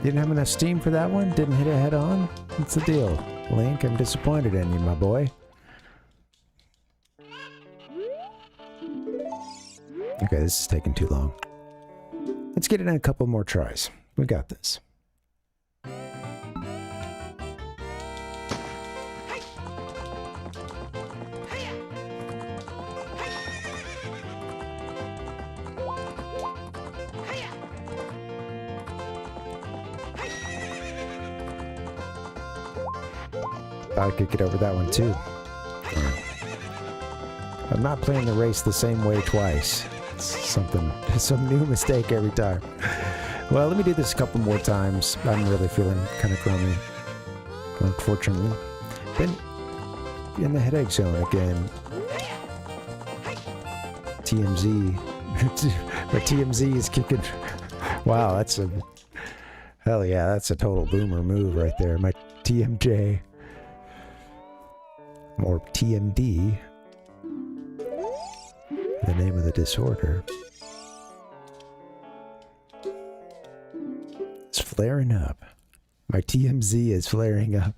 Didn't have enough steam for that one? Didn't hit it head on? What's the deal? Link, I'm disappointed in you, my boy. Okay, this is taking too long. Let's get it in a couple more tries. We got this. I could get over that one too. I'm not playing the race the same way twice. It's some new mistake every time. Well, let me do this a couple more times. I'm really feeling kind of crummy, unfortunately. Been in the headache zone again. TMZ. My TMZ is kicking. Wow, that's a... Hell yeah, that's a total boomer move right there. My TMJ. Or TMD. The name of the disorder. It's flaring up. My TMZ is flaring up.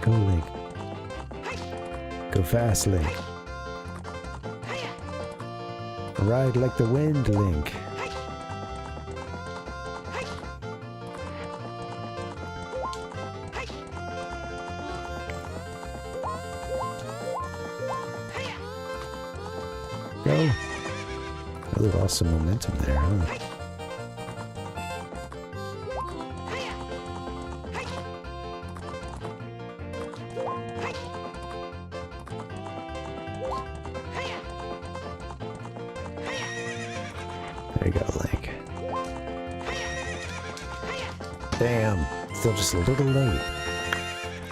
Go, Link. Go fast, Link. Ride like the wind, Link. Go. Really lost some momentum there, huh? There you go, Link. Damn, still just a little late.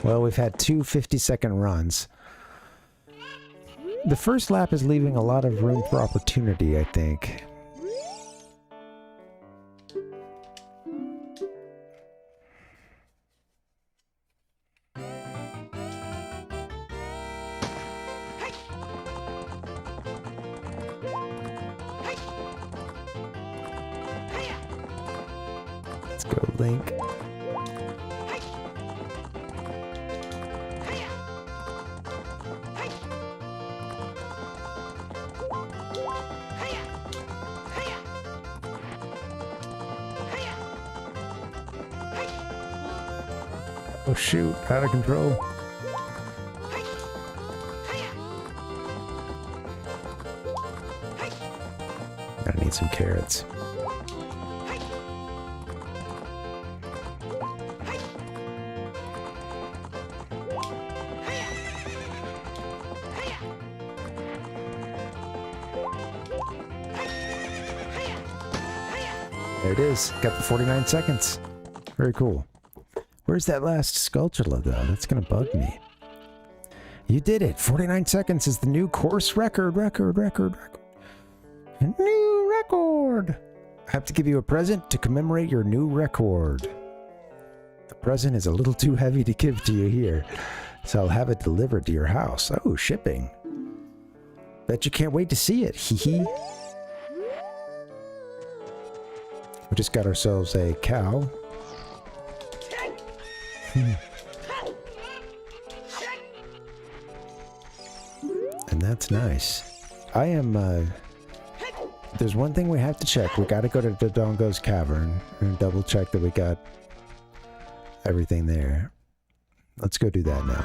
Well, we've had two 50-second runs. The first lap is leaving a lot of room for opportunity, I think. Let's go, Link. Oh shoot, out of control. Gotta need some carrots. There it is. Got the 49 seconds. Very cool. Where's that last Skulltula, though? That's gonna bug me. You did it! 49 seconds is the new course record. New record! I have to give you a present to commemorate your new record. The present is a little too heavy to give to you here, so I'll have it delivered to your house. Oh, shipping. Bet you can't wait to see it. Hee hee. We just got ourselves a cow. And that's nice. I am, there's one thing we have to check. We gotta go to Dodongo's Cavern and double check that we got everything there. Let's go do that now.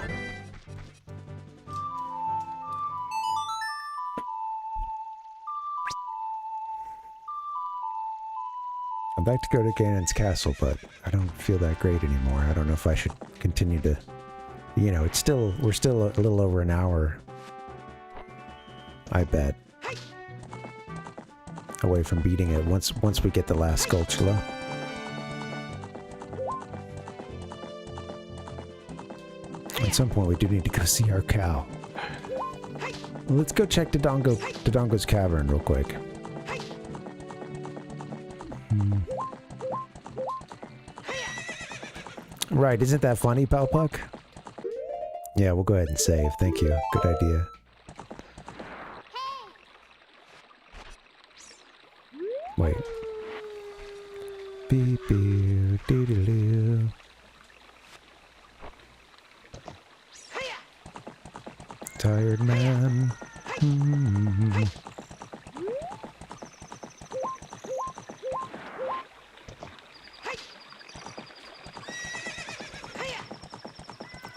I'd like to go to Ganon's castle, but I don't feel that great anymore. I don't know if I should continue to... You know, it's still... We're still a little over an hour, I bet, away from beating it once we get the last Skulltula. At some point, we do need to go see our cow. Let's go check Dodongo's Cavern real quick. Right, isn't that funny, Palpuck? Yeah, we'll go ahead and save. Thank you. Good idea. Wait. Beep beep doo doo doo. Tired man.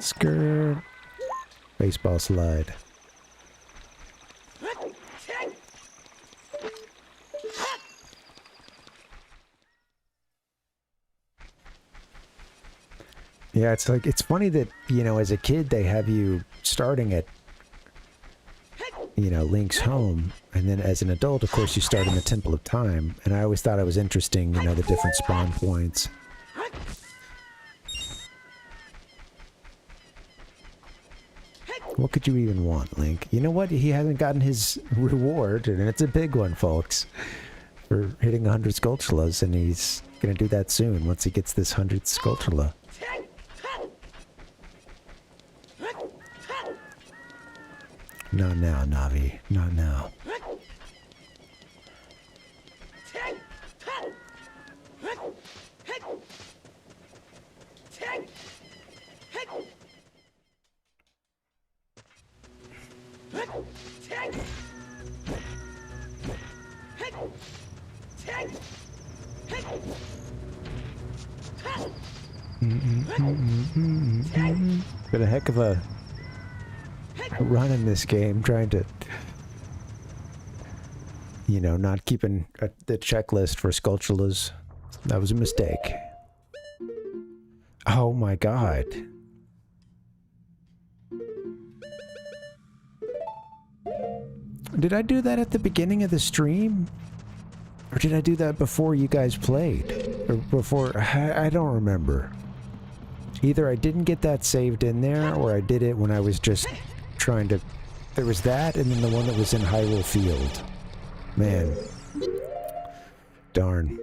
Skirt. Baseball slide. Yeah, it's like, it's funny that, you know, as a kid they have you starting at, you know, Link's home, and then as an adult, of course, you start in the Temple of Time, and I always thought it was interesting, you know, the different spawn points. What could you even want, Link? You know what? He hasn't gotten his reward, and it's a big one, folks, for hitting 100 Skulltulas, and he's gonna do that soon, once he gets this 100th Skulltula. Not now, Navi. Not now. Been a heck of a run in this game, trying to, you know, not keeping the checklist for Skulltulas. That was a mistake. Oh my god. Did I do that at the beginning of the stream? Or did I do that before you guys played? Or before... I don't remember. Either I didn't get that saved in there, or I did it when I was just trying to... There was that, and then the one that was in Hyrule Field. Man. Darn.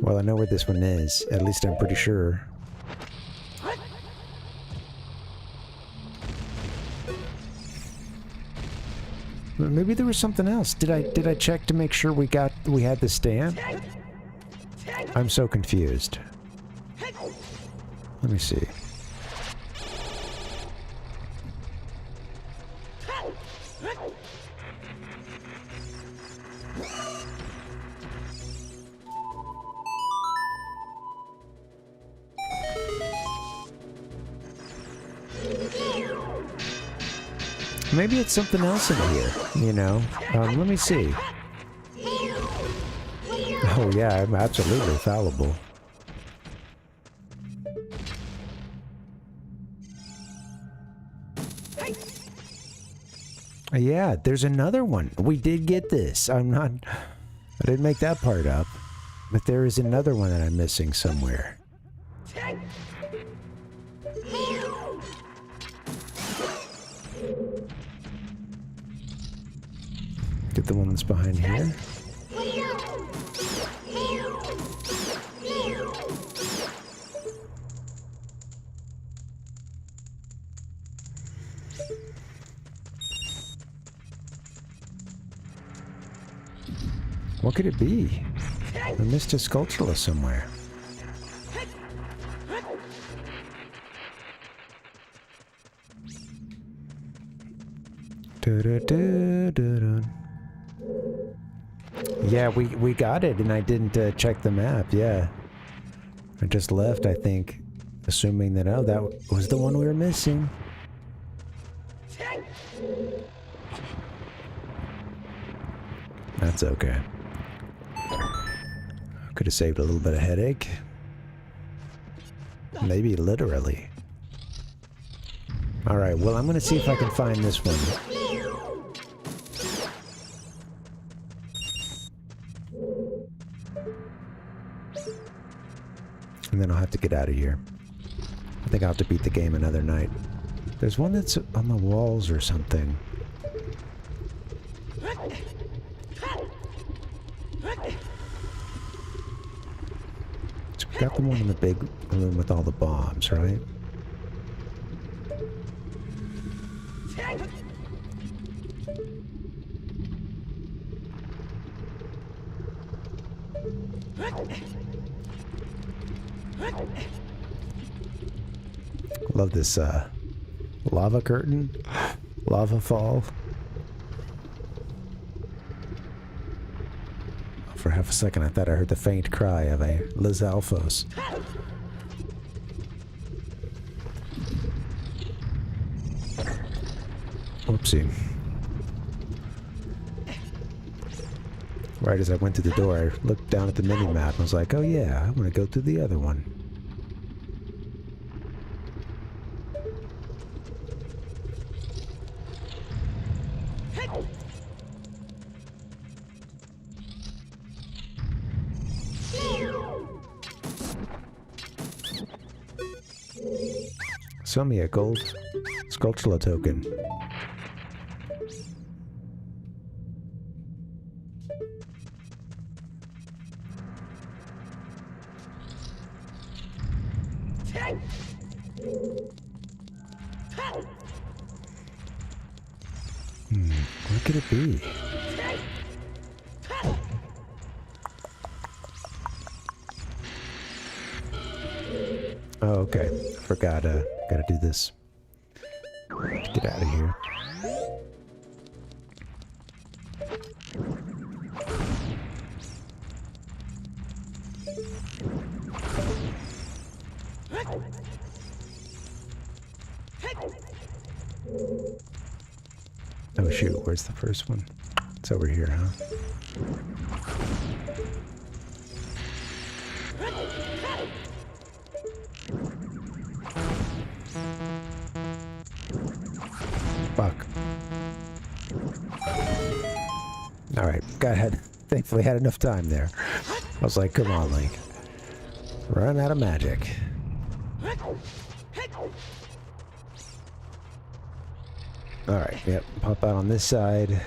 Well, I know where this one is. At least I'm pretty sure. Maybe there was something else. Did I check to make sure we had the stamp? I'm so confused. Let me see. Maybe it's something else in here, you know? Let me see. Oh yeah, I'm absolutely fallible. Yeah, there's another one. We did get this. I didn't make that part up. But there is another one that I'm missing somewhere. Get the one that's behind here. What could it be? I missed a Skulltula somewhere. Yeah, we got it, and I didn't check the map. Yeah, I just left, I think, assuming that, oh, that was the one we were missing. That's okay. Could have saved a little bit of headache. Maybe literally. Alright, well, I'm gonna see if I can find this one. And then I'll have to get out of here. I think I'll have to beat the game another night. There's one that's on the walls or something. So we got the one in the big room with all the bombs, right? Love this lava curtain, lava fall. For half a second I thought I heard the faint cry of a Lizalfos. Whoopsie. Right as I went to the door, I looked down at the mini-map and was like, oh yeah, I'm gonna go through the other one. Sell me a gold Skulltula token. What could it be? Oh, okay. Forgot, gotta do this. Get out of here. Oh shoot, where's the first one? It's over here, huh? Fuck. Alright, thankfully had enough time there. I was like, come on, Link. Run out of magic. Alright, yep, pop out on this side.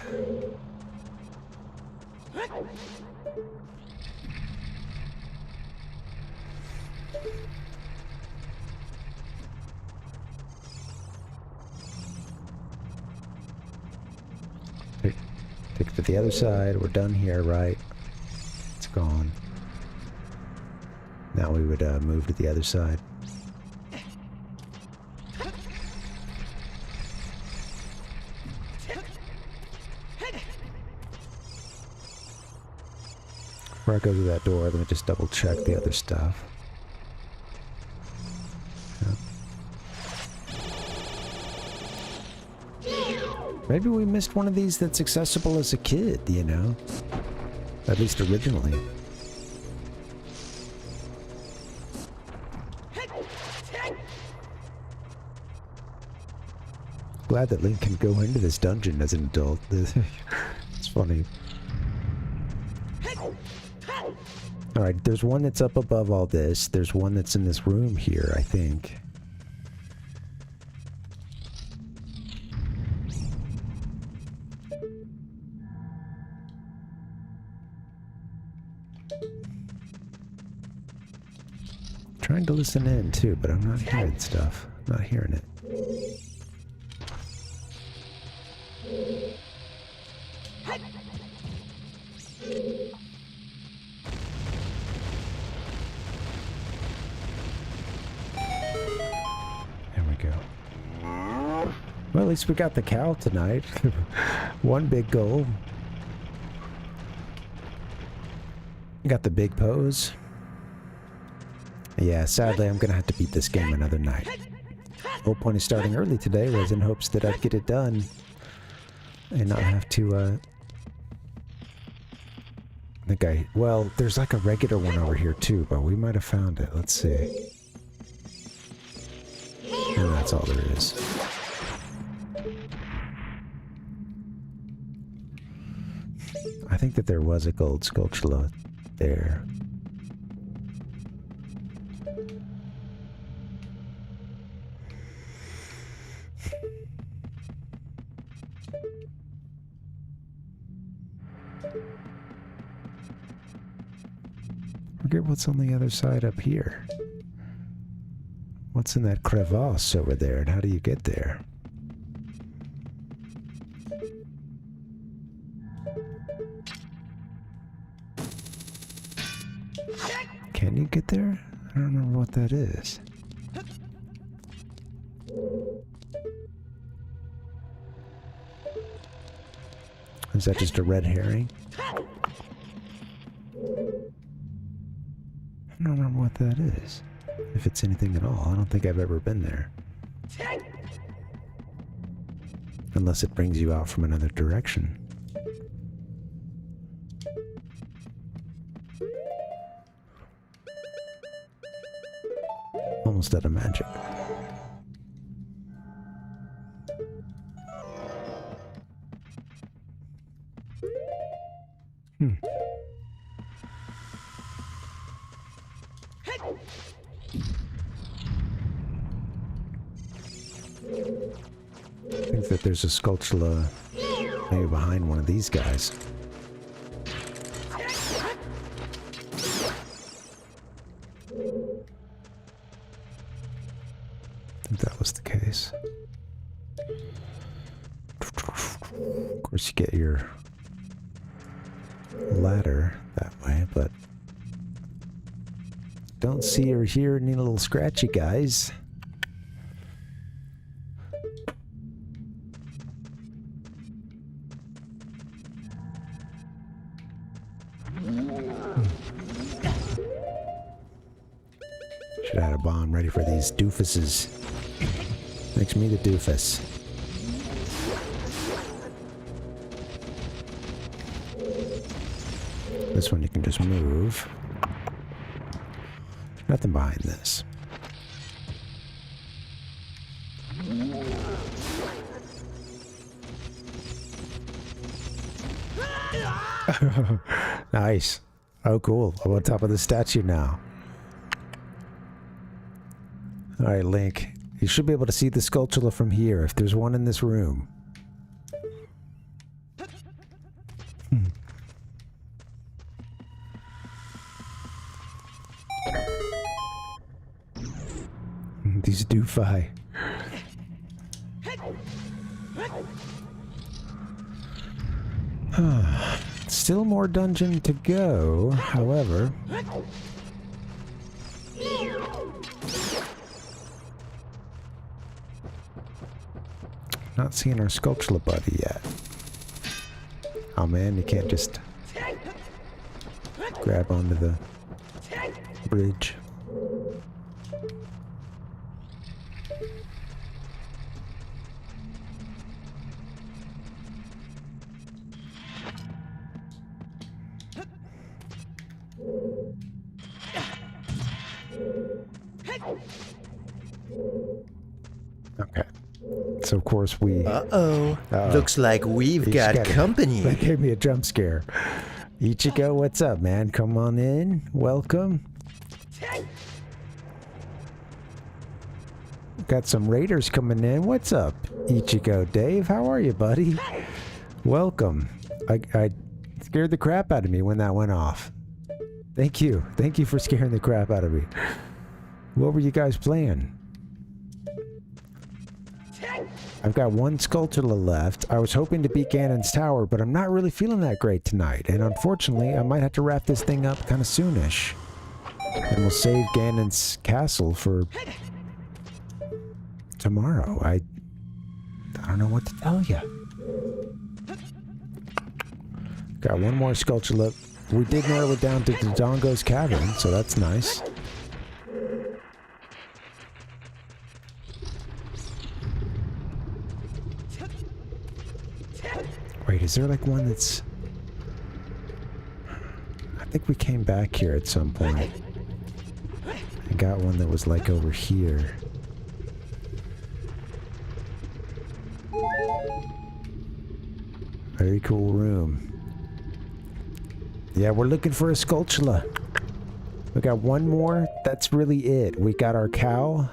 Take it to the other side. We're done here, right? It's gone. Now we would move to the other side. Before I go through that door, let me just double check the other stuff. Maybe we missed one of these that's accessible as a kid, you know? At least originally. Glad that Link can go into this dungeon as an adult. It's funny. Alright, there's one that's up above all this. There's one that's in this room here, I think. Trying to listen in too, but I'm not hearing stuff. I'm not hearing it. There we go. Well, at least we got the cow tonight. One big goal. We got the Big Poes. Yeah, sadly, I'm gonna have to beat this game another night. Whole point of starting early today was in hopes that I'd get it done and not have to, well, there's like a regular one over here too, but we might have found it. Let's see. And that's all there is. I think that there was a gold Skulltula there. Forget what's on the other side up here. What's in that crevasse over there, and how do you get there? Can you get there? I don't remember what that is. Is that just a red herring? I don't remember what that is. If it's anything at all. I don't think I've ever been there. Unless it brings you out from another direction. Almost out of magic. I think that there's a Skulltula maybe behind one of these guys. I think that was the case. Of course, you get your ladder that way, but don't see or hear any little scratchy guys. a bomb ready for these doofuses. Makes me the doofus. This one you can just move. Nothing behind this. Nice. Oh, cool. I'm on top of the statue now. Alright, Link. You should be able to see the Skulltula from here, if there's one in this room. These doofi. Still more dungeon to go, however. Not seeing our Skulltula buddy yet. Oh man, you can't just grab onto the bridge. Okay. So of course we... Looks like we've got company. That gave me a jump scare. Ichigo, what's up, man? Come on in. Welcome. Got some raiders coming in. What's up, Ichigo? Dave, how are you, buddy? Welcome. I scared the crap out of me when that went off. Thank you. Thank you for scaring the crap out of me. What were you guys playing? I've got one Skulltula left. I was hoping to beat Ganon's tower, but I'm not really feeling that great tonight. And unfortunately, I might have to wrap this thing up kind of soonish. And we'll save Ganon's castle for tomorrow. I don't know what to tell you. Got one more Skulltula. We did narrow it down to Dodongo's cavern, so that's nice. Wait, is there like one that's... I think we came back here at some point. I got one that was like over here. Very cool room. Yeah, we're looking for a Skulltula. We got one more. That's really it. We got our cow.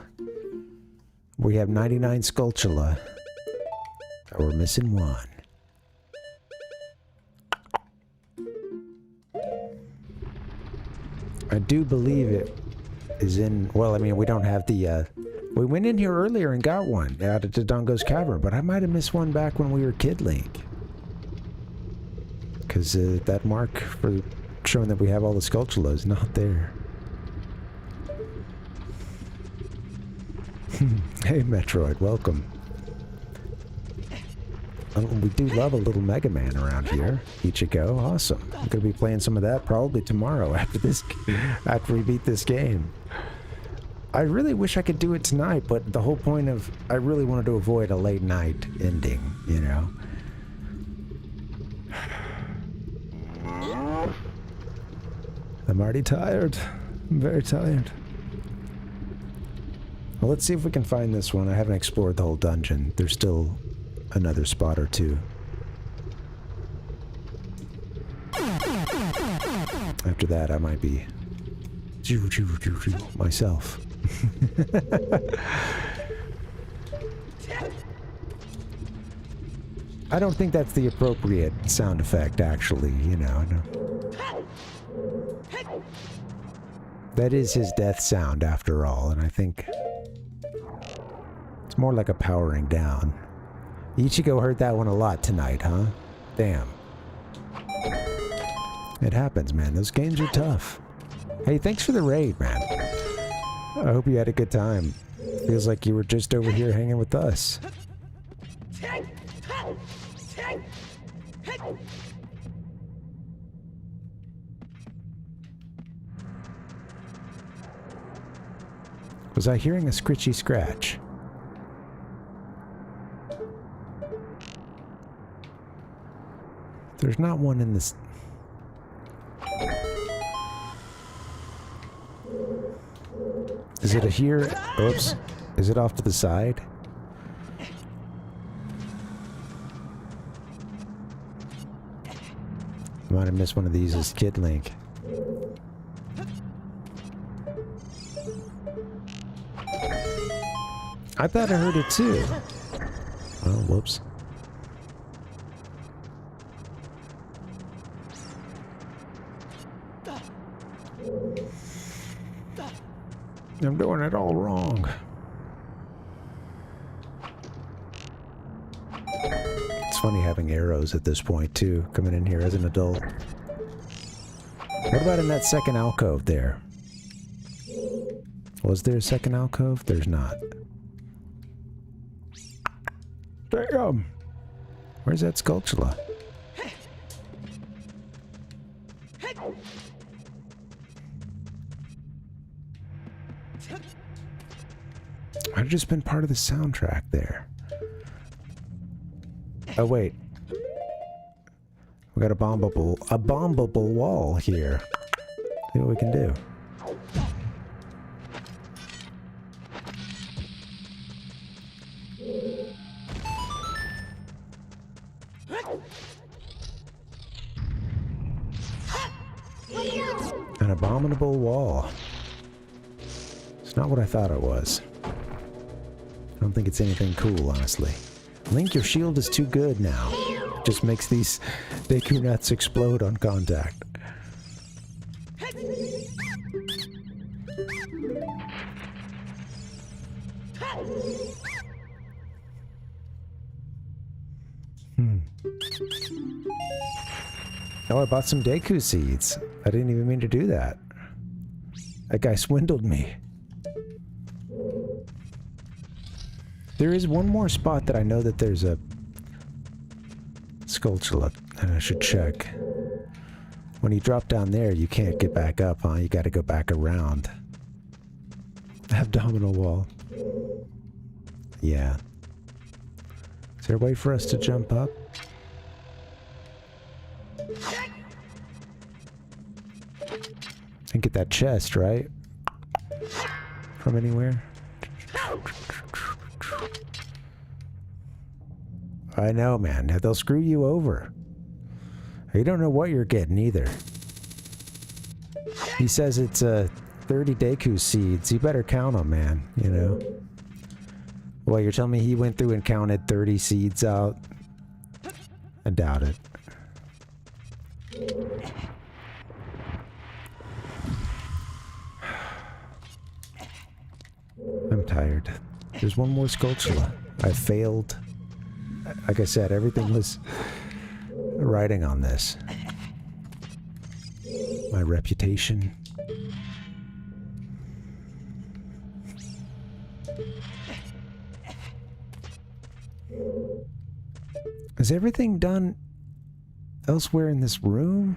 We have 99 Skulltula. We're missing one. I do believe it is in... Well, I mean, we don't have the... we went in here earlier and got one out of Dodongo's cavern, but I might have missed one back when we were Kid Link. Because that mark for showing that we have all the Skulltula is not there. Hey, Metroid, welcome. We do love a little Mega Man around here. Ichigo, awesome. I'm gonna be playing some of that probably tomorrow after we beat this game. I really wish I could do it tonight, but the whole point of I really wanted to avoid a late night ending, you know. I'm already tired. I'm very tired. Well, let's see if we can find this one. I haven't explored the whole dungeon. There's still another spot or two. After that, I might be myself. I don't think that's the appropriate sound effect, actually, you know. That is his death sound, after all, and I think it's more like a powering down. Ichigo heard that one a lot tonight, huh? Damn. It happens, man. Those games are tough. Hey, thanks for the raid, man. I hope you had a good time. Feels like you were just over here hanging with us. Was I hearing a scritchy scratch? There's not one in this... Is it a here? Oops. Is it off to the side? Might have missed one of these as Kid Link. I thought I heard it too. Oh, whoops. I'm doing it all wrong. It's funny having arrows at this point too, coming in here as an adult. What about in that second alcove there? Was there a second alcove? There's not. Damn! Where's that Skulltula? I've just been part of the soundtrack there. Oh wait. We got a bombable wall here. See what we can do. An abominable wall. It's not what I thought it was. I don't think it's anything cool, honestly. Link, your shield is too good now. It just makes these Deku nuts explode on contact. Oh, I bought some Deku seeds. I didn't even mean to do that. That guy swindled me. There is one more spot that I know that there's a Skulltula, and I should check. When you drop down there, you can't get back up, huh? You gotta go back around. Abdominal wall. Yeah. Is there a way for us to jump up? And get that chest, right? From anywhere? I know, man. They'll screw you over. You don't know what you're getting either. He says it's 30 Deku seeds. You better count them, man. You know? Well, you're telling me he went through and counted 30 seeds out? I doubt it. I'm tired. There's one more Skulltula. I failed. Like I said, everything was riding on this. My reputation. Is everything done elsewhere in this room?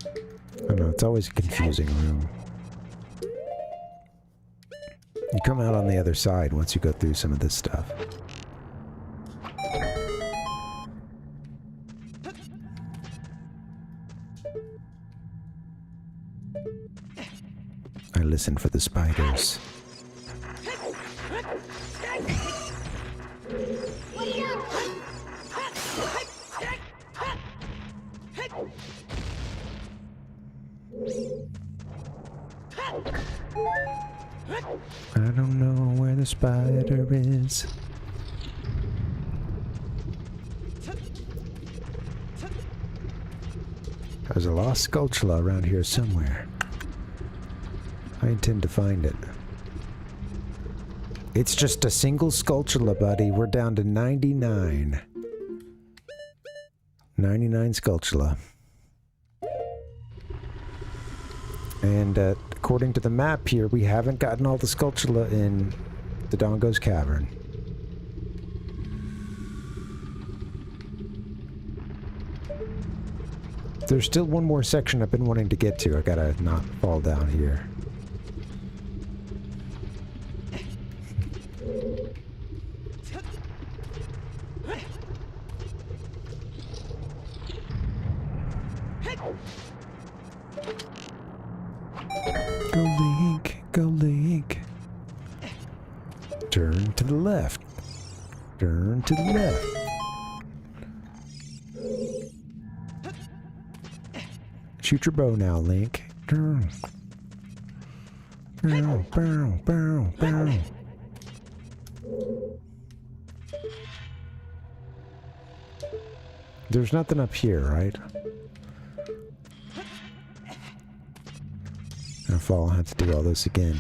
I don't know, it's always a confusing room. You come out on the other side once you go through some of this stuff. I listen for the spiders. I don't know where the spider is. There's a lost Skulltula around here somewhere. I intend to find it. It's just a single Skulltula, buddy. We're down to 99. 99 Skulltula. And according to the map here, we haven't gotten all the Skulltula in the Dongo's Cavern. There's still one more section I've been wanting to get to. I gotta not fall down here. Go Link, go Link. Turn to the left. Turn to the left. Shoot your bow now, Link. Turn. Bow, bow, bow, bow. There's nothing up here, right? If I'll have to do all this again.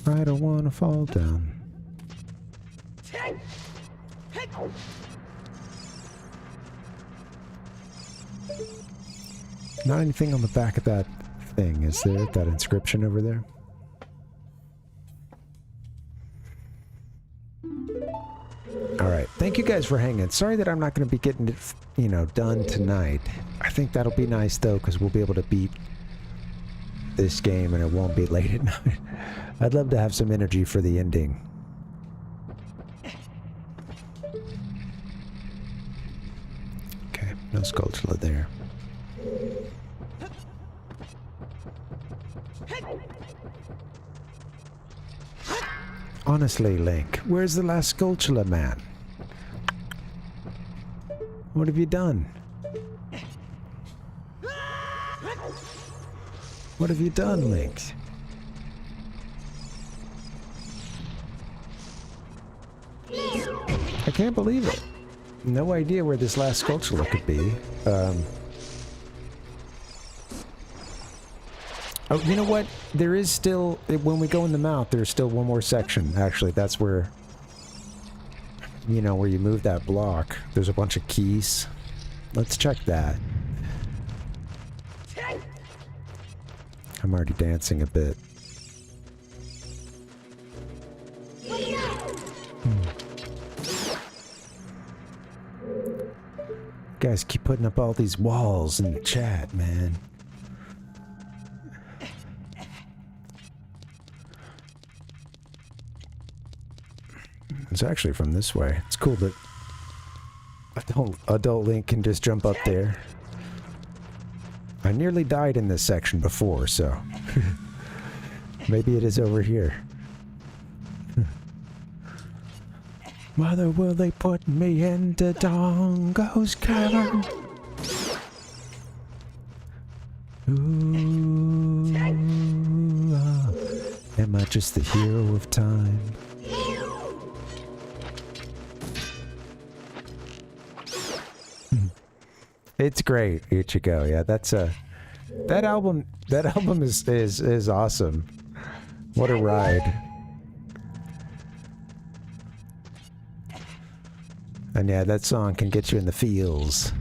I don't want to fall down. Not anything on the back of that thing, is there? That inscription over there? Alright, thank you guys for hanging. Sorry that I'm not going to be getting it, you know, done tonight. I think that'll be nice, though, because we'll be able to beat this game and it won't be late at night. I'd love to have some energy for the ending. Okay, no Skulltula there. Honestly, Link, where's the last Skulltula man? What have you done? What have you done, Link? I can't believe it. No idea where this last Skulltula could be. Oh, you know what? There is still, when we go in the mouth, there's still one more section. Actually, that's where, you know, where you move that block. There's a bunch of keys. Let's check that. I'm already dancing a bit. Guys keep putting up all these walls in the chat, man. It's actually from this way. It's cool that adult Link can just jump up there. I nearly died in this section before, so maybe it is over here. Mother, will they put me into Dongo's cavern? Ooh, am I just the hero of time? It's great, Ichigo. Yeah, that's a that album is awesome. What a ride. And yeah, that song can get you in the feels.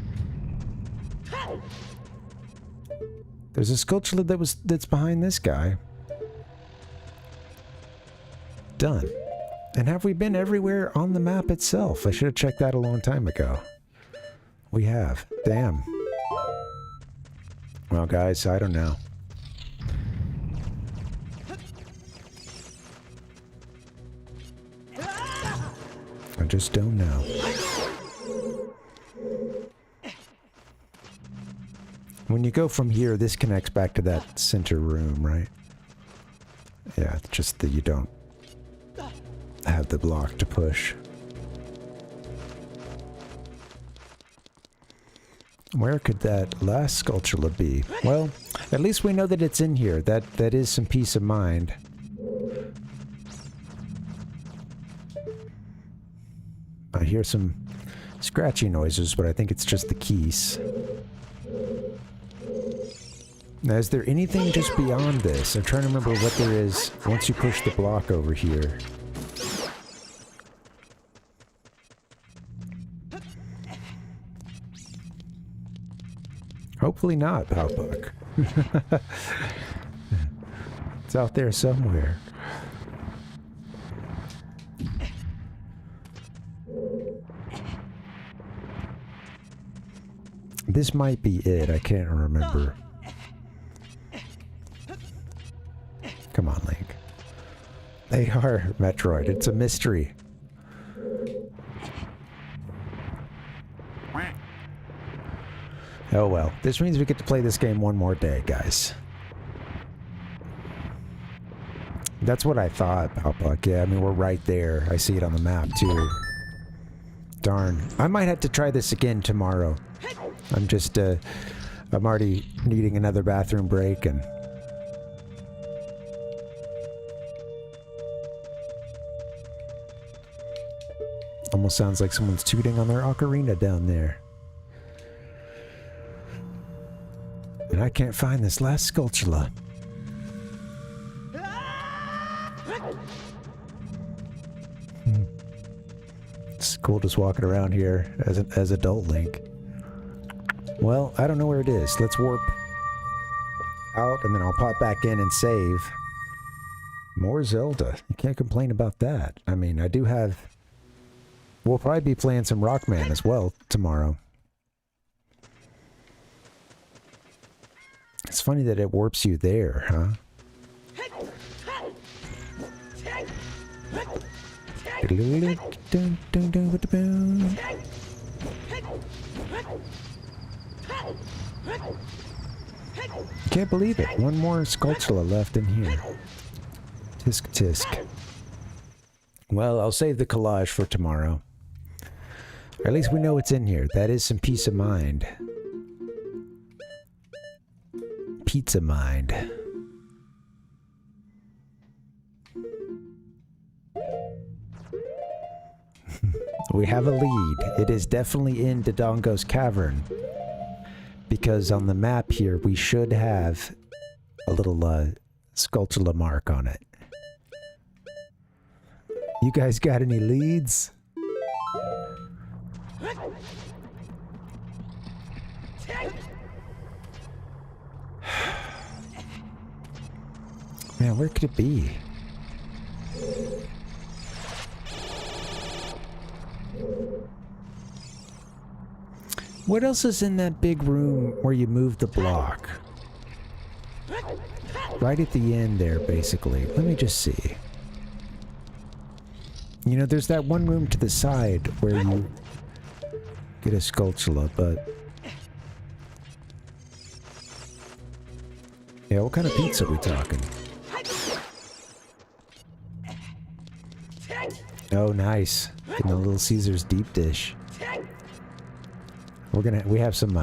There's a Skulltula that's behind this guy. Done. And have we been everywhere on the map itself? I should have checked that a long time ago. We have. Damn. Well, guys, I don't know. I just don't know. When you go from here, this connects back to that center room, right? Yeah, just that you don't have the block to push. Where could that last Skulltula be? Well, at least we know that it's in here. That is some peace of mind. I hear some scratchy noises, but I think it's just the keys. Now, is there anything just beyond this? I'm trying to remember what there is once you push the block over here. Hopefully not, Howbuck. It's out there somewhere. This might be it. I can't remember. Come on, Link. They are Metroid. It's a mystery. Oh well. This means we get to play this game one more day, guys. That's what I thought, Alpuck. Yeah, I mean, we're right there. I see it on the map, too. Darn. I might have to try this again tomorrow. I'm just, I'm already needing another bathroom break, and... Almost sounds like someone's tooting on their ocarina down there. And I can't find this last Skulltula. It's cool just walking around here as adult Link. Well, I don't know where it is. Let's warp out, and then I'll pop back in and save. More Zelda. You can't complain about that. I mean, I do have... We'll probably be playing some Rockman as well tomorrow. It's funny that it warps you there, huh? Can't believe it. One more Skulltula left in here. Tisk tisk. Well, I'll save the collage for tomorrow. Or at least we know what's in here. That is some peace of mind. Pizza mind. We have a lead. It is definitely in Dodongo's Cavern. Because on the map here, we should have a little Skulltula mark on it. You guys got any leads? Man, where could it be? What else is in that big room where you move the block? Right at the end there, basically. Let me just see. You know, there's that one room to the side where you get a Skulltula, but... Yeah, what kind of pizza are we talking? Oh, nice. Getting the Little Caesars deep dish. We have some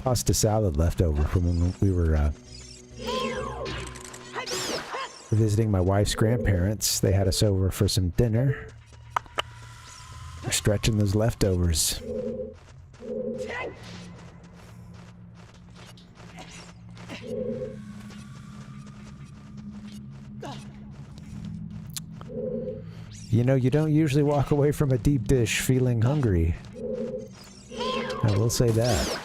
pasta salad left over from when we were visiting my wife's grandparents. They had us over for some dinner. We're stretching those leftovers. You know, you don't usually walk away from a deep dish feeling hungry. I will say that.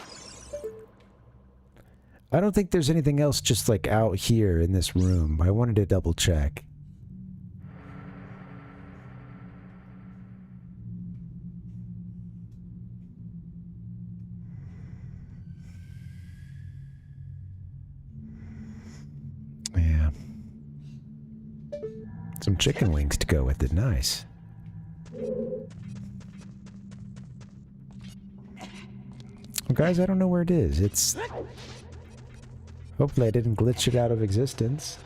I don't think there's anything else just like out here in this room. I wanted to double check. Yeah. Some chicken wings to go with it. Nice. Well, guys, I don't know where it is. It's... Hopefully I didn't glitch it out of existence.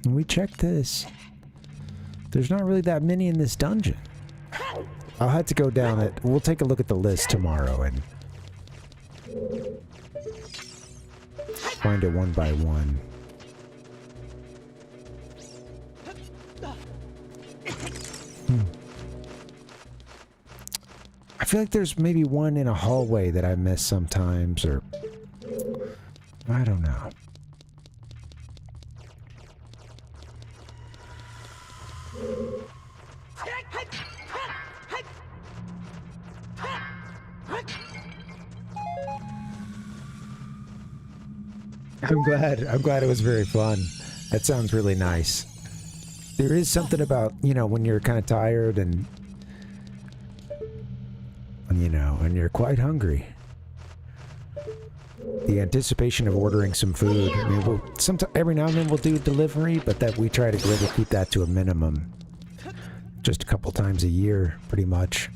And we checked this. There's not really that many in this dungeon. I'll have to go down it. We'll take a look at the list tomorrow and find it one by one. I feel like there's maybe one in a hallway that I miss sometimes, or... I don't know. I'm glad it was very fun. That sounds really nice. There is something about, you know, when you're kind of tired and you know, and you're quite hungry. The anticipation of ordering some food. I mean, every now and then we'll do delivery, but that we try to really keep that to a minimum. Just a couple times a year, pretty much.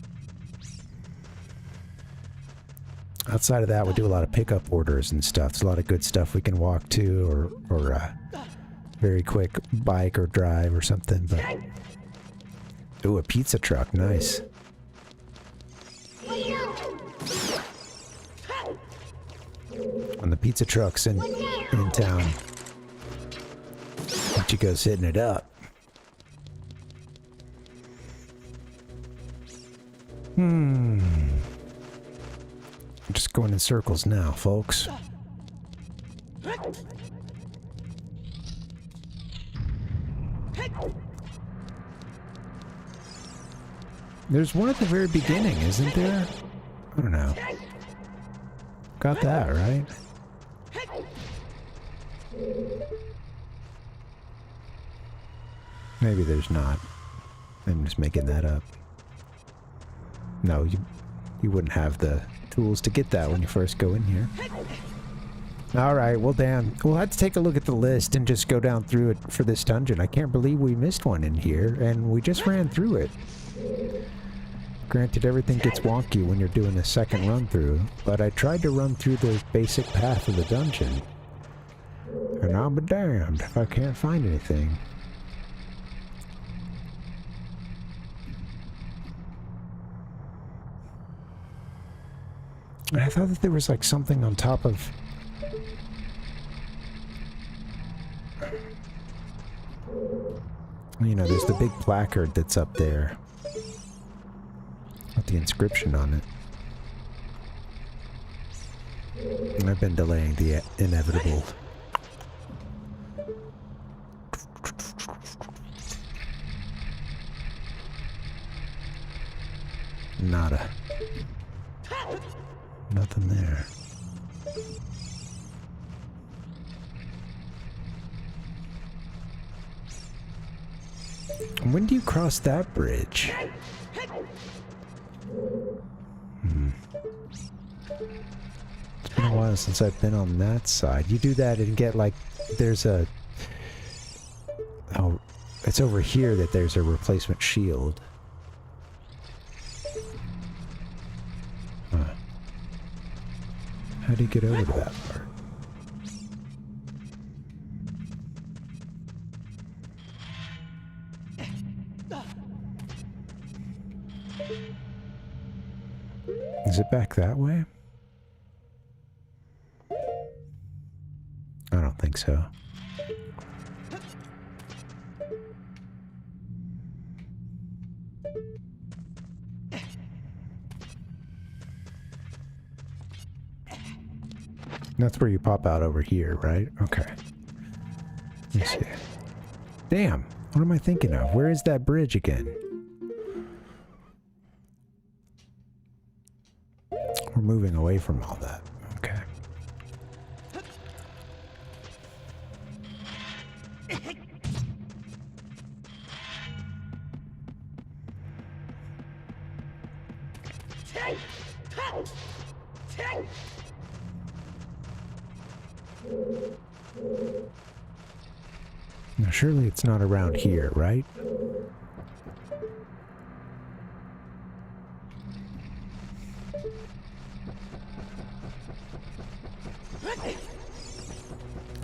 Outside of that, we do a lot of pickup orders and stuff. There's a lot of good stuff we can walk to, or very quick bike or drive or something. But ooh, a pizza truck, nice. When the pizza truck's in town, you go hitting it up. I'm just going in circles now, folks. There's one at the very beginning, isn't there? I don't know. Got that, right? Maybe there's not. I'm just making that up. No, you wouldn't have the tools to get that when you first go in here. Alright, well damn. We'll have to take a look at the list and just go down through it for this dungeon. I can't believe we missed one in here, and we just ran through it. Granted, everything gets wonky when you're doing a second run through, but I tried to run through the basic path of the dungeon. And I'll be damned if I can't find anything. And I thought that there was like something on top of... You know, there's the big placard that's up there. With the inscription on it. And I've been delaying the inevitable. Nada. Nothing there. When do you cross that bridge? It's been a while since I've been on that side. You do that and get like, there's a... Oh, it's over here that there's a replacement shield. Huh. How do you get over to that part? Is it back that way? I don't think so. That's where you pop out over here, right? Okay. Let me see. Damn! What am I thinking of? Where is that bridge again? We're moving away from all that. Okay. Now surely it's not around here, right?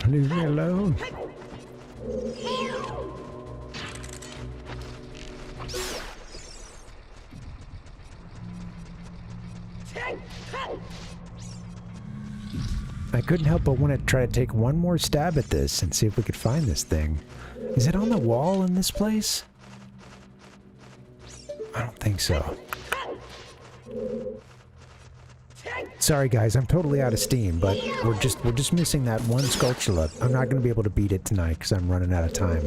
Leave me alone. I couldn't help but want to try to take one more stab at this and see if we could find this thing. Is it on the wall in this place? I don't think so. Sorry guys, I'm totally out of steam, but we're just missing that one Skulltula. I'm not going to be able to beat it tonight because I'm running out of time.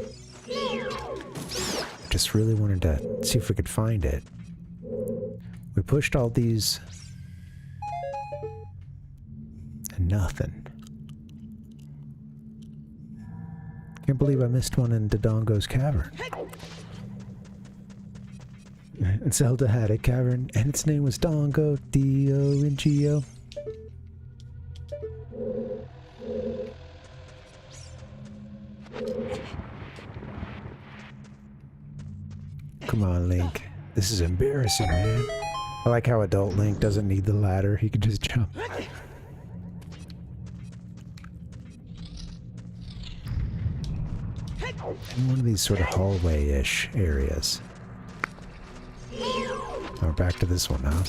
Just really wanted to see if we could find it. We pushed all these... and nothing. Can't believe I missed one in Dodongo's cavern. Zelda had a cavern, and its name was Dongo, D-O-N-G-O. Come on, Link. This is embarrassing, man. I like how adult Link doesn't need the ladder. He can just jump. In one of these sort of hallway-ish areas. Oh, back to this one, huh?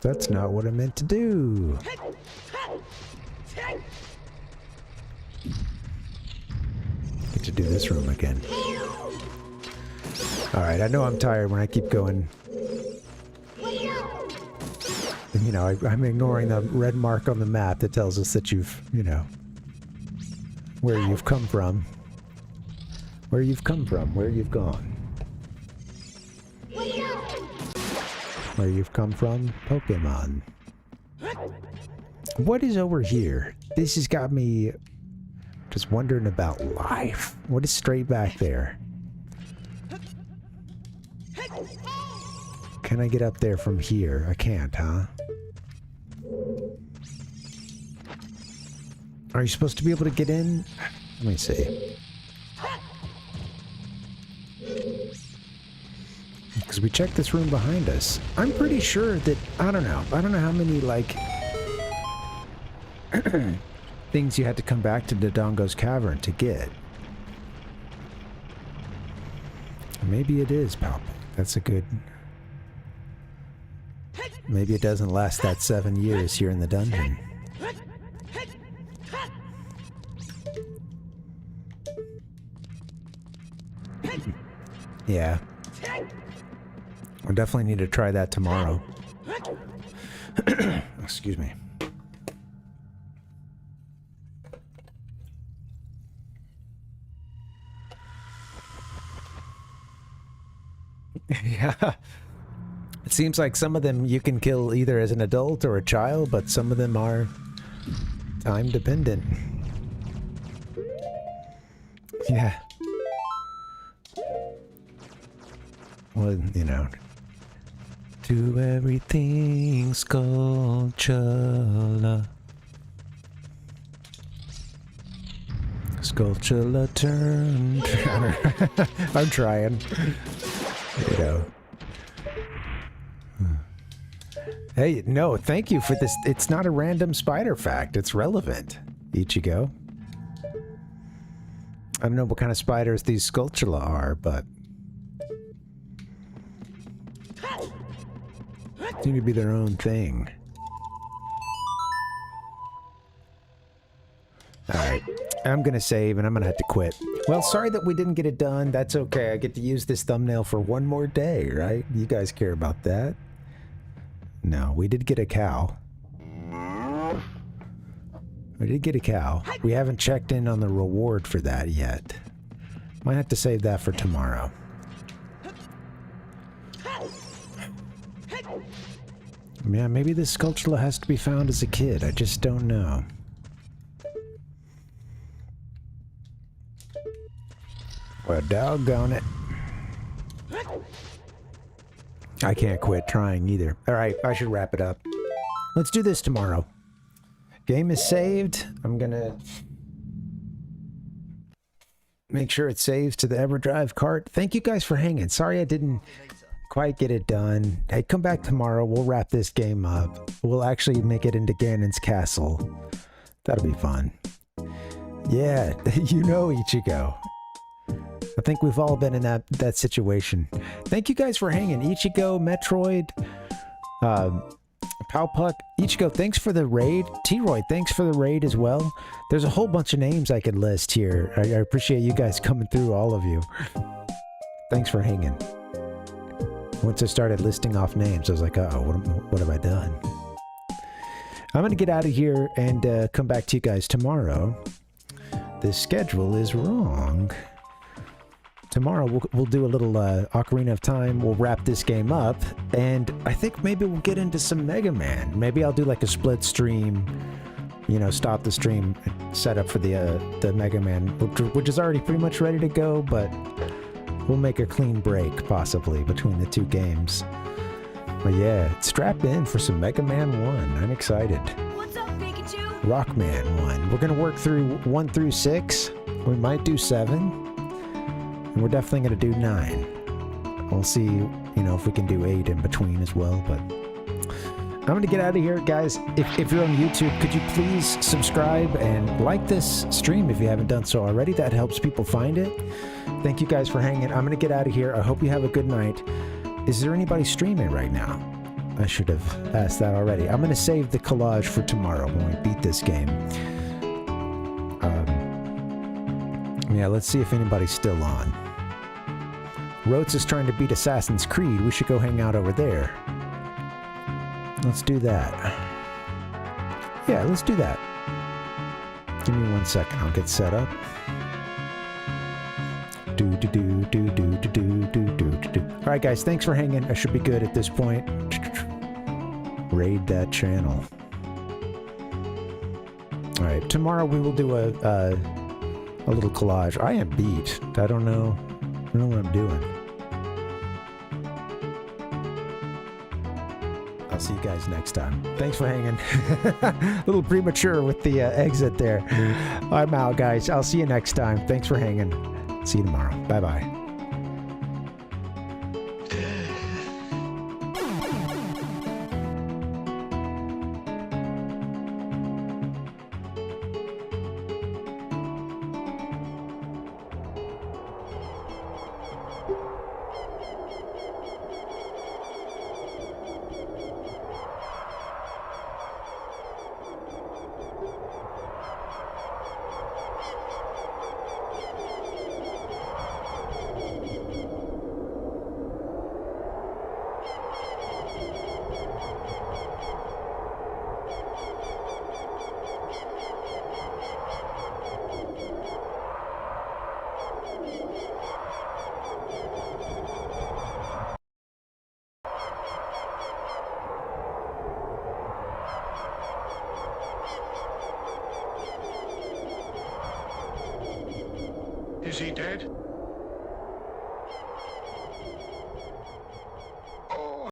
That's not what I meant to do. Get to do this room again. Alright, I know I'm tired when I keep going. And, you know, I'm ignoring the red mark on the map that tells us that you've, you know, where you've come from. Where you've come from, where you've gone. Where you've come from, Pokemon. What is over here? This has got me just wondering about life. What is straight back there? Can I get up there from here? I can't, huh? Are you supposed to be able to get in? Let me see. Because we checked this room behind us. I'm pretty sure that, I don't know how many, like, things you had to come back to Dodongo's Cavern to get. Maybe it is, Pop. That's a good... Maybe it doesn't last that 7 years here in the dungeon. Yeah. We'll definitely need to try that tomorrow. Excuse me. Yeah. It seems like some of them you can kill either as an adult or a child, but some of them are time dependent. Yeah. Well, you know. Do everything, Skulltula. Skulltula turned. I'm trying. You know. Hey, no, thank you for this. It's not a random spider fact. It's relevant. Ichigo. I don't know what kind of spiders these Skulltula are, but... seem to be their own thing. Alright. I'm gonna save and I'm gonna have to quit. Well, sorry that we didn't get it done. That's okay. I get to use this thumbnail for one more day, right? You guys care about that? No, we did get a cow. We did get a cow. We haven't checked in on the reward for that yet. Might have to save that for tomorrow. Yeah, maybe this Skulltula has to be found as a kid. I just don't know. Well, doggone it. I can't quit trying either. Alright, I should wrap it up. Let's do this tomorrow. Game is saved. I'm gonna make sure it saves to the EverDrive cart. Thank you guys for hanging. Sorry I didn't quite get it done. Hey, come back tomorrow. We'll wrap this game up. We'll actually make it into Ganon's castle. That'll be fun. Yeah, you know Ichigo. I think we've all been in that situation. Thank you guys for hanging. Ichigo, Metroid, Powpuck, Ichigo, thanks for the raid. T-Roy, thanks for the raid as well. There's a whole bunch of names I could list here. I appreciate you guys coming through, all of you. Thanks for hanging. Once I started listing off names, I was like, uh-oh, what have I done? I'm going to get out of here and come back to you guys tomorrow. The schedule is wrong. Tomorrow we'll do a little Ocarina of Time. We'll wrap this game up, and I think maybe we'll get into some Mega Man. Maybe I'll do like a split stream, you know, stop the stream, set up for the Mega Man, which is already pretty much ready to go, but we'll make a clean break, possibly, between the two games. But yeah, strap in for some Mega Man 1. I'm excited. What's up, Pikachu? Rockman 1. We're going to work through 1 through 6. We might do 7. And we're definitely going to do 9. We'll see, you know, if we can do 8 in between as well, but... I'm going to get out of here, guys. If you're on YouTube, could you please subscribe and like this stream if you haven't done so already? That helps people find it. Thank you guys for hanging. I'm going to get out of here. I hope you have a good night. Is there anybody streaming right now? I should have asked that already. I'm going to save the collage for tomorrow when we beat this game. Yeah, let's see if anybody's still on. Rotes is trying to beat Assassin's Creed. We should go hang out over there. Let's do that. Yeah, let's do that. Give me 1 second. I'll get set up. All right, guys. Thanks for hanging. I should be good at this point. Raid that channel. All right. Tomorrow we will do a little collage. I am beat. I don't know what I'm doing. I'll see you guys next time. Thanks for hanging. A little premature with the exit there. I'm out, guys. I'll see you next time. Thanks for hanging. See you tomorrow. Bye-bye. Is he dead?